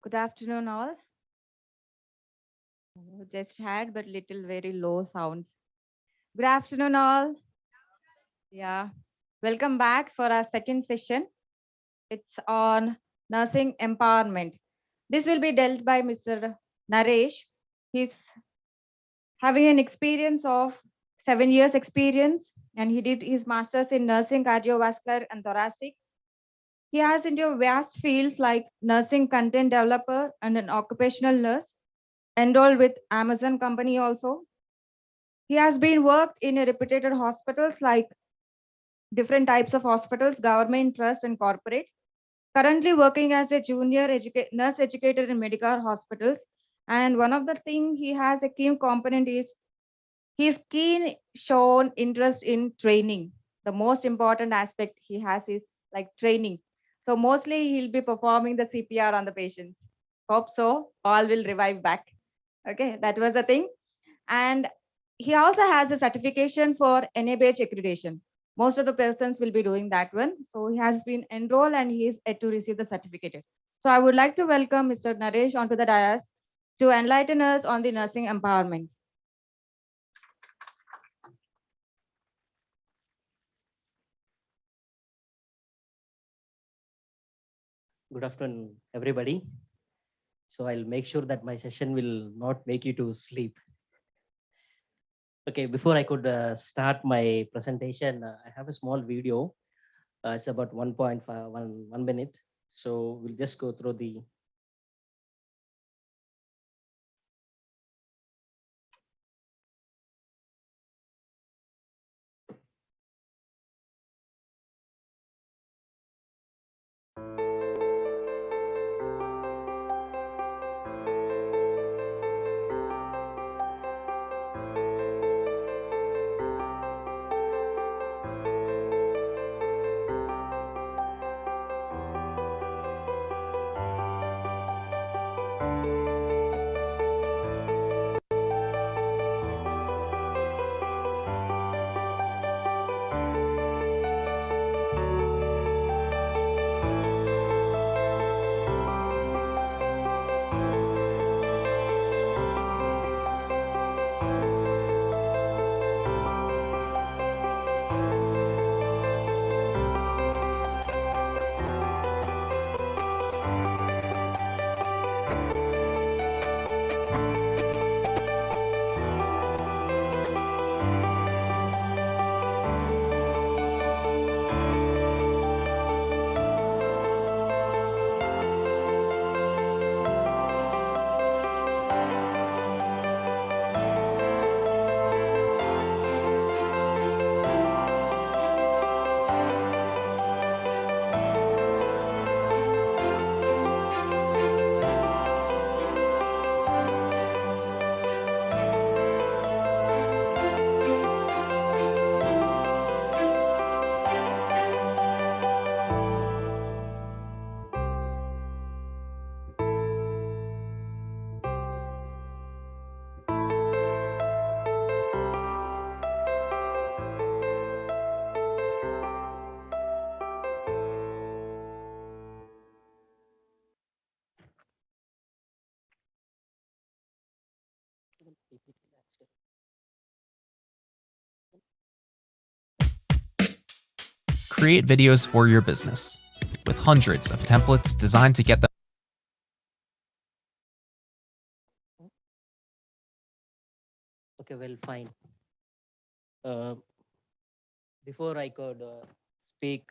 Good afternoon, all. Oh, just had but little very low sounds. Good afternoon, all. Yeah, welcome back for our second session. It's on nursing empowerment. This will be dealt by Mr. Naresh. He's having an experience of 7 years experience, and he did his master's in nursing, cardiovascular, and thoracic. He has into vast fields like nursing content developer and an occupational nurse, enrolled with Amazon company also. He has been worked in a reputed hospitals like different types of hospitals, government, trust, and corporate. Currently working as a junior nurse educator in medical hospitals. And one of the thing he has a key component is his keen shown interest in training. The most important aspect he has is like training. So mostly he'll be performing the CPR on the patients. Hope so. All will revive back. Okay, that was the thing. And he also has a certification for NABH accreditation. Most of the persons will be doing that one. So he has been enrolled and he is yet to receive the certificate. So I would like to welcome Mr. Naresh onto the dais to enlighten us on the nursing empowerment. Good afternoon, everybody. So I'll make sure that my session will not make you to sleep. Okay, before I could start my presentation, I have a small video. It's about 1.5, 1 minute. So we'll just go through the. Create videos for your business with hundreds of templates designed to get them. Okay, well, fine. Before I could speak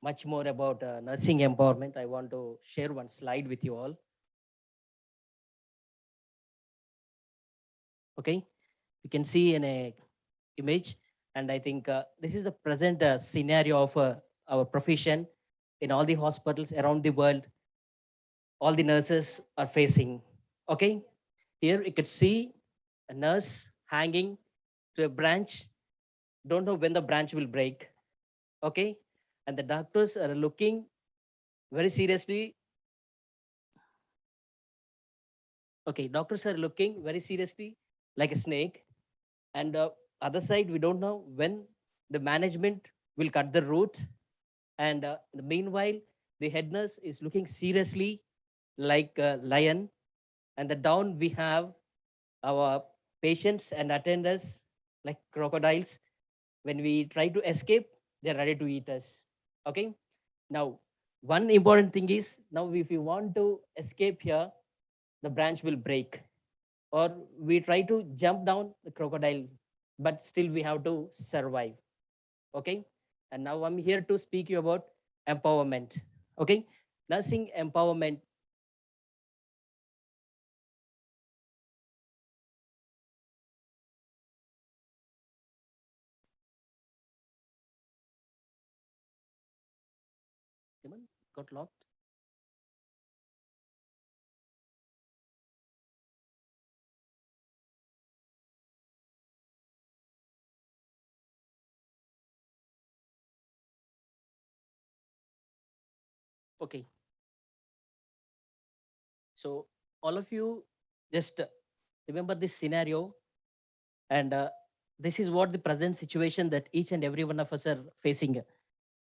much more about nursing empowerment, I want to share one slide with you all. Okay, you can see in a image, and I think this is the present scenario of our profession in all the hospitals around the world. All the nurses are facing. Okay, here you could see a nurse hanging to a branch. Don't know when the branch will break. Okay, and the doctors are looking very seriously. Okay, doctors are looking very seriously like a snake. And other side, we don't know when the management will cut the root. And meanwhile, the head nurse is looking seriously like a lion, and the down we have our patients and attenders like crocodiles. When we try to escape, they're ready to eat us. Okay. Now, one important thing is now if you want to escape here, the branch will break, or we try to jump down the crocodile, but still we have to survive. Okay. And now I'm here to speak you about empowerment. Okay. Nursing empowerment. Got locked. Okay. So all of you just remember this scenario, and this is what the present situation that each and every one of us are facing.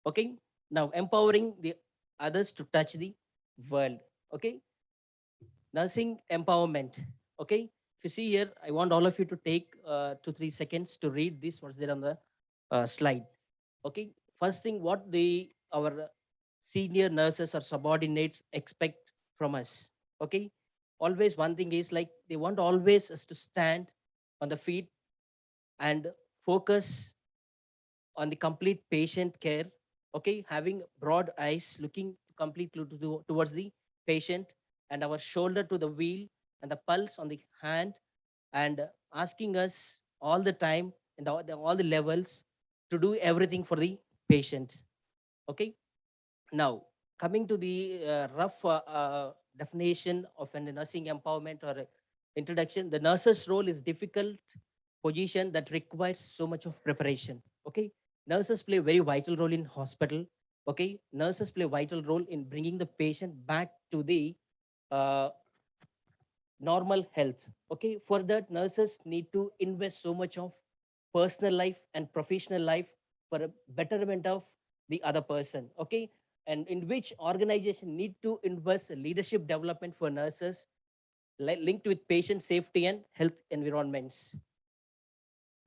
Okay. Now empowering the others to touch the world. Okay. Nursing empowerment. Okay. If you see here, I want all of you to take 2 3 seconds to read this. What's there on the slide? Okay. First thing, what the our senior nurses or subordinates expect from us. Okay. Always one thing is like they want always us to stand on the feet and focus on the complete patient care. Okay. Having broad eyes, looking completely towards the patient, and our shoulder to the wheel, and the pulse on the hand, and asking us all the time and all the levels to do everything for the patient. Okay. Now, coming to the rough definition of a nursing empowerment or a introduction, the nurse's role is difficult position that requires so much of preparation. Okay, nurses play a very vital role in hospital. Okay, nurses play a vital role in bringing the patient back to the uh, normal health. Okay, for that nurses need to invest so much of personal life and professional life for a betterment of the other person. Okay, and in which organization need to invest leadership development for nurses linked with patient safety and health environments.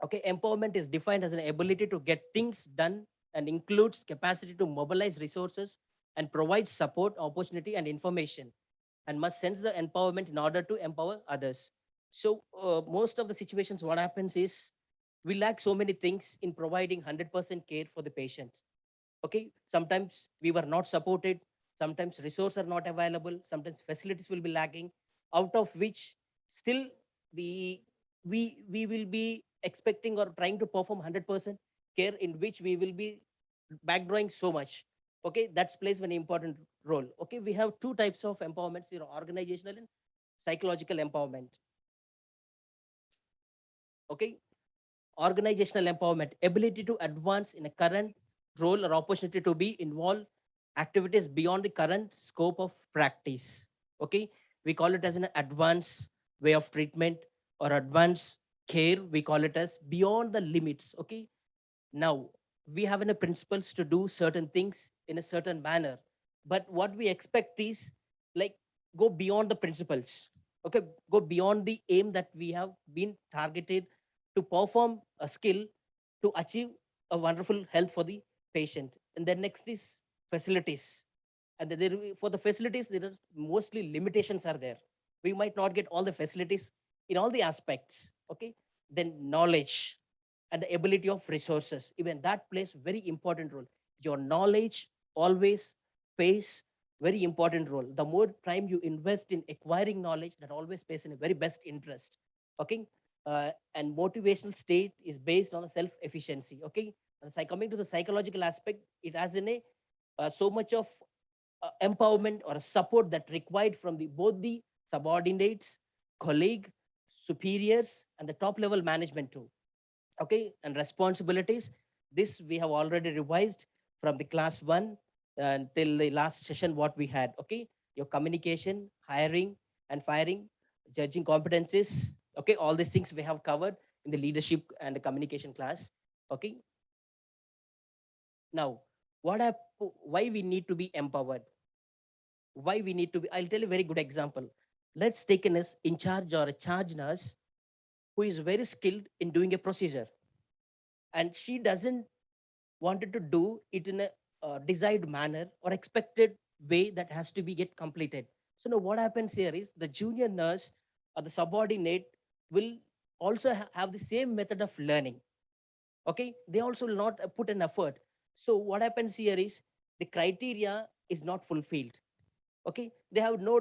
Okay, empowerment is defined as an ability to get things done and includes capacity to mobilize resources and provide support, opportunity, and information, and must sense the empowerment in order to empower others. So, most of the situations, what happens is we lack so many things in providing 100% care for the patient. Okay, sometimes we were not supported, sometimes resources are not available, sometimes facilities will be lacking, out of which still the we will be expecting or trying to perform 100% care, in which we will be backdrawing so much. Okay, that plays an important role. Okay, we have two types of empowerments, organizational and psychological empowerment. Okay, organizational empowerment, ability to advance in a current role or opportunity to be involved activities beyond the current scope of practice. Okay, we call it as an advanced way of treatment or advanced care. We call it as beyond the limits. Okay, now we have in principles to do certain things in a certain manner, but what we expect is like go beyond the principles. Okay, go beyond the aim that we have been targeted to perform a skill to achieve a wonderful health for the patient. And then next is facilities. And there for the facilities there are mostly limitations are there. We might not get all the facilities in all the aspects. Okay, then knowledge and the ability of resources, even that plays very important role. Your knowledge always plays very important role. The more time you invest in acquiring knowledge, that always plays in a very best interest. Okay, and motivational state is based on self efficiency. Okay, and coming to the psychological aspect, it has in a so much of empowerment or support that required from the both the subordinates, colleague, superiors, and the top level management too. Okay, and responsibilities, this we have already revised from the class 1 until the last session what we had. Okay, your communication, hiring and firing, judging competencies. Okay, all these things we have covered in the leadership and the communication class. Okay, now why we need to be empowered. why we need to be. I'll tell you a very good example. Let's take a nurse in charge or a charge nurse who is very skilled in doing a procedure, and she doesn't wanted to do it in a desired manner or expected way that has to be get completed. So now what happens here is the junior nurse or the subordinate will also have the same method of learning. Okay, they also will not put an effort. So what happens here is the criteria is not fulfilled. Okay, they have no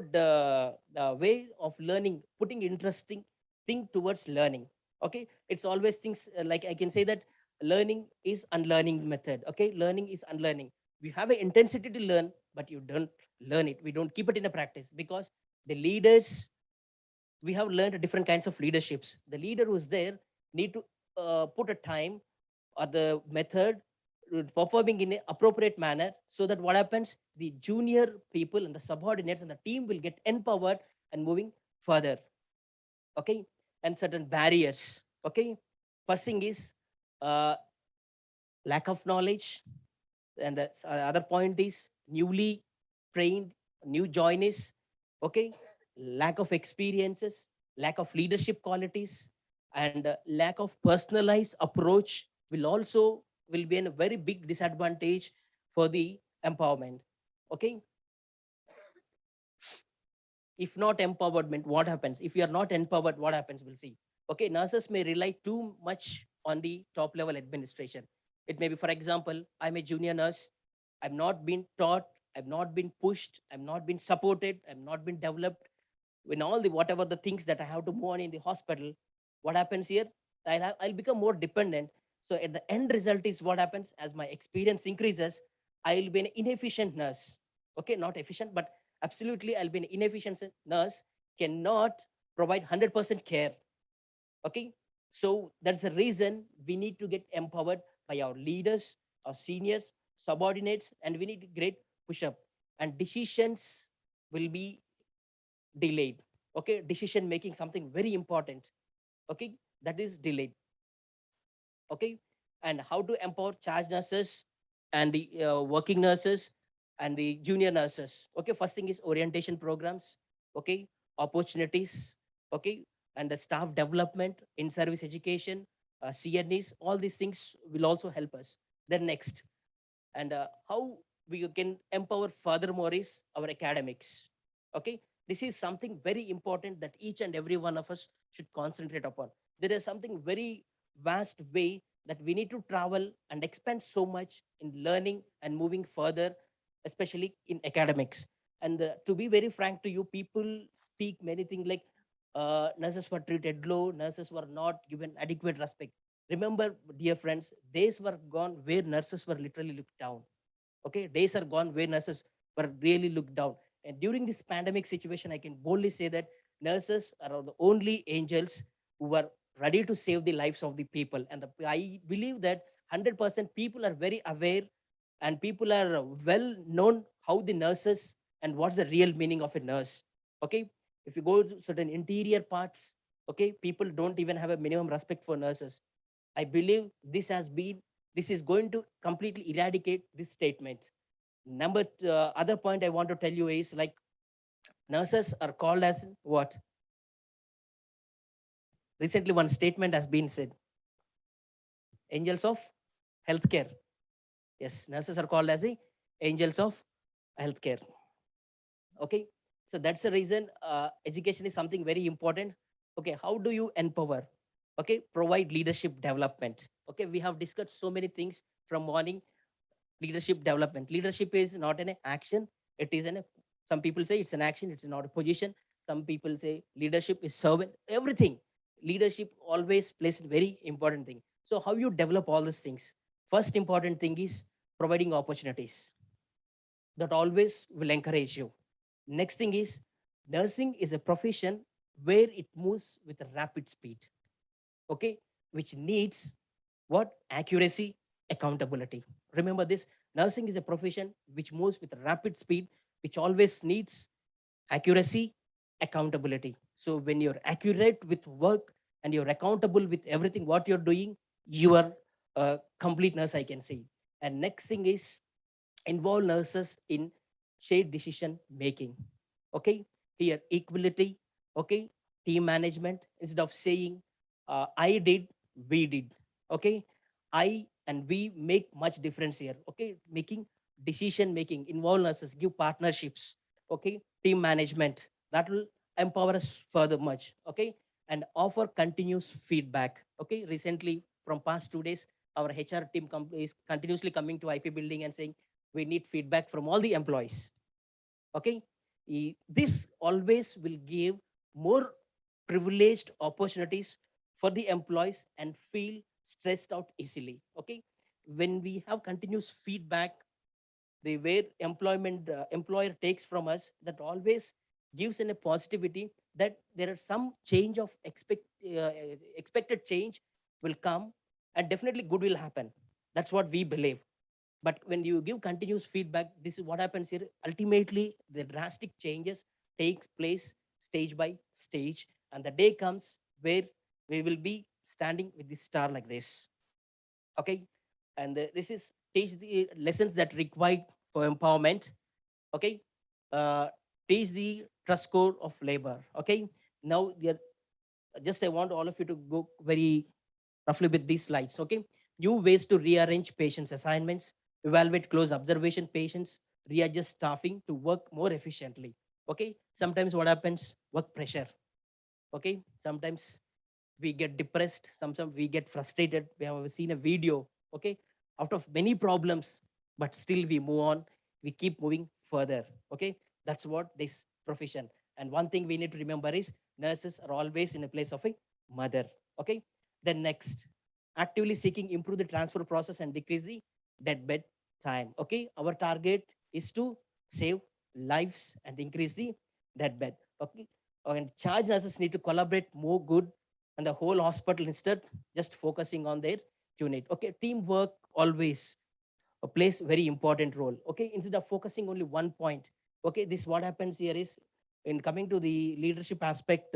way of learning, putting interesting thing towards learning. Okay, it's always things like I can say that learning is unlearning method. Okay, learning is unlearning. We have an intensity to learn, but you don't learn it, we don't keep it in a practice, because the leaders, we have learned different kinds of leaderships. The leader who's there need to put a time or the method performing in an appropriate manner, so that what happens, the junior people and the subordinates and the team will get empowered and moving further. Okay, and certain barriers. Okay, first thing is uh, lack of knowledge, and the other point is newly trained new joinees. Okay, lack of experiences, lack of leadership qualities, and lack of personalized approach will also will be a very big disadvantage for the empowerment. Okay, if not empowerment, what happens? If you are not empowered, what happens? We'll see. Okay, nurses may rely too much on the top level administration. It may be, for example, I'm a junior nurse, I've not been taught, I've not been pushed, I've not been supported, I've not been developed in all the whatever the things that I have to move on in the hospital. What happens here? I'll become more dependent. So at the end result is what happens, as my experience increases, I'll be an inefficient nurse. Okay, not efficient, but absolutely I'll be an inefficient nurse, cannot provide 100% care. Okay, so that's the reason we need to get empowered by our leaders, our seniors, subordinates, and we need great push up, and decisions will be delayed. Okay, decision making, something very important. Okay, that is delayed. Okay, and how to empower charge nurses and the working nurses and the junior nurses. Okay, first thing is orientation programs. Okay, opportunities. Okay, and the staff development, in service education, CNEs, all these things will also help us. Then next, and how we can empower furthermore is our academics. Okay, this is something very important that each and every one of us should concentrate upon. There is something very vast way that we need to travel and expand so much in learning and moving further, especially in academics. And to be very frank to you, people speak many things like nurses were treated low, nurses were not given adequate respect. Remember, dear friends, days were gone where nurses were literally looked down. Okay, days are gone where nurses were really looked down. And during this pandemic situation, I can boldly say that nurses are the only angels who are ready to save the lives of the people. And I believe that 100% people are very aware, and people are well known how the nurses and what's the real meaning of a nurse. Okay, if you go to certain interior parts, okay, people don't even have a minimum respect for nurses. I believe this is going to completely eradicate this statement. Number other point I want to tell you is like nurses are called as what? Recently, one statement has been said: angels of healthcare. Yes, nurses are called as the angels of healthcare. Okay, so that's the reason education is something very important. Okay, how do you empower? Okay, provide leadership development. Okay, we have discussed so many things from morning. Leadership development, leadership is not an action, it is an, some people say it's an action, it's not a position. Some people say leadership is servant, everything. Leadership always plays a very important thing. So how you develop all these things? First important thing is providing opportunities that always will encourage you. Next thing is nursing is a profession where it moves with a rapid speed. Okay, which needs what? Accuracy, accountability. Remember this, nursing is a profession which moves with rapid speed, which always needs accuracy, accountability. So when you're accurate with work and you're accountable with everything what you're doing, you are a complete nurse, I can say. And next thing is involve nurses in shared decision making. Okay, here equality. Okay, team management, instead of saying I did, we did. Okay, I and we make much difference here. Okay, making decision making, involve us, give partnerships. Okay, team management, that will empower us further much. Okay, and offer continuous feedback. Okay, recently from past 2 days, our HR team is continuously coming to IP building and saying we need feedback from all the employees. Okay, this always will give more privileged opportunities for the employees and feel stressed out easily. Okay, when we have continuous feedback, the way employer takes from us, that always gives in a positivity that there are some change of expected change will come, and definitely good will happen. That's what we believe. But when you give continuous feedback, this is what happens here. Ultimately, the drastic changes take place stage by stage, and the day comes where we will be standing with the star like this. Okay, and this is teach the lessons that required for empowerment. Okay, uh, teach the trust core of labor. Okay, now just I want all of you to go very roughly with these slides. Okay, new ways to rearrange patients' assignments, evaluate close observation patients, readjust staffing to work more efficiently. Okay, sometimes what happens? Work pressure. Okay, sometimes we get depressed, sometimes we get frustrated. We have seen a video. Okay, out of many problems, but still we move on. We keep moving further. Okay, that's what this profession. And one thing we need to remember is nurses are always in a place of a mother. Okay, then next, actively seeking improve the transfer process and decrease the dead bed time. Okay, our target is to save lives and increase the dead bed. Okay, and charge nurses need to collaborate more good and the whole hospital instead just focusing on their unit. Okay, teamwork always plays very important role. Okay, instead of focusing only one point. Okay, this what happens here is in coming to the leadership aspect,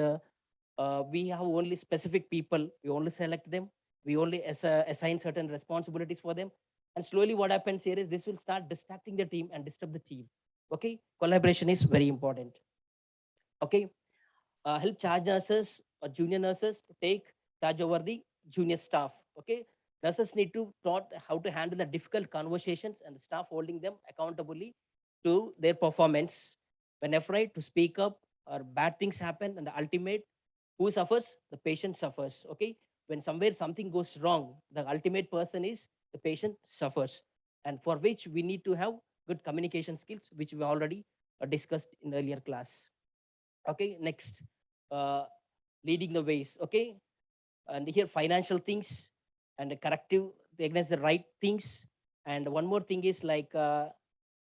we have only specific people, we only select them, we only assign certain responsibilities for them, and slowly what happens here is this will start distracting the team and disturb the team. Okay, collaboration is very important. Okay, help charge nurses or junior nurses to take charge over the junior staff. Okay, nurses need to taught how to handle the difficult conversations and the staff holding them accountably to their performance. When afraid to speak up or bad things happen, and the ultimate who suffers, the patient suffers. Okay, when somewhere something goes wrong, the ultimate person is the patient suffers, and for which we need to have good communication skills, which we already discussed in earlier class. Okay, next, uh, leading the ways. Okay, and here financial things and the corrective against the right things. And one more thing is like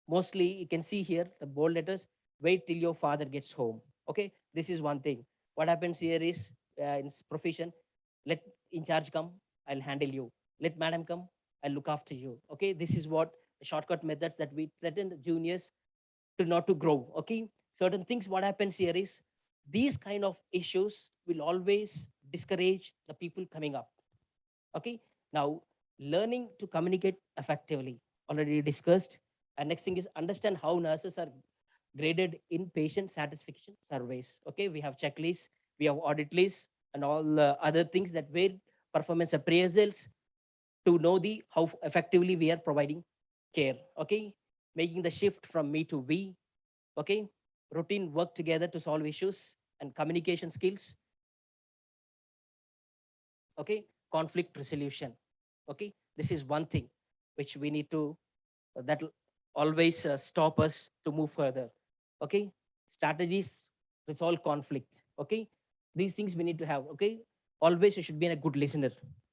mostly you can see here the bold letters, wait till your father gets home. Okay, this is one thing. What happens here is in this profession, let in charge come, I'll handle you. Let madam come, I'll look after you. Okay, this is what shortcut methods that we threaten the juniors to not to grow. Okay, certain things what happens here is these kind of issues will always discourage the people coming up. Okay, now learning to communicate effectively already discussed. And next thing is understand how nurses are graded in patient satisfaction surveys. Okay, we have checklists, we have audit lists, and all other things that where performance appraisals to know the how effectively we are providing care. Okay, making the shift from me to we. Okay, routine work together to solve issues and communication skills. Okay, conflict resolution. Okay, this is one thing which we need to that will always stop us to move further. Okay, strategies resolve conflict. Okay, these things we need to have. Okay, always you should be a good listener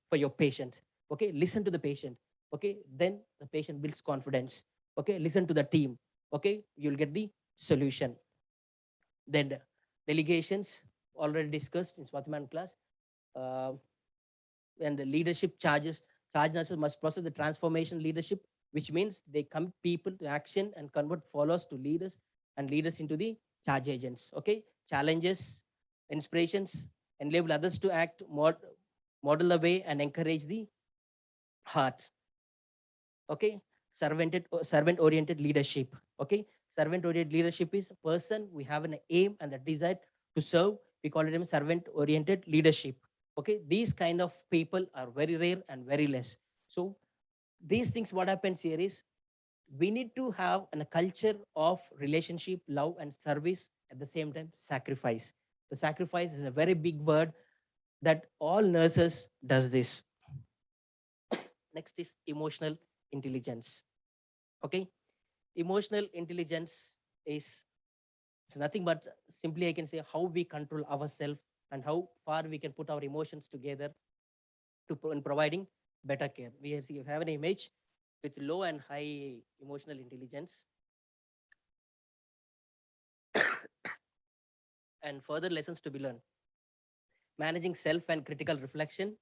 for your patient. Okay, listen to the patient. Okay, then the patient builds confidence. Okay, listen to the team. Okay, you'll get the solution. Then delegations already discussed in Swatiman class. Uh, and the leadership charge nurses must process the transformation leadership, which means they commit people to action and convert followers to leaders and leaders into the charge agents. Okay, challenges, inspirations, enable others to act, model the way, and encourage the heart. Okay, servant oriented leadership. Okay, Servant-oriented leadership is a person, we have an aim and a desire to serve. We call it a servant-oriented leadership. Okay, these kind of people are very rare and very less. So these things, what happens here is we need to have a culture of relationship, love, and service at the same time sacrifice. The sacrifice is a very big word that all nurses does this. Next is emotional intelligence. Okay, emotional intelligence is it's nothing but simply I can say how we control ourselves and how far we can put our emotions together in providing better care. We have an image with low and high emotional intelligence. And further lessons to be learned. Managing self and critical reflection,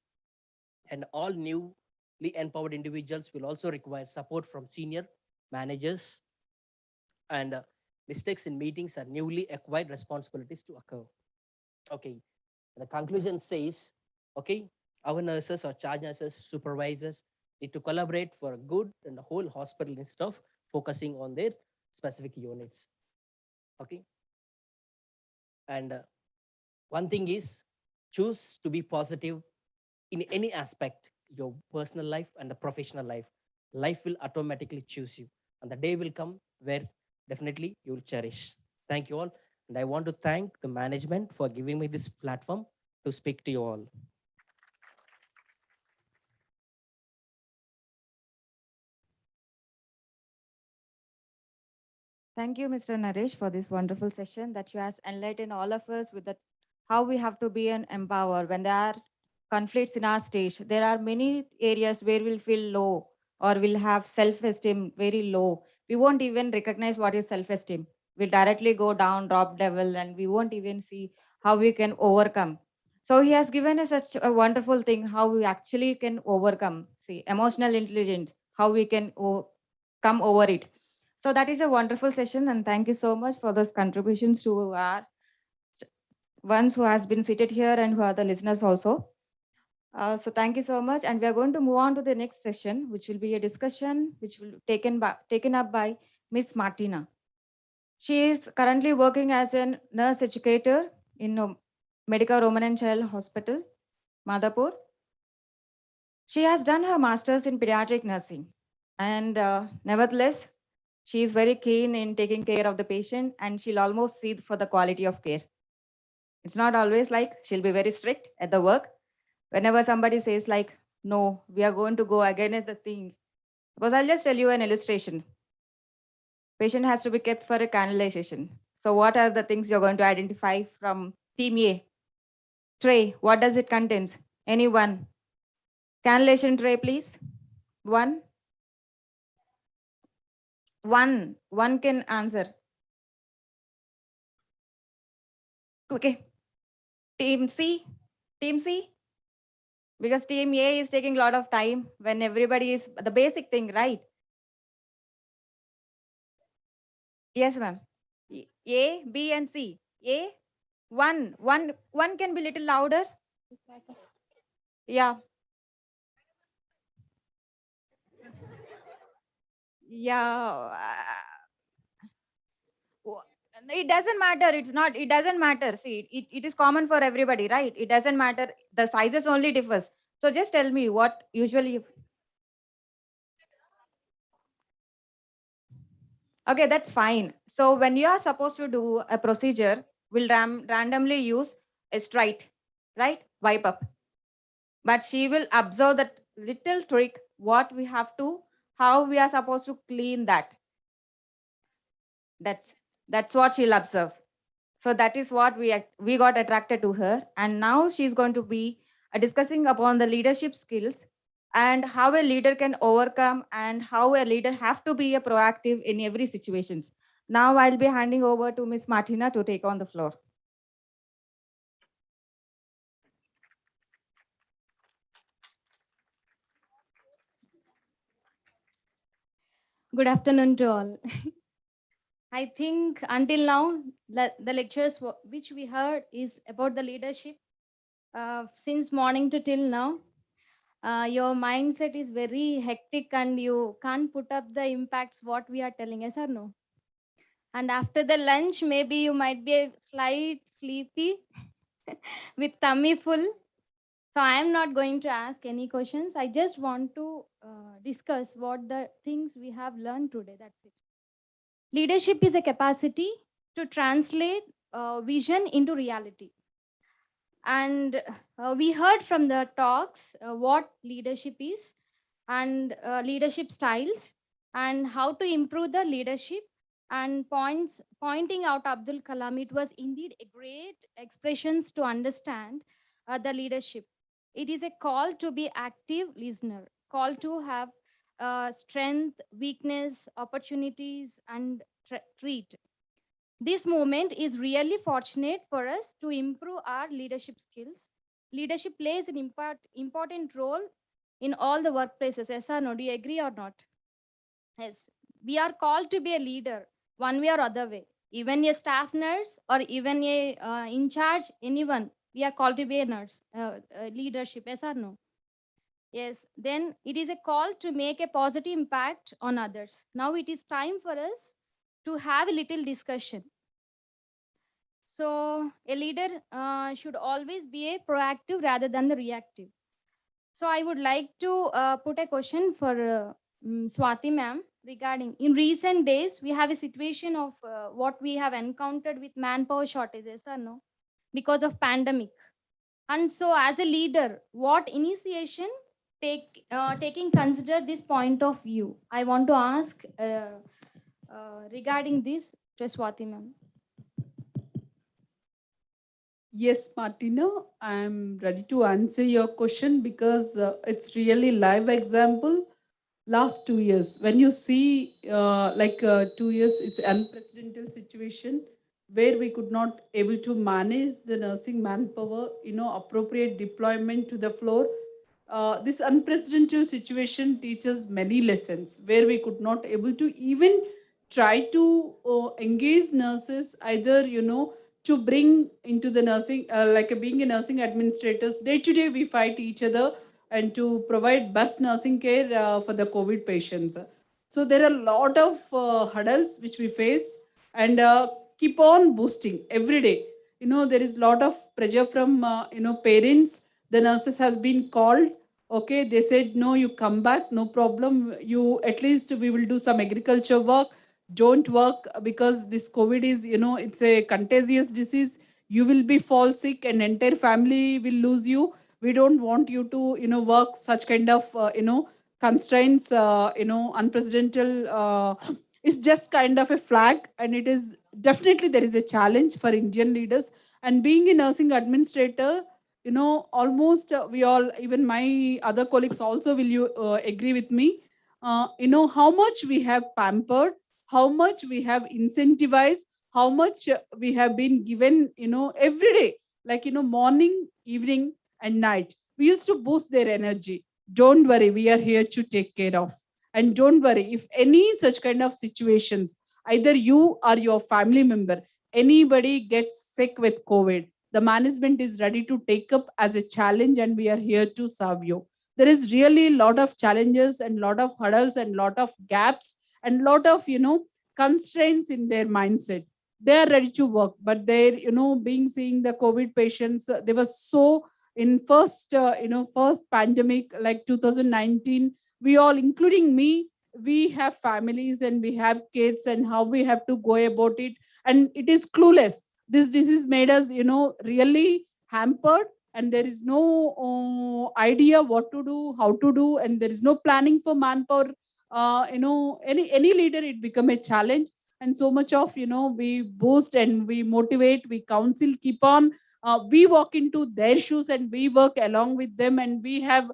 and all newly empowered individuals will also require support from senior managers, and mistakes in meetings are newly acquired responsibilities to occur. Okay, the conclusion says, okay, our nurses or charge nurses, supervisors need to collaborate for good in the whole hospital instead of focusing on their specific units. Okay, and one thing is choose to be positive in any aspect, your personal life and the professional life. Life will automatically choose you, and the day will come where definitely you will cherish. Thank you all. And I want to thank the management for giving me this platform to speak to you all. Thank you, Mr. Naresh, for this wonderful session that you has enlightened all of us with the, how we have to be an empower when there are conflicts in our stage. There are many areas where we'll feel low or we'll have self-esteem very low. We won't even recognize what is self-esteem. We'll directly go down, drop level, and we won't even see how we can overcome. So he has given us such a wonderful thing how we actually can overcome. See, emotional intelligence, how we can come over it. So that is a wonderful session, and thank you so much for those contributions to our ones who has been seated here and who are the listeners also. So thank you so much, and we are going to move on to the next session, which will be a discussion which will taken up by Miss Martina. She is currently working as a nurse educator in Medica Roman and Child Hospital, Madhapur. She has done her master's in pediatric nursing, and nevertheless, she is very keen in taking care of the patient, and she'll almost see for the quality of care. It's not always like she'll be very strict at the work. Whenever somebody says like, no, we are going to go against the thing. Because I'll just tell you an illustration. Patient has to be kept for a canalization. So what are the things you're going to identify from team A? Tray, what does it contains? Anyone? Cannulation tray, please. One. One can answer. Okay. Team C. Team C. Because team A is taking a lot of time when everybody is the basic thing, right? Yes, ma'am. A, B, and C. A, one can be little louder. Yeah, yeah. It doesn't matter. It's not. It doesn't matter. See, it is common for everybody, right? It doesn't matter. The sizes only differs. So just tell me what usually. Okay, that's fine. So when you are supposed to do a procedure, we'll randomly use a straight, right? Wipe up. But she will observe that little trick, what we have to, how we are supposed to clean that. That's what she'll observe. So that is what we got attracted to her, and now she's going to be discussing upon the leadership skills and how a leader can overcome and how a leader have to be a proactive in every situations. Now I'll be handing over to Miss Martina to take on the floor. Good afternoon to all. I think until now, the lectures which we heard is about the leadership since morning to till now. Your mindset is very hectic and you can't put up the impacts what we are telling, yes or no? And after the lunch, maybe you might be a slight sleepy with tummy full. So I am not going to ask any questions. I just want to discuss what the things we have learned today. That's it. Leadership is a capacity to translate vision into reality. And we heard from the talks what leadership is and leadership styles and how to improve the leadership and pointing out Abdul Kalam. It was indeed a great expressions to understand the leadership. It is a call to be active listener, call to have strength, weakness, opportunities, and treat. This movement is really fortunate for us to improve our leadership skills. Leadership plays an important role in all the workplaces. Yes or no? Do you agree or not? Yes. We are called to be a leader one way or other way. Even a staff nurse or even a in charge, anyone, we are called to be a nurse, leadership. Yes or no? Yes. Then it is a call to make a positive impact on others. Now it is time for us to have a little discussion. So a leader should always be a proactive rather than the reactive. So I would like to put a question for Swati ma'am regarding in recent days we have a situation of what we have encountered with manpower shortages or no because of pandemic. And so as a leader, what initiation taking consider this point of view? I want to ask regarding this to Swati ma'am. Yes, Martina, I'm ready to answer your question because it's really live example. Last 2 years, when you see 2 years, it's unprecedented situation where we could not able to manage the nursing manpower, appropriate deployment to the floor. This unprecedented situation teaches many lessons where we could not able to even try to engage nurses either to bring into the nursing being a nursing administrators day to day we fight each other and to provide best nursing care for the COVID patients. So there are a lot of hurdles which we face and keep on boosting every day. There is a lot of pressure from parents. The nurses has been called. Okay, they said no, you come back, no problem. You at least we will do some agriculture work. Don't work because this COVID is it's a contagious disease. You will be fall sick and entire family will lose you. We don't want you to work such kind of constraints. Unprecedented is just kind of a flag, and it is definitely there is a challenge for Indian leaders. And being a nursing administrator, almost we all, even my other colleagues also, will you agree with me? How much we have pampered, how much we have incentivized, how much we have been given, every day, morning, evening, and night. We used to boost their energy. Don't worry, we are here to take care of. And don't worry, if any such kind of situations, either you or your family member, anybody gets sick with COVID, the management is ready to take up as a challenge and we are here to serve you. There is really a lot of challenges and lot of hurdles and lot of gaps and lot of, constraints in their mindset. They are ready to work, but they're, being seeing the COVID patients, they were so in first pandemic like 2019, we all including me, we have families and we have kids and how we have to go about it, and it is clueless. This disease made us really hampered, and there is no idea what to do, how to do, and there is no planning for manpower. Any leader, it become a challenge. And so much of we boost and we motivate, we counsel, keep on, we walk into their shoes and we work along with them, and we have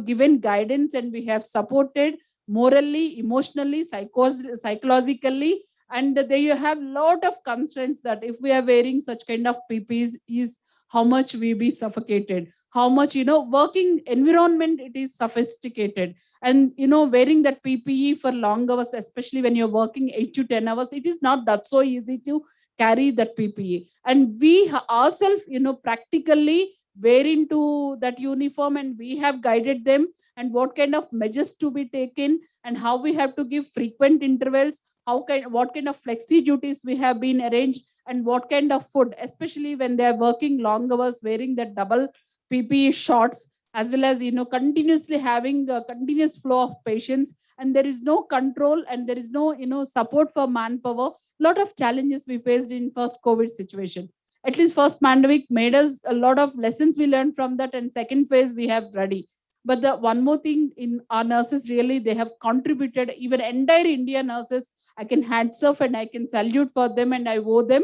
given guidance and we have supported morally, emotionally, psychologically. And there you have lot of constraints that if we are wearing such kind of ppes is how much we be suffocated, how much working environment it is sophisticated. And wearing that ppe for long hours, especially when you're working 8 to 10 hours, it is not that so easy to carry that ppe. And we ourselves practically wear into that uniform, and we have guided them and what kind of measures to be taken and how we have to give frequent intervals, what kind of flexi duties we have been arranged, and what kind of food, especially when they are working long hours, wearing that double PPE shorts, as well as continuously having a continuous flow of patients, and there is no control and there is no support for manpower. Lot of challenges we faced in first COVID situation. At least first pandemic made us a lot of lessons we learned from that, and second phase we have ready. But the one more thing, in our nurses, really they have contributed, even entire India nurses, I can hats off and I can salute for them and I owe them.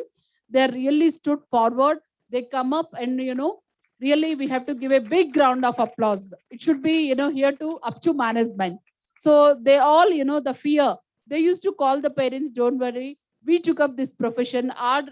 They really stood forward. They come up and really we have to give a big round of applause. It should be here to up to management. So they all the fear, they used to call the parents, don't worry, we took up this profession, our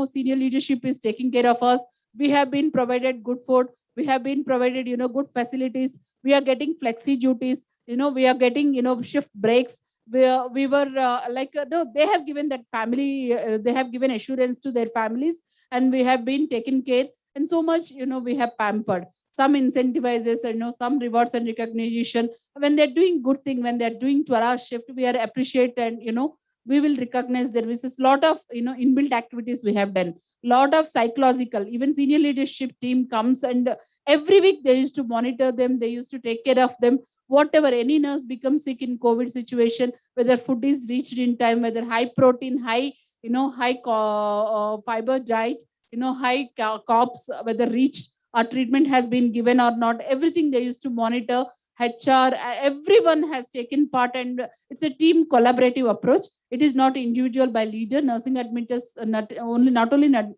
senior leadership is taking care of us. We have been provided good food, we have been provided good facilities, we are getting flexi duties, we are getting shift breaks. We were no, they have given that family, they have given assurance to their families, and we have been taken care, and so much we have pampered. Some incentivizes, some rewards and recognition when they're doing good thing, when they're doing 12-hour shift, we are appreciate, and we will recognize. There is a lot of inbuilt activities we have done, lot of psychological, even senior leadership team comes, and every week they used to monitor them, they used to take care of them. Whatever, any nurse becomes sick in COVID situation, whether food is reached in time, whether high protein, high fiber diet, high carbs, whether reached, or treatment has been given or not, everything they used to monitor. HR, everyone has taken part, and it's a team collaborative approach. It is not individual by leader, nursing administrators, not only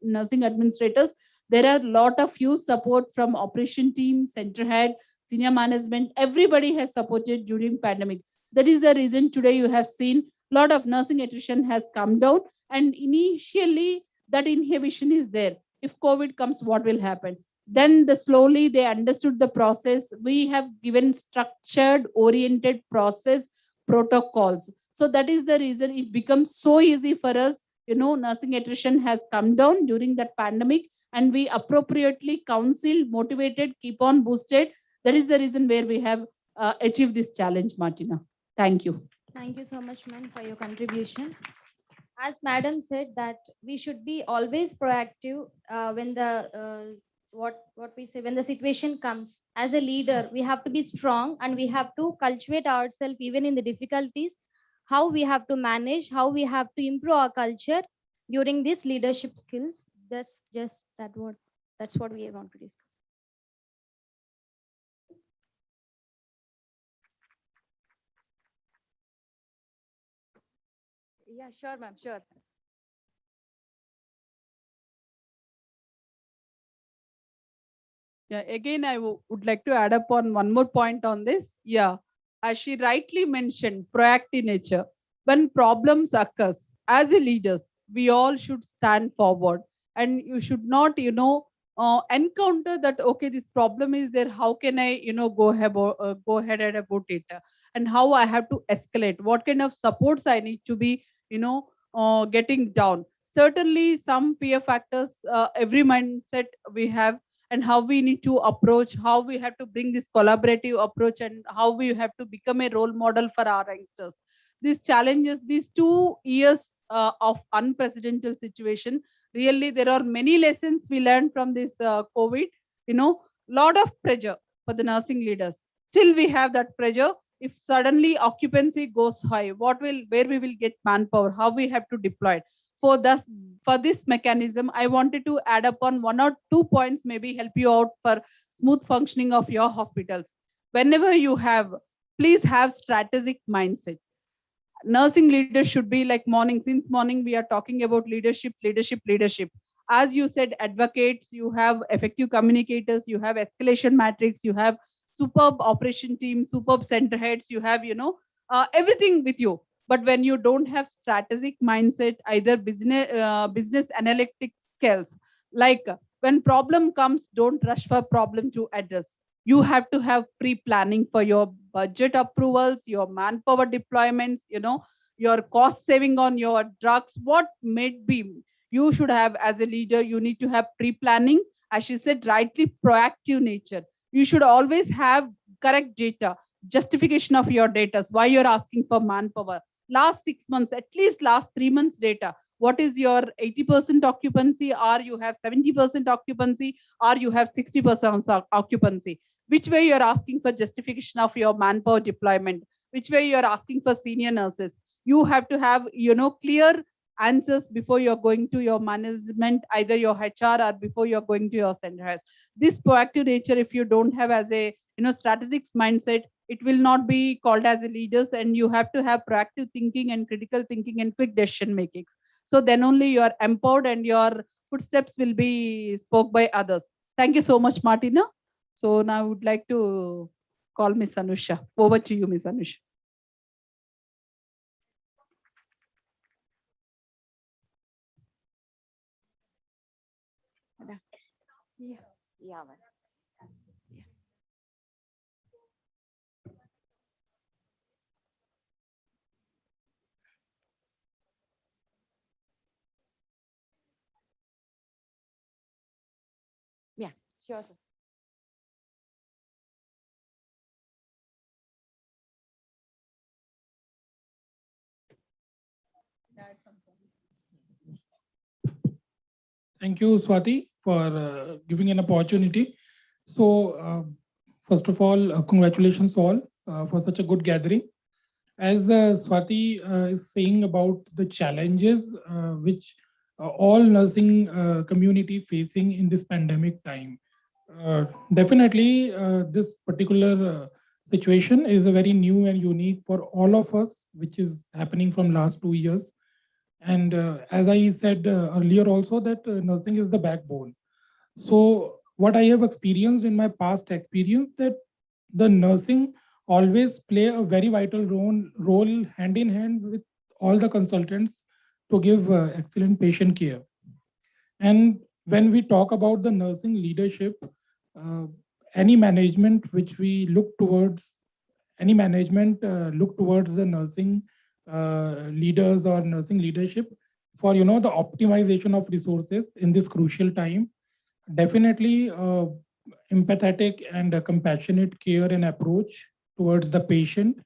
nursing administrators. There are a lot of huge support from operation team, center head, senior management. Everybody has supported during pandemic. That is the reason today you have seen lot of nursing attrition has come down. And initially that inhibition is there. If COVID comes, what will happen? Then slowly they understood the process. We have given structured oriented process protocols. So that is the reason it becomes so easy for us. Nursing attrition has come down during that pandemic, and we appropriately counseled, motivated, keep on boosted. That is the reason where we have achieved this challenge, Martina. Thank you. Thank you so much, ma'am, for your contribution. As madam said that we should be always proactive when the what we say, when the situation comes. As a leader, we have to be strong and we have to cultivate ourselves even in the difficulties. How we have to manage, how we have to improve our culture during these leadership skills. That's just that's what we want to discuss. Yeah, sure, ma'am, sure. Yeah, again, I would like to add up on one more point on this. Yeah, as she rightly mentioned, proactive nature. When problems occurs, as a leaders, we all should stand forward, and you should not, encounter that. Okay, this problem is there. How can I, go ahead and about it, and how I have to escalate? What kind of supports I need to be, getting down? Certainly, some peer factors. Every mindset we have, and how we need to approach, how we have to bring this collaborative approach, and how we have to become a role model for our youngsters. These challenges, these 2 years of unprecedented situation, really there are many lessons we learned from this COVID. Lot of pressure for the nursing leaders. Still, we have that pressure. If suddenly occupancy goes high, where we will get manpower? How we have to deploy it? For this mechanism, I wanted to add up on 1 or 2 points, maybe help you out for smooth functioning of your hospitals. Whenever you have, please have strategic mindset. Nursing leaders should be like morning. Since morning we are talking about leadership. As you said, advocates, you have effective communicators, you have escalation matrix, you have superb operation team, superb center heads, you have everything with you. But when you don't have strategic mindset, either business analytic skills, like when problem comes, don't rush for problem to address. You have to have pre-planning for your budget approvals, your manpower deployments, your cost saving on your drugs, what may be. You should have, as a leader, you need to have pre-planning, as she said, rightly proactive nature. You should always have correct data, justification of your data, why you're asking for manpower. Last 6 months, at least last 3 months data. What is your 80% occupancy, or you have 70% occupancy, or you have 60% occupancy? Which way you're asking for justification of your manpower deployment? Which way you're asking for senior nurses? You have to have, clear answers before you're going to your management, either your HR or before you're going to your centers. This proactive nature, if you don't have as a strategic mindset, it will not be called as a leaders, and you have to have proactive thinking and critical thinking and quick decision making. So then only you are empowered and your footsteps will be spoke by others. Thank you so much, Martina. So now I would like to call Miss Anusha. Over to you, Miss Anusha. Yeah. Yeah. Yeah, sure, sir. Thank you, Swati, for giving an opportunity. So, first of all, congratulations all for such a good gathering. As Swati is saying about the challenges which all nursing community facing in this pandemic time. Definitely, this particular situation is a very new and unique for all of us, which is happening from last 2 years. And as I said earlier also that nursing is the backbone. So what I have experienced in my past experience that the nursing always play a very vital role hand in hand with all the consultants to give excellent patient care. And when we talk about the nursing leadership, uh, any management which we look towards, any management look towards the nursing leaders or nursing leadership for the optimization of resources in this crucial time. Definitely, empathetic and compassionate care and approach towards the patient,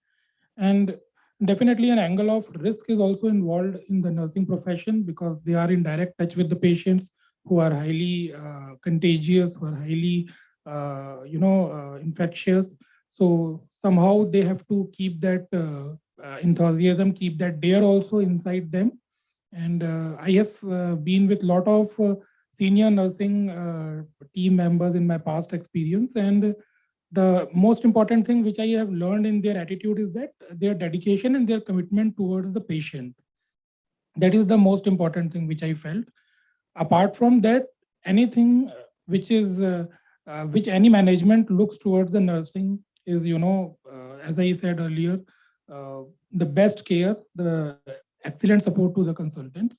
and definitely an angle of risk is also involved in the nursing profession because they are in direct touch with the patients who are highly contagious, who are highly infectious. So somehow they have to keep that enthusiasm, keep that dare also inside them. And I have been with a lot of senior nursing team members in my past experience, and the most important thing which I have learned in their attitude is that their dedication and their commitment towards the patient. That is the most important thing which I felt. Apart from that, anything which any management looks towards the nursing is, as I said earlier, the best care, the excellent support to the consultants.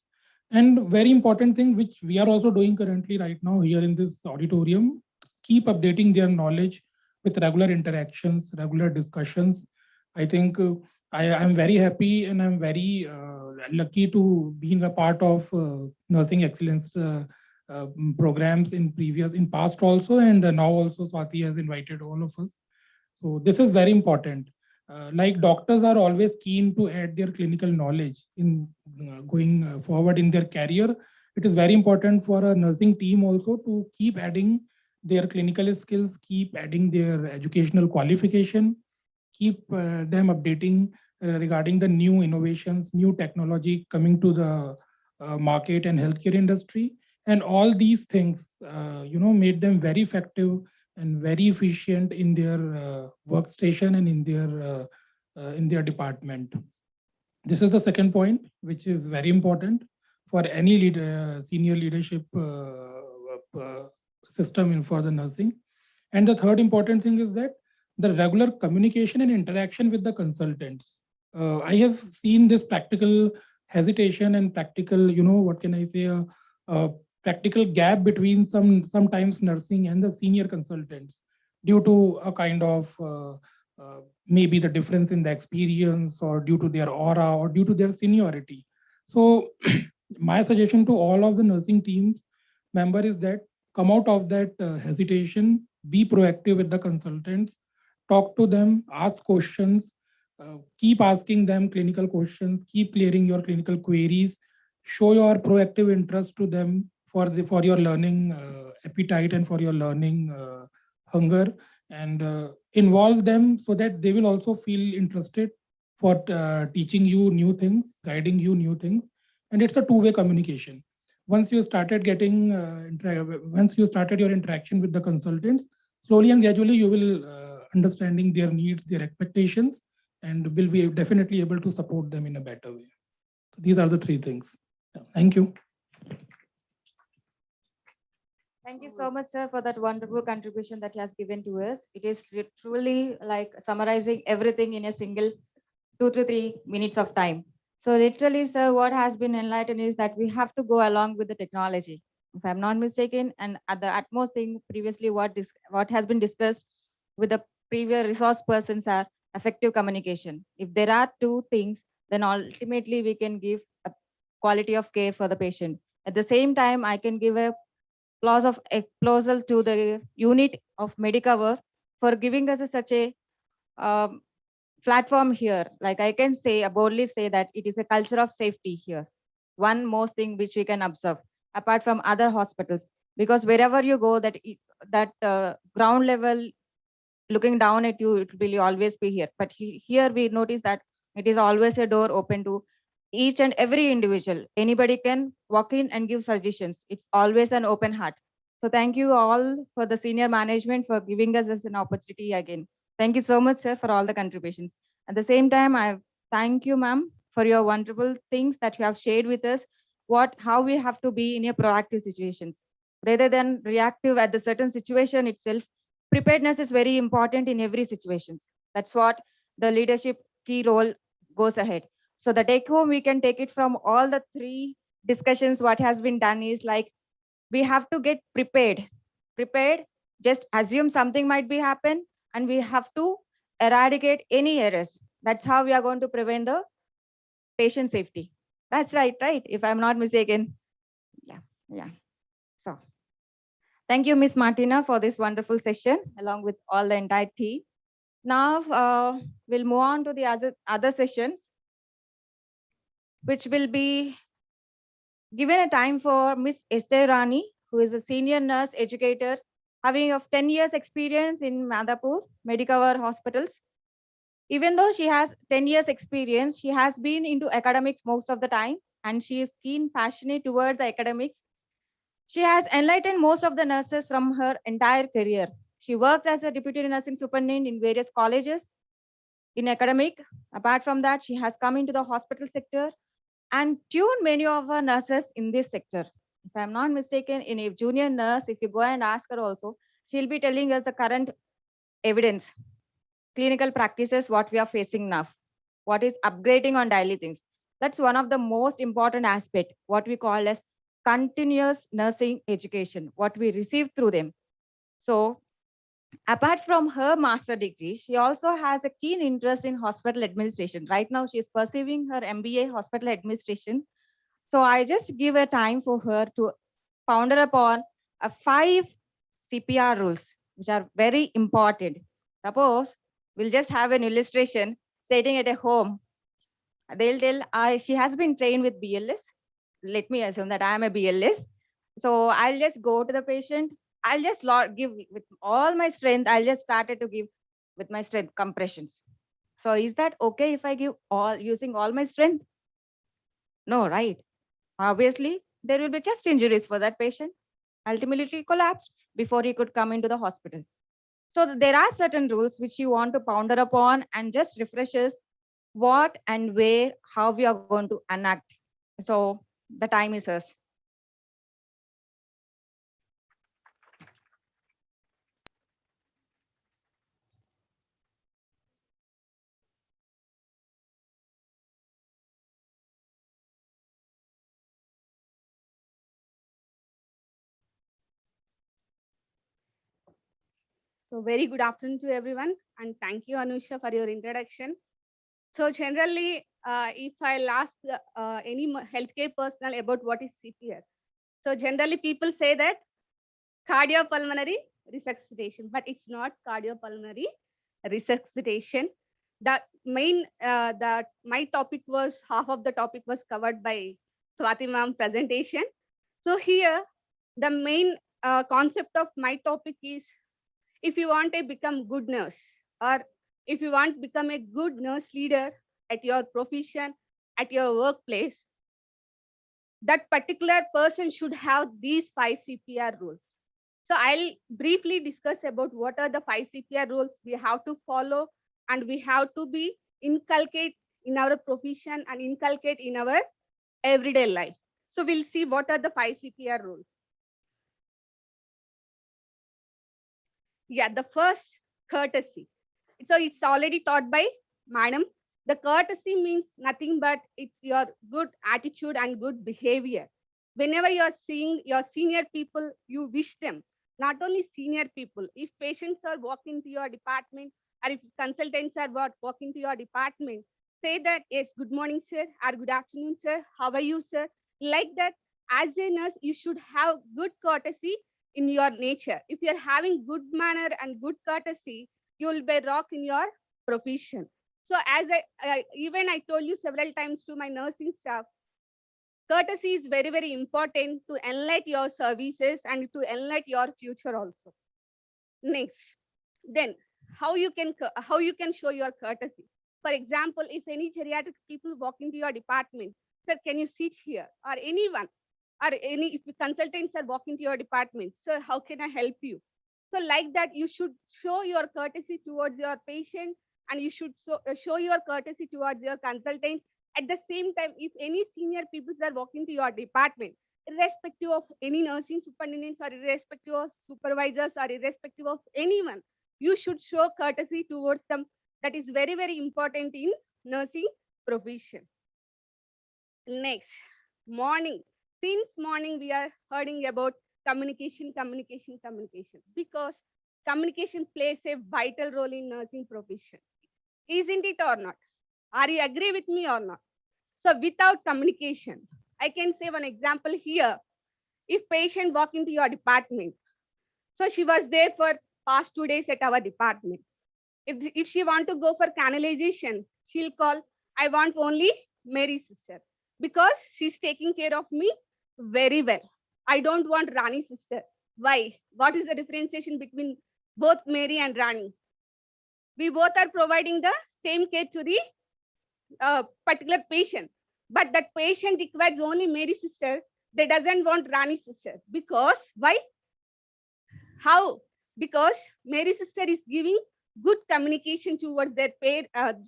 And very important thing which we are also doing currently right now here in this auditorium, keep updating their knowledge with regular interactions, regular discussions. I think I am very happy and I'm very lucky to being a part of nursing excellence programs in past also, and now also Swati has invited all of us. So this is very important. Like doctors are always keen to add their clinical knowledge in going forward in their career. It is very important for a nursing team also to keep adding their clinical skills, keep adding their educational qualification, keep them updating regarding the new innovations, new technology coming to the market and healthcare industry. And all these things, made them very effective and very efficient in their workstation and in their department. This is the second point, which is very important for any senior leadership system for the nursing. And the third important thing is that the regular communication and interaction with the consultants. I have seen this practical hesitation and practical, what can I say, a practical gap between sometimes nursing and the senior consultants due to a kind of maybe the difference in the experience or due to their aura or due to their seniority. So my suggestion to all of the nursing teams member is that come out of that hesitation, be proactive with the consultants, talk to them, ask questions, keep asking them clinical questions, keep clearing your clinical queries, show your proactive interest to them for your learning appetite and for your learning hunger, and involve them so that they will also feel interested for teaching you new things, guiding you new things. And it's a two-way communication. Once you started getting once you started your interaction with the consultants, slowly and gradually you will understanding their needs, their expectations, and will be definitely able to support them in a better way. So these are the three things. Yeah, thank you. Thank you so much, sir, for that wonderful contribution that he has given to us. It is truly like summarizing everything in a single 2 to 3 minutes of time. So literally, sir, what has been enlightened is that we have to go along with the technology. If I'm not mistaken, and at the utmost thing previously what has been discussed with the previous resource persons are effective communication. If there are two things, then ultimately we can give a quality of care for the patient. At the same time, I can give a applause of applausal to the unit of Medicover for giving us such a um, platform here. Like I can say, boldly say that it is a culture of safety here. One most thing which we can observe apart from other hospitals, because wherever you go, that ground level looking down at you, it will always be here. But here we notice that it is always a door open to each and every individual. Anybody can walk in and give suggestions. It's always an open heart. So thank you all for the senior management for giving us this an opportunity again. Thank you so much, sir, for all the contributions. At the same time, I thank you, ma'am, for your wonderful things that you have shared with us. How we have to be in a proactive situations rather than reactive at the certain situation itself. Preparedness is very important in every situations. That's what the leadership key role goes ahead. So the take home we can take it from all the three discussions. What has been done is like we have to get prepared. Just assume something might be happen, and we have to eradicate any errors. That's how we are going to prevent the patient safety. That's right, if I'm not mistaken. Yeah. So thank you, Miss Martina, for this wonderful session along with all the entire team. Now we'll move on to the other sessions, which will be given a time for Miss Esther Rani, who is a senior nurse educator having of 10 years experience in Madhapur Medicover hospitals. Even though she has 10 years experience, she has been into academics most of the time, and she is keen, passionate towards the academics. She has enlightened most of the nurses from her entire career. She worked as a deputy nursing superintendent in various colleges in academic. Apart from that, she has come into the hospital sector and tuned many of her nurses in this sector. If I'm not mistaken, in a junior nurse, if you go and ask her also, she'll be telling us the current evidence, clinical practices, what we are facing now, what is upgrading on daily things. That's one of the most important aspect, what we call as continuous nursing education, what we receive through them. So apart from her master degree, she also has a keen interest in hospital administration. Right now, she is pursuing her MBA hospital administration. So I just give a time for her to ponder upon 5 CPR rules, which are very important. Suppose we'll just have an illustration sitting at a home. They'll tell, she has been trained with BLS. Let me assume that I am a BLS. So I'll just go to the patient. I'll just give with all my strength. I'll just started to give with my strength compressions. So is that okay if I give all using all my strength? No, right? Obviously, there will be chest injuries for that patient. Ultimately, he collapsed before he could come into the hospital. So there are certain rules which you want to ponder upon and just refreshes what and where, how we are going to enact. So the time is us. So very good afternoon to everyone, and thank you, Anusha, for your introduction. So generally, if I'll ask any healthcare personnel about what is CPR, so generally people say that cardiopulmonary resuscitation, but it's not cardiopulmonary resuscitation. The main, my topic was, half of the topic was covered by Swati ma'am presentation. So here, the main concept of my topic is, if you want to become good nurse, or if you want to become a good nurse leader at your profession, at your workplace, that particular person should have these 5 CPR rules. So I'll briefly discuss about what are the 5 CPR rules we have to follow, and we have to be inculcate in our profession and inculcate in our everyday life. So we'll see what are the 5 CPR rules. Yeah, the first, courtesy. So it's already taught by madam. The courtesy means nothing but it's your good attitude and good behavior. Whenever you're seeing your senior people, you wish them. Not only senior people, if patients are walking to your department, or if consultants are walking to your department, say that, yes, good morning, sir, or good afternoon, sir, how are you, sir? Like that, as a nurse, you should have good courtesy in your nature. If you're having good manner and good courtesy, you will be rock in your profession. So as even I told you several times to my nursing staff, courtesy is very, very important to enlighten your services and to enlighten your future also. Next, then how you can show your courtesy. For example, if any geriatric people walk into your department, sir, can you sit here? Or anyone, or any, if the consultants are walking to your department, sir, how can I help you? So like that, you should show your courtesy towards your patient, and you should show your courtesy towards your consultant. At the same time, if any senior people are walking to your department, irrespective of any nursing superintendents, or irrespective of supervisors, or irrespective of anyone, you should show courtesy towards them. That is very, very important in nursing profession. Next, morning. Since morning, we are hearing about communication, communication, communication, because communication plays a vital role in nursing profession. Isn't it or not? Are you agree with me or not? So without communication, I can say one example here. If patient walk into your department, so she was there for past 2 days at our department. If she want to go for canalization, she'll call, I want only Mary's sister, because she's taking care of me very well. I don't want Rani's sister. Why? What is the differentiation between both Mary and Rani? We both are providing the same care to the particular patient, but that patient requires only Mary's sister. They doesn't want Rani's sister, because why? How? Because Mary's sister is giving good communication towards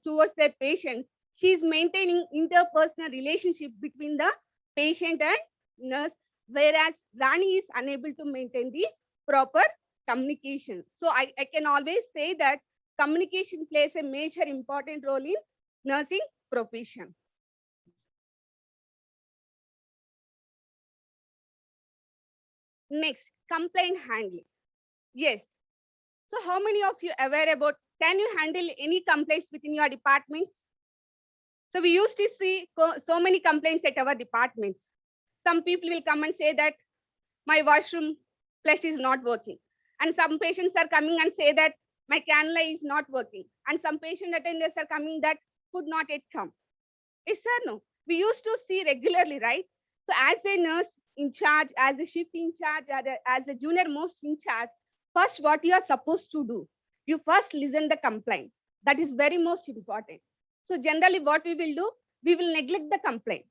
towards their patients. She is maintaining interpersonal relationship between the patient and nurse, whereas Rani is unable to maintain the proper communication. So I can always say that communication plays a major important role in nursing profession. Next, complaint handling. Yes. So how many of you aware about, can you handle any complaints within your department? So we used to see so many complaints at our departments. Some people will come and say that my washroom flush is not working. And some patients are coming and say that my cannula is not working. And some patient attendants are coming that could not yet come. Yes or no? We used to see regularly, right? So as a nurse in charge, as a shift in charge, as a junior most in charge, first what you are supposed to do, you first listen the complaint. That is very most important. So generally what we will do, we will neglect the complaint.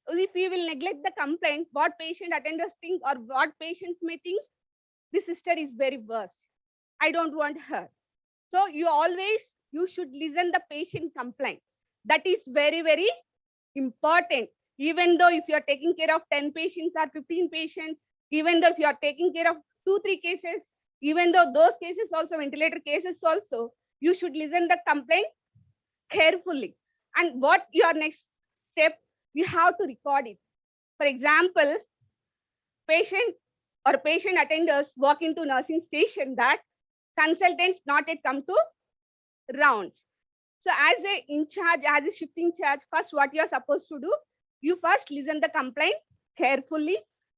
If we will neglect the complaint, what patient attenders think or what patients may think, this sister is very worse. I don't want her. So you should listen the patient complaint. That is very, very important. Even though if you are taking care of 10 patients or 15 patients, even though if you are taking care of 2-3 cases, even though those cases also ventilator cases also, you should listen the complaint carefully. And what your next step, you have to record it. For example, patient or patient attenders walk into nursing station that consultants not yet come to rounds. So as a in charge, as a shifting charge, first what you are supposed to do, you first listen the complaint carefully,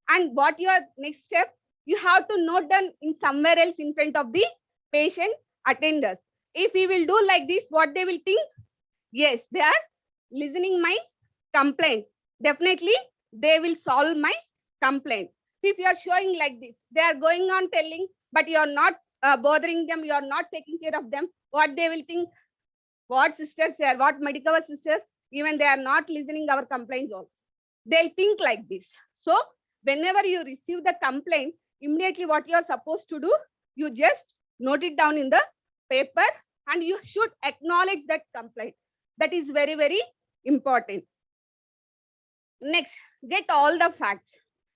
and what your next step, you have to note down in somewhere else in front of the patient attenders. If we will do like this, what they will think? Yes, they are listening my complaint. Definitely, they will solve my complaint. So if you are showing like this, they are going on telling, but you are not bothering them, you are not taking care of them. What they will think? What sisters they are, what medical sisters, even they are not listening our complaints also. They'll think like this. So whenever you receive the complaint, immediately what you are supposed to do, you just note it down in the paper and you should acknowledge that complaint. That is very, very important. Next, get all the facts.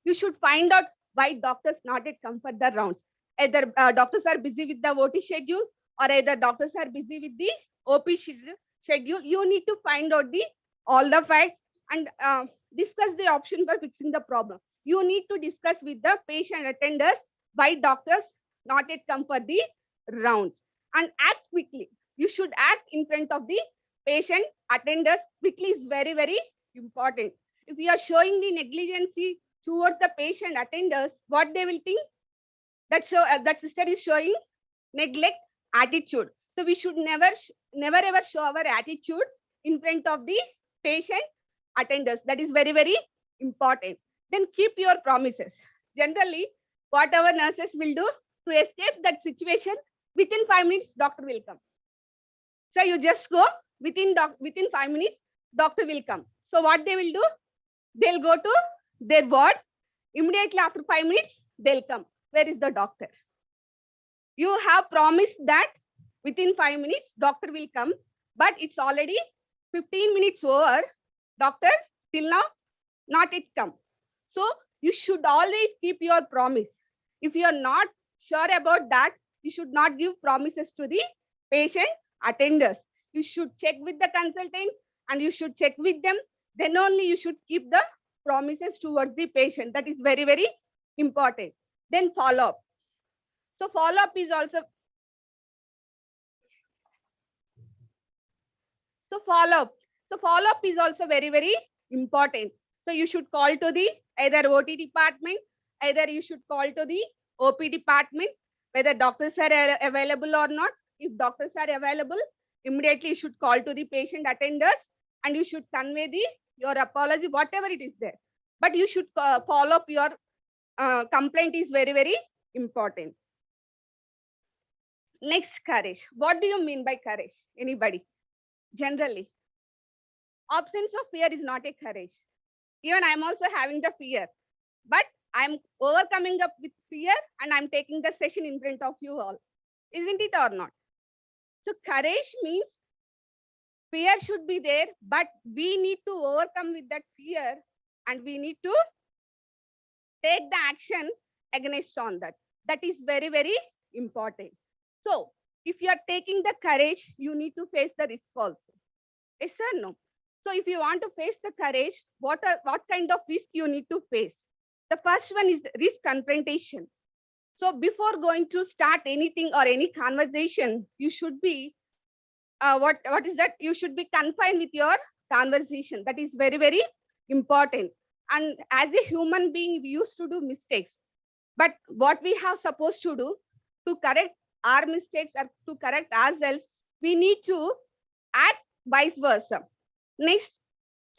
You should find out why doctors not yet come for the rounds. Either doctors are busy with the OT schedule or either doctors are busy with the OP schedule. You need to find out all the facts and discuss the option for fixing the problem. You need to discuss with the patient attenders why doctors not yet come for the rounds and act quickly. You should act in front of the patient attenders quickly is very, very important. If you are showing the negligence towards the patient attenders, what they will think? That sister is showing neglect attitude. So we should never ever show our attitude in front of the patient attenders. That is very, very important. Then keep your promises. Generally, what our nurses will do to escape that situation, within 5 minutes, doctor will come. So you just go within 5 minutes, doctor will come. So what they will do? They'll go to their ward. Immediately after 5 minutes, they'll come. Where is the doctor? You have promised that within 5 minutes, doctor will come, but it's already 15 minutes over. Doctor, till now, not yet come. So you should always keep your promise. If you are not sure about that, you should not give promises to the patient attenders. You should check with the consultant and you should check with them. Then only you should keep the promises towards the patient. That is very, very important. Then follow up. So follow up is also follow up is also very, very important. So you should call to the either OT department, either you should call to the OP department, whether doctors are available or not. If doctors are available, immediately you should call to the patient attenders and you should convey your apology, whatever it is there. But you should follow up your complaint is very, very important. Next, courage. What do you mean by courage? Anybody? Generally, absence of fear is not a courage. Even I'm also having the fear, but I'm overcoming up with fear and I'm taking the session in front of you all. Isn't it or not? So courage means fear should be there, but we need to overcome with that fear and we need to take the action against on that. That is very, very important. So if you are taking the courage, you need to face the risk also. Yes or no? So if you want to face the courage, what kind of risk you need to face? The first one is risk confrontation. So before going to start anything or any conversation, you should be, what is that? You should be confined with your conversation. That is very, very important. And as a human being, we used to do mistakes. But what we have supposed to do to correct our mistakes or to correct ourselves, we need to act vice versa. Next,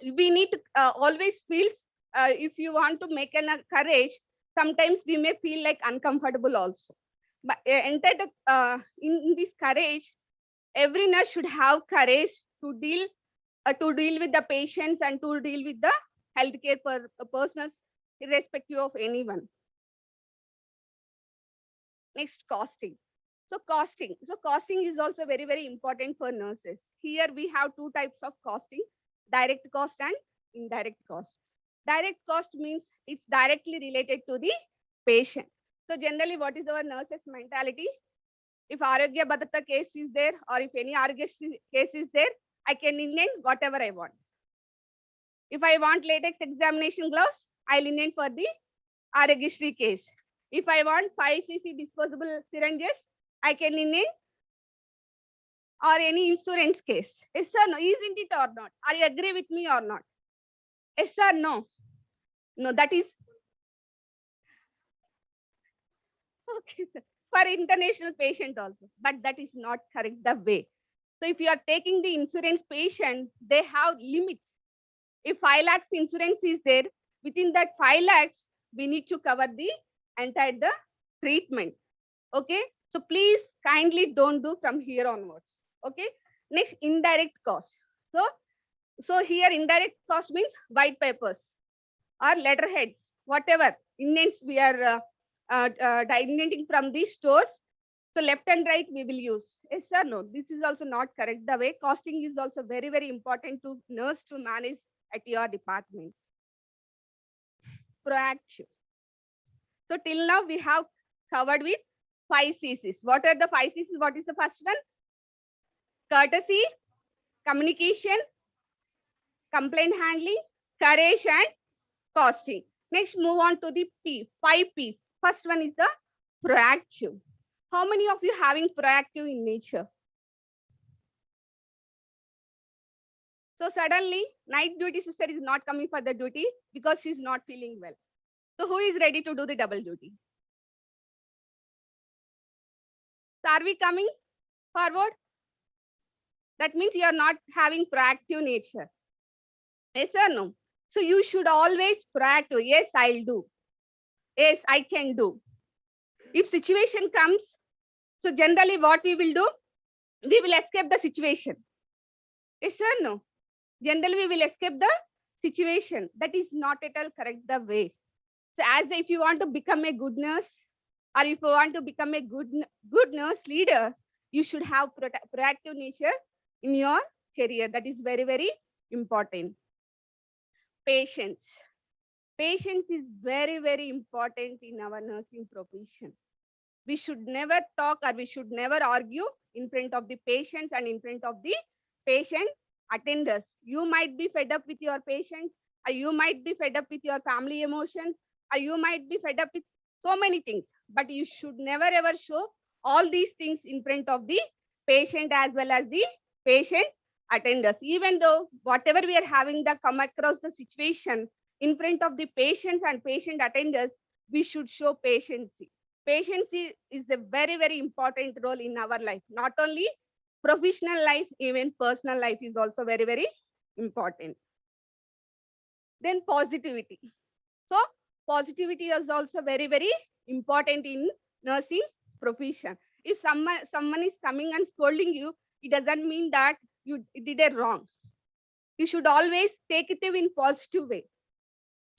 we need to always feel, if you want to make a courage, sometimes we may feel like uncomfortable also. But in this courage, every nurse should have courage to deal with the patients and to deal with the healthcare persons, irrespective of anyone. Next, costing. So costing is also very, very important for nurses. Here we have two types of costing: direct cost and indirect cost. Direct cost means it's directly related to the patient. So generally, what is our nurses' mentality? If Arogya Bhadata case is there or if any Arogya case is there, I can indent whatever I want. If I want latex examination gloves, I'll indent for the Arogya case. If I want 5cc disposable syringes, I can indent or any insurance case. Yes or no? Isn't it or not? Are you agree with me or not? Yes or no? No, that is Okay, sir. For international patient also, but that is not correct the way. So if you are taking the insurance patient, they have limits. If 5 lakhs insurance is there, within that 5 lakhs, we need to cover the entire the treatment. Okay, so please kindly don't do from here onwards. Okay, next indirect cost. So here indirect cost means white papers or letterheads, whatever indents we are indenting from these stores. So left and right we will use. Yes or no? This is also not correct. The way costing is also very, very important to nurse to manage at your department. Proactive. So till now we have covered with 5 C's. What are the 5 C's? What is the first one? Courtesy, communication, complaint handling, courage, and costing. Next, move on to the P, 5 P's. First one is the proactive. How many of you having proactive in nature? So suddenly, night duty sister is not coming for the duty because she's not feeling well. So who is ready to do the double duty? So are we coming forward? That means you are not having proactive nature. Yes or no? So you should always proactive. Yes, I'll do. Yes, I can do. If situation comes, so generally what we will do, we will escape the situation. Yes or no? Generally we will escape the situation. That is not at all correct the way. So as if you want to become a good nurse, or if you want to become a good nurse leader, you should have proactive nature in your career. That is very, very important. Patience. Patience is very, very important in our nursing profession. We should never talk or we should never argue in front of the patients and in front of the patient attenders. You might be fed up with your patients, or you might be fed up with your family emotions, or you might be fed up with so many things, but you should never ever show all these things in front of the patient as well as the patient attenders. Even though whatever we are having the come across the situation in front of the patients and patient attenders, we should show patience. Patience is a very, very important role in our life. Not only professional life, even personal life is also very, very important. Then positivity. So positivity is also very, very important in nursing profession. If someone is coming and scolding you, it doesn't mean that you did it wrong. You should always take it in positive way.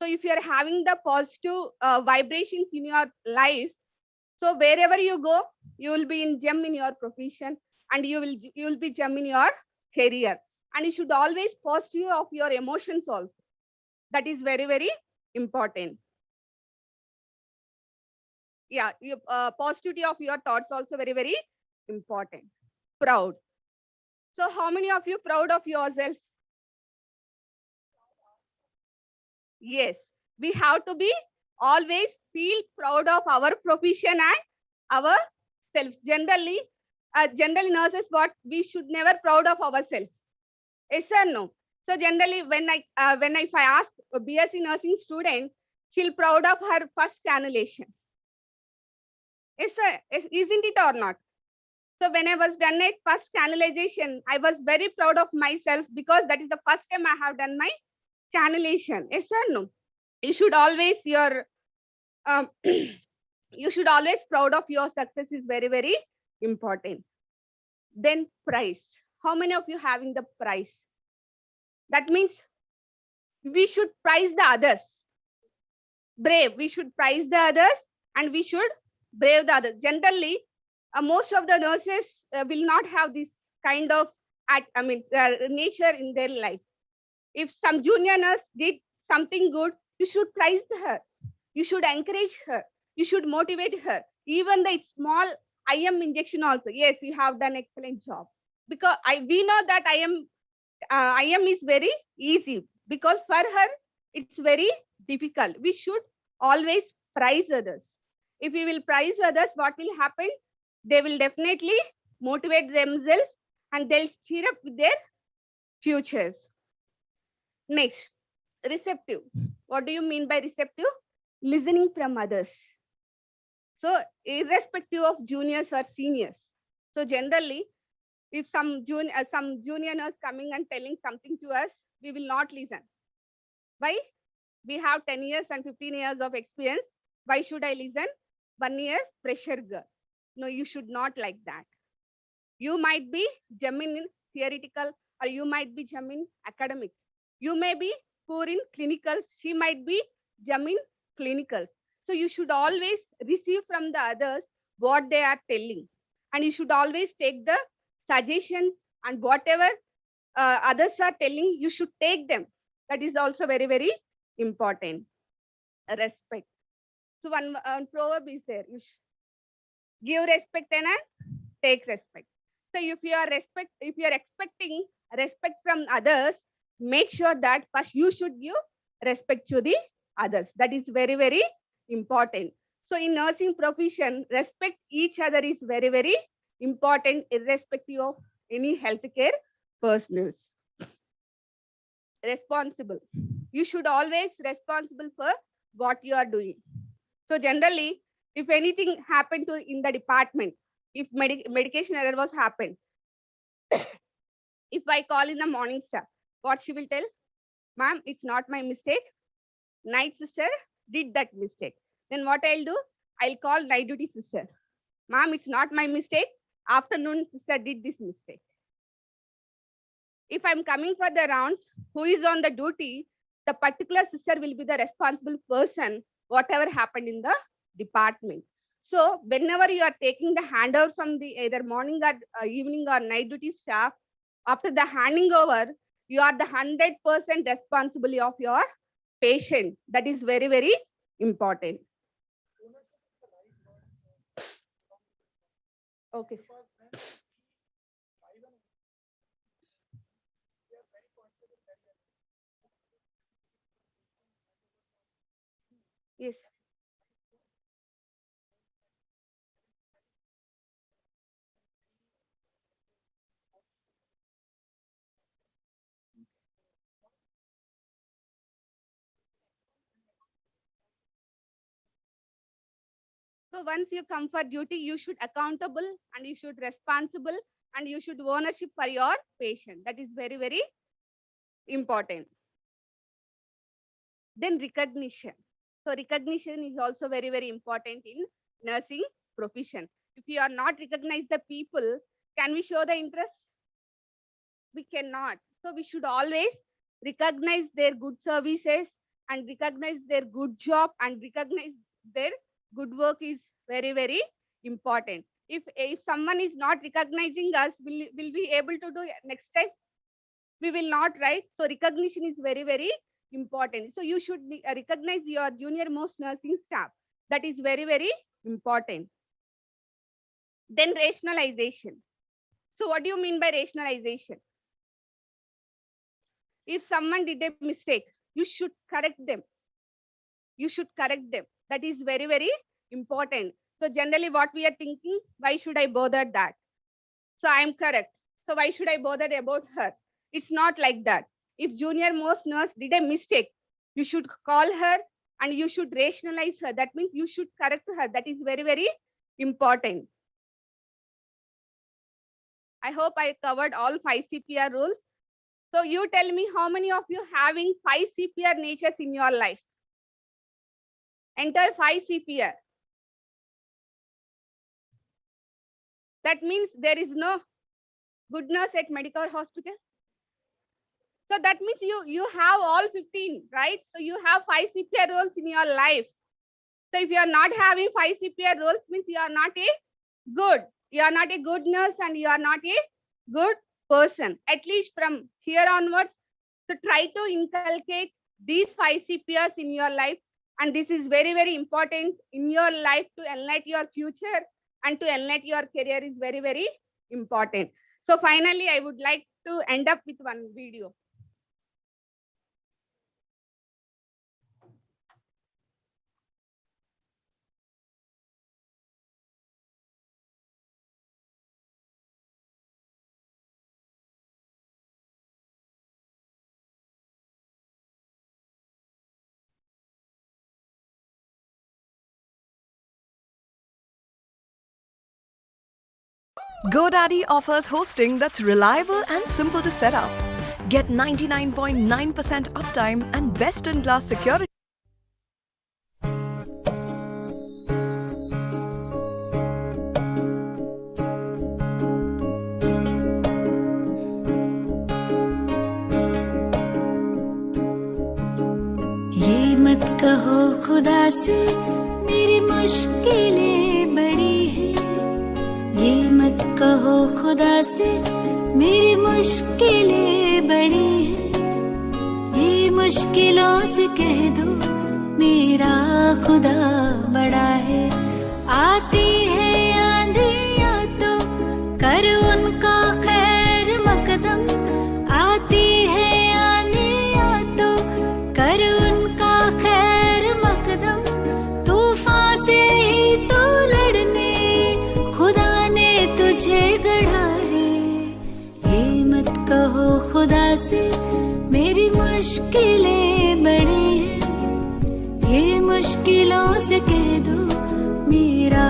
So if you are having the positive vibrations in your life, so wherever you go, you will be in gem in your profession, and you will be gem in your career. And you should always positive of your emotions also. That is very, very important. Yeah, positivity of your thoughts also very, very important. Proud. So how many of you proud of yourself? Yes, we have to be always feel proud of our profession and ourselves. Generally, nurses, what we should never proud of ourselves. Yes or no? So generally, if I ask a BSc nursing student, she'll proud of her first cannulation. Yes, sir. Isn't it or not? So when I was done at first cannulation, I was very proud of myself because that is the first time I have done my cannulation. Yes or no? You should always you should always proud of your success is very, very important. Then price. How many of you having the price? That means we should prize the others. Brave. We should prize the others and we should brave the others. Generally, most of the nurses will not have this kind of nature in their life. If some junior nurse did something good, you should praise her. You should encourage her. You should motivate her. Even the small IM injection also. Yes, you have done excellent job. Because we know that IM is very easy, because for her it's very difficult. We should always praise others. If we will praise others, what will happen? They will definitely motivate themselves and they'll cheer up with their futures. Next, receptive. What do you mean by receptive? Listening from others. So irrespective of juniors or seniors. So generally, if some junior nurse coming and telling something to us, we will not listen. Why? We have 10 years and 15 years of experience. Why should I listen? 1 year pressure girl. No, you should not like that. You might be genuine in theoretical, or you might be genuine in academics. You may be poor in clinicals. She might be genuine clinicals. So you should always receive from the others what they are telling. And you should always take the suggestions, and whatever others are telling, you should take them. That is also very, very important. Respect. So one proverb is there: give respect and take respect. So if you are expecting respect from others, make sure that first you should give respect to the others. That is very, very important. So in nursing profession, respect each other is very, very important, irrespective of any healthcare personnel. Responsible. You should always responsible for what you are doing. So generally, if anything happened to in the department, if medication error was happened, if I call in the morning staff, what she will tell? Ma'am, it's not my mistake. Night sister did that mistake. Then what I'll do? I'll call night duty sister. Ma'am, it's not my mistake. Afternoon sister did this mistake. If I'm coming for the rounds, who is on the duty, the particular sister will be the responsible person, whatever happened in the department. So whenever you are taking the handover from the either morning or evening or night duty staff, after the handing over, you are the 100% responsibility of your patient. That is very, very important. Okay. Yes. So once you come for duty, you should accountable and you should responsible and you should ownership for your patient. That is very, very important. Then recognition. So recognition is also very, very important in nursing profession. If you are not recognize the people, can we show the interest? We cannot. So we should always recognize their good services and recognize their good job and recognize their good work is very, very important. If someone is not recognizing us, will we able to do next time? We will not, right? So recognition is very, very important. So you should recognize your junior most nursing staff. That is very, very important. Then rationalization. So what do you mean by rationalization? If someone did a mistake, you should correct them. You should correct them. That is very, very important. So generally what we are thinking, why should I bother that? So I'm correct. So why should I bother about her? It's not like that. If junior most nurse did a mistake, you should call her and you should rationalize her. That means you should correct her. That is very, very important. I hope I covered all 5 CPR rules. So you tell me how many of you having 5 CPR natures in your life? Enter 5 CPR. That means there is no good nurse at medical hospital. So that means you have all 15, right? So you have 5 CPR roles in your life. So if you are not having 5 CPR roles, means you are not a good nurse and you are not a good person. At least from here onwards, so try to inculcate these 5 CPRs in your life. And this is very, very important in your life to enlighten your future and to enlighten your career is very, very important. So finally, I would like to end up with one video. GoDaddy offers hosting that's reliable and simple to set up. Get 99.9% uptime and best-in-class security. ये मत कहो खुदा से मेरी मुश्किलें बड़ी हैं, ये मत कहो खुदा से मेरी मुश्किलें बड़ी हैं, ये मुश्किलों से कह दो मेरा खुदा बड़ा है। आती है आंधियाँ तो कर उनका खैर मकदम, आती है आंधियाँ तो कर उनका खैर मकदम, तूफान से ही तो लड़ने खुदा ने तुझे गढ़ा है। ये मत कहो खुदा से मेरी मुश्किलें बड़ी हैं, ये मुश्किलों से कह दो मेरा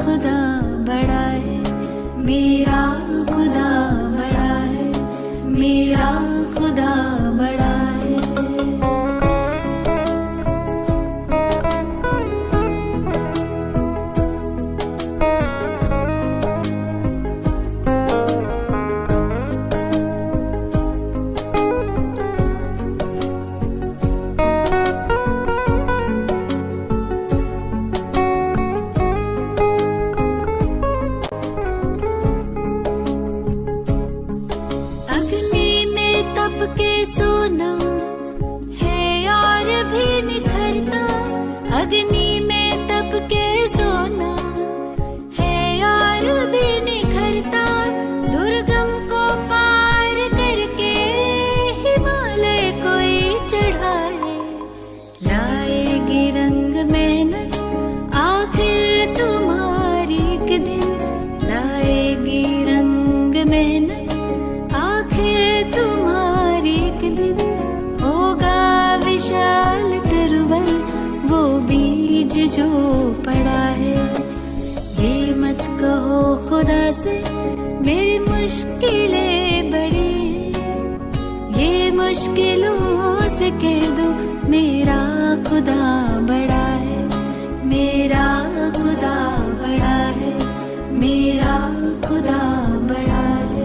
खुदा बड़ा है, मेरा खुदा बड़ा है, मेरा खुदा बड़ा है। अग्नि में तप के सोना है और भी निखरता, अग्नि में तप के सोना है और भी निखरता, दुर्गम को पार करके हिमालय कोई चढ़ा है। लाएगी रंग मेहनत आखिर तुम्हारी एक दिन, लाएगी रंग मेहनत आखिर तुम्हारी एक दिन, होगा विशाल तरवर वो बीज जो पड़ा है। ये मत कहो खुदा से मेरी मुश्किलें बड़ी हैं, ये मुश्किलों से कह दो मेरा खुदा बड़ा है, मेरा खुदा बड़ा है, मेरा खुदा बड़ा है।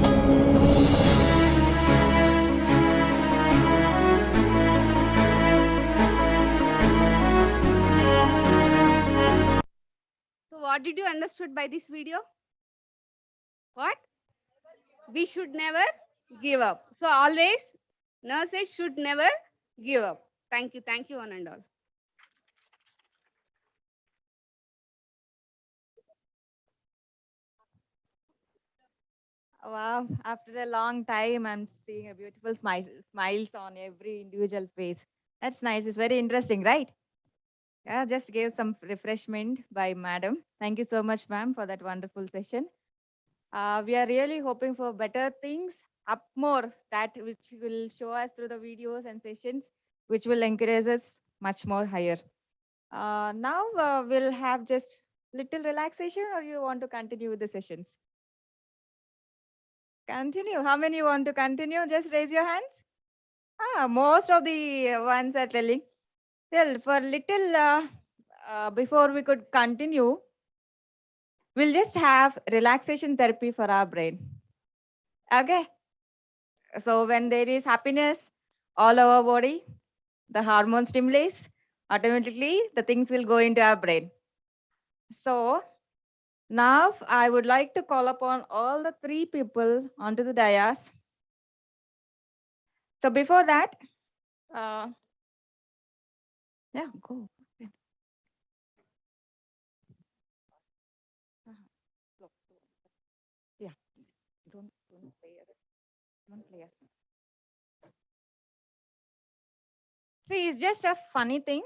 So what did you understood by this video? What? We should never give up. So always nurses should never give up. Thank you one and all. Wow, after a long time, I'm seeing a beautiful smiles on every individual face. That's nice. It's very interesting, right? Yeah, just gave some refreshment by madam. Thank you so much, ma'am, for that wonderful session. We are really hoping for better things, up more, that which will show us through the videos and sessions, which will encourage us much more higher. Now we'll have just little relaxation, or you want to continue with the sessions? Continue. How many want to continue? Just raise your hands. Most of the ones are telling. Well, for little before we could continue, we'll just have relaxation therapy for our brain. Okay. So when there is happiness all over body, the hormone stimulates, automatically the things will go into our brain. So now I would like to call upon all the three people onto the dais. So before that, yeah, go. Yeah, don't play. Don't play. See, it's just a funny thing,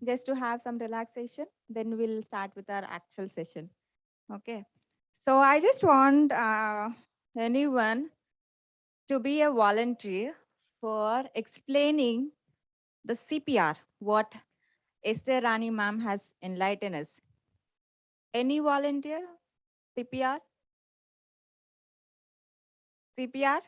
just to have some relaxation. Then we'll start with our actual session. Okay. So I just want anyone to be a volunteer for explaining the CPR, what Esther Rani ma'am has enlightened us. Any volunteer? CPR? CPR?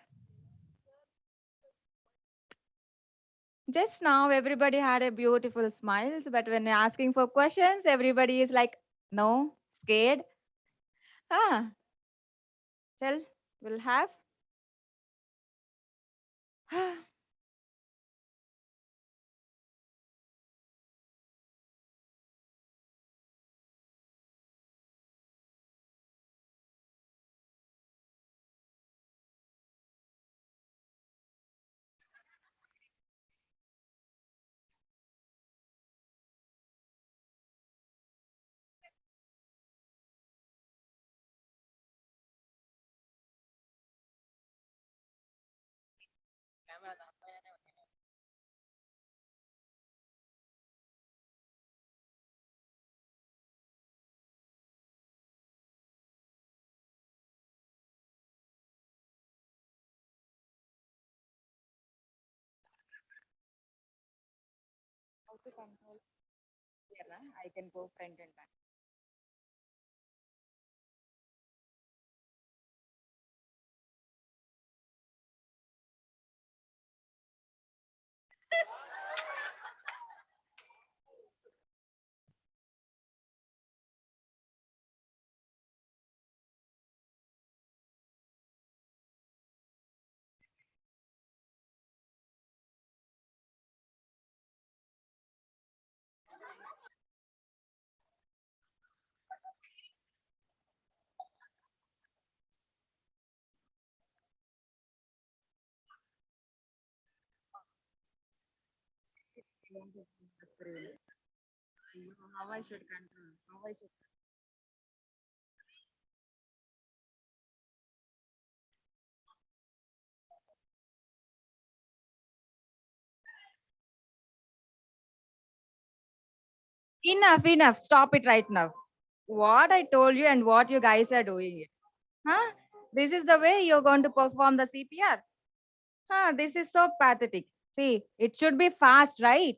Just now, everybody had a beautiful smiles, but when asking for questions, everybody is like, no, scared. Ah, tell, we'll have. How to control? Here, I can go front and back. How I should control? How I should. Enough, enough. Stop it right now. What I told you and what you guys are doing it. Huh? This is the way you're going to perform the CPR. Huh? This is so pathetic. See, it should be fast, right?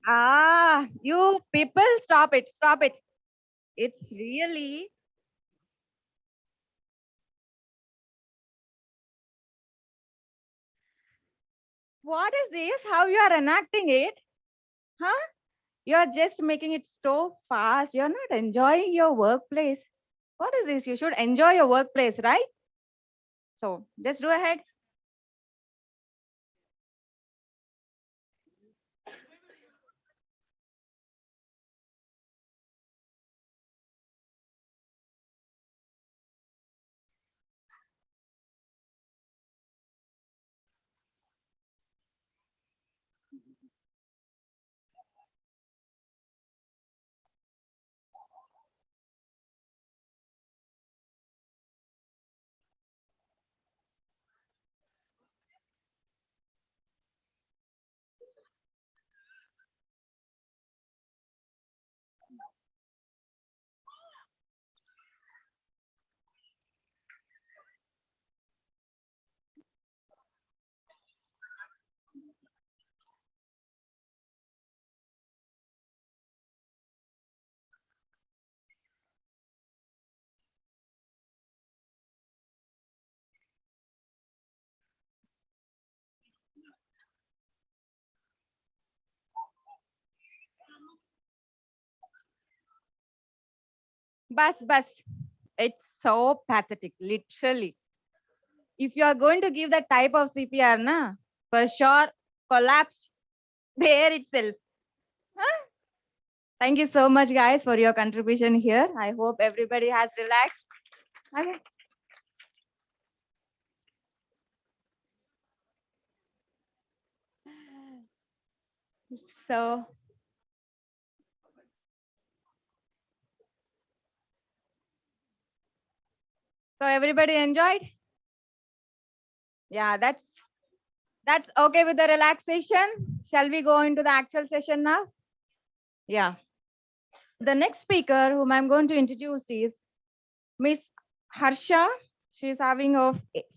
Ah, you people, stop it, stop it. It's really. What is this? How you are enacting it? Huh? You are just making it so fast. You're not enjoying your workplace. What is this? You should enjoy your workplace, right? So just go ahead. Bus. It's so pathetic, literally. If you are going to give that type of CPR, na, for sure collapse there itself. Huh? Thank you so much, guys, for your contribution here. I hope everybody has relaxed. Okay. So, everybody enjoyed? Yeah, that's okay with the relaxation. Shall we go into the actual session now? Yeah. The next speaker whom I'm going to introduce is Miss Harsha. She is having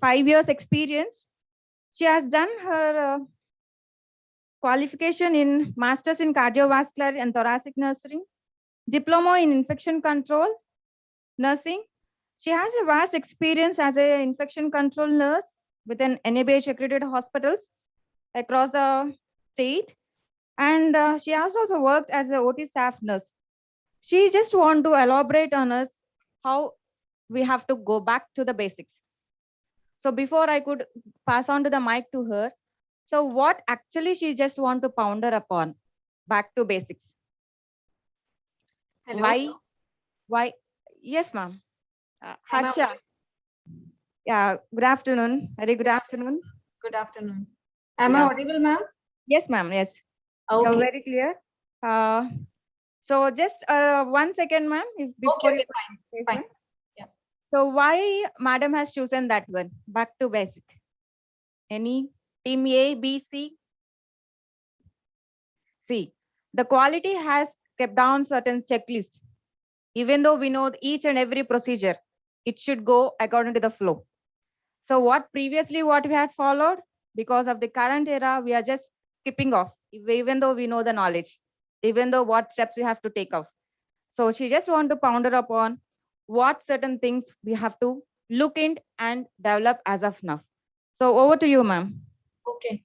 5 years experience. She has done her qualification in Masters in Cardiovascular and Thoracic Nursing, Diploma in Infection Control Nursing. She has a vast experience as an infection control nurse with an NABH accredited hospitals across the state. And she has also worked as a OT staff nurse. She just want to elaborate on us how we have to go back to the basics. So before I could pass on to the mic to her, so what actually she just want to ponder upon back to basics? Hello. Why? Yes, ma'am. Am I Harsha. audible? Yeah, good afternoon. Very good afternoon. Good afternoon. Am I audible, ma'am? Yes, ma'am. Yes. Okay. You're very clear. So just 1 second, ma'am. Before Okay, you fine. Fine. Yeah. So why madam has chosen that one? Back to basic. Any team A, B, C? See, the quality has kept down certain checklist. Even though we know each and every procedure, it should go according to the flow. So what previously what we had followed, because of the current era, we are just skipping off, even though we know the knowledge, even though what steps we have to take off. So she just want to ponder upon what certain things we have to look in and develop as of now. So over to you, ma'am. Okay.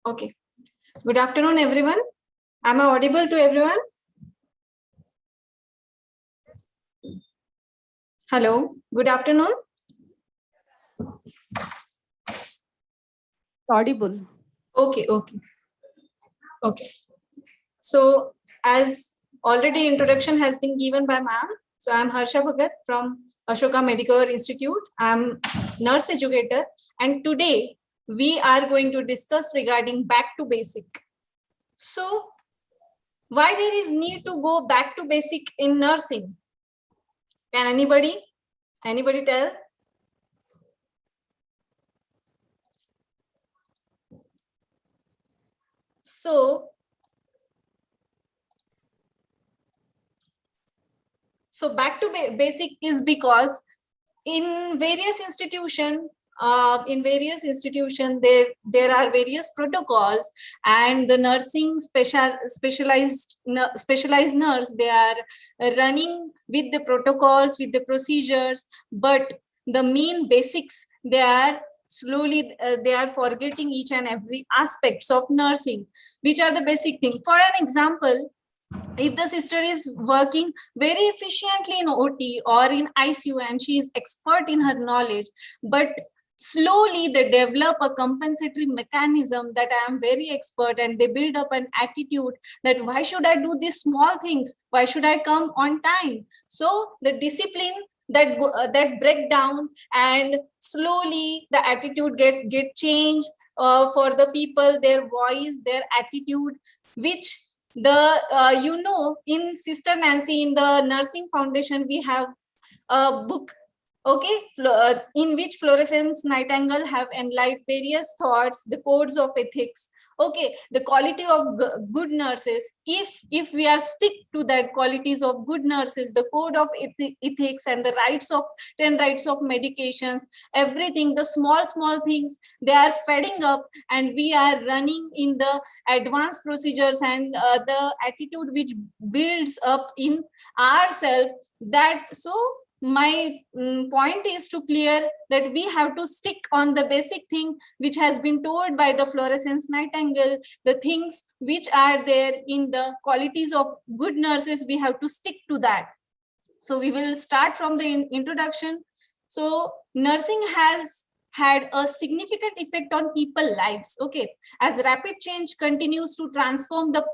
Okay. Good afternoon, everyone. Am I audible to everyone? Hello. Good afternoon. Audible. Okay. Okay. Okay. So as already introduction has been given by ma'am, so I'm Harsha Bhagat from Ashoka Medical Institute. I'm nurse educator, and today we are going to discuss regarding back to basic. So why there is need to go back to basic in nursing? Can anybody tell? So back to basic is because in various institutions, there are various protocols, and the nursing specialized nurse, they are running with the protocols, with the procedures, but the main basics, they are slowly they are forgetting each and every aspects of nursing, which are the basic thing. For an example, if the sister is working very efficiently in OT or in ICU and she is expert in her knowledge, but slowly they develop a compensatory mechanism that I am very expert, and they build up an attitude that why should I do these small things? Why should I come on time? So the discipline that break down, and slowly the attitude get changed for the people, their voice, their attitude, which the in Sister Nancy, in the Nursing Foundation, we have a book, okay, in which Fluorescence Nightingale have enlightened various thoughts, the codes of ethics, okay, the quality of good nurses. If we are stick to that qualities of good nurses, the code of ethics and the rights of 10 rights of medications, everything, the small things, they are fading up, and we are running in the advanced procedures, and the attitude which builds up in ourselves, that so my point is to clear that we have to stick on the basic thing which has been told by the Fluorescence Nightingale, the things which are there in the qualities of good nurses, we have to stick to that. So we will start from the introduction. So nursing has had a significant effect on people's lives. Okay, as rapid change continues to transform the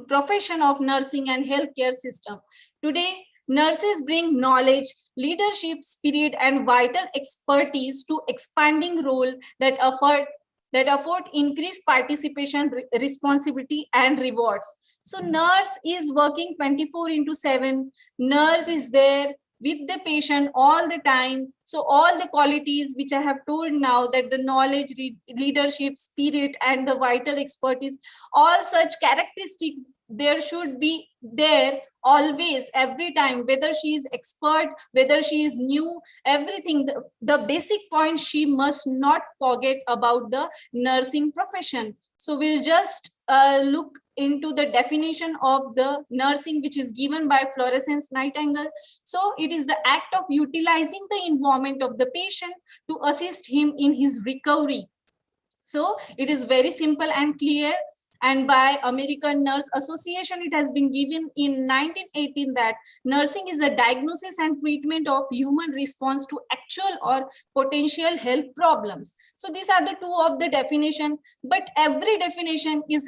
profession of nursing and healthcare system. Today, nurses bring knowledge, leadership, spirit, and vital expertise to expanding role that afford increased participation, responsibility, and rewards. So nurse is working 24/7. Nurse is there with the patient all the time. So all the qualities which I have told now, that the knowledge, leadership, spirit, and the vital expertise, all such characteristics there should be there always, every time, whether she is expert, whether she is new, everything. The basic point she must not forget about the nursing profession. So we'll just look into the definition of the nursing which is given by Fluorescence Nightingale. So it is the act of utilizing the environment of the patient to assist him in his recovery. So it is very simple and clear. And by American Nurse Association, it has been given in 1918 that nursing is a diagnosis and treatment of human response to actual or potential health problems. So these are the two of the definition, but every definition is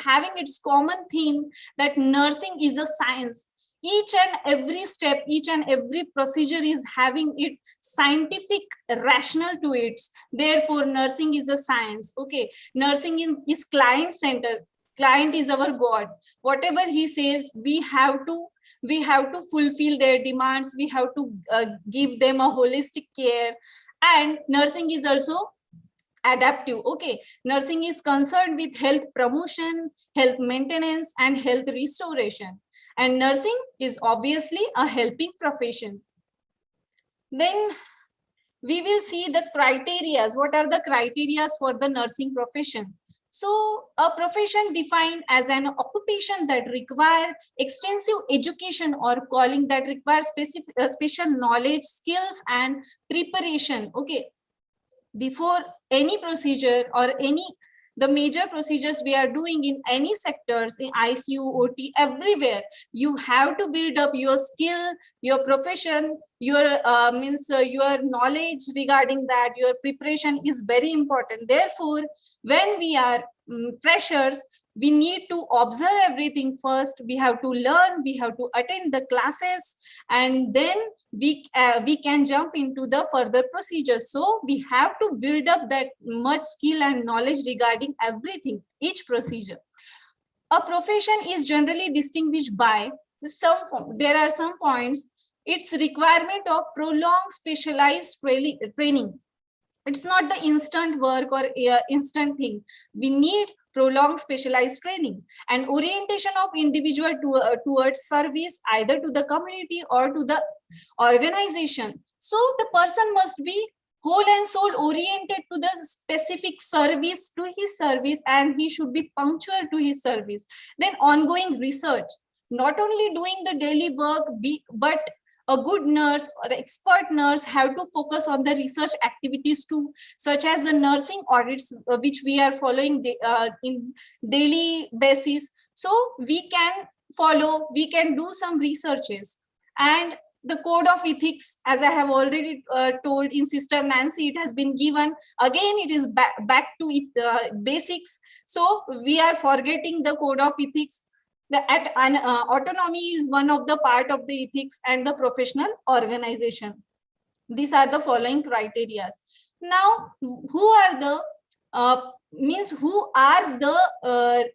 having its common theme, that nursing is a science. Each and every step, each and every procedure is having its scientific rationale to it. Therefore, nursing is a science. Okay, nursing is client centered. Client is our God. Whatever he says, we have to fulfill their demands. We have to give them a holistic care. And nursing is also adaptive. Okay, nursing is concerned with health promotion, health maintenance, and health restoration. And nursing is obviously a helping profession. Then we will see the criteria. What are the criteria for the nursing profession? So a profession defined as an occupation that require extensive education or calling, that requires special knowledge, skills, and preparation. Okay, before any procedure or the major procedures we are doing in any sectors, in ICU, OT, everywhere, you have to build up your skill, your profession, your your knowledge regarding that. Your preparation is very important. Therefore, when we are freshers, we need to observe everything first. We have to learn, we have to attend the classes, and then we can jump into the further procedures. So we have to build up that much skill and knowledge regarding everything, each procedure. A profession is generally distinguished by there are some points. Its requirement of prolonged specialized training. It's not the instant work or instant thing. We need prolonged specialized training and orientation of individual towards service, either to the community or to the organization. So the person must be whole and soul oriented to the specific service, to his service, and he should be punctual to his service. Then ongoing research, not only doing the daily work, but a good nurse or expert nurse have to focus on the research activities too, such as the nursing audits, which we are following in daily basis. So we can do some researches. And the code of ethics, as I have already told in Sister Nancy, it has been given. Again, it is back to basics. So we are forgetting the code of ethics. Autonomy is one of the part of the ethics and the professional organization. These are the following criteria. Now, who are the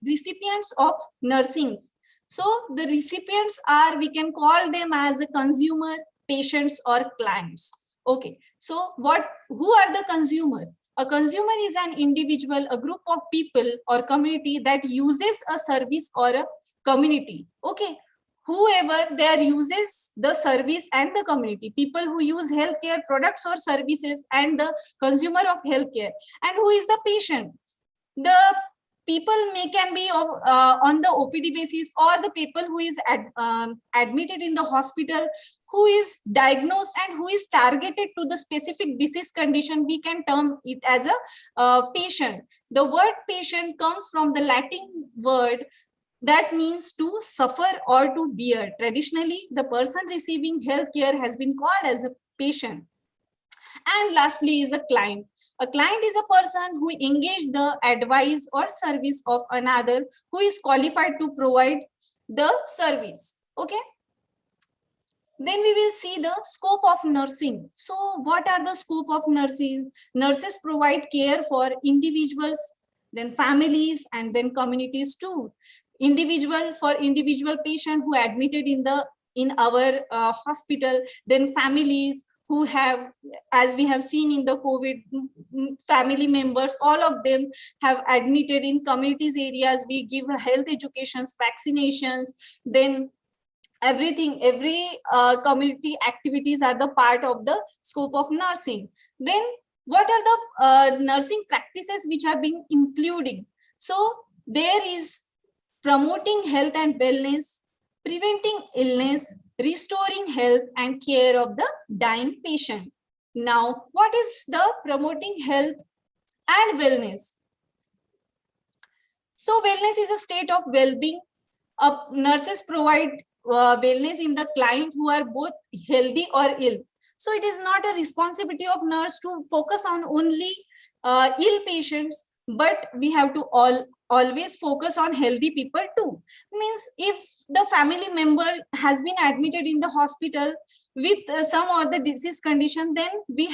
recipients of nursings? So the recipients are, we can call them as a consumer, patients, or clients. Okay, so who are the consumer? A consumer is an individual, a group of people or community that uses a service or a community. Okay, whoever there uses the service and the community, people who use healthcare products or services, and the consumer of healthcare. And who is the patient? The people can be on the OPD basis, or the people who is admitted in the hospital, who is diagnosed and who is targeted to the specific disease condition, we can term it as a patient. The word patient comes from the Latin word that means to suffer or to bear. Traditionally, the person receiving health care has been called as a patient. And lastly is a client. A client is a person who engage the advice or service of another who is qualified to provide the service. Okay. Then we will see the scope of nursing. So what are the scope of nursing? Nurses provide care for individuals, then families, and then communities too. Individual patient who admitted in our hospital, then families who have, as we have seen in the COVID, family members, all of them have admitted in communities areas. We give health educations, vaccinations, then everything, every community activities are the part of the scope of nursing. Then what are the nursing practices which are being including? So there is promoting health and wellness, preventing illness, restoring health and care of the dying patient. Now, what is the promoting health and wellness? So wellness is a state of well-being. Nurses provide wellness in the client who are both healthy or ill. So it is not a responsibility of nurse to focus on only ill patients, but we have to always focus on healthy people too. Means if the family member has been admitted in the hospital with some other disease condition, then we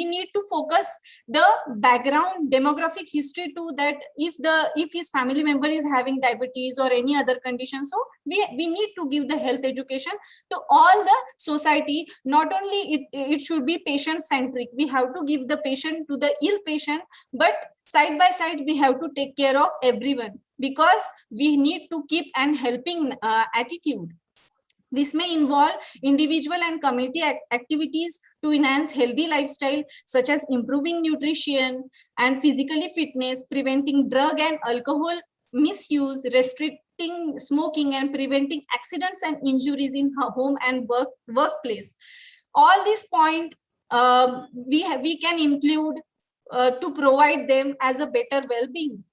need to focus the background demographic history to that. If his family member is having diabetes or any other condition, so we need to give the health education to all the society. Not only it should be patient centric, we have to give the patient to the ill patient, but side by side we have to take care of everyone, because we need to keep an helping attitude. This may involve individual and community activities to enhance healthy lifestyle, such as improving nutrition and physically fitness, preventing drug and alcohol misuse, restricting smoking, and preventing accidents and injuries in home and workplace. All these points we can include to provide them as a better well-being.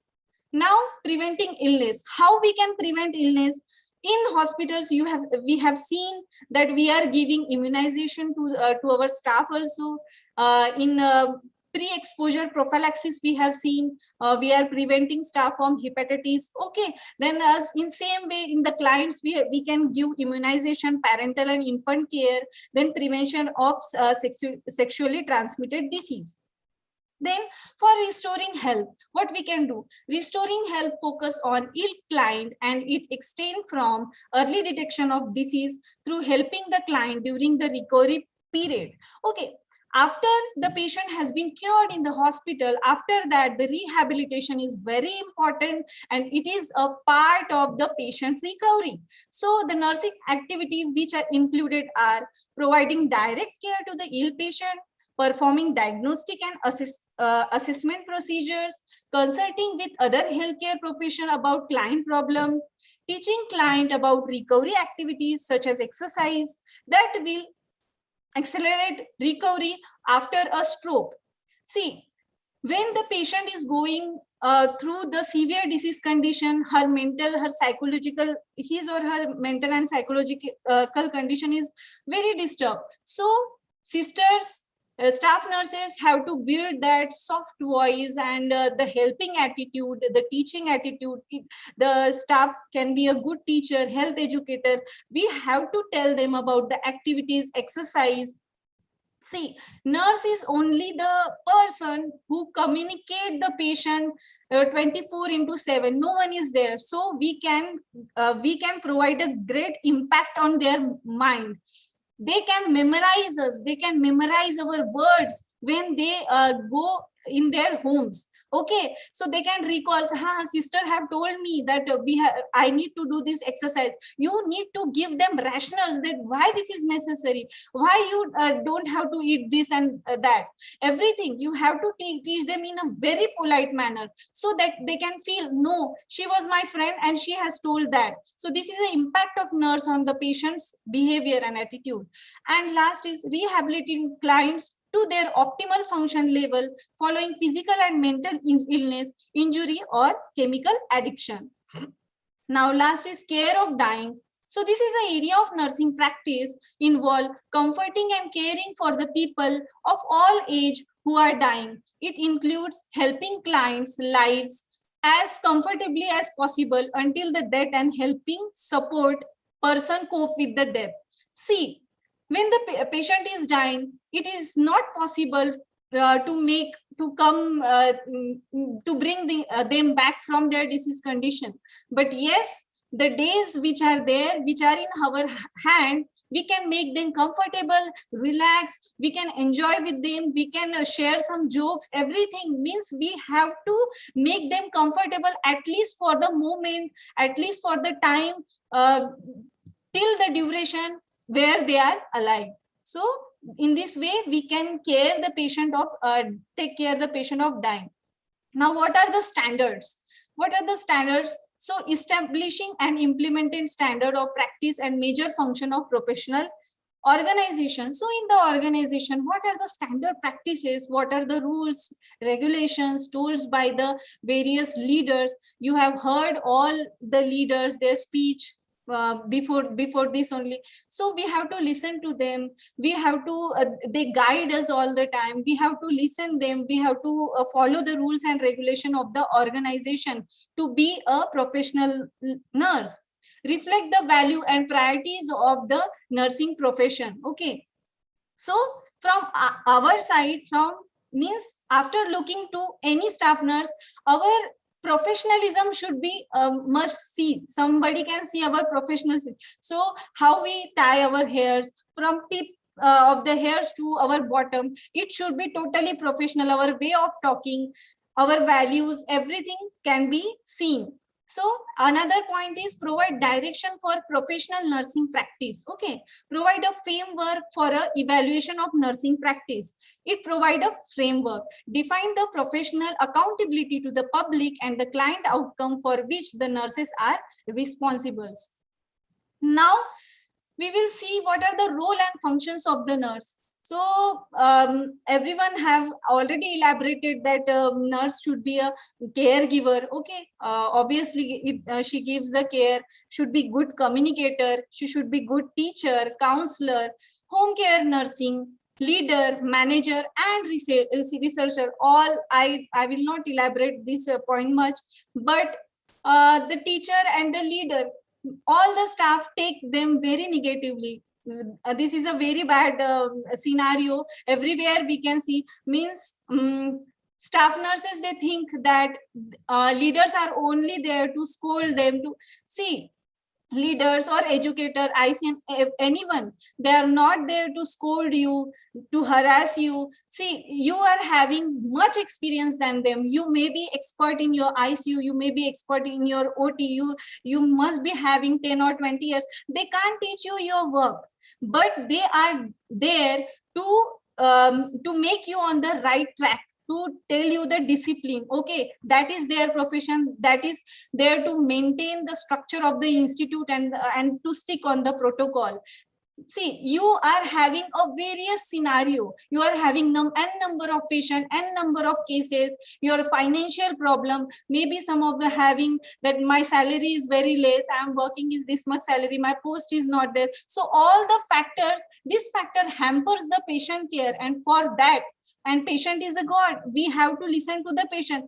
Now, preventing illness. How we can prevent illness? In hospitals, we have seen that we are giving immunization to our staff also. In pre-exposure prophylaxis, we have seen we are preventing staff from hepatitis. Okay, then as in same way in the clients, we can give immunization, parental and infant care, then prevention of sexually transmitted disease. Then for restoring health, what we can do? Restoring health focus on ill client, and it extend from early detection of disease through helping the client during the recovery period. Okay, after the patient has been cured in the hospital, after that the rehabilitation is very important, and it is a part of the patient recovery. So the nursing activity which are included are providing direct care to the ill patient, performing diagnostic and assessment procedures, consulting with other healthcare professionals about client problem, teaching client about recovery activities such as exercise that will accelerate recovery after a stroke. See, when the patient is going through the severe disease condition, her psychological, his or her mental and psychological condition is very disturbed. So sisters, staff nurses have to build that soft voice and the helping attitude, the teaching attitude. The staff can be a good teacher, health educator. We have to tell them about the activities, exercise. See, nurse is only the person who communicate the patient 24/7. No one is there, so we can provide a great impact on their mind. They can memorize us, they can memorize our words, when they go in their homes. Okay, so they can recall, sister have told me that I need to do this exercise. You need to give them rationales that why this is necessary, why you don't have to eat this and that. Everything you have to teach them in a very polite manner, so that they can feel, no, she was my friend and she has told that. So this is the impact of nurse on the patient's behavior and attitude. And last is rehabilitating clients to their optimal function level following physical and mental illness, injury, or chemical addiction. Now, last is care of dying. So this is the area of nursing practice involve comforting and caring for the people of all age who are dying. It includes helping clients' lives as comfortably as possible until the death and helping support person cope with the death. See, when the patient is dying, it is not possible to bring them back from their disease condition. But yes, the days which are there, which are in our hand, we can make them comfortable, relax, we can enjoy with them, we can share some jokes. Everything means we have to make them comfortable, at least for the moment, at least for the time, till the duration where they are alive. So in this way, we can care the patient of take care the patient of dying. Now, what are the standards? What are the standards? So establishing and implementing standard of practice and major function of professional organization. So in the organization, what are the standard practices? What are the rules, regulations, tools by the various leaders? You have heard all the leaders, their speech before this only. So we have to listen to them. We have to they guide us all the time. We have to listen them. We have to follow the rules and regulation of the organization to be a professional nurse. Reflect the value and priorities of the nursing profession. Okay, so from our side, from means after looking to any staff nurse, our professionalism should be must see. Somebody can see our professionalism. So how we tie our hairs from tip of the hairs to our bottom, it should be totally professional. Our way of talking, our values, everything can be seen. So another point is provide direction for professional nursing practice. Okay, provide a framework for a evaluation of nursing practice. It provide a framework, define the professional accountability to the public and the client outcome for which the nurses are responsible. Now we will see what are the role and functions of the nurse. So everyone have already elaborated that nurse should be a caregiver. Okay, obviously she gives the care, should be good communicator, she should be good teacher, counselor, home care nursing, leader, manager, and researcher. All I will not elaborate this point much, but the teacher and the leader, all the staff take them very negatively. This is a very bad scenario. Everywhere we can see, means staff nurses, they think that leaders are only there to scold them. To see, leaders or educator, ICM, anyone, they are not there to scold you, to harass you. See, you are having much experience than them. You may be expert in your ICU, you may be expert in your OT, you must be having 10 or 20 years. They can't teach you your work, but they are there to make you on the right track, to tell you the discipline. Okay, that is their profession, that is there to maintain the structure of the institute and to stick on the protocol. See, you are having a various scenario, you are having n number of patients, n number of cases, your financial problem, maybe some of the having that my salary is very less, I am working is this much salary, my post is not there. So all the factors, this factor hampers the patient care, and for that, and patient is a god, we have to listen to the patient.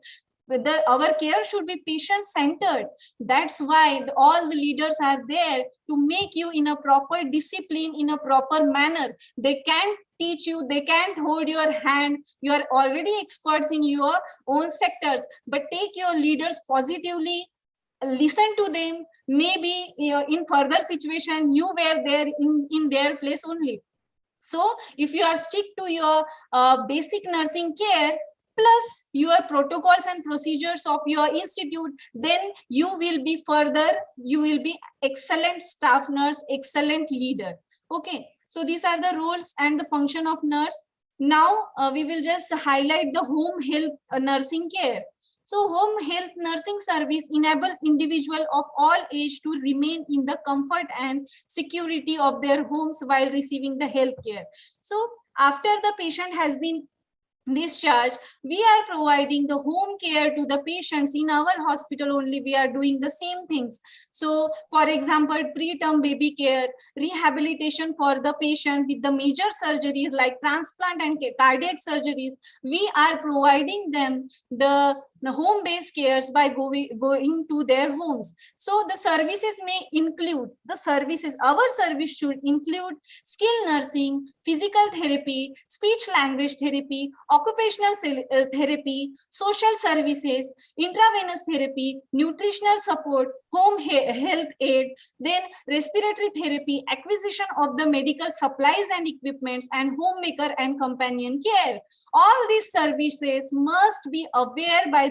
Our care should be patient centered. That's why all the leaders are there to make you in a proper discipline, in a proper manner. They can't teach you, they can't hold your hand. You are already experts in your own sectors, but take your leaders positively, listen to them. Maybe in further situation you were there in their place only. So if you are stick to your basic nursing care plus your protocols and procedures of your institute, then you will be excellent staff nurse, excellent leader. Okay, so these are the roles and the function of nurse. Now we will just highlight the home health nursing care. So home health nursing service enable individual of all age to remain in the comfort and security of their homes while receiving the health care. So after the patient has been discharge, we are providing the home care to the patients. In our hospital only we are doing the same things. So for example, preterm baby care, rehabilitation for the patient with the major surgeries like transplant and cardiac surgeries, we are providing them the home-based cares by going to their homes. So the services may include our service should include skill nursing, physical therapy, speech language therapy, occupational therapy, social services, intravenous therapy, nutritional support, home health aid, then respiratory therapy, acquisition of the medical supplies and equipments, and homemaker and companion care. All these services must be aware by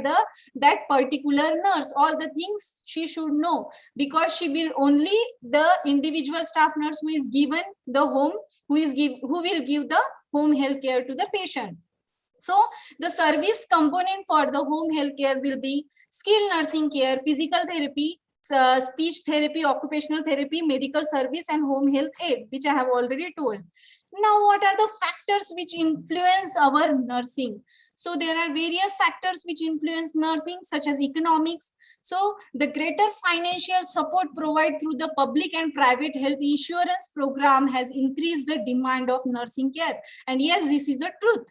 that particular nurse. All the things she should know, because she will only the individual staff nurse who is given the home, who will give the home health care to the patient. So the service component for the home health care will be skill nursing care, physical therapy, speech therapy, occupational therapy, medical service, and home health aid, which I have already told. Now, what are the factors which influence our nursing? So there are various factors which influence nursing, such as economics. So the greater financial support provided through the public and private health insurance program has increased the demand of nursing care. And yes, this is a truth.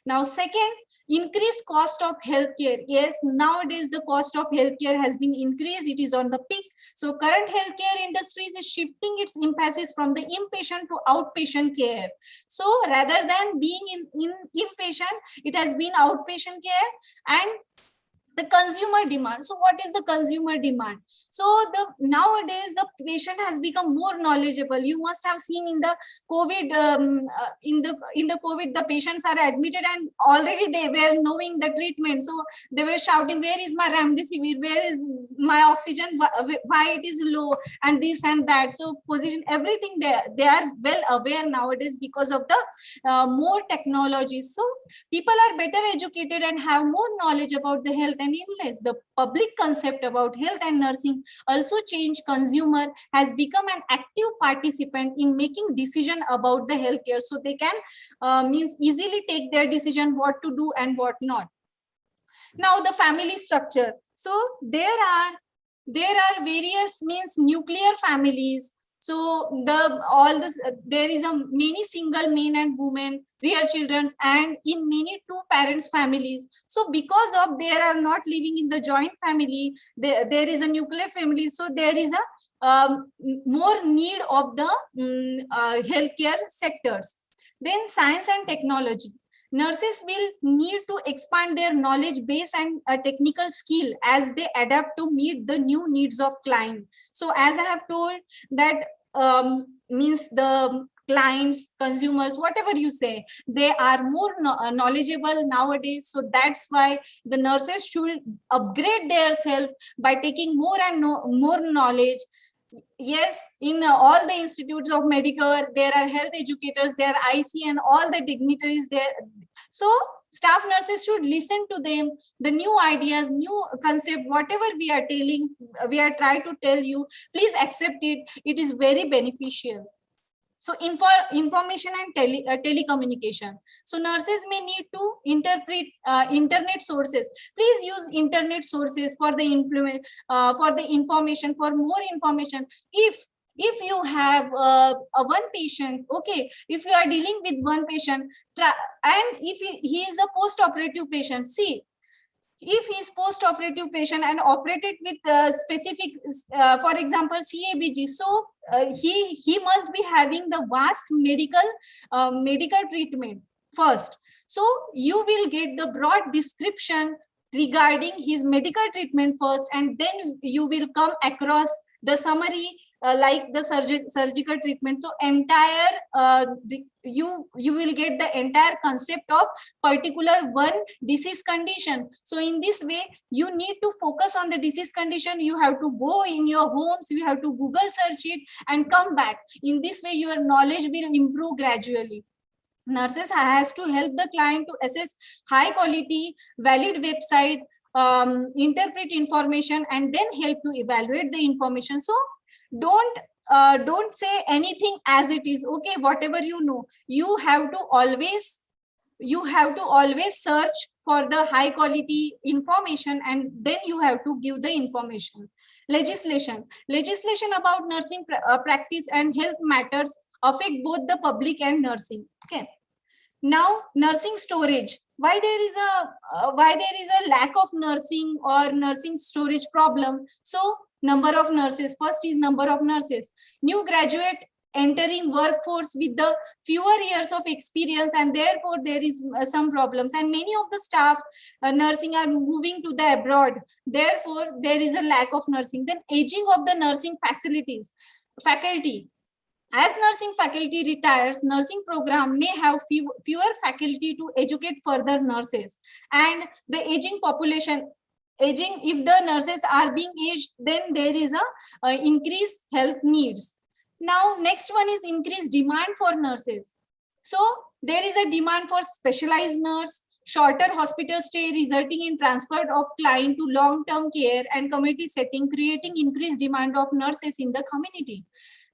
Now, second, increased cost of healthcare. Yes, nowadays the cost of healthcare has been increased. It is on the peak. So current healthcare industries is shifting its emphasis from the inpatient to outpatient care. So rather than being in inpatient, it has been outpatient care. And the consumer demand. So what is the consumer demand? So nowadays the patient has become more knowledgeable. You must have seen in the COVID, in the COVID, the patients are admitted and already they were knowing the treatment. So they were shouting, where is my remdesivir? Where is my oxygen? Why it is low? And this and that. So position, everything they are well aware nowadays because of the more technology. So people are better educated and have more knowledge about the health and illness. The public concept about health and nursing also changed. Consumer has become an active participant in making decision about the healthcare, so they can means easily take their decision what to do and what not. Now the family structure. So there are various means nuclear families. So there is a many single men and women, rear children, and in many two parents families. So because of they are not living in the joint family, there is a nuclear family. So there is a more need of the healthcare sectors. Then science and technology. Nurses will need to expand their knowledge base and technical skill as they adapt to meet the new needs of client. So as I have told that means the clients, consumers, whatever you say, they are more knowledgeable nowadays. So that's why the nurses should upgrade themselves by taking more and more knowledge. Yes, in all the institutes of Medicare, there are health educators, there are IC and all the dignitaries there. So staff nurses should listen to them, the new ideas, new concept, whatever we are telling, we are trying to tell you, please accept it. It is very beneficial. So information and telecommunication. So nurses may need to interpret internet sources. Please use internet sources for the information, for more information. If you have one patient, okay, if you are dealing with one patient, and if he is a post-operative patient, see, if he is post-operative patient and operated with specific, for example, CABG, so he must be having the vast medical treatment first. So you will get the broad description regarding his medical treatment first, and then you will come across the summary like the surgical treatment. So entire you will get the entire concept of particular one disease condition. So in this way, you need to focus on the disease condition. You have to go in your homes, you have to Google search it and come back. In this way, your knowledge will improve gradually. Nurses has to help the client to assess high quality, valid website, interpret information, and then help to evaluate the information. So don't say anything as it is. Okay, whatever you know, you have to always search for the high quality information, and then you have to give the information. Legislation about nursing practice and health matters affect both the public and nursing. Okay, now nursing storage. Why there is a lack of nursing or nursing storage problem? So number of nurses, first is number of nurses. New graduate entering workforce with the fewer years of experience, and therefore there is some problems, and many of the staff nursing are moving to the abroad, therefore there is a lack of nursing. Then aging of the nursing faculty. As nursing faculty retires, nursing program may have fewer faculty to educate further nurses, and the aging population. Aging, if the nurses are being aged, then there is a increased health needs. Now, next one is increased demand for nurses. So there is a demand for specialized nurse, shorter hospital stay resulting in transfer of client to long-term care and community setting, creating increased demand of nurses in the community.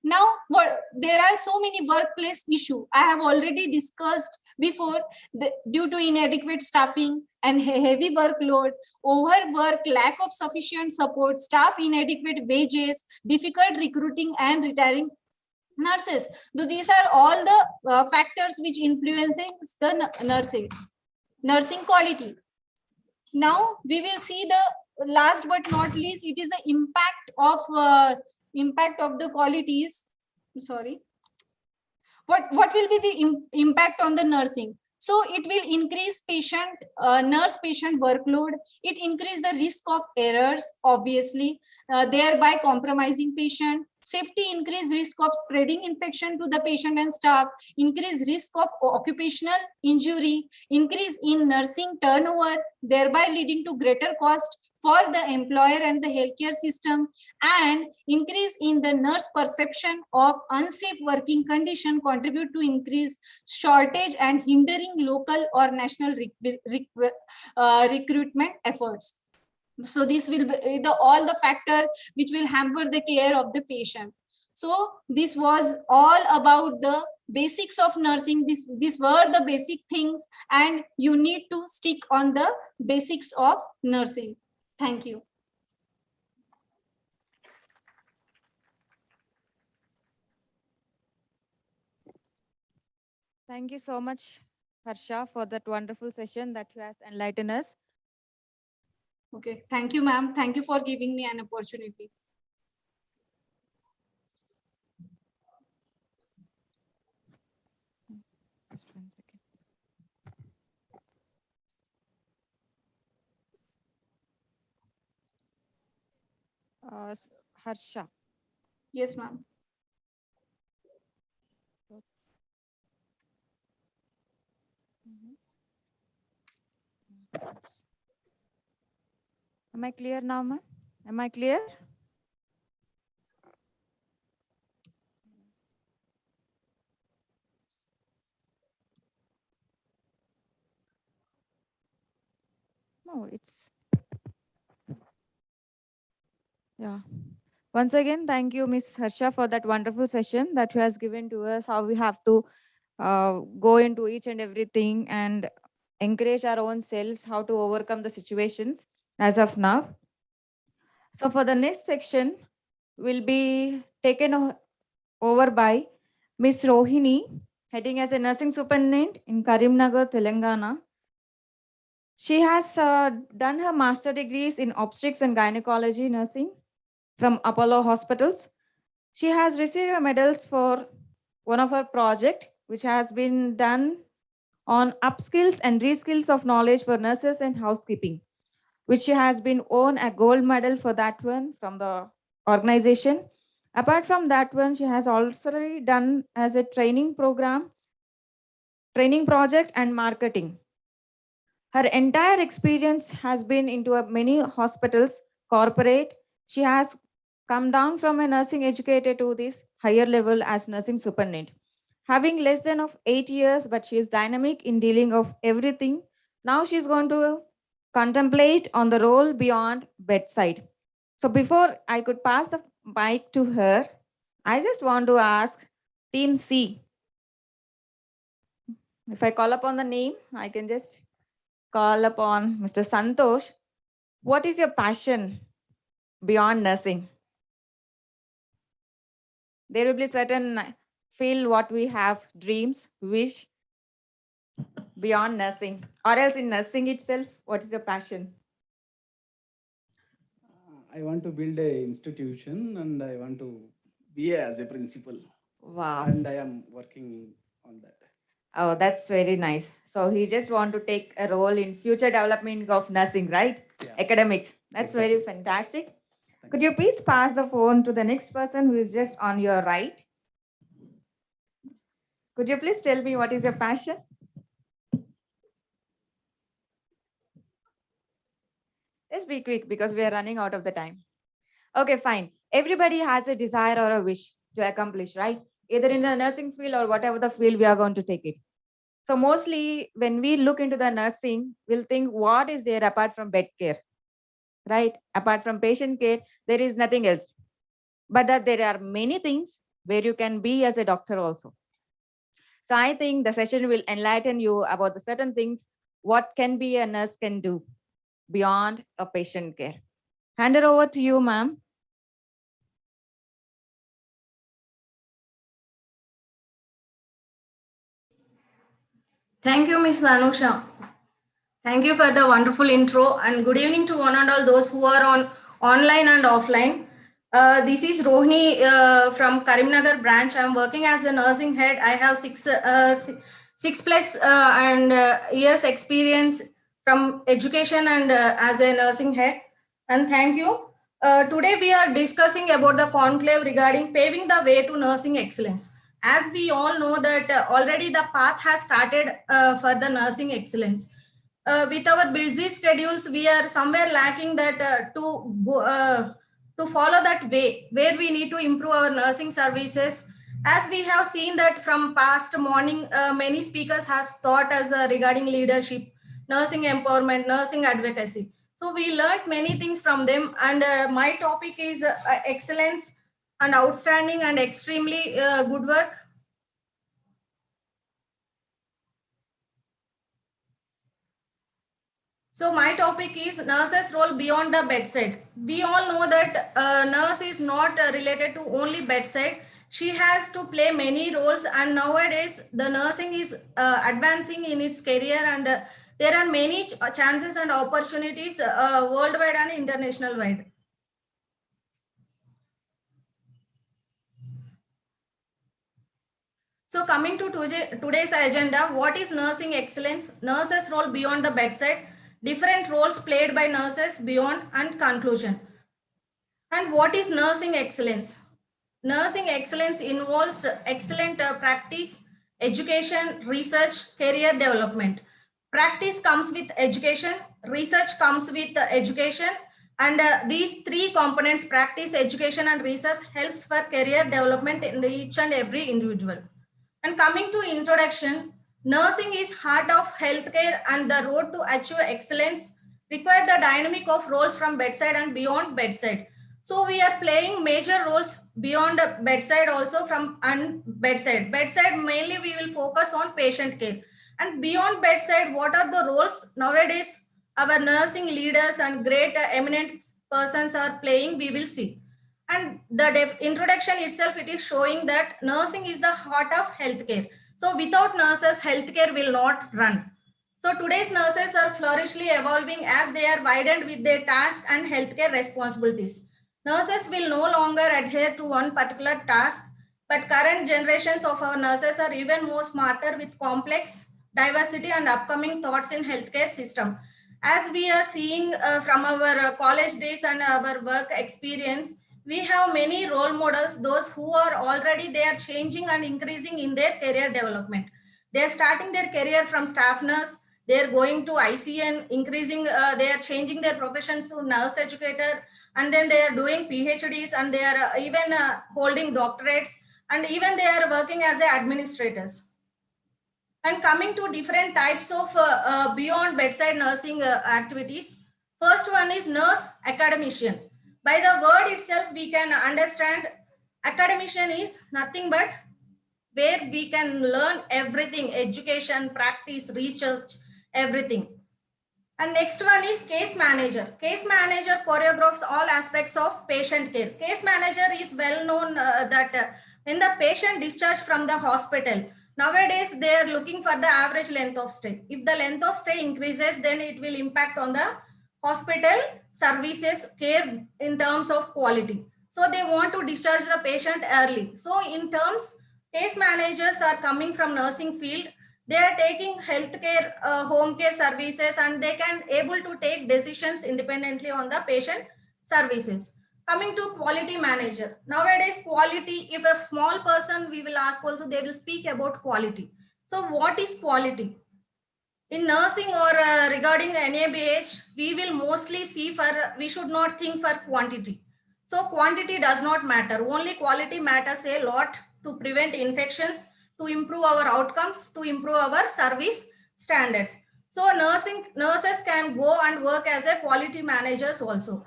Now, there are so many workplace issues. I have already discussed before, due to inadequate staffing and heavy workload, overwork, lack of sufficient support, staff inadequate wages, difficult recruiting and retiring nurses. So these are all the factors which influencing the nursing quality. Now we will see the last but not least, it is the impact of the qualities. Sorry, what will be the impact on the nursing? So it will increase nurse patient workload. It increase the risk of errors, obviously, thereby compromising patient safety, increase risk of spreading infection to the patient and staff, increase risk of occupational injury, increase in nursing turnover, thereby leading to greater cost for the employer and the healthcare system, and increase in the nurse perception of unsafe working condition contribute to increase shortage and hindering local or national recruitment efforts. So this will be all the factor which will hamper the care of the patient. So this was all about the basics of nursing. These were the basic things, and you need to stick on the basics of nursing. Thank you. Thank you so much, Harsha, for that wonderful session that you have enlightened us. Okay, thank you, ma'am. Thank you for giving me an opportunity. Just 1 second. Harsha. Yes, ma'am. Am I clear now, ma'am? Am I clear? No, it's... Yeah. Once again, thank you, Miss Harsha, for that wonderful session that you has given to us, how we have to go into each and everything and encourage our own selves, how to overcome the situations as of now. So for the next section, will be taken over by Miss Rohini, heading as a nursing superintendent in Karimnagar, Telangana. She has done her master degrees in obstetrics and gynecology nursing from Apollo Hospitals. She has received her medals for one of her project, which has been done on upskills and reskills of knowledge for nurses and housekeeping, which she has been won a gold medal for that one from the organization. Apart from that one, she has also done as a training program, training project and marketing. Her entire experience has been into many hospitals, corporate. She has come down from a nursing educator to this higher level as nursing superintendent. Having less than of 8 years, but she is dynamic in dealing of everything. Now she's going to contemplate on the role beyond bedside. So before I could pass the mic to her, I just want to ask Team C. If I call upon the name, I can just call upon Mr. Santosh. What is your passion beyond nursing? There will be certain feel what we have, dreams, wish beyond nursing, or else in nursing itself, what is your passion? I want to build a institution and I want to be as a principal. Wow. And I am working on that. Oh, that's very nice. So he just want to take a role in future development of nursing, right? Yeah. Academics. That's very fantastic. Could you please pass the phone to the next person who is just on your right? Could you please tell me what is your passion? Let's be quick because we are running out of the time. Okay, fine. Everybody has a desire or a wish to accomplish, right? Either in the nursing field or whatever the field we are going to take it. So mostly when we look into the nursing, we'll think what is there apart from bed care, right? Apart from patient care, there is nothing else. But that there are many things where you can be as a doctor also. So I think the session will enlighten you about the certain things, what can be a nurse can do beyond a patient care. Hand it over to you, ma'am. Thank you, Ms. Anusha. Thank you for the wonderful intro and good evening to one and all those who are on online and offline. This is Rohini from Karimnagar branch. I'm working as a nursing head. I have six plus years experience from education and as a nursing head. And thank you. Today we are discussing about the conclave regarding paving the way to nursing excellence. As we all know that already the path has started for the nursing excellence. With our busy schedules, we are somewhere lacking that to follow that way where we need to improve our nursing services. As we have seen that from past morning, many speakers has taught us regarding leadership, nursing empowerment, nursing advocacy. So we learned many things from them. And my topic is excellence and outstanding and extremely good work. So my topic is nurse's role beyond the bedside. We all know that nurse is not related to only bedside. She has to play many roles, and nowadays the nursing is advancing in its career, and there are many chances and opportunities worldwide and international wide. So coming to today's agenda, what is nursing excellence? Nurses' role beyond the bedside, different roles played by nurses beyond, and conclusion. And what is nursing excellence? Nursing excellence involves excellent practice, education, research, career development. Practice comes with education, research comes with education, and these three components, practice, education, and research, helps for career development in each and every individual. And coming to introduction, nursing is heart of healthcare, and the road to achieve excellence require the dynamic of roles from bedside and beyond bedside. So we are playing major roles beyond bedside also from bedside. Bedside mainly we will focus on patient care, and beyond bedside, what are the roles nowadays our nursing leaders and great eminent persons are playing, we will see. And the introduction itself, it is showing that nursing is the heart of healthcare. So without nurses, healthcare will not run. So today's nurses are flourishly evolving as they are widened with their tasks and healthcare responsibilities. Nurses will no longer adhere to one particular task, but current generations of our nurses are even more smarter with complex diversity and upcoming thoughts in healthcare system. As we are seeing from our college days and our work experience, We have many role models, those who are already, they are changing and increasing in their career development. They are starting their career from staff nurse, they are going to ICN, increasing, they are changing their professions to nurse educator, and then they are doing PhDs, and they are even holding doctorates, and even they are working as administrators. And coming to different types of beyond bedside nursing activities. First one is nurse academician. By the word itself, we can understand academician is nothing but where we can learn everything, education, practice, research, everything. And next one is case manager. Case manager choreographs all aspects of patient care. Case manager is well known that when the patient discharged from the hospital, nowadays they are looking for the average length of stay. If the length of stay increases, then it will impact on the hospital services care in terms of quality. So they want to discharge the patient early. So in terms, case managers are coming from nursing field. They are taking healthcare, home care services, and they can able to take decisions independently on the patient services. Coming to quality manager. Nowadays, quality, if a small person, we will ask also, they will speak about quality. So what is quality? In nursing or regarding NABH, we will mostly see for, we should not think for quantity. So quantity does not matter. Only quality matters a lot to prevent infections, to improve our outcomes, to improve our service standards. So nurses can go and work as a quality managers also.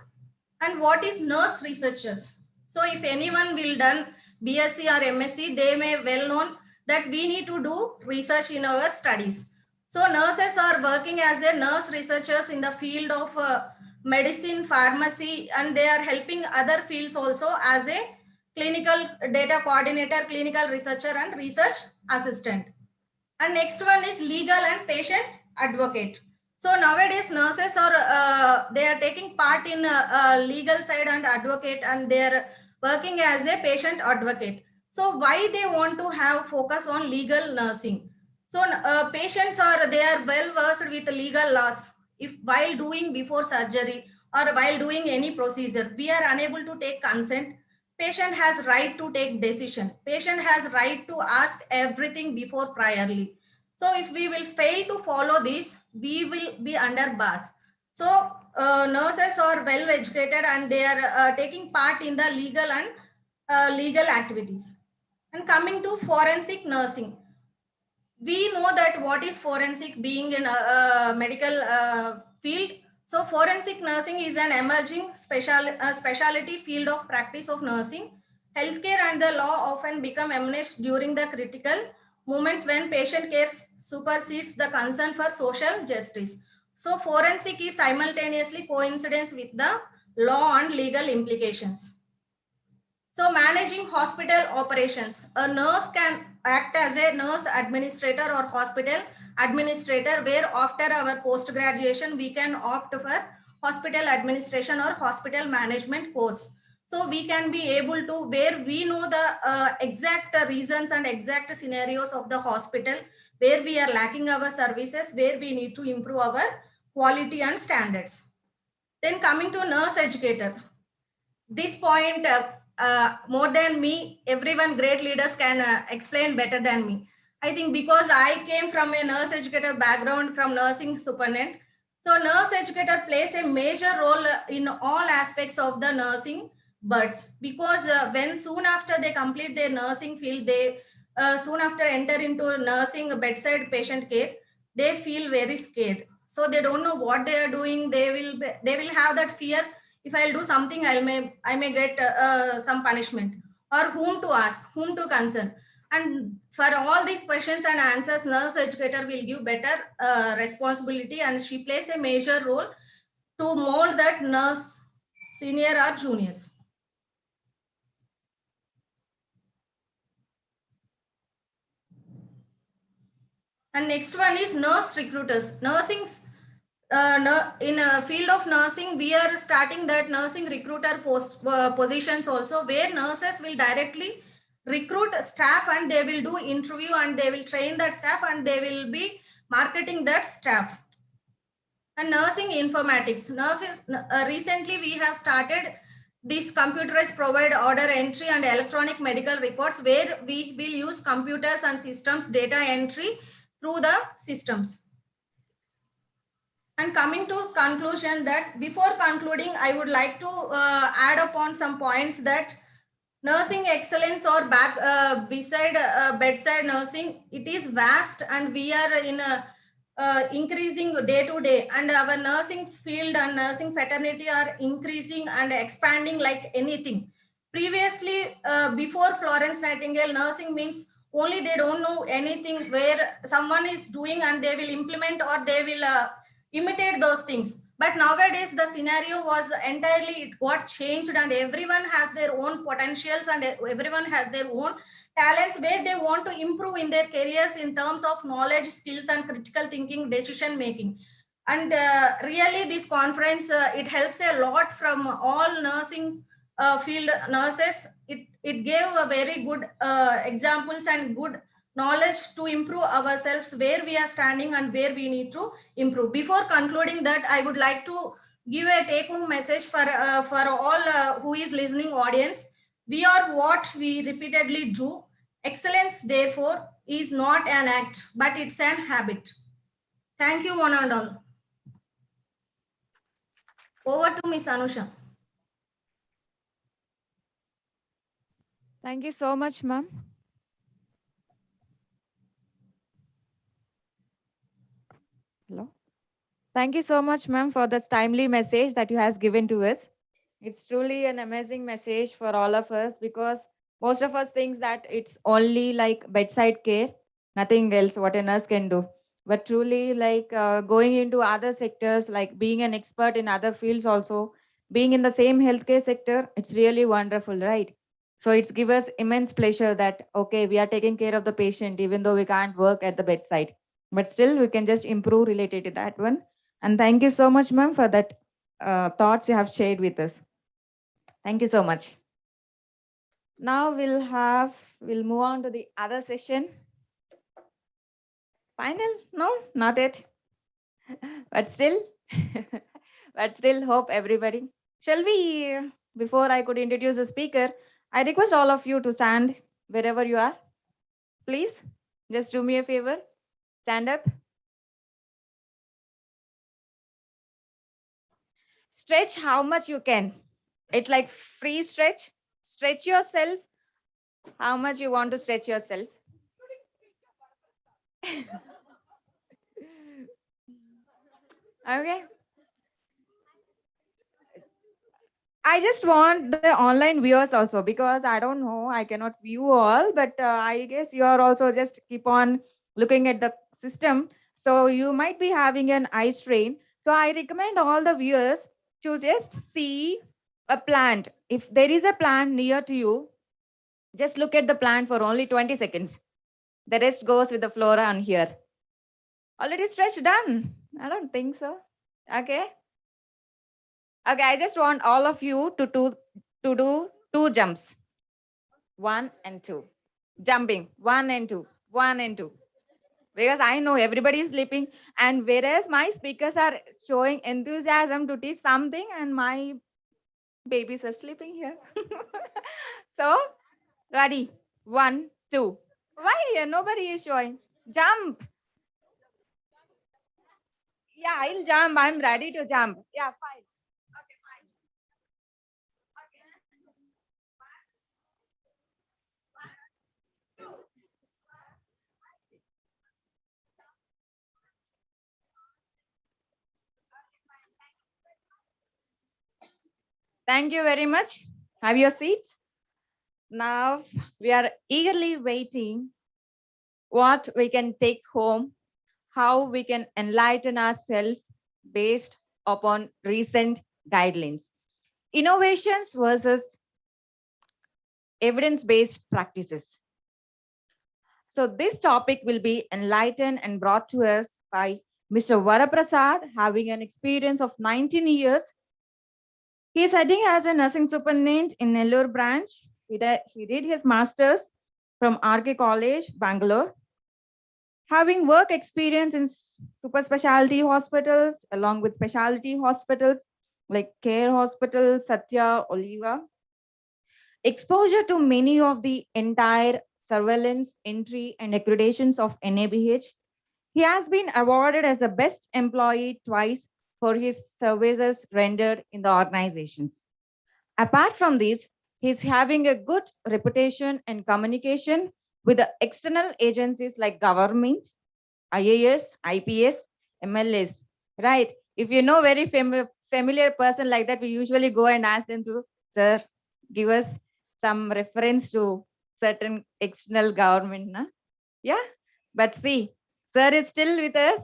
And what is nurse researchers? So if anyone will done BSc or MSc, they may well known that we need to do research in our studies. So nurses are working as a nurse researchers in the field of medicine, pharmacy, and they are helping other fields also as a clinical data coordinator, clinical researcher, and research assistant. And next one is legal and patient advocate. So nowadays nurses are they are taking part in legal side and advocate, and they are working as a patient advocate. So why they want to have focus on legal nursing? So patients are, they are well versed with legal laws. If while doing before surgery or while doing any procedure, we are unable to take consent, patient has right to take decision. Patient has right to ask everything before priorly. So if we will fail to follow this, we will be under bars. So nurses are well educated, and they are taking part in the legal and legal activities. And coming to forensic nursing, we know that what is forensic being in a medical field. So forensic nursing is an emerging specialty field of practice of nursing. Healthcare and the law often become eminent during the critical moments when patient care supersedes the concern for social justice. So forensic is simultaneously coincidence with the law and legal implications. So managing hospital operations, a nurse can act as a nurse administrator or hospital administrator, where after our post graduation we can opt for hospital administration or hospital management course. So we can be able to, where we know the exact reasons and exact scenarios of the hospital, where we are lacking our services, where we need to improve our quality and standards. Then coming to nurse educator, this point more than me, everyone great leaders can explain better than me. I think because I came from a nurse educator background from nursing superintendent. So nurse educator plays a major role in all aspects of the nursing buds, because when soon after they complete their nursing field, they soon after enter into nursing bedside patient care, they feel very scared. So they don't know what they are doing. They will have that fear, if I'll do something, I may get some punishment, or whom to ask, whom to consult. And for all these questions and answers, nurse educator will give better responsibility, and she plays a major role to mold that nurse, senior or juniors. And next one is nurse recruiters. Nursing's in a field of nursing, we are starting that nursing recruiter positions also, where nurses will directly recruit staff, and they will do interview, and they will train that staff, and they will be marketing that staff. And nursing informatics. Recently we have started These computerized provide order entry and electronic medical records, where we will use computers and systems data entry through the systems. And coming to conclusion, that before concluding, I would like to add upon some points that nursing excellence or beside bedside nursing, it is vast, and we are in a increasing day to day, and our nursing field and nursing fraternity are increasing and expanding like anything. Previously, before Florence Nightingale, nursing means only they don't know anything, where someone is doing and they will implement or they will imitate those things. But nowadays the scenario was entirely, it got changed, and everyone has their own potentials and everyone has their own talents, where they want to improve in their careers in terms of knowledge, skills, and critical thinking, decision making. And really this conference, it helps a lot from all nursing field nurses. It gave a very good examples and good knowledge to improve ourselves, where we are standing and where we need to improve. Before concluding that, I would like to give a take home message for all who is listening audience. We are what we repeatedly do. Excellence, therefore, is not an act, but it's an habit. Thank you, one and all. Over to Miss Anusha. Thank you so much, ma'am. Hello. Thank you so much, ma'am, for this timely message that you has given to us. It's truly an amazing message for all of us, because most of us think that it's only like bedside care, nothing else what a nurse can do. But truly, like going into other sectors, like being an expert in other fields also, being in the same healthcare sector, it's really wonderful, right? So it's give us immense pleasure that, okay, we are taking care of the patient, even though we can't work at the bedside. But still, we can just improve related to that one. And thank you so much, ma'am, for that thoughts you have shared with us. Thank you so much. Now we'll move on to the other session. Final? No, not it. But still, but still hope everybody. Shall we, before I could introduce the speaker, I request all of you to stand wherever you are. Please, just do me a favor. Stand up. Stretch how much you can. It's like free stretch. Stretch yourself. How much you want to stretch yourself. Okay. I just want the online viewers also, because I don't know, I cannot view all, but I guess you are also just keep on looking at the system. So you might be having an eye strain. So I recommend all the viewers to just see a plant. If there is a plant near to you, just look at the plant for only 20 seconds. The rest goes with the flora on here. Already stretched done? I don't think so. Okay. Okay, I just want all of you to do two jumps. 1 and 2. Jumping. 1 and 2. 1 and 2. Because I know everybody is sleeping, and whereas my speakers are showing enthusiasm to teach something, and my babies are sleeping here. So, ready? 1, 2. Why nobody is showing? Jump. Yeah, I'll jump. I'm ready to jump. Yeah, fine. Thank you very much. Have your seats. Now we are eagerly waiting what we can take home, how we can enlighten ourselves based upon recent guidelines. Innovations versus evidence-based practices. So this topic will be enlightened and brought to us by Mr. Varaprasad, having an experience of 19 years. He is heading as a nursing superintendent in Nellore branch. He did his master's from RK College, Bangalore. Having work experience in super specialty hospitals along with specialty hospitals like Care Hospital, Satya, Oliva. Exposure to many of the entire surveillance, entry, and accreditations of NABH. He has been awarded as the best employee twice for his services rendered in the organizations. Apart from this, he's having a good reputation and communication with the external agencies like government, IAS, IPS, MLS, right? If you know very familiar person like that, we usually go and ask them to, sir, give us some reference to certain external government, na? Yeah, but see, sir is still with us,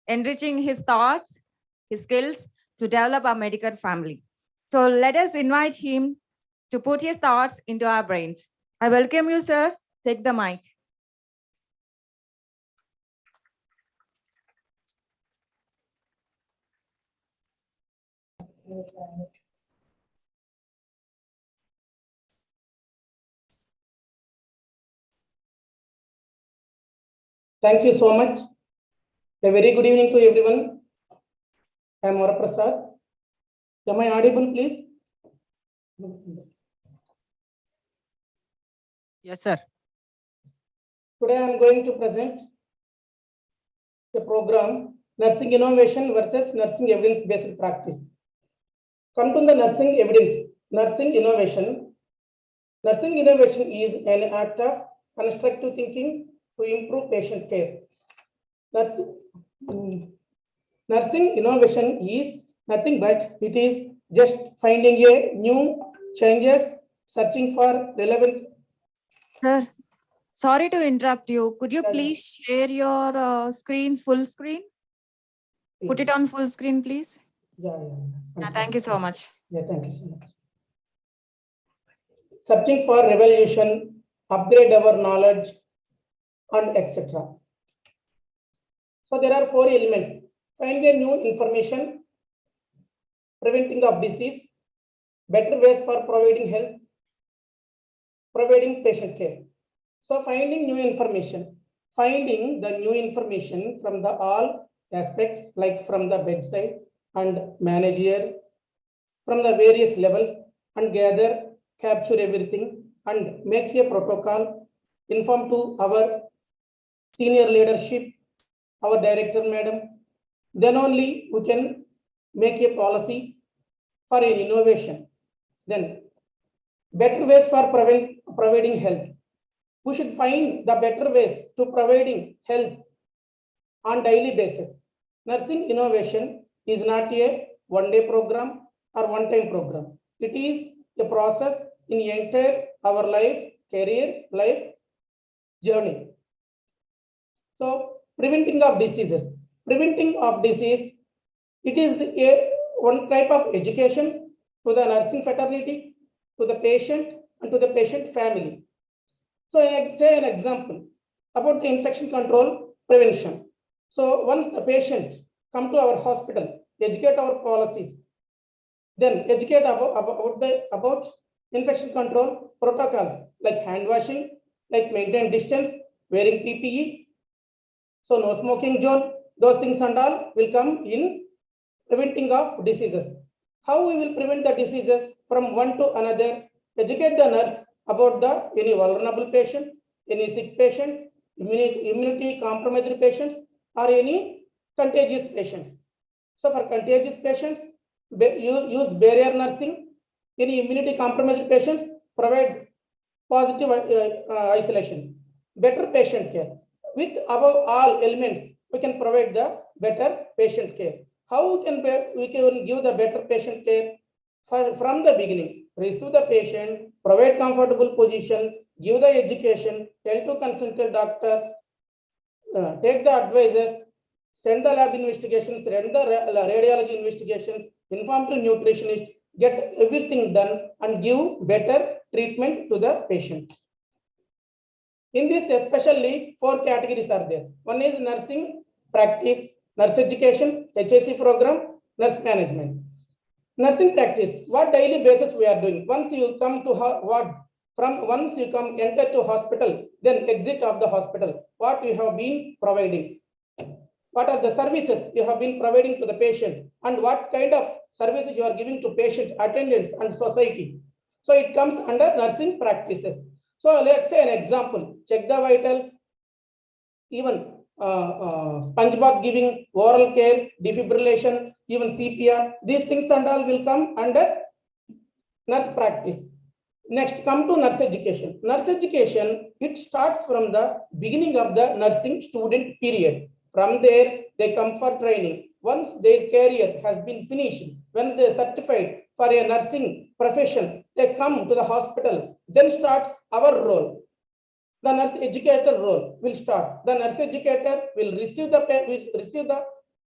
enriching his thoughts, his skills to develop our medical family. So let us invite him to put his thoughts into our brains. I welcome you, sir. Take the mic. Thank you so much. A very good evening to everyone. I am Varaprasad. Am I audible, please? Yes, sir. Today I am going to present the program Nursing Innovation versus Nursing Evidence-Based Practice. Come to the nursing evidence, nursing innovation. Nursing innovation is an act of constructive thinking to improve patient care. Nursing innovation is nothing but it is just finding a new changes, searching for relevant. Sir, sorry to interrupt you. Could you please share your screen, full screen? Put it on full screen, please. Yeah. Thank you so much. Yeah, thank you so much. Searching for revolution, upgrade our knowledge, and etc. So there are 4 elements. Find a new information, preventing of disease, better ways for providing health, providing patient care. So finding new information, finding the new information from the all aspects, like from the bedside and manager, from the various levels, and gather, capture everything and make a protocol, inform to our senior leadership, our director madam, then only we can make a policy for an innovation. Then better ways for providing health. We should find the better ways to providing health on daily basis. Nursing innovation is not a one-day program or one-time program. It is a process in entire our life, career, life journey. So preventing of diseases. Preventing of disease, it is one type of education to the nursing fraternity, to the patient, and to the patient family. So I say an example about the infection control prevention. So once the patient come to our hospital, educate our policies, then educate about infection control protocols like hand washing, like maintain distance, wearing PPE. So no smoking zone, those things and all will come in preventing of diseases. How we will prevent the diseases from one to another? Educate the nurse about the any vulnerable patient, any sick patients, immunity compromised patients, or any contagious patients. So for contagious patients, use barrier nursing. Any immunity compromised patients, provide positive isolation. Better patient care. With above all elements, we can provide the better patient care. How we can give the better patient care? From the beginning, receive the patient, provide comfortable position, give the education, tell to consult doctor, take the advices, send the lab investigations, send the radiology investigations, inform to nutritionist, get everything done and give better treatment to the patient. In this, especially 4 categories are there. One is nursing practice, nurse education, HSC program, nurse management. Nursing practice, what daily basis we are doing. Once you come to once you enter to hospital, then exit of the hospital, what you have been providing. what are the services you have been providing to the patient, and what kind of services you are giving to patient, attendants, and society. So it comes under nursing practices. So let's say an example, check the vitals, even sponge bath giving, oral care, defibrillation, even CPR, these things and all will come under nurse practice. Next, come to nurse education. Nurse education, it starts from the beginning of the nursing student period. From there, they come for training. Once their career has been finished, when they are certified for a nursing profession, they come to the hospital. Then starts our role. The nurse educator role will start. The nurse educator will receive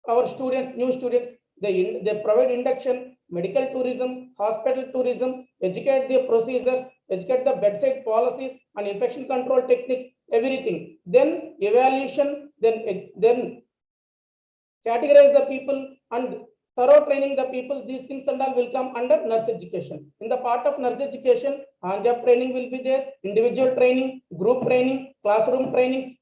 our students, new students. They provide induction, medical tourism, hospital tourism, educate the procedures, educate the bedside policies and infection control techniques, everything. Then evaluation, then categorize the people and thorough training the people. These things and all will come under nurse education. In the part of nurse education, on-job training will be there, individual training, group training, classroom trainings.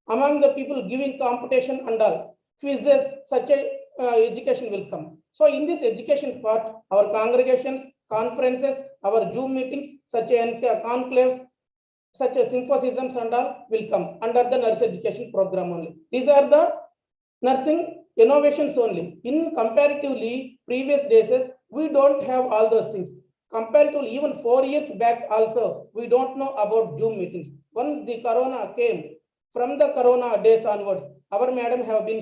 Among the people giving competition and all, quizzes, such a education will come. So in this education part, our congregations, conferences, our Zoom meetings, such as conclaves, such as symposiums and all will come under the nurse education program only. These are the nursing innovations only. In comparatively previous days, we don't have all those things. Comparatively, even 4 years back also, we don't know about Zoom meetings. Once the corona came, from the corona days onwards, our madam has been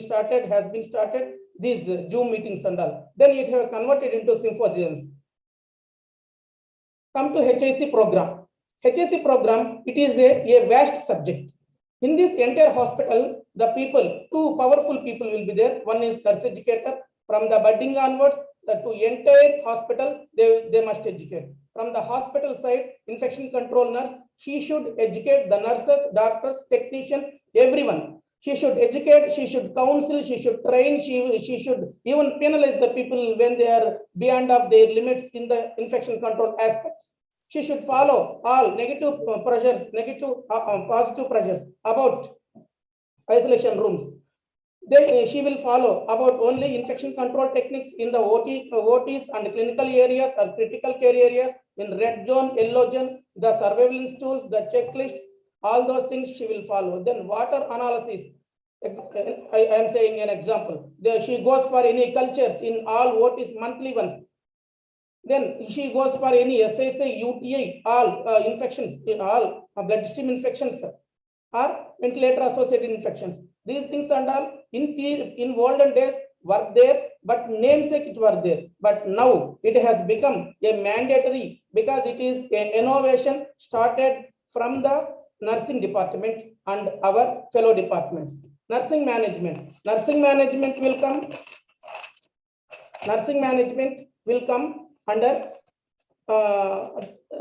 started these Zoom meetings and all. Then it have converted into symposiums. Come to HIC program. HIC program, it is a vast subject. In this entire hospital, the people, two powerful people will be there. One is nurse educator. From the budding onwards, the to entire hospital, they must educate. From the hospital side, infection control nurse, she should educate the nurses, doctors, technicians, everyone. She should educate, she should counsel, she should train, she should even penalize the people when they are beyond of their limits in the infection control aspects. She should follow all negative pressures, positive pressures about isolation rooms. Then she will follow about only infection control techniques in the OTs and clinical areas or critical care areas, in red zone, yellow zone, the surveillance tools, the checklists, all those things she will follow. Then water analysis. I am saying an example. She goes for any cultures in all OTs monthly ones. Then she goes for any SSA, UTI, all infections, all bloodstream infections or ventilator associated infections. These things and all in olden days were there, but namesake it were there. But now it has become a mandatory because it is an innovation started from the nursing department and our fellow departments. Nursing management. Nursing management will come. Nursing management will come under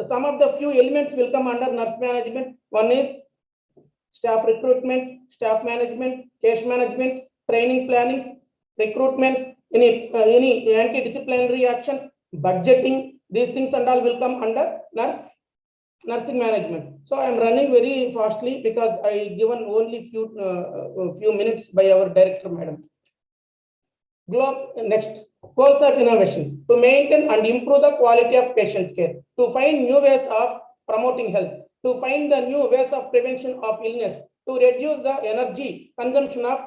some of the few elements will come under nurse management. One is staff recruitment, staff management, case management, training plannings, recruitments, any anti-disciplinary actions, budgeting, these things and all will come under nursing management. So I am running very fastly because I given only few minutes by our director, madam. Next, goals of innovation: to maintain and improve the quality of patient care, to find new ways of promoting health, to find the new ways of prevention of illness, to reduce the energy consumption of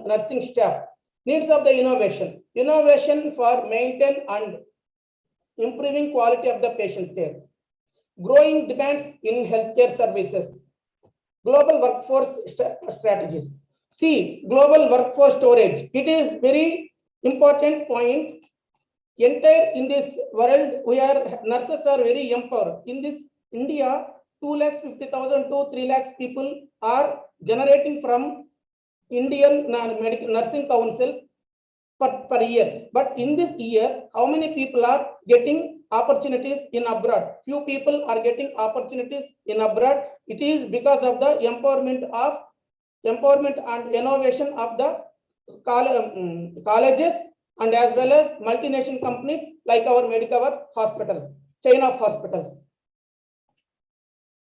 nursing staff. Needs of the innovation: innovation for maintain and improving quality of the patient care. Growing demands in healthcare services. Global workforce strategies. See, global workforce storage. It is very important point. Entire in this world, nurses are very empowered. In this India, 250,000 to 3 lakhs people are generating from Indian medical nursing councils per year. But in this year, how many people are getting opportunities in abroad? Few people are getting opportunities in abroad. It is because of the empowerment and innovation of the colleges and as well as multinational companies like our medical hospitals, chain of hospitals.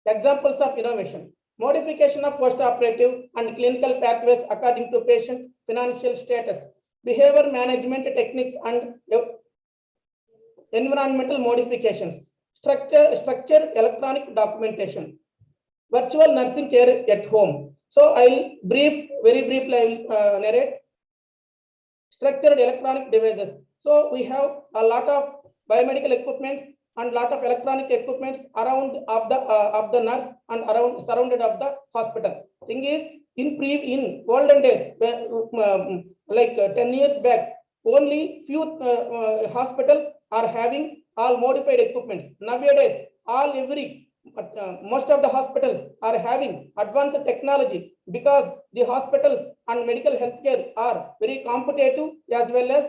Examples of innovation: Modification of post-operative and clinical pathways according to patient financial status, behavior management techniques and environmental modifications, structure electronic documentation, virtual nursing care at home. So I'll very briefly I'll narrate structured electronic devices. So we have a lot of biomedical equipments and lot of electronic equipments around of the nurse and around surrounded of the hospital. Thing is, in olden days, like 10 years back, only few hospitals are having all modified equipments. Nowadays, most of the hospitals are having advanced technology because the hospitals and medical healthcare are very competitive as well as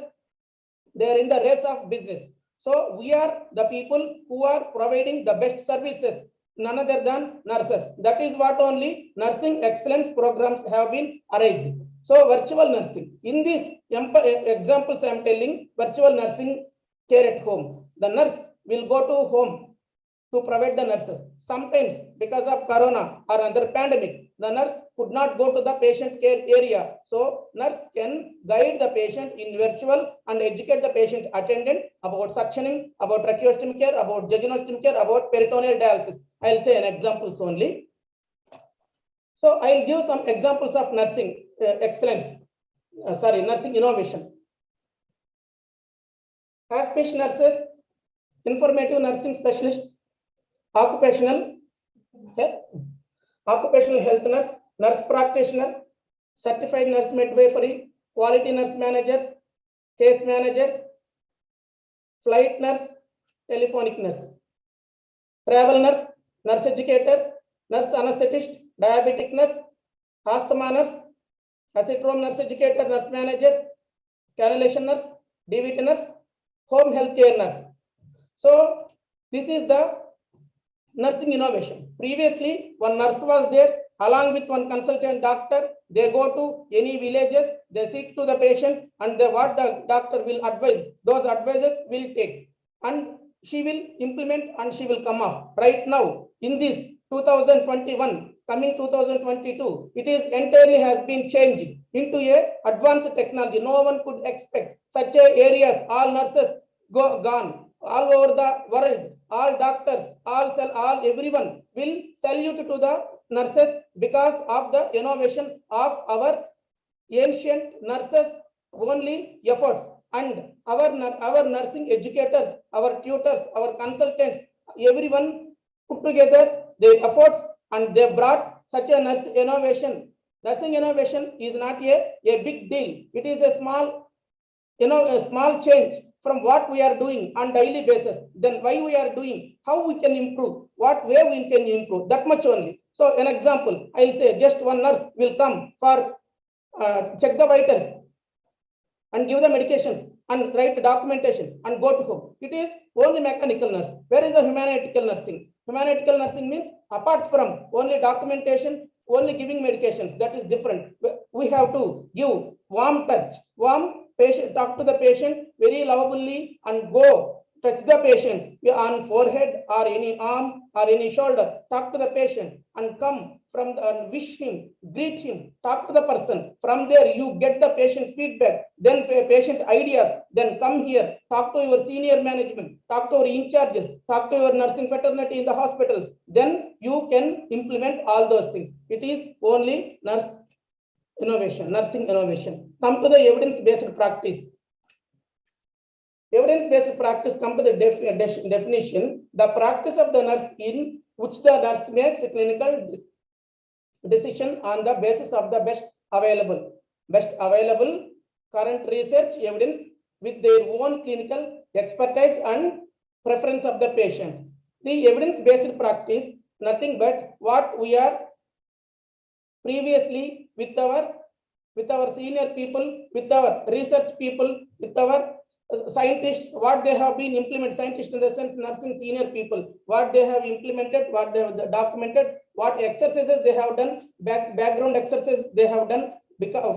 they are in the race of business. So we are the people who are providing the best services, none other than nurses. That is what only nursing excellence programs have been arising. So virtual nursing. In these examples I am telling, virtual nursing care at home. The nurse will go to home to provide the nurses. Sometimes because of corona or other pandemic, the nurse could not go to the patient care area. So nurse can guide the patient in virtual and educate the patient attendant about suctioning, about tracheostomy care, about jejunostomy care, about peritoneal dialysis. I'll say an examples only. So I'll give some examples of nursing excellence, nursing innovation. Hospice nurses, informative nursing specialist, occupational health nurse, nurse practitioner, certified nurse midwifery, quality nurse manager, case manager, flight nurse, telephonic nurse, travel nurse, nurse educator, nurse anesthetist, diabetic nurse, asthma nurse, acetylene nurse educator, nurse manager, cannulation nurse, DVT nurse, home health care nurse. So this is the nursing innovation. Previously, one nurse was there along with one consultant doctor. They go to any villages, they sit to the patient and what the doctor will advise, those advices will take and she will implement and she will come off. Right now, in this 2021, coming 2022, it is entirely has been changed into a advanced technology. No one could expect such areas, all nurses gone all over the world, all doctors, everyone will salute to the nurses because of the innovation of our ancient nurses only efforts and our nursing educators, our tutors, our consultants, everyone put together their efforts and they brought such a nurse innovation. Nursing innovation is not a big deal. It is a small, a small change from what we are doing on daily basis. Then why we are doing, how we can improve, what way we can improve, that much only. So an example, I'll say just one nurse will come for check the vitals and give the medications and write the documentation and go to home. It is only mechanical nurse. Where is the humanitical nursing? Humanitical nursing means apart from only documentation, only giving medications, that is different. We have to give warm touch, warm patient, talk to the patient very lovingly and go touch the patient on forehead or any arm or any shoulder, talk to the patient and come from and wish him, greet him, talk to the person. From there you get the patient feedback, then patient ideas, then come here, talk to your senior management, talk to your in charges, talk to your nursing fraternity in the hospitals, then you can implement all those things. It is only nursing innovation. Come to the evidence-based practice. Evidence-based practice, come to the definition, the practice of the nurse in which the nurse makes a clinical decision on the basis of the best available current research evidence with their own clinical expertise and preference of the patient. The evidence-based practice, nothing but what we are previously with our senior people, with our research people, with our scientists, what they have been implemented, scientists in the sense nursing senior people, what they have implemented, what they have documented, what exercises they have done, background exercises they have done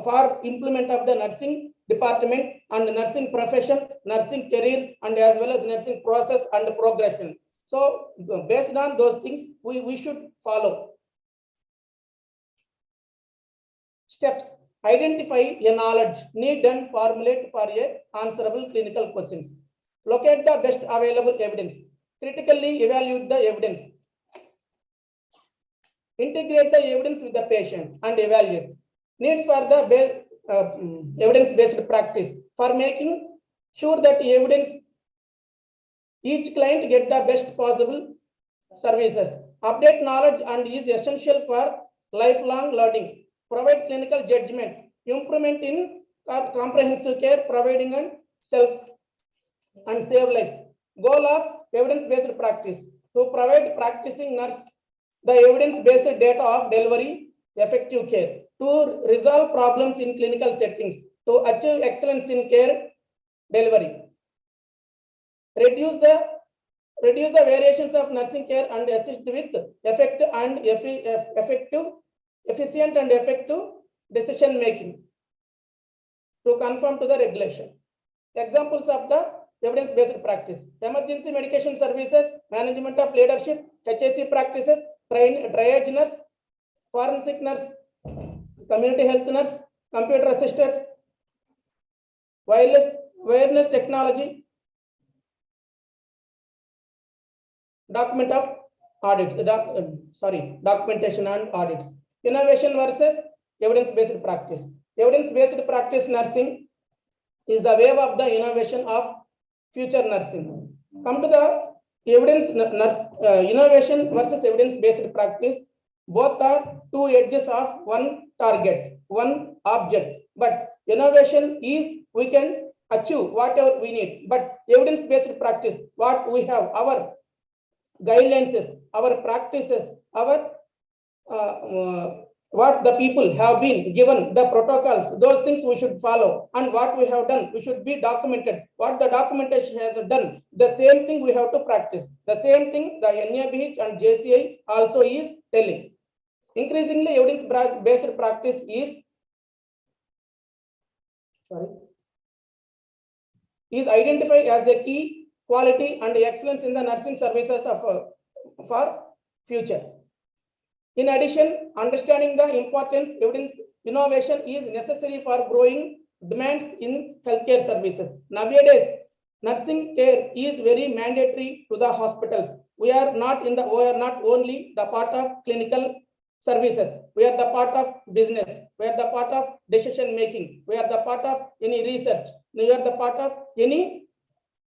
for implement of the nursing department and nursing profession, nursing career, and as well as nursing process and progression. So based on those things, we should follow. Steps: identify a knowledge need and formulate for a answerable clinical questions. Locate the best available evidence. Critically evaluate the evidence. Integrate the evidence with the patient and evaluate. Needs for the evidence-based practice for making sure that each client get the best possible services. Update knowledge and is essential for lifelong learning. Provide clinical judgment. Improvement in comprehensive care, providing and self and save lives. Goal of evidence-based practice: to provide practicing nurse the evidence-based data of delivery effective care, to resolve problems in clinical settings, to achieve excellence in care delivery, reduce the variations of nursing care and assist with efficient and effective decision making, to conform to the regulation. Examples of the evidence-based practice: emergency medication services, management of leadership, HSC practices, triage nurse, forensic nurse, community health nurse, computer assisted, wireless technology, documentation and audits. Innovation versus evidence-based practice. Evidence-based practice nursing is the wave of the innovation of future nursing. Come to the innovation versus evidence-based practice. Both are two edges of one target, one object. But innovation is we can achieve whatever we need. But evidence-based practice, what we have, our guidelines, our practices, our what the people have been given, the protocols, those things we should follow. And what we have done, we should be documented. What the documentation has done, the same thing we have to practice. The same thing the NABH and JCI also is telling. Increasingly, evidence-based practice is identified as a key quality and excellence in the nursing services for future. In addition, understanding the importance evidence innovation is necessary for growing demands in healthcare services. Nowadays, nursing care is very mandatory to the hospitals. We are not only the part of clinical services. We are the part of business. We are the part of decision making. We are the part of any research. We are the part of any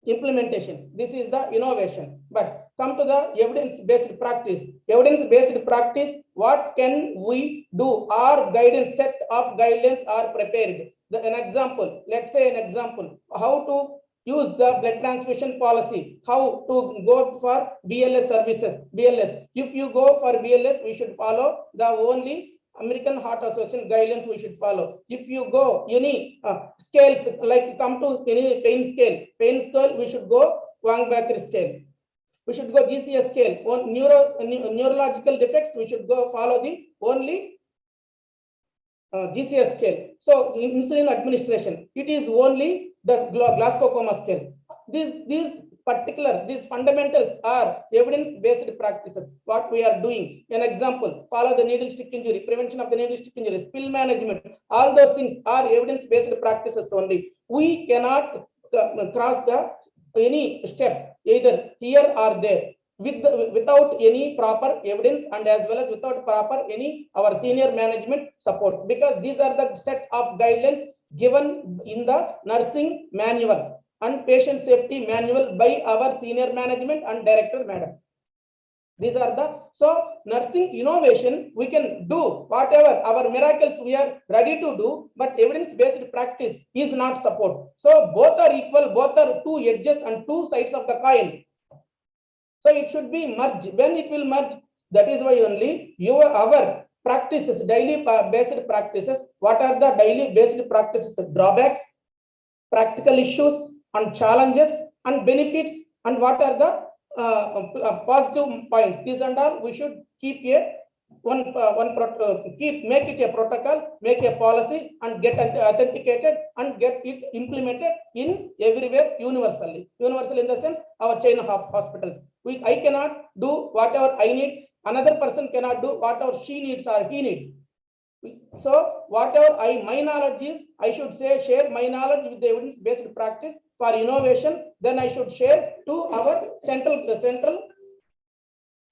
implementation. This is the innovation. But come to the evidence-based practice. Evidence-based practice, what can we do? Our guidance set of guidelines are prepared. Let's say an example, how to use the blood transfusion policy, how to go for BLS services. BLS, if you go for BLS, we should follow the only American Heart Association guidelines we should follow. If you go any scales, like come to any pain scale, we should go Wang-Baker scale. We should go GCS scale. On neurological defects, we should go follow the only GCS scale. So insulin administration, it is only the Glasgow Coma scale. These fundamentals are evidence-based practices. What we are doing. An example: follow the needle stick injury, prevention of the needle stick injury, spill management. All those things are evidence-based practices only. We cannot cross any step either here or there without any proper evidence and as well as without proper our senior management support, because these are the set of guidelines given in the nursing manual and patient safety manual by our senior management and director madam. These are nursing innovation. We can do whatever our miracles we are ready to do, but evidence-based practice is not support. So both are equal, both are two edges and two sides of the coin. So it should be merged. When it will merge, that is why only our practices, daily based practices. What are the daily based practices? Drawbacks, practical issues and challenges and benefits, and what are the positive points. These and all we should keep make it a protocol, make a policy, and get authenticated and get it implemented in everywhere universally. Universal in the sense our chain of hospitals. I cannot do whatever I need. Another person cannot do whatever she needs or he needs. So whatever my knowledge is, I should share my knowledge with the evidence-based practice for innovation. Then I should share to our central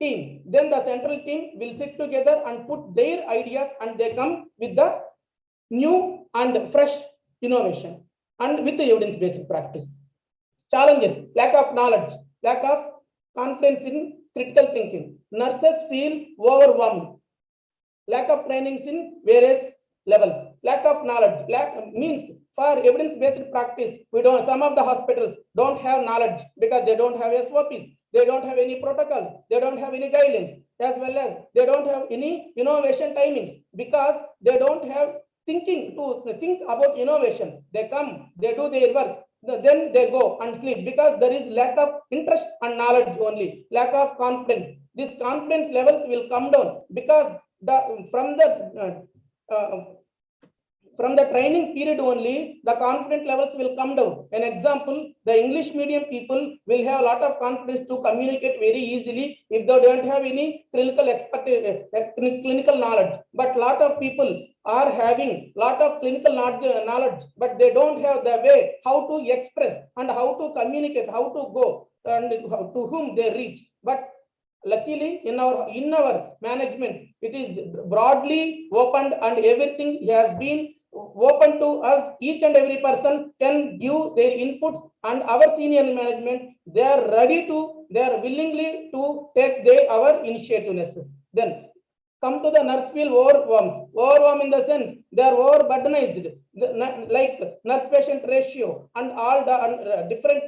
team. Then the central team will sit together and put their ideas, and they come with the new and fresh innovation and with the evidence-based practice. Challenges: lack of knowledge, lack of confidence in critical thinking. Nurses feel overwhelmed. Lack of trainings in various levels. Lack of knowledge. Lack means for evidence-based practice, some of the hospitals don't have knowledge because they don't have SOPs. They don't have any protocols. They don't have any guidelines, as well as they don't have any innovation timings because they don't have thinking to think about innovation. They come, they do their work, then they go and sleep because there is lack of interest and knowledge only, lack of confidence. These confidence levels will come down because from the training period only, the confidence levels will come down. An example, the English medium people will have a lot of confidence to communicate very easily if they don't have any clinical clinical knowledge. But lot of people are having lot of clinical knowledge, but they don't have the way how to express and how to communicate, how to go and to whom they reach. But luckily, in our management, it is broadly opened and everything has been open to us. Each and every person can give their inputs, and our senior management, they are willingly to take our initiativeness. Then come to the nurse field overwhelm in the sense they are overburdenized, like nurse patient ratio and all the different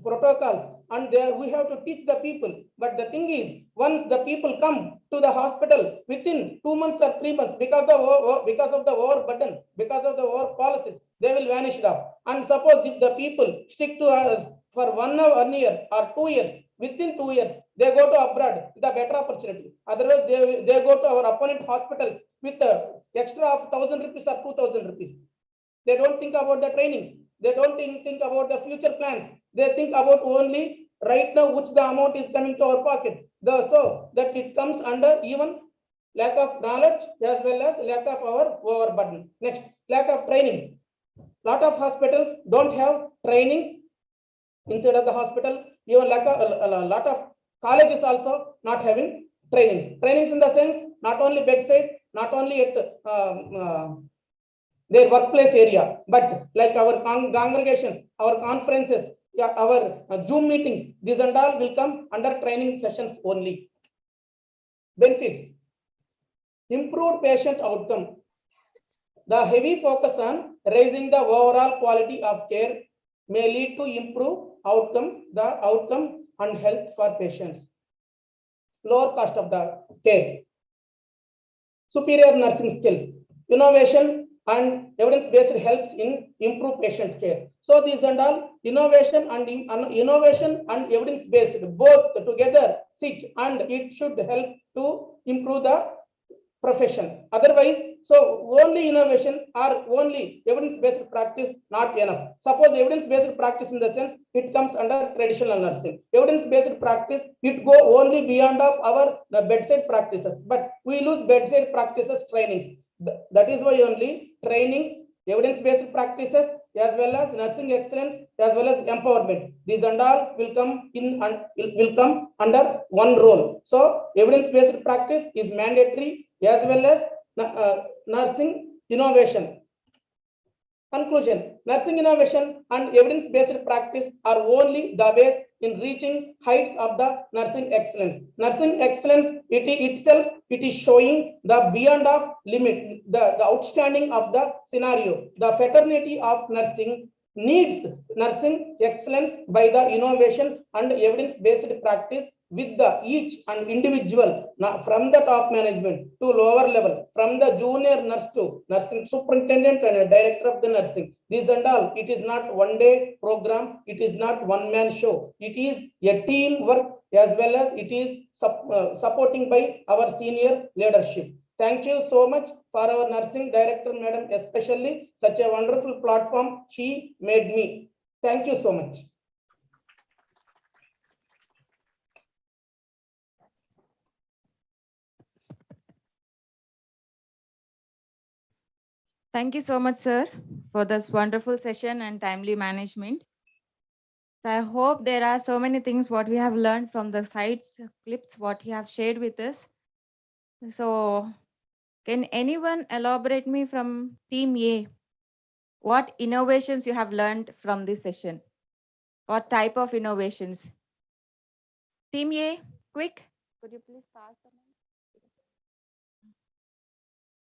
protocols, and there we have to teach the people. But the thing is, once the people come to the hospital within 2 months or 3 months, because of the overburden, because of the over policies, they will vanish off. And suppose if the people stick to us for 1 year or 2 years, within 2 years they go to abroad with a better opportunity. Otherwise, they go to our opponent hospitals with extra of 1,000 rupees or 2,000 rupees. They don't think about the trainings. They don't think about the future plans. They think about only right now which the amount is coming to our pocket. So that it comes under even lack of knowledge as well as lack of our overburden. Next, lack of trainings. Lot of hospitals don't have trainings inside of the hospital. Even a lot of colleges also not having trainings. Trainings in the sense not only bedside, not only at their workplace area, but like our congregations, our conferences, our Zoom meetings, these and all will come under training sessions only. Benefits: improved patient outcome. The heavy focus on raising the overall quality of care may lead to improve the outcome and health for patients. Lower cost of the care. Superior nursing skills. Innovation and evidence-based helps in improve patient care. So these and all innovation and evidence-based both together sit, and it should help to improve the profession. Otherwise, so only innovation or only evidence-based practice not enough. Suppose evidence-based practice in the sense it comes under traditional nursing. Evidence-based practice, it go only beyond of our bedside practices, but we lose bedside practices trainings. That is why only trainings, evidence-based practices, as well as nursing excellence, as well as empowerment. These and all will come in and will come under one role. So evidence-based practice is mandatory, as well as nursing innovation. Conclusion: nursing innovation and evidence-based practice are only the ways in reaching heights of the nursing excellence. Nursing excellence, it is showing the beyond of limit, the outstanding of the scenario. The fraternity of nursing needs nursing excellence by the innovation and evidence-based practice with the each and individual, from the top management to lower level, from the junior nurse to nursing superintendent and director of the nursing. This and all, it is not one day program, it is not one man show. It is a team work, as well as it is supporting by our senior leadership. Thank you so much for our nursing director, madam, especially such a wonderful platform she made me. Thank you so much. Thank you so much, sir, for this wonderful session and timely management. So I hope there are so many things what we have learned from the sites clips what you have shared with us. So can anyone elaborate me from Team A? What innovations you have learned from this session? What type of innovations? Team A, quick. Could you please pass the mic?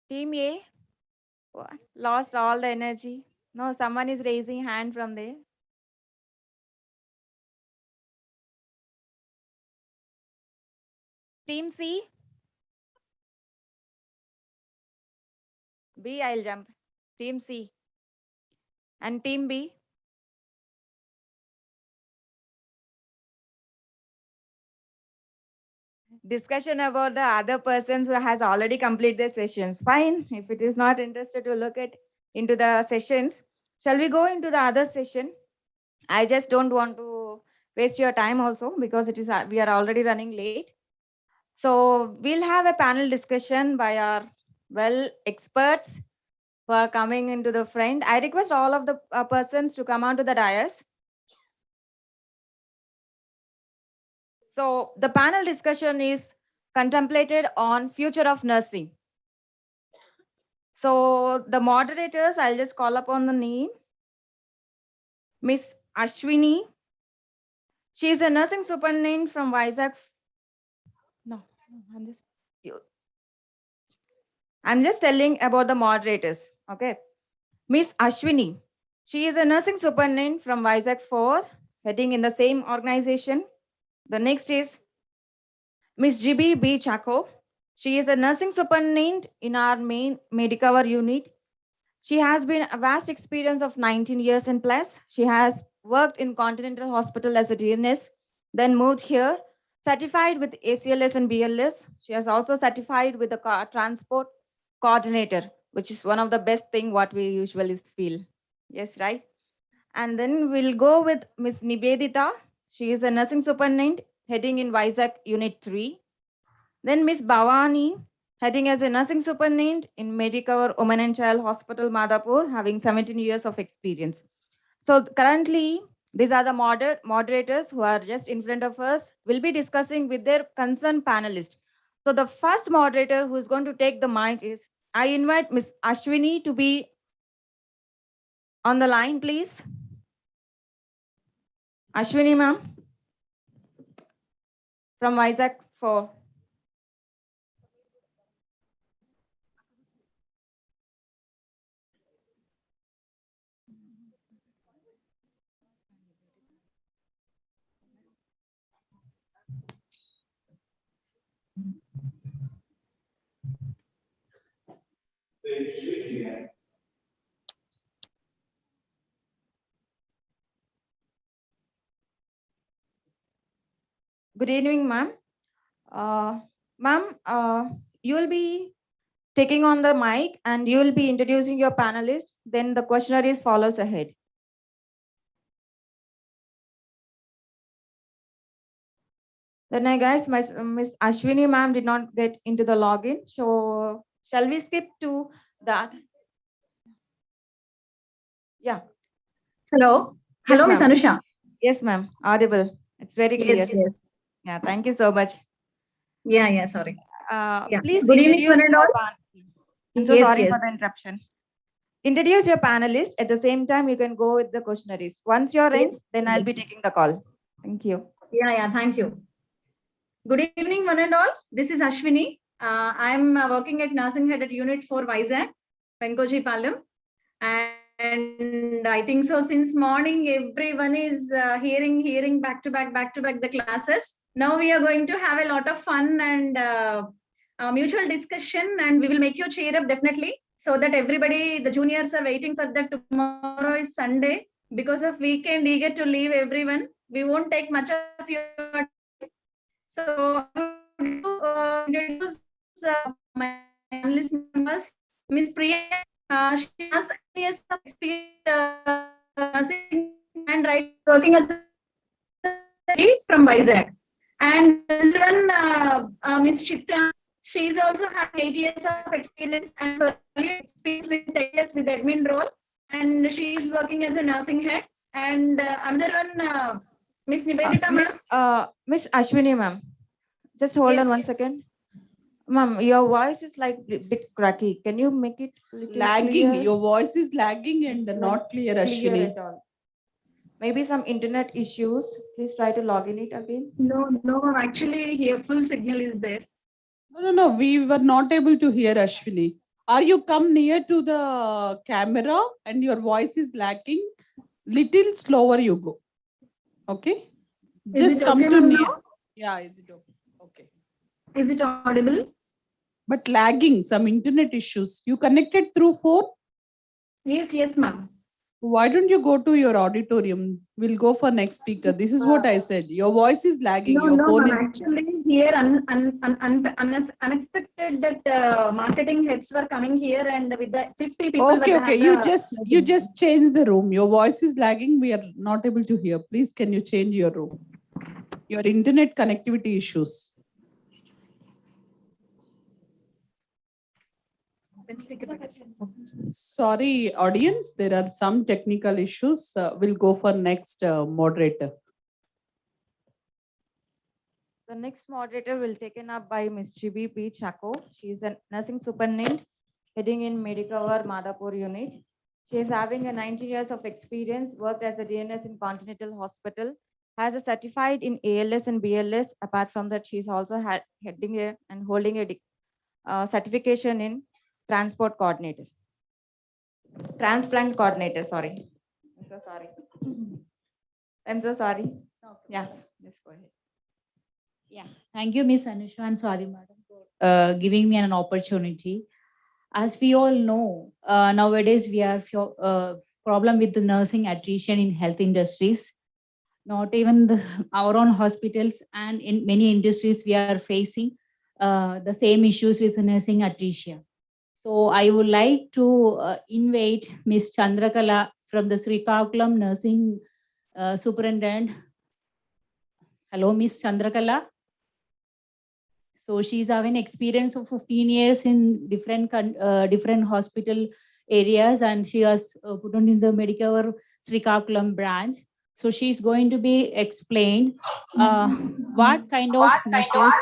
Team A, what? Lost all the energy. No, someone is raising hand from there. Team C, B, I'll jump. Team C and Team B. Discussion about the other persons who has already completed their sessions. Fine. If it is not interested to look at into the sessions, shall we go into the other session? I just don't want to waste your time also because it is we are already running late. So we'll have a panel discussion by our well experts who are coming into the front. I request all of the persons to come onto the dais. So the panel discussion is contemplated on future of nursing. So the moderators, I'll just call upon the name. Miss Ashwini. She is a nursing superintendent from Vizag. No, I'm just telling about the moderators. Okay. Miss Ashwini. She is a nursing superintendent from Vizag 4, heading in the same organization. The next is Miss GB B. Chako. She is a nursing superintendent in our main Medicover unit. She has been a vast experience of 19 years and plus. She has worked in Continental Hospital as a DNS, then moved here, certified with ACLS and BLS. She has also certified with the transport coordinator, which is one of the best thing what we usually feel. Yes, right? And then we'll go with Miss Nibedita. She is a nursing superintendent heading in Vizag Unit 3. Then Miss Bhavani, heading as a nursing superintendent in Medicover Women and Child Hospital, Madhapur, having 17 years of experience. So currently, these are the moderators who are just in front of us. Will be discussing with their concerned panelists. So the first moderator who is going to take the mic is, I invite Miss Ashwini to be on the line, please. Ashwini ma'am from Vizag 4. Good evening, ma'am. Ma'am, you will be taking on the mic and you will be introducing your panelists. Then the questionnaire follows ahead. Then I guess Miss Ashwini ma'am did not get into the login. So shall we skip to that? Yeah. Hello. Yes, Hello, Miss ma'am. Anusha. Yes, ma'am. Audible. It's very clear. Yes, yes. Yeah, thank you so much. Yeah, sorry. Yeah. Please Good evening, introduce one and your all. I'm so Yes, sorry yes. for the interruption. Introduce your panelist. At the same time, you can go with the questionnaires. Once you're in, Yes, then I'll be yes. taking the call. Thank you. Yeah, thank you. Good evening, one and all. This is Ashwini. I'm working at nursing head at Unit 4 Vizag, Penkoji Palam. And I think so since morning, everyone is hearing back to back the classes. Now we are going to have a lot of fun and mutual discussion, and we will make you cheer up definitely so that everybody, the juniors are waiting for that. Tomorrow is Sunday. Because of weekend, eager to leave everyone. We won't take much of your time. So I would introduce my panelist members. Miss Priya, she has years of experience and right working as a from Vizag. And one Miss Chitra, She's also have 8 years of experience and experience with 10 years with admin role. And she is working as a nursing head. And another one, Miss Nivedita ma'am. Miss Ashwini ma'am, just hold on one second. Ma'am, your voice is like bit cracky. Can you make it little Lagging. clear? Your voice is lagging and not clear, Ashwini. At all. Maybe some internet issues. Please try to log in it again. No, actually here full signal is there. No, we were not able to hear Ashwini. Are you come near to the camera and your voice is lacking? Little slower you go. Okay? Is Just it come okay, to ma'am, near. now? Yeah, is it okay? Okay. Is it audible? But lagging, some internet issues. You connected through phone? Yes, ma'am. Why don't you go to your auditorium? We'll go for next speaker. This is what I said. Your voice is lagging. Your No, phone ma'am. is. Actually, here unexpected that marketing heads were coming here and with the 50 people. Okay. You just change the room. Your voice is lagging. We are not able to hear. Please, can you change your room? Your internet connectivity issues. Sorry, audience. There are some technical issues. We'll go for next moderator. The next moderator will taken up by Ms. Chibi P. Chako. She is a nursing superintendent heading in Medicover Madhapur unit. She is having a 19 years of experience, worked as a DNS in Continental Hospital, has a certified in ALS and BLS. Apart from that, she is also heading and holding a certification in transplant coordinator, sorry. I'm so sorry. I'm so sorry. Yeah, just go ahead. Yeah, thank you, Miss Anusha, and sorry, madam, for giving me an opportunity. As we all know, nowadays we are problem with the nursing attrition in health industries. Not even our own hospitals, and in many industries we are facing the same issues with nursing attrition. So I would like to invite Miss Chandrakala from the Srikakulam Nursing Superintendent. Hello, Miss Chandrakala. So she's having experience of 15 years in different hospital areas, and she was put on in the Medicover Srikakulam branch. So she's going to be explained what kind of measures.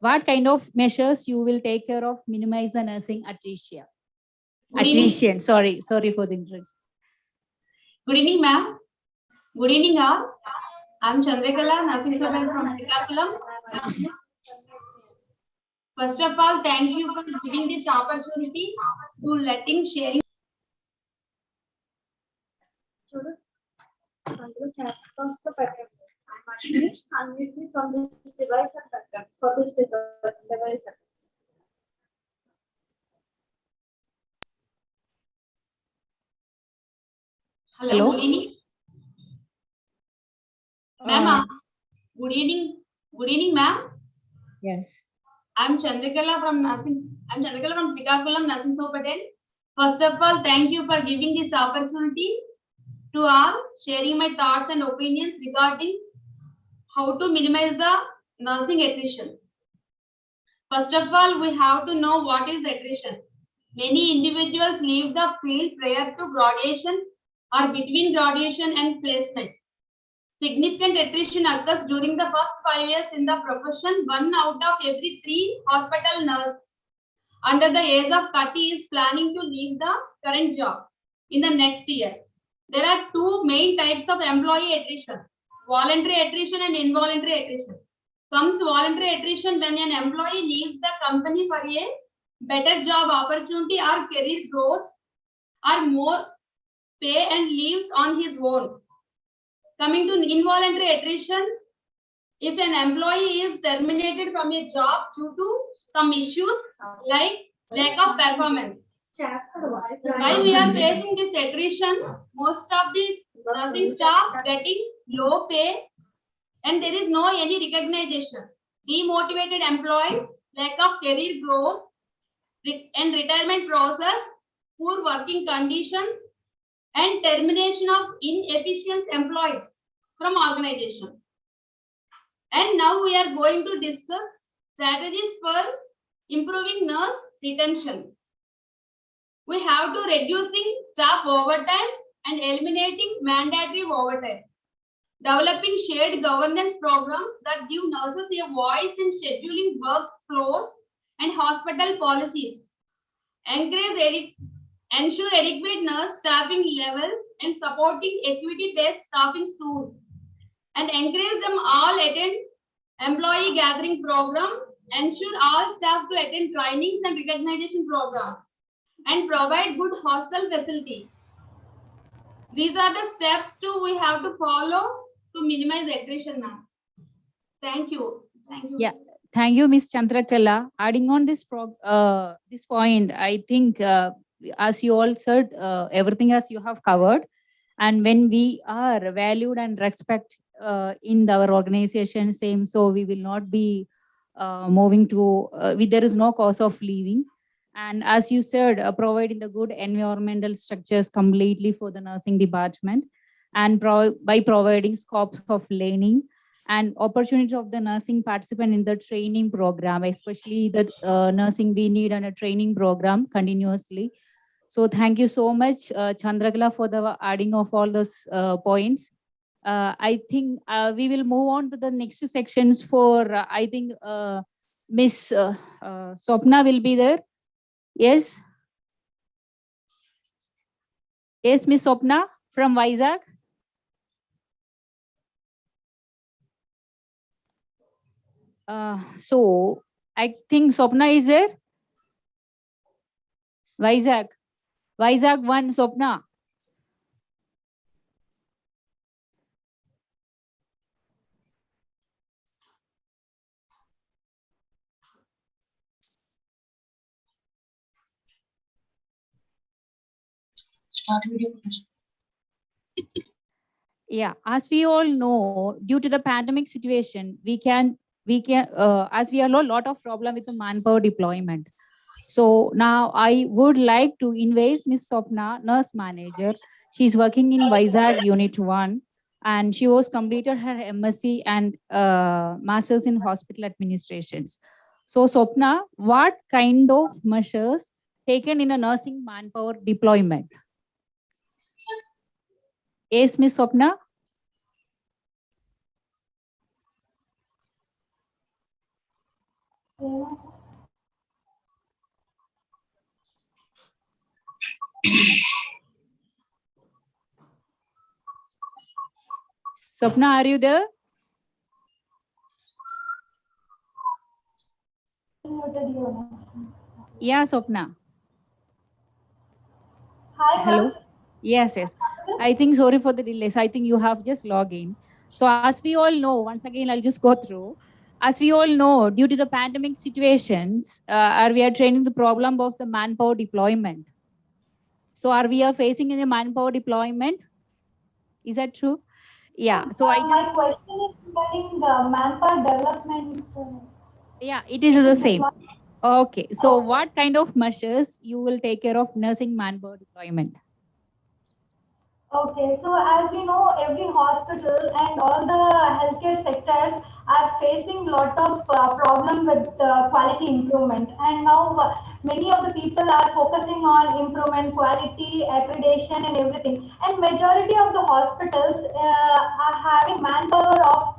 What kind of measures you will take care of minimize the nursing attrition? Attrition. Sorry for the interest. Good evening, ma'am. Good evening, all. I'm Chandrakala, nursing superintendent from Srikakulam. First of all, thank you for giving this opportunity to letting sharing. I'm unmute me from this device and for this device. Hello. Good evening. Ma'am, good evening, ma'am. Yes. I'm Chandrakala from Srikakulam Nursing Superintendent. First of all, thank you for giving this opportunity to all, sharing my thoughts and opinions regarding how to minimize the nursing attrition. First of all, we have to know what is attrition. Many individuals leave the field prior to graduation or between graduation and placement. Significant attrition occurs during the first 5 years in the profession. 1 out of every 3 hospital nurses under the age of 30 is planning to leave the current job in the next year. There are 2 main types of employee attrition: voluntary attrition and involuntary attrition. Comes voluntary attrition when an employee leaves the company for a better job opportunity or career growth or more pay and leaves on his own. Coming to involuntary attrition, if an employee is terminated from a job due to some issues like lack of performance. While we are facing this attrition, most of the nursing staff getting low pay and there is no any recognition. Demotivated employees, lack of career growth and retirement process, poor working conditions, and termination of inefficient employees from organization. And now we are going to discuss strategies for improving nurse retention. We have to reducing staff overtime and eliminating mandatory overtime. Developing shared governance programs that give nurses a voice in scheduling workflows and hospital policies. Ensure adequate nurse staffing level and supporting equity-based staffing tools. And encourage them all attend employee gathering program. Ensure all staff to attend trainings and recognition programs. And provide good hostel facility. These are the steps we have to follow to minimize attrition, ma'am. Thank you. Thank you. Yeah, thank you, Ms. Chandrakala. Adding on this this point, I think as you all said, everything as you have covered, and when we are valued and respect in our organization, same, so we will not be moving to. There is no cause of leaving. And as you said, providing the good environmental structures completely for the nursing department, and by providing scopes of learning and opportunity of the nursing participant in the training program, especially the nursing we need on a training program continuously. So thank you so much, Chandrakala, for the adding of all those points. I think we will move on to the next sections for, I think Miss Swapna will be there. Yes. Yes, Miss Swapna from Vizag. So I think Swapna is there. Vizag 1, Swapna. Start video. Yeah, as we all know, due to the pandemic situation, as we all know, a lot of problem with the manpower deployment. So now I would like to invite Miss Swapna, nurse manager. She's working in Vizag Unit 1, and she was completed her MSc and Masters in Hospital Administrations. So Swapna, what kind of measures taken in a nursing manpower deployment? Yes, Miss Swapna. Swapna, are you there? Yeah, Swapna. Hi, Hello. Yes. I think sorry for the delays. I think you have just logged in. So as we all know, once again, I'll just go through. As we all know, due to the pandemic situations, we are training the problem of the manpower deployment. So we are facing in the manpower deployment? Is that true? Yeah. So my question is regarding the manpower development. Yeah, it is the same. Okay. So what kind of measures you will take care of nursing manpower deployment? Okay, so as we know, every hospital and all the healthcare sectors are facing a lot of problem with quality improvement. And now many of the people are focusing on improvement, quality, accreditation and everything. And majority of the hospitals are having manpower of,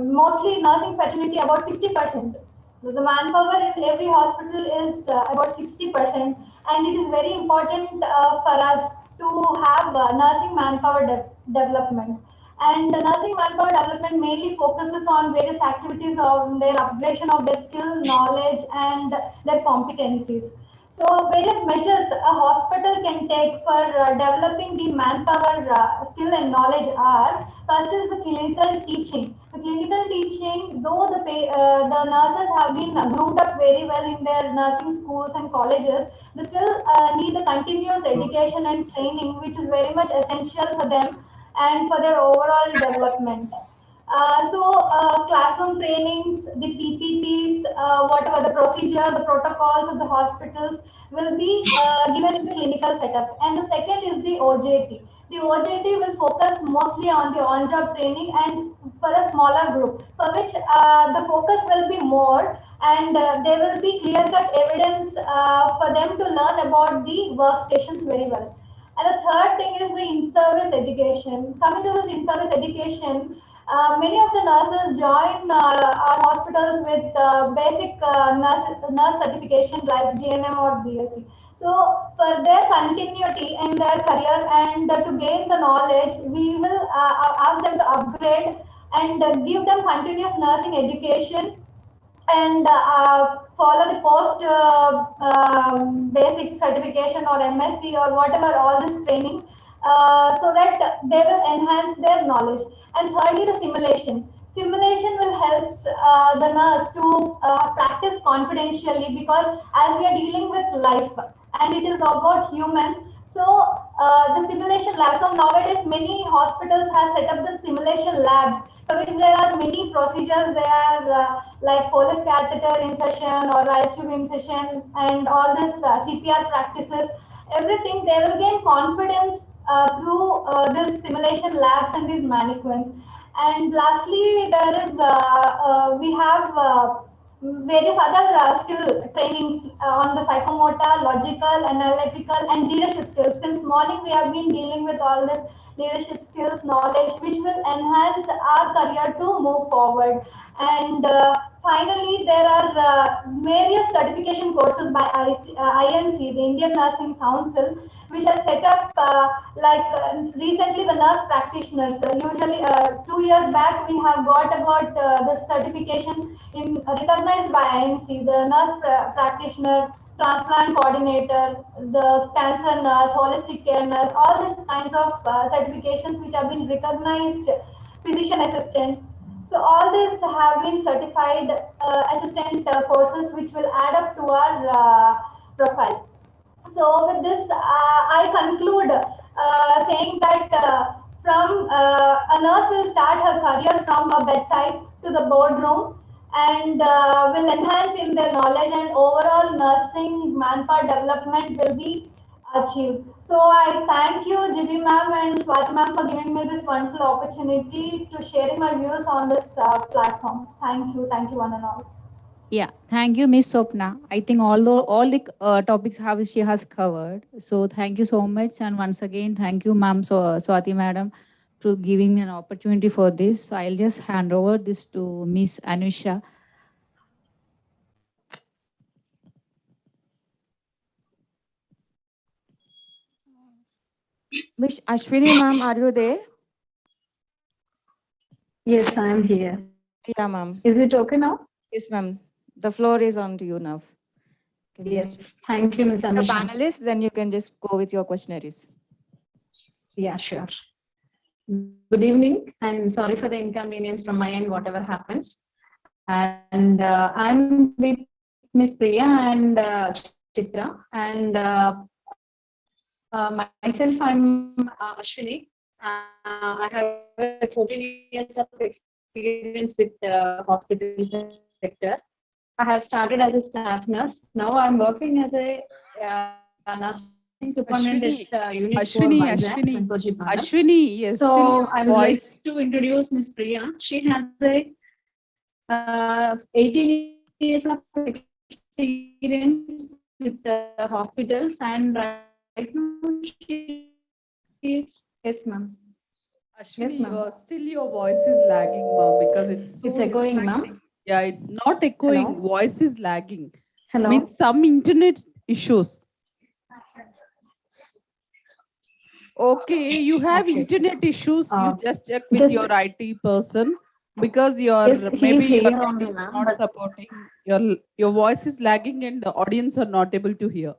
mostly nursing facility about 60%. So the manpower in every hospital is about 60%, and it is very important for us to have nursing manpower development. And the nursing manpower development mainly focuses on various activities on their upgradation of their skill, knowledge, and their competencies. So various measures a hospital can take for developing the manpower skill and knowledge are, first is the clinical teaching. The clinical teaching, though the nurses have been groomed up very well in their nursing schools and colleges, they still need the continuous education and training, which is very much essential for them and for their overall development. Classroom trainings, the PPTs, whatever the procedure, the protocols of the hospitals will be given in the clinical setups. And the second is the OJT. The OJT will focus mostly on the on-job training and for a smaller group, for which the focus will be more, and there will be clear-cut evidence for them to learn about the workstations very well. And the third thing is the in-service education. Coming to this in-service education, many of the nurses join our hospitals with basic nurse certification like GNM or BSc. So for their continuity in their career and to gain the knowledge, we will ask them to upgrade and give them continuous nursing education and follow the post basic certification or MSc or whatever all these trainings, so that they will enhance their knowledge. And thirdly, the simulation. Simulation will help the nurse to practice confidentially, because as we are dealing with life and it is about humans, so the simulation labs. So nowadays many hospitals have set up the simulation labs, for which there are many procedures. There are like Foley's catheter insertion or ICU insertion and all this CPR practices. Everything they will gain confidence through this simulation labs and these mannequins. And lastly, there is we have various other skill trainings on the psychomotor, logical, analytical, and leadership skills. Since morning, we have been dealing with all this leadership skills, knowledge, which will enhance our career to move forward. And finally, there are various certification courses by INC, the Indian Nursing Council, which has set up recently the nurse practitioners. Usually, 2 years back, we have got about this certification recognized by INC, the nurse practitioner, transplant coordinator, the cancer nurse, holistic care nurse, all these kinds of certifications which have been recognized, physician assistant. So all these have been certified assistant courses which will add up to our profile. So with this, I conclude saying that from a nurse will start her career from a bedside to the boardroom, and will enhance in their knowledge, and overall nursing manpower development will be achieved. So I thank you, Jibi ma'am and Swati ma'am, for giving me this wonderful opportunity to sharing my views on this platform. Thank you one and all. Yeah, thank you, Miss Sopna. I think all the topics have she has covered. So thank you so much, and once again, thank you, Ma'am Swati Madam, for giving me an opportunity for this. So I'll just hand over this to Miss Anusha. Miss Ashwini, Ma'am, are you there? Yes, I am here. Yeah, Ma'am. Is it okay now? Yes, Ma'am. The floor is on to you now. You can Yes. just Thank you, Ms. the Anusha. panelists, then you can just go with your questionnaires. Yeah, sure. Good evening, and sorry for the inconvenience from my end, whatever happens. And I'm with Miss Priya and Chitra, and myself, I'm Ashwini. I have 14 years of experience with the hospital sector. I have started as a staff nurse. Now I'm working as a nursing superintendent at Unit 4 Vizag, Santoshi Bharat. Ashwini, yes, So still I your would like voice. to introduce Miss Priya. She has a 18 years of experience with the hospitals, and right now she is, yes, ma'am. Ashwini, ma'am. still your voice is lagging, ma'am, because it's so It's echoing, ma'am. distracting. Yeah, it's not echoing. Hello? Voice is lagging. Hello? Means some internet issues. Okay, you have Okay. internet issues. You just check with Just- your IT person, because your Yes, he maybe is your here only, network is ma'am, not but- supporting. Your voice is lagging and the audience are not able to hear.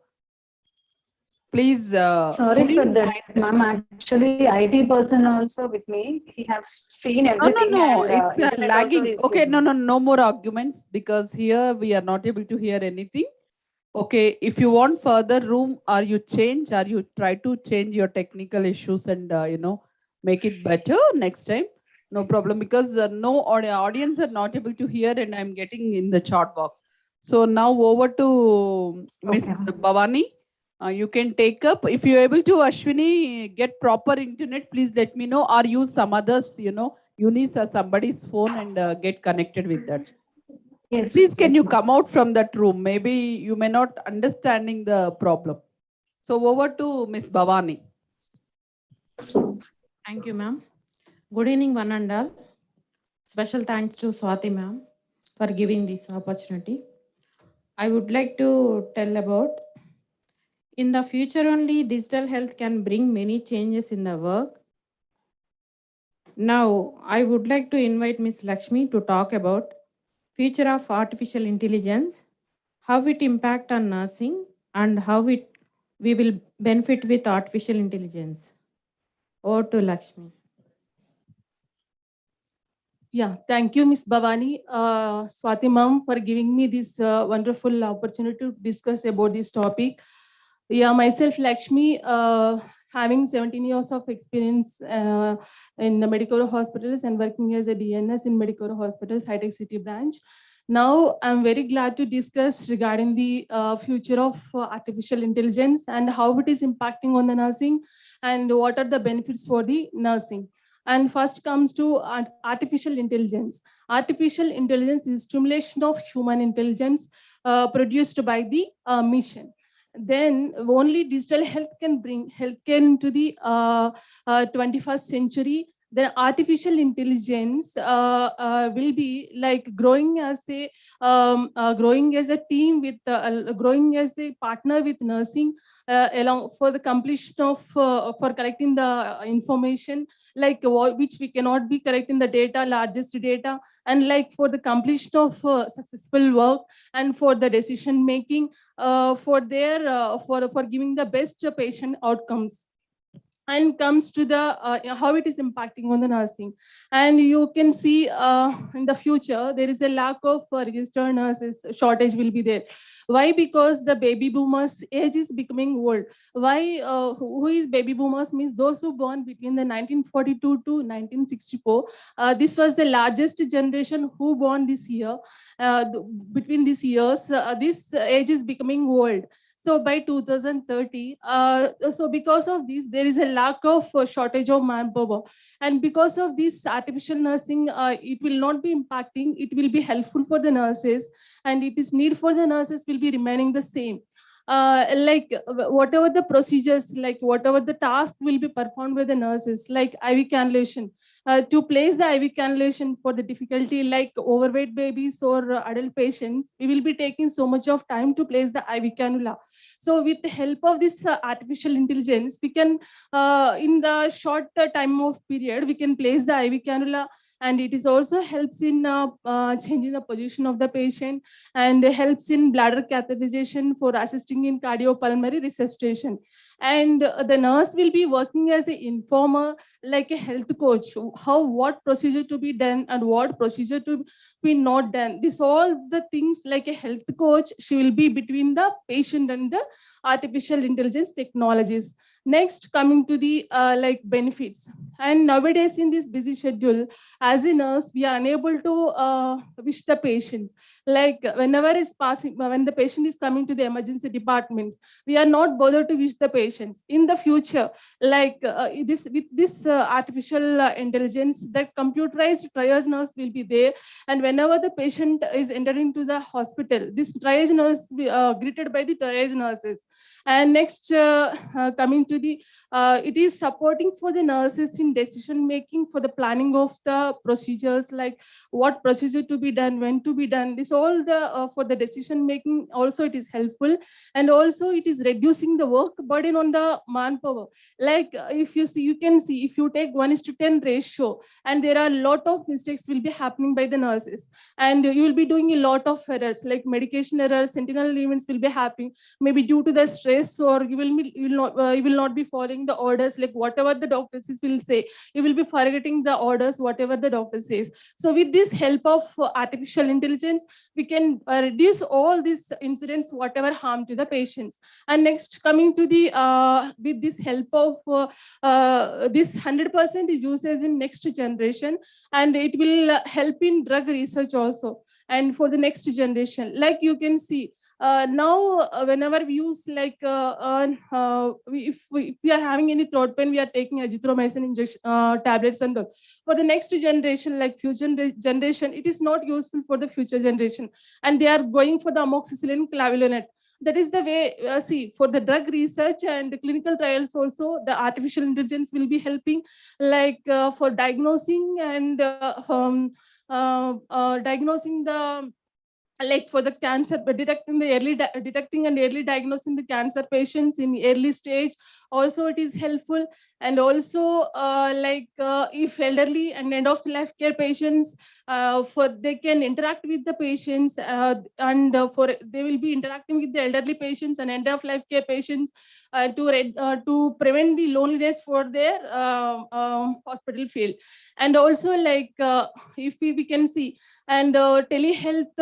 Please. Sorry could for you that, ma'am. Actually, IT person also with me. He has seen No, everything, no, and it's internet also lagging. is Okay, here. no more arguments, because here we are not able to hear anything. Okay, if you want further room, or you change, or you try to change your technical issues and make it better next time. No problem, because no audience are not able to hear, and I'm getting in the chat box. So now over to Miss Okay. Bhavani. You can take up. If you're able to, Ashwini, get proper internet, please let me know, or use some others, Eunice or somebody's phone and get connected with that. Yes. Please, can yes, you ma'am. come out from that room? Maybe you may not understanding the problem. So over to Miss Bhavani. Thank you, ma'am. Good evening, one and all. Special thanks to Swati, ma'am, for giving this opportunity. I would like to tell about in the future only digital health can bring many changes in the work. Now, I would like to invite Ms. Lakshmi to talk about future of artificial intelligence, how it impact on nursing, and how we will benefit with artificial intelligence. Over to Lakshmi. Yeah, thank you, Ms. Bhavani, Swati ma'am, for giving me this wonderful opportunity to discuss about this topic. Yeah, myself, Lakshmi, having 17 years of experience in the medical hospitals and working as a DNS in medical hospitals, high-tech city branch. Now, I'm very glad to discuss regarding the future of artificial intelligence and how it is impacting on the nursing and what are the benefits for the nursing. And first comes to artificial intelligence. Artificial intelligence is stimulation of human intelligence produced by the mission. Then only digital health can bring healthcare into the 21st century. Then artificial intelligence will be like growing as a team with growing as a partner with nursing along for the completion of for collecting the information like which we cannot be collecting the data, largest data, and like for the completion of successful work and for the decision making for giving the best patient outcomes. And comes to the how it is impacting on the nursing. And you can see in the future, there is a lack of registered nurses, shortage will be there. Why? Because the baby boomers age is becoming old. Why? Who is baby boomers means those who born between the 1942 to 1964. This was the largest generation who born this year. Between these years, this age is becoming old. So by 2030, so because of this, there is a lack of shortage of manpower. And because of this artificial nursing, it will not be impacting, it will be helpful for the nurses, and it is need for the nurses will be remaining the same. Whatever the procedures, like whatever the task will be performed by the nurses, like IV cannulation, to place the IV cannulation for the difficulty like overweight babies or adult patients, we will be taking so much of time to place the IV cannula. So with the help of this artificial intelligence, we can, in the short time of period, we can place the IV cannula, and it is also helps in changing the position of the patient and helps in bladder catheterization for assisting in cardiopulmonary resuscitation. And the nurse will be working as an informer, like a health coach, how what procedure to be done and what procedure to be not done. This all the things like a health coach, she will be between the patient and the artificial intelligence technologies. Next, coming to the like benefits. And nowadays in this busy schedule, as a nurse, we are unable to wish the patients. Like whenever is passing, when the patient is coming to the emergency departments, we are not bothered to wish the patients. In the future, like with this artificial intelligence, that computerized triage nurse will be there. And whenever the patient is entering to the hospital, this triage nurse greeted by the triage nurses. And next, coming to the, it is supporting for the nurses in decision making for the planning of the procedures, like what procedure to be done, when to be done. This all the for the decision making. Also, it is helpful, and also it is reducing the work burden on the manpower. Like if you see, you can see if you take 1:10 ratio, and there are a lot of mistakes will be happening by the nurses, and you will be doing a lot of errors, like medication errors, sentinel events will be happening, maybe due to the stress, or you will not be following the orders, like whatever the doctors will say, you will be forgetting the orders, whatever the doctor says. So with this help of artificial intelligence, we can reduce all these incidents, whatever harm to the patients. And next, coming to the with this help of this 100% is usage in next generation, and it will help in drug research also, and for the next generation. Like you can see, Now, whenever we use if we are having any throat pain, we are taking azithromycin injection tablets and all. For the next generation, like future generation, it is not useful for the future generation, and they are going for the amoxicillin clavulanate. That is the way. See, for the drug research and clinical trials, also the artificial intelligence will be helping, for diagnosing and diagnosing the, like for the cancer, but detecting and early diagnosing the cancer patients in early stage. Also, it is helpful. And also, if elderly and end of life care patients, for they can interact with the patients, for they will be interacting with the elderly patients and end of life care patients, to prevent the loneliness for their hospital field. And also, if we can see, and telehealth,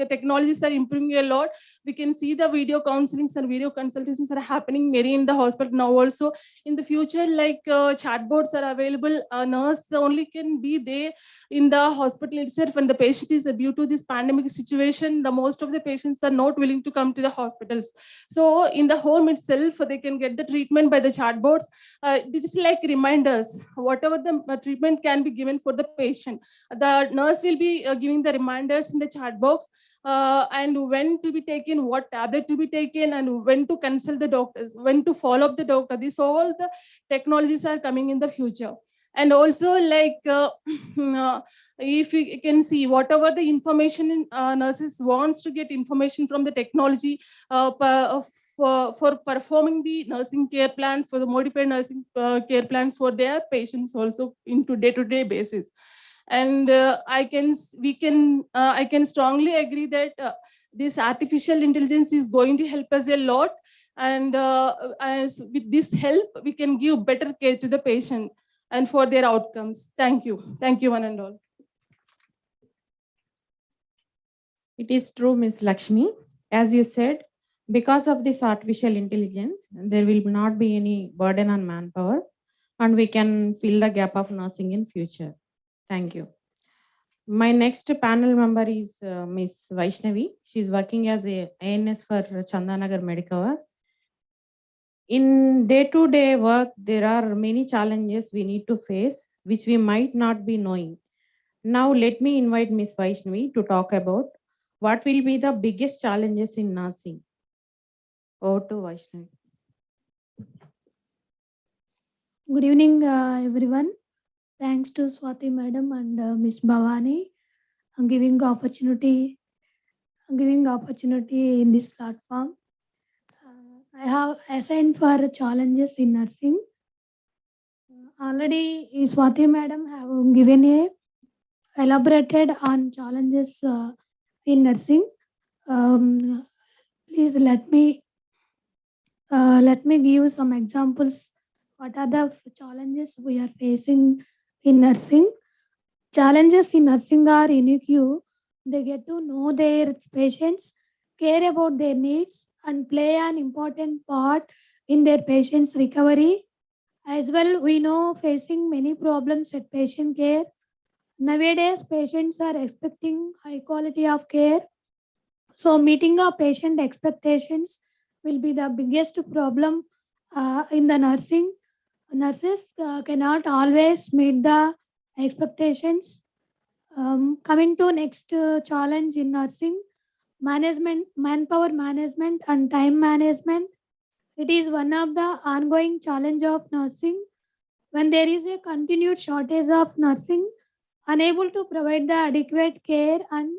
technologies are improving a lot. We can see the video counselings and video consultations are happening many in the hospital now. Also, in the future, chatbots are available. A nurse only can be there in the hospital itself, and the patient is, due to this pandemic situation, the most of the patients are not willing to come to the hospitals. So in the home itself, they can get the treatment by the chatbots. It is like reminders, whatever the treatment can be given for the patient. The nurse will be giving the reminders in the chat box, and when to be taken, what tablet to be taken, and when to consult the doctor, when to follow up the doctor. These all the technologies are coming in the future. And also, if we can see, whatever the information nurses wants to get information from the technology, for performing the nursing care plans, for the modified nursing care plans for their patients also into day-to-day basis. And I can strongly agree that this artificial intelligence is going to help us a lot. And with this help, we can give better care to the patient and for their outcomes. Thank you, one and all. It is true, Ms. Lakshmi. As you said, because of this artificial intelligence, there will not be any burden on manpower, and we can fill the gap of nursing in future. Thank you. My next panel member is Ms. Vaishnavi. She's working as a ANS for Chandanagar Medicover. In day-to-day work, there are many challenges we need to face, which we might not be knowing. Now, let me invite Ms. Vaishnavi to talk about what will be the biggest challenges in nursing. Over to Vaishnavi. Good evening, everyone. Thanks to Swati Madam and Ms. Bhavani giving opportunity in this platform. I have assigned for challenges in nursing. Already Swati Madam have given a elaborated on challenges in nursing. Please let me give some examples. What are the challenges we are facing in nursing? Challenges in nursing are unique. They get to know their patients, care about their needs, and play an important part in their patients' recovery. As well, we know facing many problems at patient care. Nowadays, patients are expecting high quality of care. So, meeting our patient expectations will be the biggest problem in the nursing. Nurses cannot always meet the expectations. Coming to next challenge in nursing, manpower management and time management. It is one of the ongoing challenge of nursing. When there is a continued shortage of nursing, unable to provide the adequate care and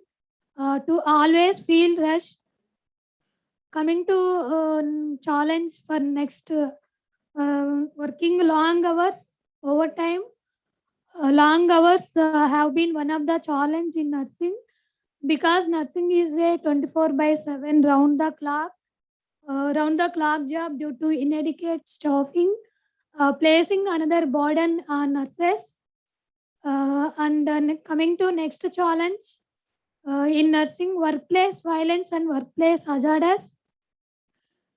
to always feel rushed. Coming to challenge for next, working long hours, overtime. Long hours have been one of the challenge in nursing, because nursing is a 24/7 round the clock job due to inadequate staffing, placing another burden on nurses. Coming to next challenge in nursing, workplace violence and workplace hazards.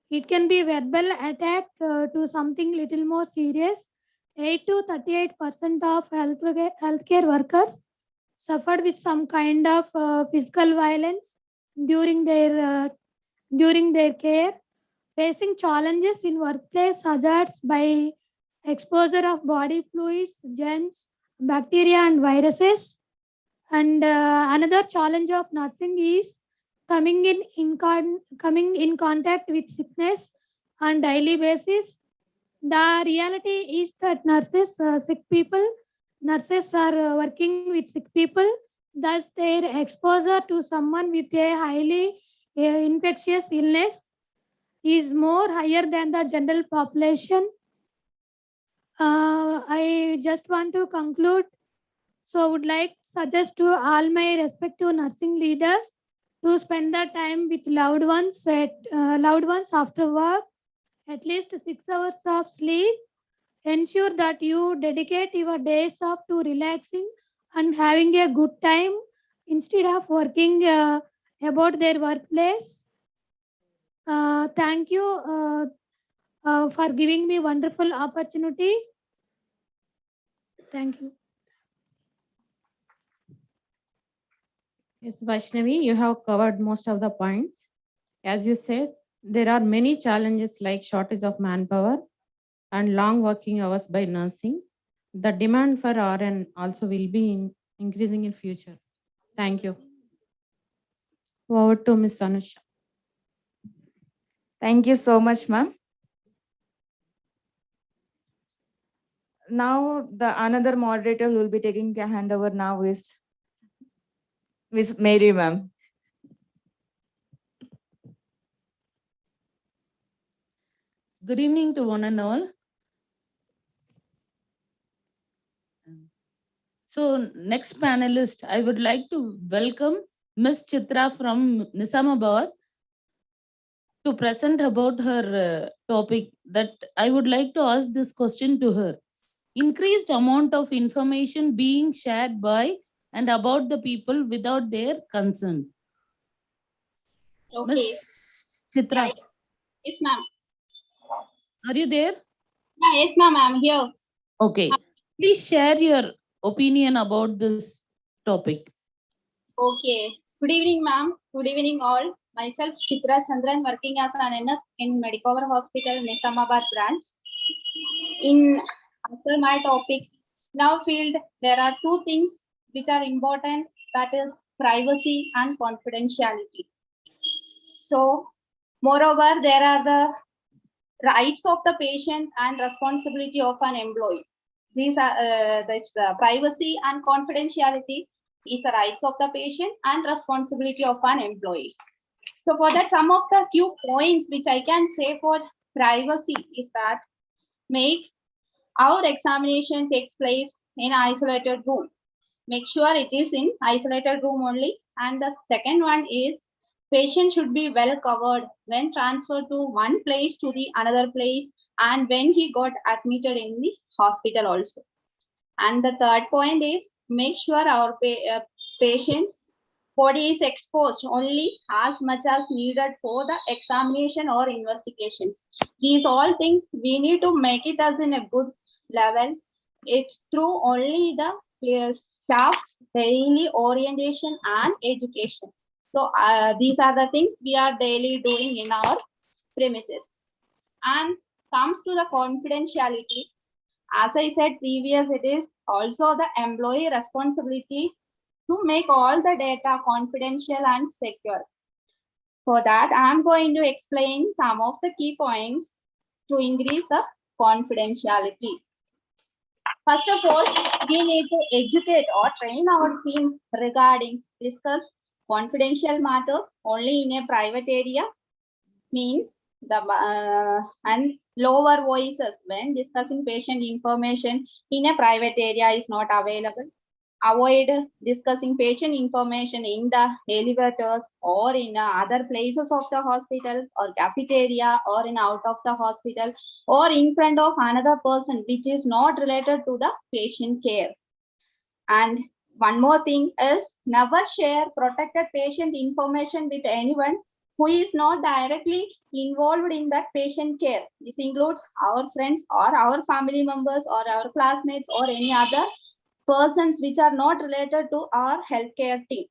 It can be verbal attack to something little more serious. 8 to 38% of healthcare workers suffered with some kind of physical violence during their during their care, facing challenges in workplace hazards by exposure of body fluids, germs, bacteria, and viruses. And another challenge of nursing is coming in contact with sickness on daily basis. The reality is that nurses are working with sick people. Thus, their exposure to someone with a highly infectious illness is more higher than the general population. I just want to conclude. So, would like to suggest to all my respective nursing leaders to spend the time with loved ones after work, at least 6 hours of sleep. Ensure that you dedicate your days off to relaxing and having a good time instead of working about their workplace. Thank you for giving me wonderful opportunity. Thank you. Yes, Vaishnavi, you have covered most of the points. As you said, there are many challenges like shortage of manpower and long working hours by nursing. The demand for RN also will be increasing in future. Thank you. Over to Ms. Anusha. Thank you so much, ma'am. Now, the another moderator who will be taking the handover now is Miss Mary, ma'am. Good evening to one and all. So next panelist, I would like to welcome Miss Chitra from Nizamabad to present about her topic. That I would like to ask this question to her. Increased amount of information being shared by and about the people without their consent. Okay. Miss Chitra, Yes, ma'am. are you there? Yeah, yes, ma'am. I'm here. Okay. Please share your opinion about this topic. Okay. Good evening, ma'am. Good evening, all. Myself, Chitra Chandran, working as an NS in Medicover Hospital, Nizamabad branch. In after my topic, now field, there are two things which are important. That is privacy and confidentiality. So, moreover, there are the rights of the patient and responsibility of an employee. These are privacy and confidentiality is the rights of the patient and responsibility of an employee. So for that, some of the few points which I can say for privacy is that make our examination takes place in isolated room. Make sure it is in isolated room only. And the second one is patient should be well covered when transferred to one place to the another place and when he got admitted in the hospital also. And the third point is make sure our patient's body is exposed only as much as needed for the examination or investigations. These all things we need to make it as in a good level. It's through only the staff daily orientation and education. So these are the things we are daily doing in our premises. And comes to the confidentiality. As I said previous, it is also the employee responsibility to make all the data confidential and secure. For that, I am going to explain some of the key points to increase the confidentiality. First of all, we need to educate or train our team regarding discuss confidential matters only in a private area, means the and lower voices when discussing patient information in a private area is not available. Avoid discussing patient information in the elevators or in other places of the hospitals or cafeteria or in out of the hospital or in front of another person which is not related to the patient care. And one more thing is never share protected patient information with anyone who is not directly involved in that patient care. This includes our friends or our family members or our classmates or any other persons which are not related to our healthcare team.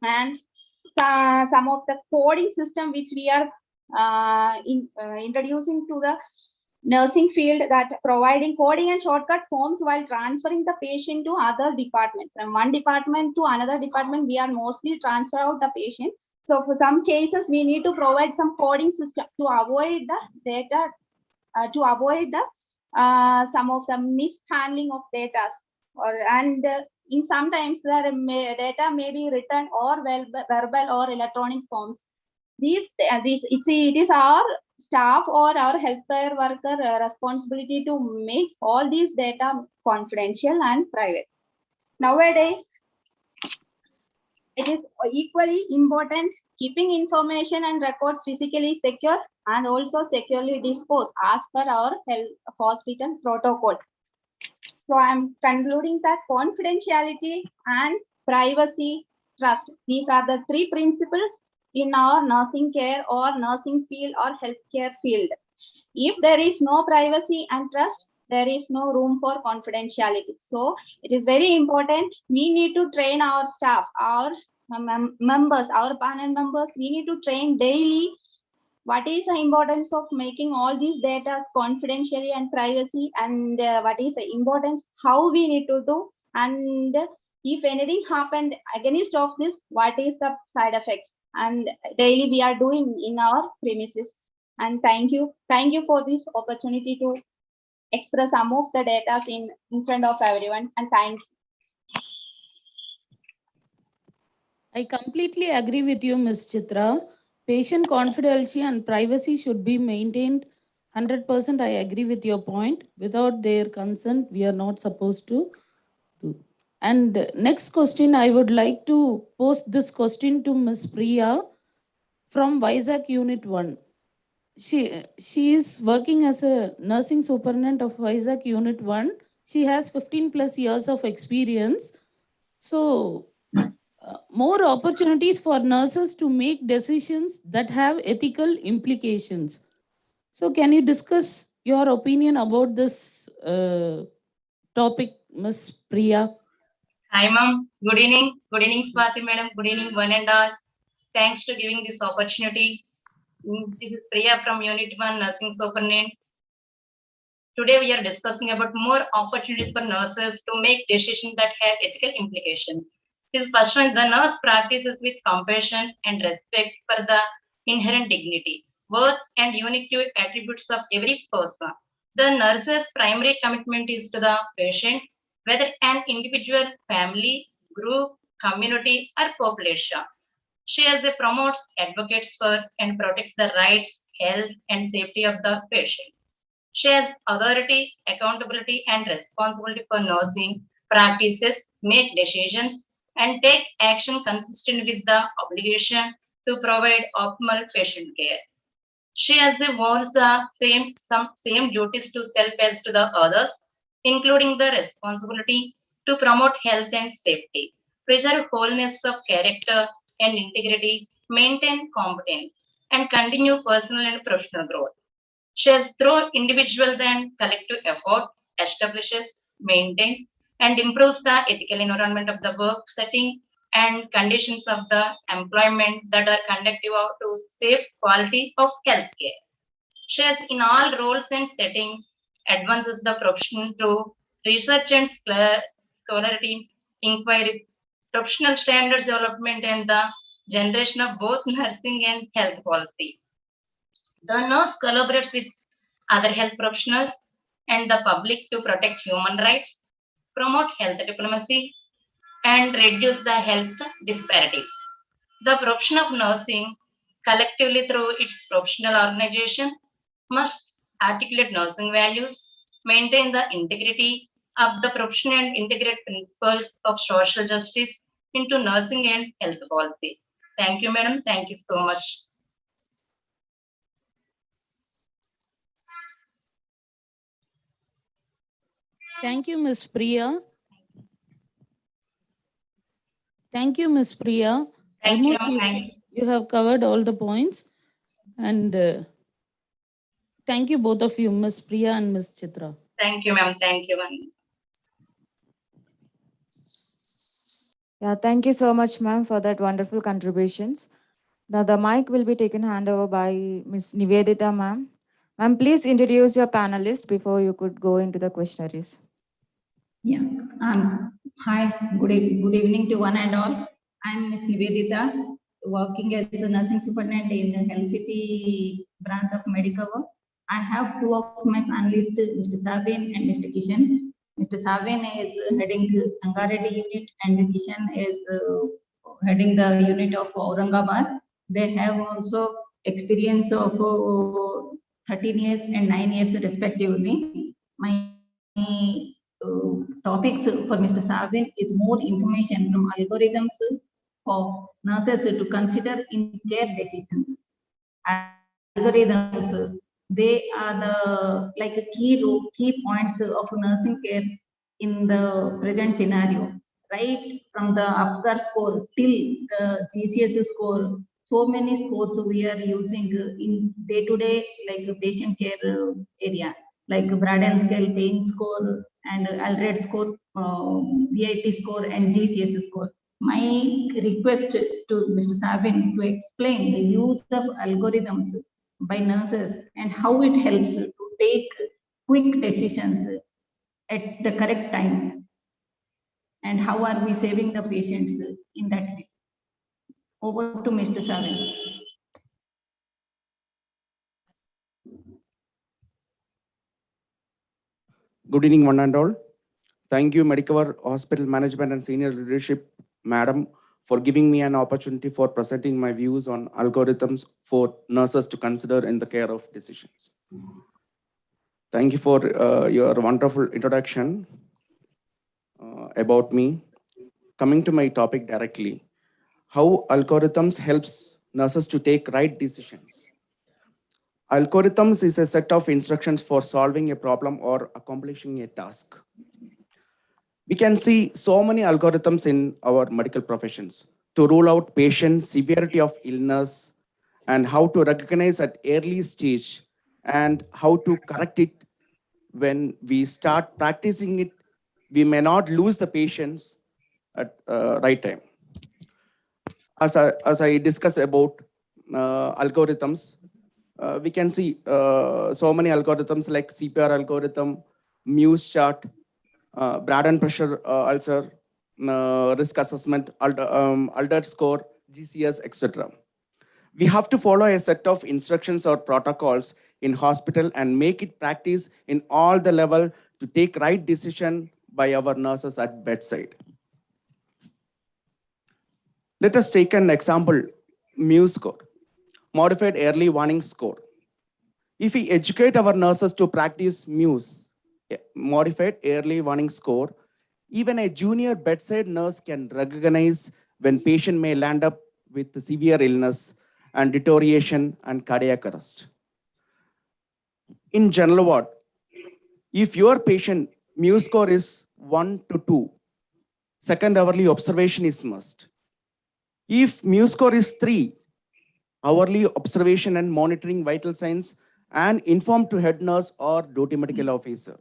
And some of the coding system which we are introducing to the nursing field, that providing coding and shortcut forms while transferring the patient to other department. From one department to another department, we are mostly transfer out the patient. So for some cases, we need to provide some coding system to avoid the data, to avoid the some of the mishandling of data, or in sometimes the data may be written or verbal or electronic forms. It is our staff or our healthcare worker responsibility to make all these data confidential and private. Nowadays, it is equally important keeping information and records physically secure and also securely disposed as per our health hospital protocol. So I'm concluding that confidentiality and privacy, trust, these are the three principles in our nursing care or nursing field or healthcare field. If there is no privacy and trust, there is no room for confidentiality. So it is very important. We need to train our staff, our members, our panel members. We need to train daily what is the importance of making all these data confidentially and privacy, and what is the importance, how we need to do, and if anything happened against of this, what is the side effects, and daily we are doing in our premises. And thank you for this opportunity to express some of the data in front of everyone, and thank you. I completely agree with you, Ms. Chitra. Patient confidentiality and privacy should be maintained 100%. I agree with your point. Without their consent, we are not supposed to do. And next question, I would like to post this question to Ms. Priya from Vizag Unit 1. She is working as a nursing superintendent of Vizag Unit 1. She has 15 plus years of experience. So more opportunities for nurses to make decisions that have ethical implications. So can you discuss your opinion about this topic, Ms. Priya? Hi, ma'am. Good evening. Good evening, Swati madam. Good evening, one and all. Thanks for giving this opportunity. This is Priya from Unit 1 Nursing Superintendent. Today we are discussing about more opportunities for nurses to make decisions that have ethical implications. This first one, the nurse practices with compassion and respect for the inherent dignity, worth, and unique attributes of every person. The nurse's primary commitment is to the patient, whether an individual, family, group, community, or population. She as a promotes, advocates for, and protects the rights, health, and safety of the patient. She has authority, accountability, and responsibility for nursing practices, make decisions, and take action consistent with the obligation to provide optimal patient care. She has owns the same duties to self as to the others, including the responsibility to promote health and safety, preserve wholeness of character and integrity, maintain competence, and continue personal and professional growth. She has, through individual and collective effort, establishes, maintains, and improves the ethical environment of the work setting and conditions of the employment that are conducive to safe quality of healthcare. She has, in all roles and settings, advances the profession through research and scholarly inquiry, professional standards development, and the generation of both nursing and health policy. The nurse collaborates with other health professionals and the public to protect human rights, promote health diplomacy, and reduce the health disparities. The profession of nursing, collectively through its professional organization, must articulate nursing values, maintain the integrity of the profession, and integrate principles of social justice into nursing and health policy. Thank you, madam. Thank you so much. Thank you, Ms. Priya. Thank you, Ms. Priya. Thank you, Almost you have covered all the points. And thank you, both of you, Ms. Priya and Ms. Chitra. Thank you, ma'am. Thank you, ma'am. Yeah, thank you so much, ma'am, for that wonderful contributions. Now the mic will be taken hand over by Ms. Nivedita, ma'am. Ma'am, please introduce your panelist before you could go into the questionnaires. Yeah. Hi. Good evening to one and all. I'm Ms. Nivedita, working as a nursing superintendent in the Health City branch of Medicover. I have two of my panelists, Mr. Sabin and Mr. Kishan. Mr. Sabin is heading the Sangareddy unit and Kishan is heading the unit of Aurangabad. They have also experience of 13 years and 9 years respectively. My topics for Mr. Savin is more information from algorithms for nurses to consider in care decisions. Algorithms, they are the like a key points of nursing care in the present scenario, right? From the APGAR score till the GCS score, so many scores we are using in day-to-day like patient care area, like Braden scale, pain score, and Aldred score, VIP score, and GCS score. My request to Mr. Savin to explain the use of algorithms by nurses and how it helps to take quick decisions at the correct time, and how are we saving the patients in that way. Over to Mr. Savin. Good evening, one and all. Thank you, Medicover Hospital Management and Senior Leadership, Madam, for giving me an opportunity for presenting my views on algorithms for nurses to consider in the care of decisions. Thank you for your wonderful introduction about me. Coming to my topic directly, how algorithms helps nurses to take right decisions. Algorithms is a set of instructions for solving a problem or accomplishing a task. We can see so many algorithms in our medical professions to rule out patient severity of illness and how to recognize at early stage and how to correct it when we start practicing it. We may not lose the patients at right time. As I discuss about algorithms, we can see so many algorithms like CPR algorithm, Muse chart, Braden pressure ulcer, risk assessment, Aldert score, GCS, etc. We have to follow a set of instructions or protocols in hospital and make it practice in all the level to take right decision by our nurses at bedside. Let us take an example, Muse score, modified early warning score. If we educate our nurses to practice Muse, modified early warning score, even a junior bedside nurse can recognize when patient may land up with severe illness and deterioration and cardiac arrest. In general ward, if your patient Muse score is 1 to 2, second hourly observation is must. If Muse score is 3, hourly observation and monitoring vital signs and inform to head nurse or duty medical officer.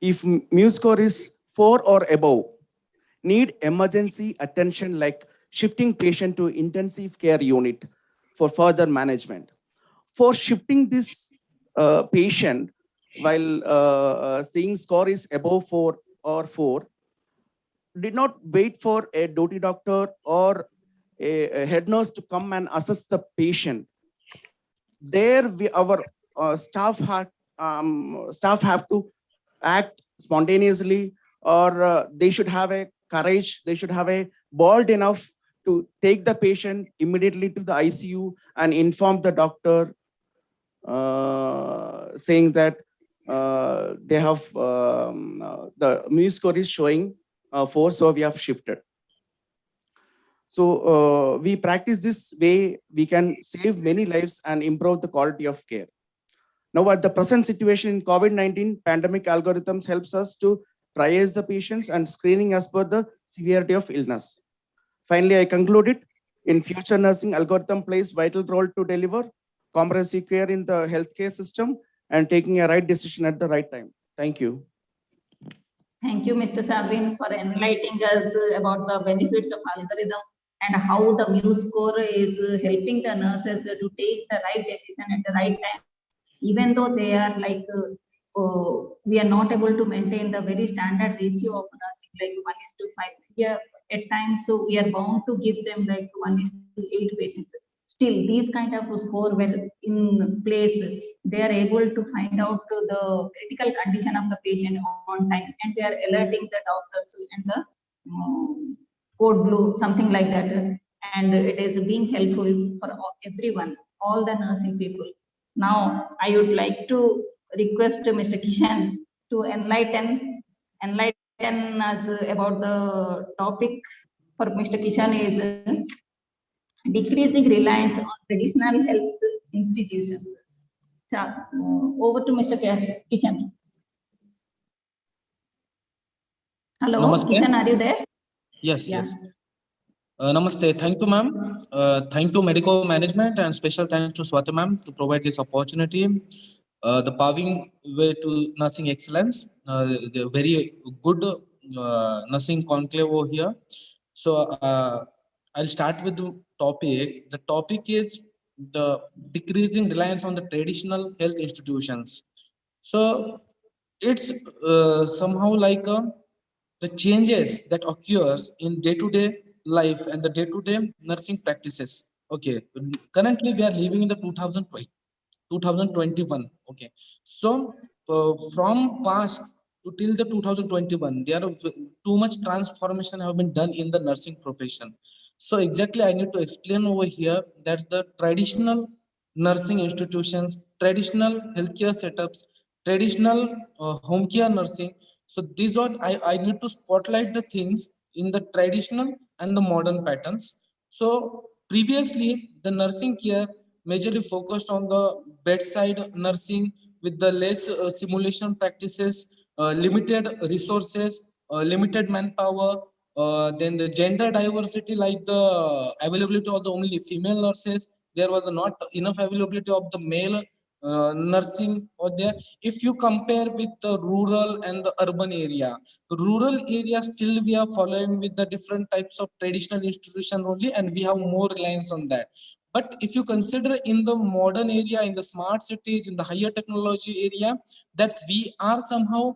If Muse score is 4 or above, need emergency attention like shifting patient to intensive care unit for further management. For shifting this patient while seeing score is above 4 or 4, did not wait for a duty doctor or a head nurse to come and assess the patient. There, our staff have to act spontaneously, or they should have a courage. They should have a bold enough to take the patient immediately to the ICU and inform the doctor, saying that they have the Muse score is showing 4, so we have shifted. So we practice this way, we can save many lives and improve the quality of care. Now at the present situation in COVID-19 pandemic, algorithms helps us to triage the patients and screening as per the severity of illness. Finally, I concluded, in future nursing, algorithm plays vital role to deliver comprehensive care in the healthcare system and taking a right decision at the right time. Thank you. Thank you, Mr. Sabin, for enlightening us about the benefits of algorithm and how the Muse score is helping the nurses to take the right decision at the right time, even though they are like we are not able to maintain the very standard ratio of nursing like 1:5. Yeah, at times so we are bound to give them like 1:8 patients. Still, these kind of score were in place. They are able to find out the critical condition of the patient on time, and they are alerting the doctors and the code blue, something like that. And it is being helpful for everyone, all the nursing people. Now, I would like to request Mr. Kishan to enlighten us about the topic for Mr. Kishan is decreasing reliance on traditional health institutions. Over to Mr. Kishan. Hello, Namaste. Kishan, are you there? Yes, Yeah. yes. Namaste. Thank you, ma'am. Thank you, medical management, and special thanks to Swati ma'am to provide this opportunity. The paving way to nursing excellence, the very good nursing conclave over here. So I'll start with the topic. The topic is the decreasing reliance on the traditional health institutions. So it's somehow like the changes that occurs in day-to-day life and the day-to-day nursing practices. Okay, currently we are living in the 2021. Okay, so from past to till the 2021, there are too much transformation have been done in the nursing profession. So exactly, I need to explain over here that the traditional nursing institutions, traditional healthcare setups, traditional home care nursing. So these are I need to spotlight the things in the traditional and the modern patterns. So previously, the nursing care majorly focused on the bedside nursing with the less simulation practices, limited resources, limited manpower, then the gender diversity like the availability of the only female nurses. There was not enough availability of the male nursing or there. If you compare with the rural and the urban area, rural area still we are following with the different types of traditional institution only, and we have more reliance on that. But if you consider in the modern area, in the smart cities, in the higher technology area, that we are somehow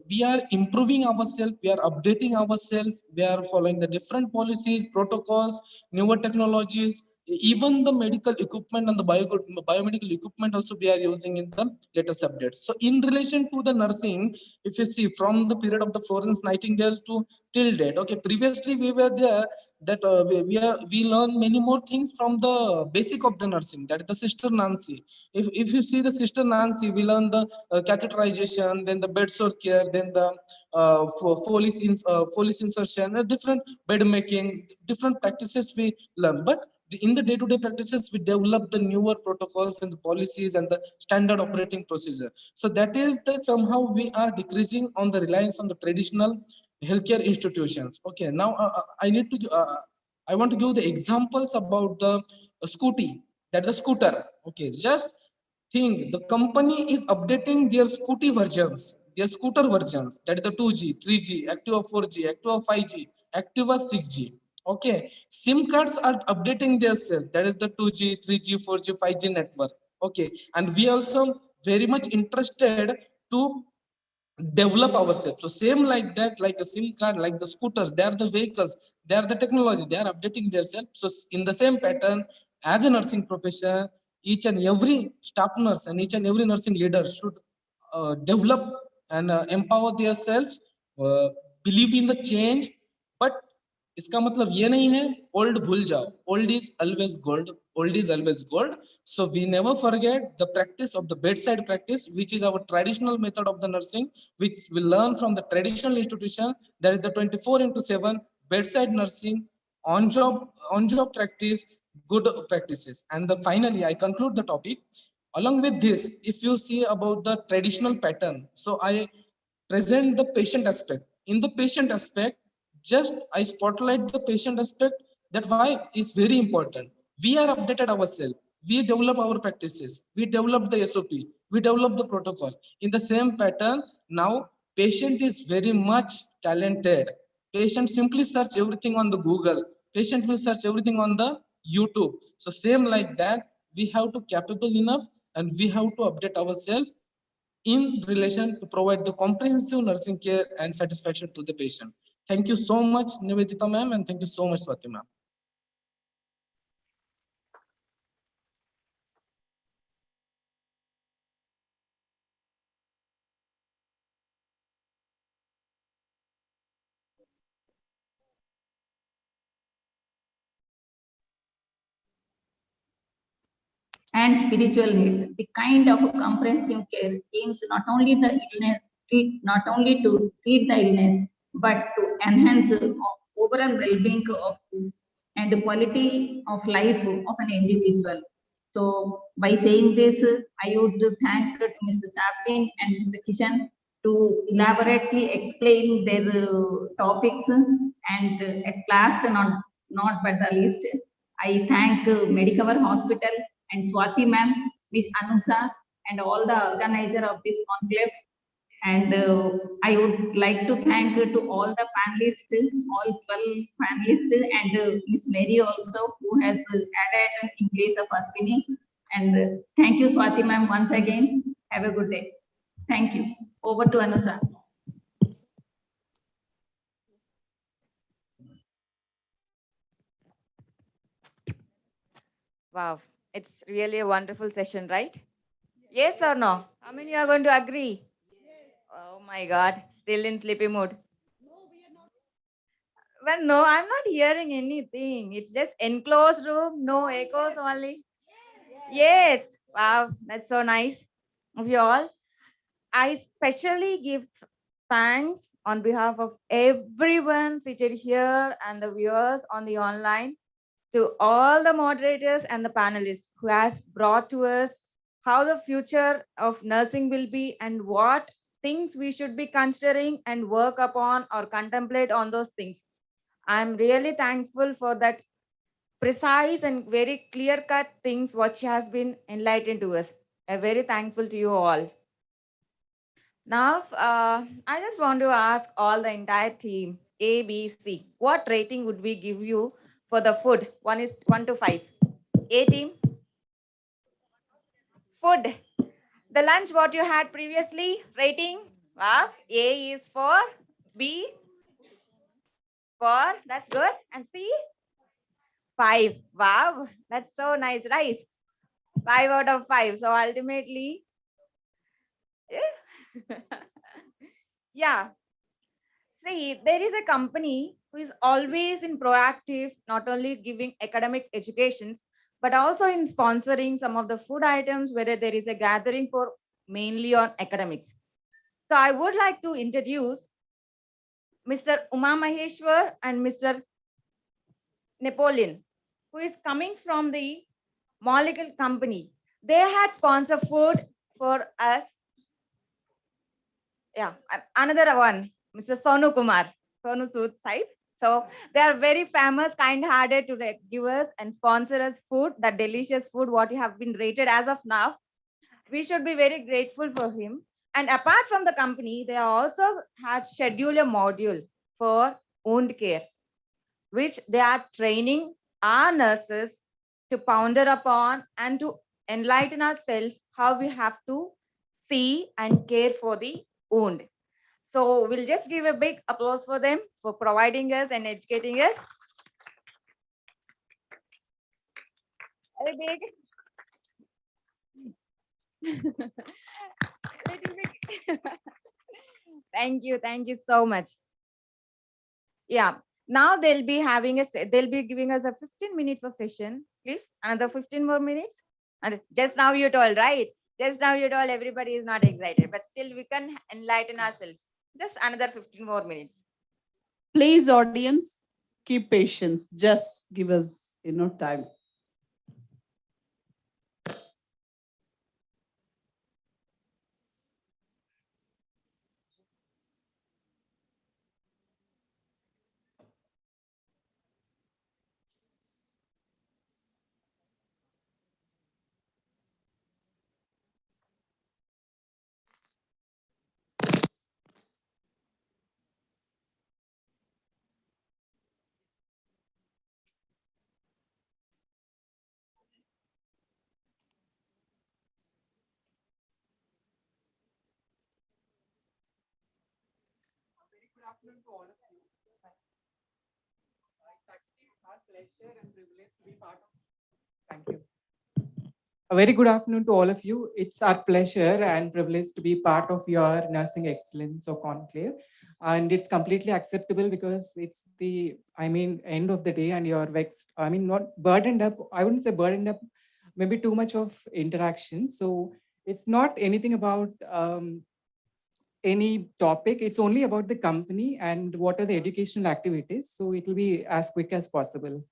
we are improving ourselves, we are updating ourselves, we are following the different policies, protocols, newer technologies, even the medical equipment and the biomedical equipment also we are using in the latest updates. So in relation to the nursing, if you see from the period of the Florence Nightingale to till date, okay, previously we were there that we learn many more things from the basic of the nursing, that is the Sister Nancy. If you see the Sister Nancy, we learn the catheterization, then the bed sore care, then the Foley insertion, different bed making, different practices we learn. But in the day-to-day practices, we develop the newer protocols and the policies and the standard operating procedure. So that is that somehow we are decreasing on the reliance on the traditional healthcare institutions. Okay, now I need to I want to give the examples about the scooty, that the scooter. Okay, just think the company is updating their scooty versions, their scooter versions, that is the 2G, 3G, Activa 4G, Activa 5G, Activa 6G. Okay, SIM cards are updating themselves, that is the 2G, 3G, 4G, 5G network. Okay, and we also very much interested to develop ourselves. So same like that, like a SIM card, like the scooters, they are the vehicles, they are the technology, they are updating themselves. So in the same pattern, as a nursing profession, each and every staff nurse and each and every nursing leader should develop and empower themselves, believe in the change. But इसका मतलब ये नहीं है old भूल जाओ, old is always gold, old is always gold. So we never forget the practice of the bedside practice, which is our traditional method of the nursing, which we learn from the traditional institution, that is the 24/7 bedside nursing, on job practice, good practices. And the finally I conclude the topic. Along with this, if you see about the traditional pattern, so I present the patient aspect. In the patient aspect, just I spotlight the patient aspect, that why is very important. We are updated ourselves, we develop our practices, we develop the SOP, we develop the protocol. In the same pattern, now Patient is very much talented. Patient simply search everything on the Google. Patient will search everything on the YouTube. So same like that, we have to capable enough and we have to update ourselves in relation to provide the comprehensive nursing care and satisfaction to the patient. Thank you so much, Nivedita ma'am, and thank you so much, Swati ma'am. and spiritual needs. The kind of comprehensive care aims not only the illness, not only to treat the illness, but to enhance overall well-being of and the quality of life of an individual. So by saying this, I would thank Mr. Sapin and Mr. Kishan to elaborately explain their topics, and at last, not but the least, I thank Medicover Hospital and Swati ma'am, Miss Anusa, and all the organizer of this conclave. And I would like to thank to all the panelists, all 12 panelists, and Miss Mary also, who has added in place of Aswini. And thank you, Swati ma'am, once again. Have a good day. Thank you. Over to Anusa. Wow, it's really a wonderful session, right? Yes or no? How many are going to agree? Oh my God, still in sleepy mood. Well, no, I'm not hearing anything. It's just enclosed room, no echoes only. Yes. Wow, that's so nice of you all. I especially give thanks on behalf of everyone seated here and the viewers on the online, to all the moderators and the panelists who has brought to us how the future of nursing will be and what things we should be considering and work upon or contemplate on those things. I'm really thankful for that precise and very clear cut things which has been enlightened to us. I'm very thankful to you all. Now, I just want to ask all the entire team, A, B, C, what rating would we give you for the food? 1 to 5. A team, food. The lunch what you had previously, rating? Wow. A is for, B for, that's good. And C? 5. Wow, that's so nice, right? 5 out of 5. So ultimately, yeah. See, there is a company who is always in proactive, not only giving academic educations, but also in sponsoring some of the food items, whether there is a gathering for mainly on academics. So I would like to introduce Mr. Uma Maheshwar and Mr. Napoleon, who is coming from the molecule company. They had sponsored food for us. Yeah, another one, Mr. Sonu Kumar, Sonu Sood side. So they are very famous, kind-hearted to give us and sponsor us food, that delicious food what you have been rated as of now. We should be very grateful for him. And apart from the company, they also had scheduled a module for wound care, which they are training our nurses to ponder upon and to enlighten ourselves how we have to see and care for the wound. So we'll just give a big applause for them for providing us and educating us. A big. Thank you so much. Yeah, now they'll be having they'll be giving us a 15 minutes of session. Please, another 15 more minutes. And just now you told, right? Just now you told everybody is not excited, but still we can enlighten ourselves. Just another 15 more minutes. Please, audience, keep patience. Just give us, time. afternoon to all of you. It's actually our pleasure and privilege to be part of. Thank you. A very good afternoon to all of you. It's our pleasure and privilege to be part of your Nursing Excellence or Conclave. And it's completely acceptable because it's the, end of the day and you're vexed. Not burdened up. I wouldn't say burdened up, maybe too much of interaction. So it's not anything about any topic. It's only about the company and what are the educational activities. So it will be as quick as possible.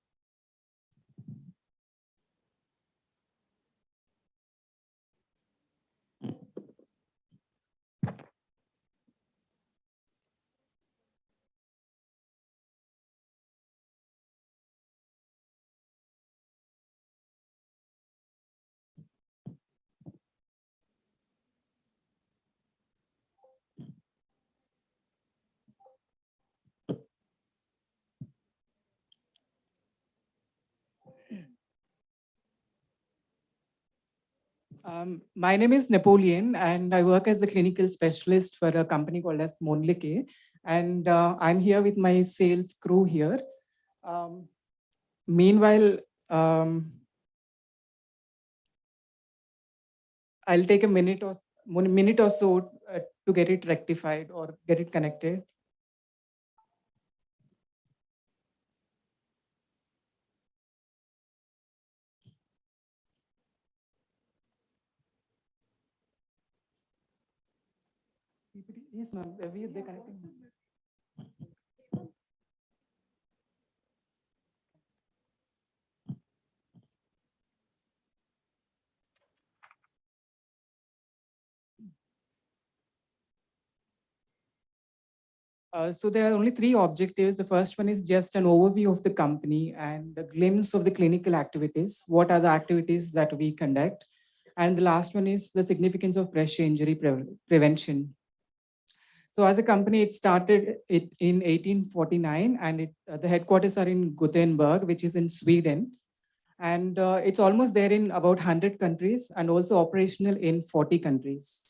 My name is Napoleon, and I work as the clinical specialist for a company called as Monlike. And I'm here with my sales crew here. Meanwhile, I'll take a minute or so to get it rectified or get it connected. Yes, ma'am. They're connecting. So there are only three objectives. The first one is just an overview of the company and a glimpse of the clinical activities. What are the activities that we conduct? And the last one is the significance of pressure injury prevention. So as a company, it started in 1849, and the headquarters are in Gothenburg, which is in Sweden. And it's almost there in about 100 countries and also operational in 40 countries.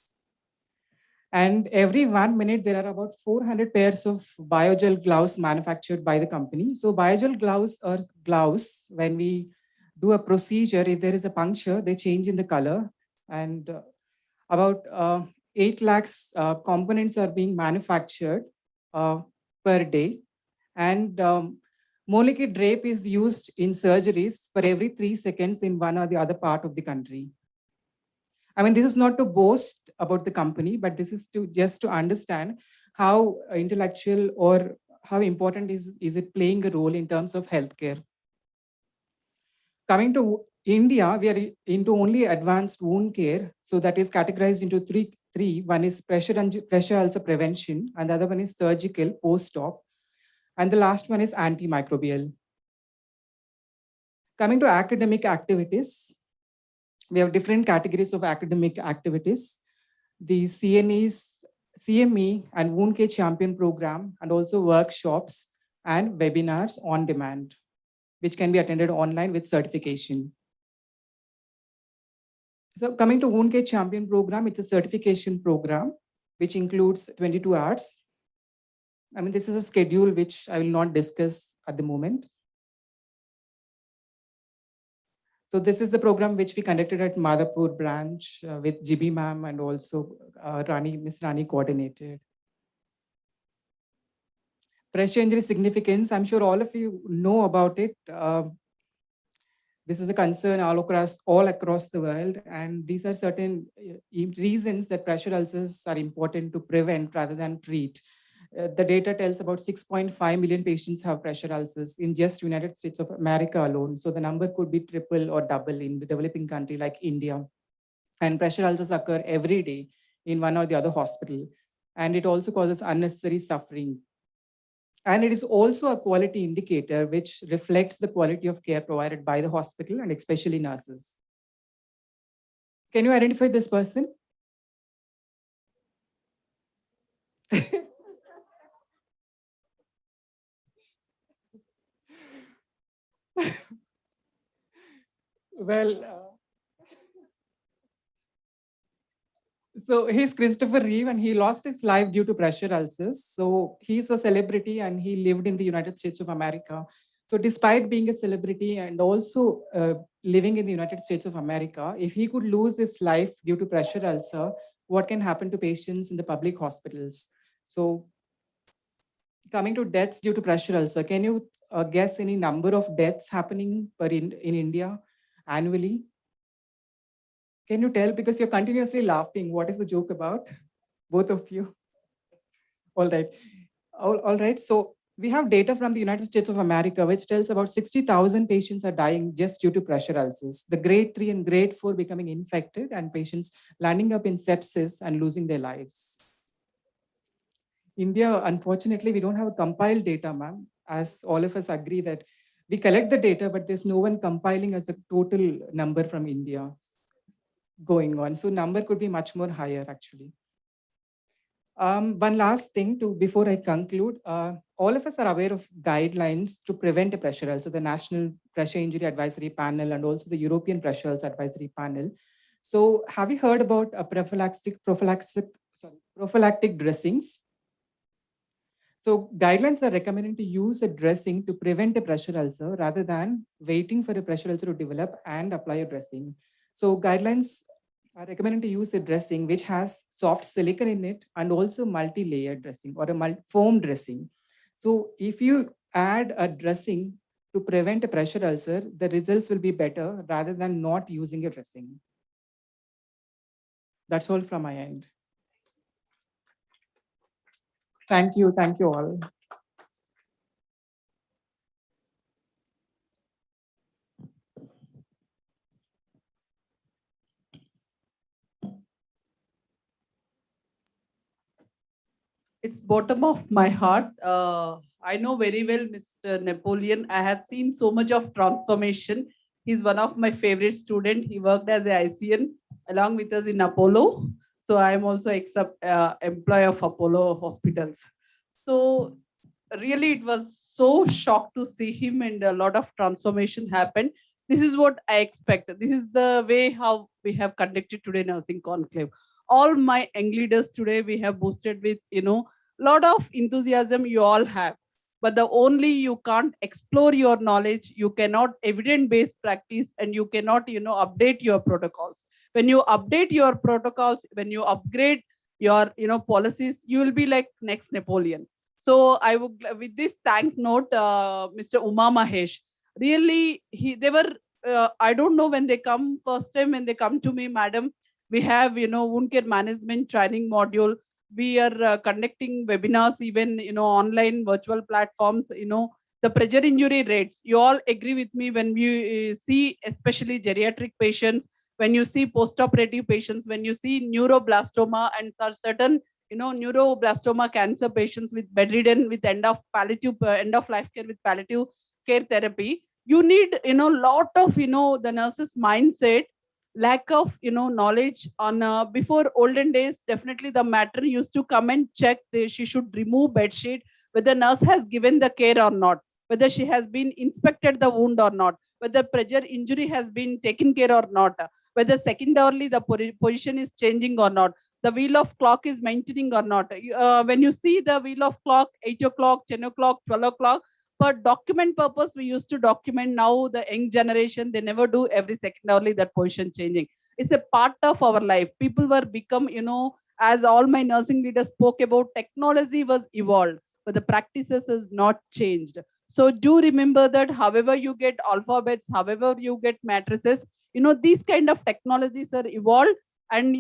And every 1 minute, there are about 400 pairs of biogel gloves manufactured by the company. So biogel gloves are gloves. When we do a procedure, if there is a puncture, they change in the color. And about 8 lakhs components are being manufactured per day. And Moleki drape is used in surgeries for every 3 seconds in one or the other part of the country. This is not to boast about the company, but this is to just to understand how intellectual or how important is it playing a role in terms of healthcare. Coming to India, we are into only advanced wound care. So that is categorized into three. One is pressure ulcer prevention, and the other one is surgical post-op, and the last one is antimicrobial. Coming to academic activities, we have different categories of academic activities. The CME and Wound Care Champion Program, and also workshops and webinars on demand, which can be attended online with certification. So coming to Wound Care Champion Program, it's a certification program, which includes 22 hours. This is a schedule which I will not discuss at the moment. So this is the program which we conducted at Madhapur branch with GB ma'am, and also Miss Rani coordinated. Pressure injury significance, I'm sure all of you know about it. This is a concern all across the world, and these are certain reasons that pressure ulcers are important to prevent rather than treat. The data tells about 6.5 million patients have pressure ulcers in just United States of America alone. So the number could be triple or double in the developing country like India. And pressure ulcers occur every day in one or the other hospital. And it also causes unnecessary suffering. And it is also a quality indicator which reflects the quality of care provided by the hospital and especially nurses. Can you identify this person? Well, So he's Christopher Reeve, and he lost his life due to pressure ulcers. So he's a celebrity, and he lived in the United States of America. So despite being a celebrity and also living in the United States of America, if he could lose his life due to pressure ulcer, what can happen to patients in the public hospitals? So coming to deaths due to pressure ulcer, can you guess any number of deaths happening in India annually? Can you tell? Because you're continuously laughing. What is the joke about? Both of you. All right. All right. So we have data from the United States of America, which tells about 60,000 patients are dying just due to pressure ulcers. The grade 3 and grade 4 becoming infected, and patients landing up in sepsis and losing their lives. India, unfortunately, we don't have a compiled data, ma'am, as all of us agree that we collect the data, but there's no one compiling as the total number from India going on. So number could be much more higher, actually. One last thing before I conclude, all of us are aware of guidelines to prevent a pressure ulcer, the National Pressure Injury Advisory Panel and also the European Pressure Ulcer Advisory Panel. So have you heard about prophylactic dressings? So guidelines are recommending to use a dressing to prevent a pressure ulcer rather than waiting for a pressure ulcer to develop and apply a dressing. So guidelines are recommending to use a dressing which has soft silicone in it and also multi-layered dressing or a foam dressing. So if you add a dressing to prevent a pressure ulcer, the results will be better rather than not using a dressing. That's all from my end. Thank you all. It's bottom of my heart. I know very well Mr. Napoleon. I have seen so much of transformation. He's one of my favorite students. He worked as a ICN along with us in Apollo. So I am also employee of Apollo hospitals. So really it was so shocked to see him, and a lot of transformation happened. This is what I expect. This is the way how we have conducted today nursing conclave. All my young leaders today we have boosted with lot of enthusiasm you all have, but the only you can't explore your knowledge, you cannot evidence based practice, and you cannot update your protocols. When you update your protocols, when you upgrade your policies, you will be like next Napoleon. So I would, with this thank note, Mr. Uma Mahesh, really they were I don't know, when they come first time, when they come to me, madam, we have wound care management training module. We are conducting webinars, even online virtual platforms. The pressure injury rates, you all agree with me, when we see especially geriatric patients, when you see post-operative patients, when you see neuroblastoma and certain neuroblastoma cancer patients with bedridden, with end of life care, with palliative care therapy, you need lot of the nurses mindset, lack of knowledge on before olden days. Definitely the matron used to come and check she should remove bed sheet, whether nurse has given the care or not, whether she has been inspected the wound or not, whether pressure injury has been taken care or not, whether secondarily the position is changing or not, the wheel of clock is maintaining or not. When you see the wheel of clock, 8 o'clock, 10 o'clock, 12 o'clock, for document purpose, we used to document. Now the young generation, they never do every secondarily that position changing. It's a part of our life. People were become, as all my nursing leaders spoke about, technology was evolved, but the practices has not changed. So do remember that however you get alphabets, however you get matrices, these kind of technologies are evolved, and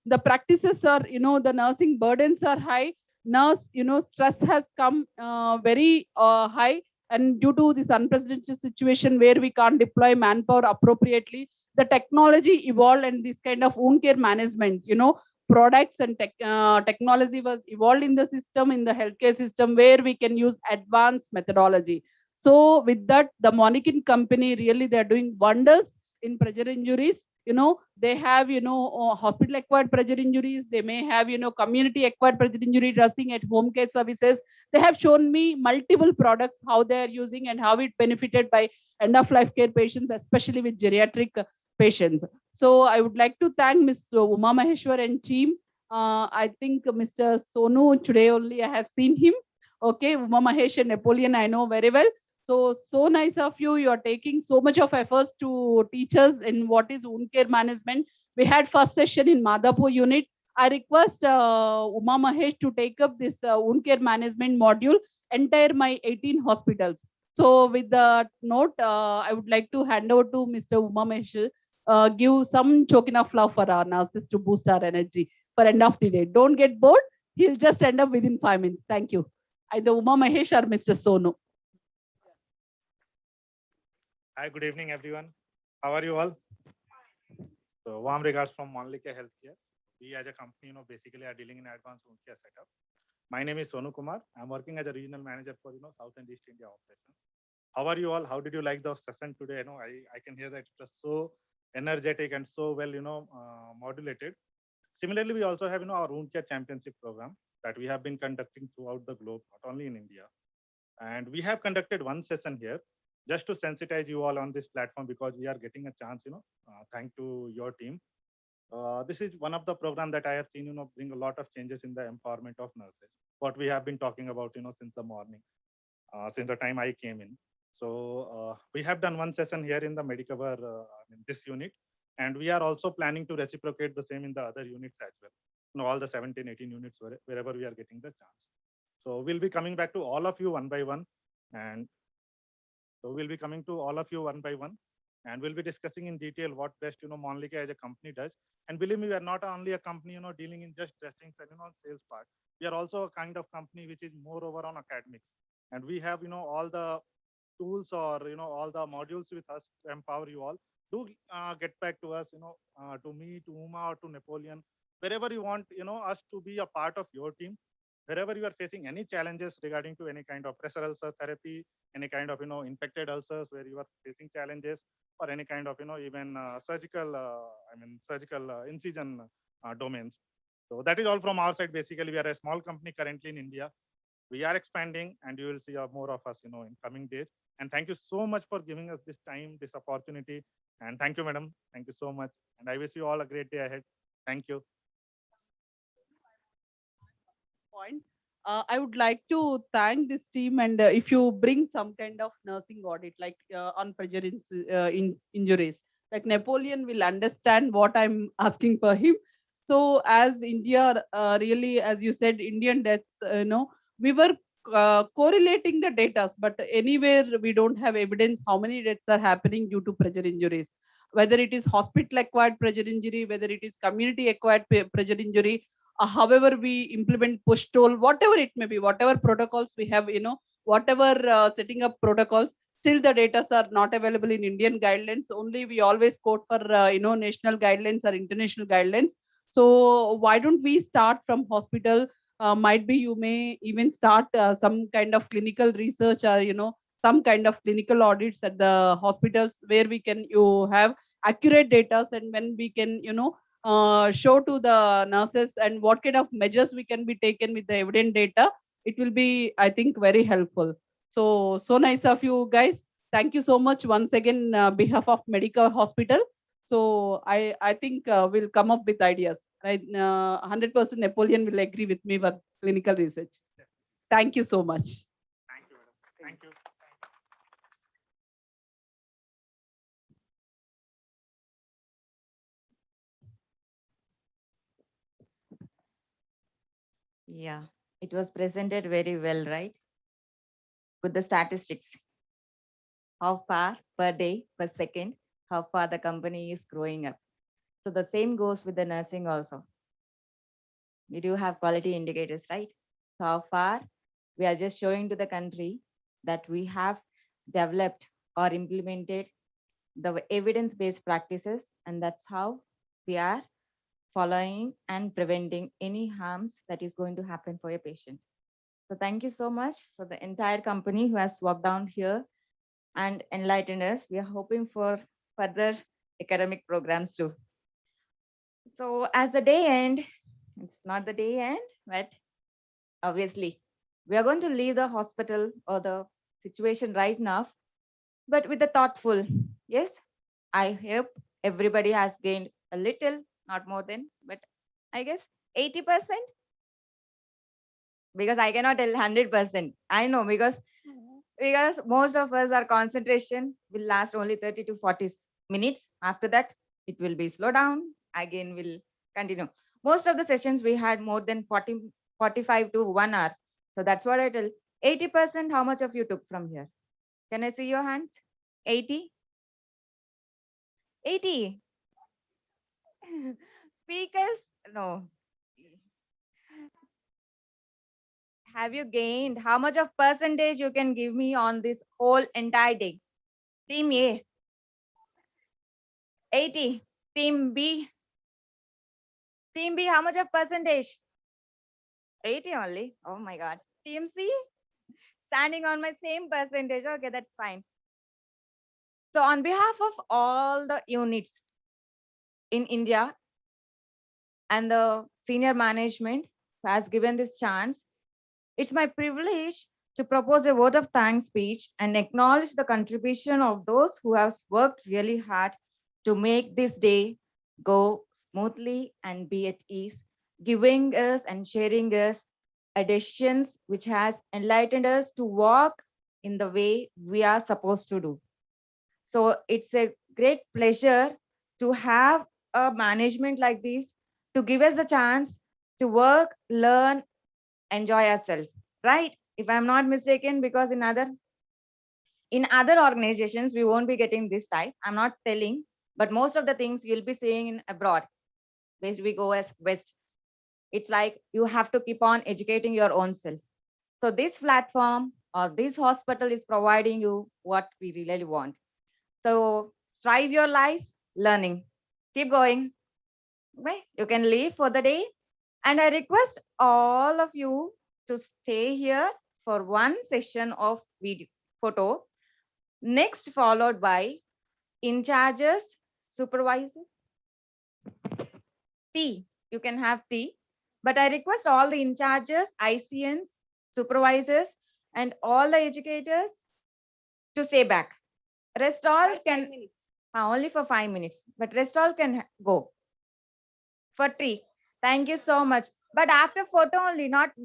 the practices are, the nursing burdens are high. Nurse, stress has come very high, and due to this unprecedented situation where we can't deploy manpower appropriately, the technology evolved, and this kind of wound care management, products and technology was evolved in the system, in the healthcare system, where we can use advanced methodology. So with that, the Monikin company, really they're doing wonders in pressure injuries. They have hospital acquired pressure injuries, they may have community acquired pressure injury dressing at home care services. They have shown me multiple products, how they are using and how it benefited by end of life care patients, especially with geriatric patients. So I would like to thank Ms. Uma Maheshwar and team. I think Mr. Sonu, today only I have seen him. Okay, Uma Mahesh and Napoleon, I know very well. So nice of you. You are taking so much of efforts to teach us in what is wound care management. We had first session in Madhapur unit. I request Uma Mahesh to take up this wound care management module, entire my 18 hospitals. So with the note, I would like to hand over to Mr. Uma Mahesh, give some token of love for our nurses to boost our energy for end of the day. Don't get bored. He'll just end up within 5 minutes. Thank you. Either Uma Mahesh or Mr. Sonu. Hi, good evening, everyone. How are you all? So, warm regards from Monlike Healthcare. We, as a company, basically are dealing in advanced wound care setup. My name is Sonu Kumar. I'm working as a regional manager for, South and East India operations. How are you all? How did you like the session today? I can hear that it was so energetic and so well, modulated. Similarly, we also have, our wound care championship program that we have been conducting throughout the globe, not only in India. And we have conducted one session here just to sensitize you all on this platform because we are getting a chance, thanks to your team. This is one of the program that I have seen, bring a lot of changes in the empowerment of nurses. What we have been talking about, since the morning, since the time I came in. So we have done one session here in the Medicover in this unit, and we are also planning to reciprocate the same in the other units as well. All the 17, 18 units wherever we are getting the chance. So we'll be coming back to all of you one by one, and so we'll be coming to all of you one by one, and we'll be discussing in detail what best Monlika as a company does. And believe me, we are not only a company dealing in just dressings and sales part. We are also a kind of company which is more over on academics, and we have all the tools or all the modules with us to empower you all. Do get back to us, to me, to Uma, or to Napoleon, wherever you want us to be a part of your team. Wherever you are facing any challenges regarding to any kind of pressure ulcer therapy, any kind of infected ulcers where you are facing challenges, or any kind of even surgical, surgical incision domains. So that is all from our side. Basically, we are a small company currently in India. We are expanding, and you will see more of us, in coming days. And thank you so much for giving us this time, this opportunity. And thank you, madam. Thank you so much. And I wish you all a great day ahead. Thank you. Point. I would like to thank this team, and if you bring some kind of nursing audit, like on pressure injuries, like Napoleon will understand what I'm asking for him. So as India, really, as you said, Indian deaths, we were correlating the data, but anywhere we don't have evidence how many deaths are happening due to pressure injuries, whether it is hospital acquired pressure injury, whether it is community acquired pressure injury, however we implement push toll, whatever it may be, whatever protocols we have, whatever setting up protocols, still the data are not available in Indian guidelines. Only we always quote for, national guidelines or international guidelines. So why don't we start from hospital? Might be you may even start some kind of clinical research or, some kind of clinical audits at the hospitals where we can you have accurate data, and when we can, show to the nurses and what kind of measures we can be taken with the evident data, it will be, I think, very helpful. So nice of you guys. Thank you so much once again, behalf of Medical Hospital. So I think we'll come up with ideas. Right? 100% Napoleon will agree with me with clinical research. Thank you so much. Thank you, madam. Thank you. Yeah, it was presented very well, right? With the statistics, how far per day, per second, how far the company is growing up. So the same goes with the nursing also. We do have quality indicators, right? So how far we are just showing to the country that we have developed or implemented the evidence-based practices, and that's how we are following and preventing any harms that is going to happen for a patient. So thank you so much for the entire company who has worked down here and enlightened us. We are hoping for further academic programs too. So as the day end, it's not the day end, but obviously we are going to leave the hospital or the situation right now, but with the thoughtful. Yes, I hope Everybody has gained a little, not more than, but I guess 80%, because I cannot tell 100%. I know because most of us, our concentration will last only 30 to 40 minutes. After that, it will be slow down. Again, will continue. Most of the sessions we had more than 45 to 1 hour. So that's what I tell. 80%, how much of you took from here? Can I see your hands? 80? 80. Speakers? No. Have you gained? How much of percentage you can give me on this whole entire day? Team A, 80. Team B, how much of percentage? 80 only. Oh my God. Team C, standing on my same percentage. Okay, that's fine. So on behalf of all the units in India and the senior management who has given this chance, it's my privilege to propose a vote of thanks speech and acknowledge the contribution of those who have worked really hard to make this day go smoothly and be at ease, giving us and sharing us decisions which has enlightened us to walk in the way we are supposed to do. So it's a great pleasure to have a management like this to give us the chance to work, learn, enjoy ourselves, right? If I'm not mistaken, because in other organizations we won't be getting this type. I'm not telling, but most of the things you'll be seeing in abroad, where we go as West. It's like you have to keep on educating your own self. So this platform or this hospital is providing you what we really want. So strive your life learning. Keep going. Right? You can leave for the day. And I request all of you to stay here for one session of video photo. Next followed by in charges, supervisors, tea. You can have tea. But I request all the in charges, ICNs, supervisors, and all the educators to stay back. Rest all can only for 5 minutes, but rest all can go for tea. Thank you so much. But after photo only, not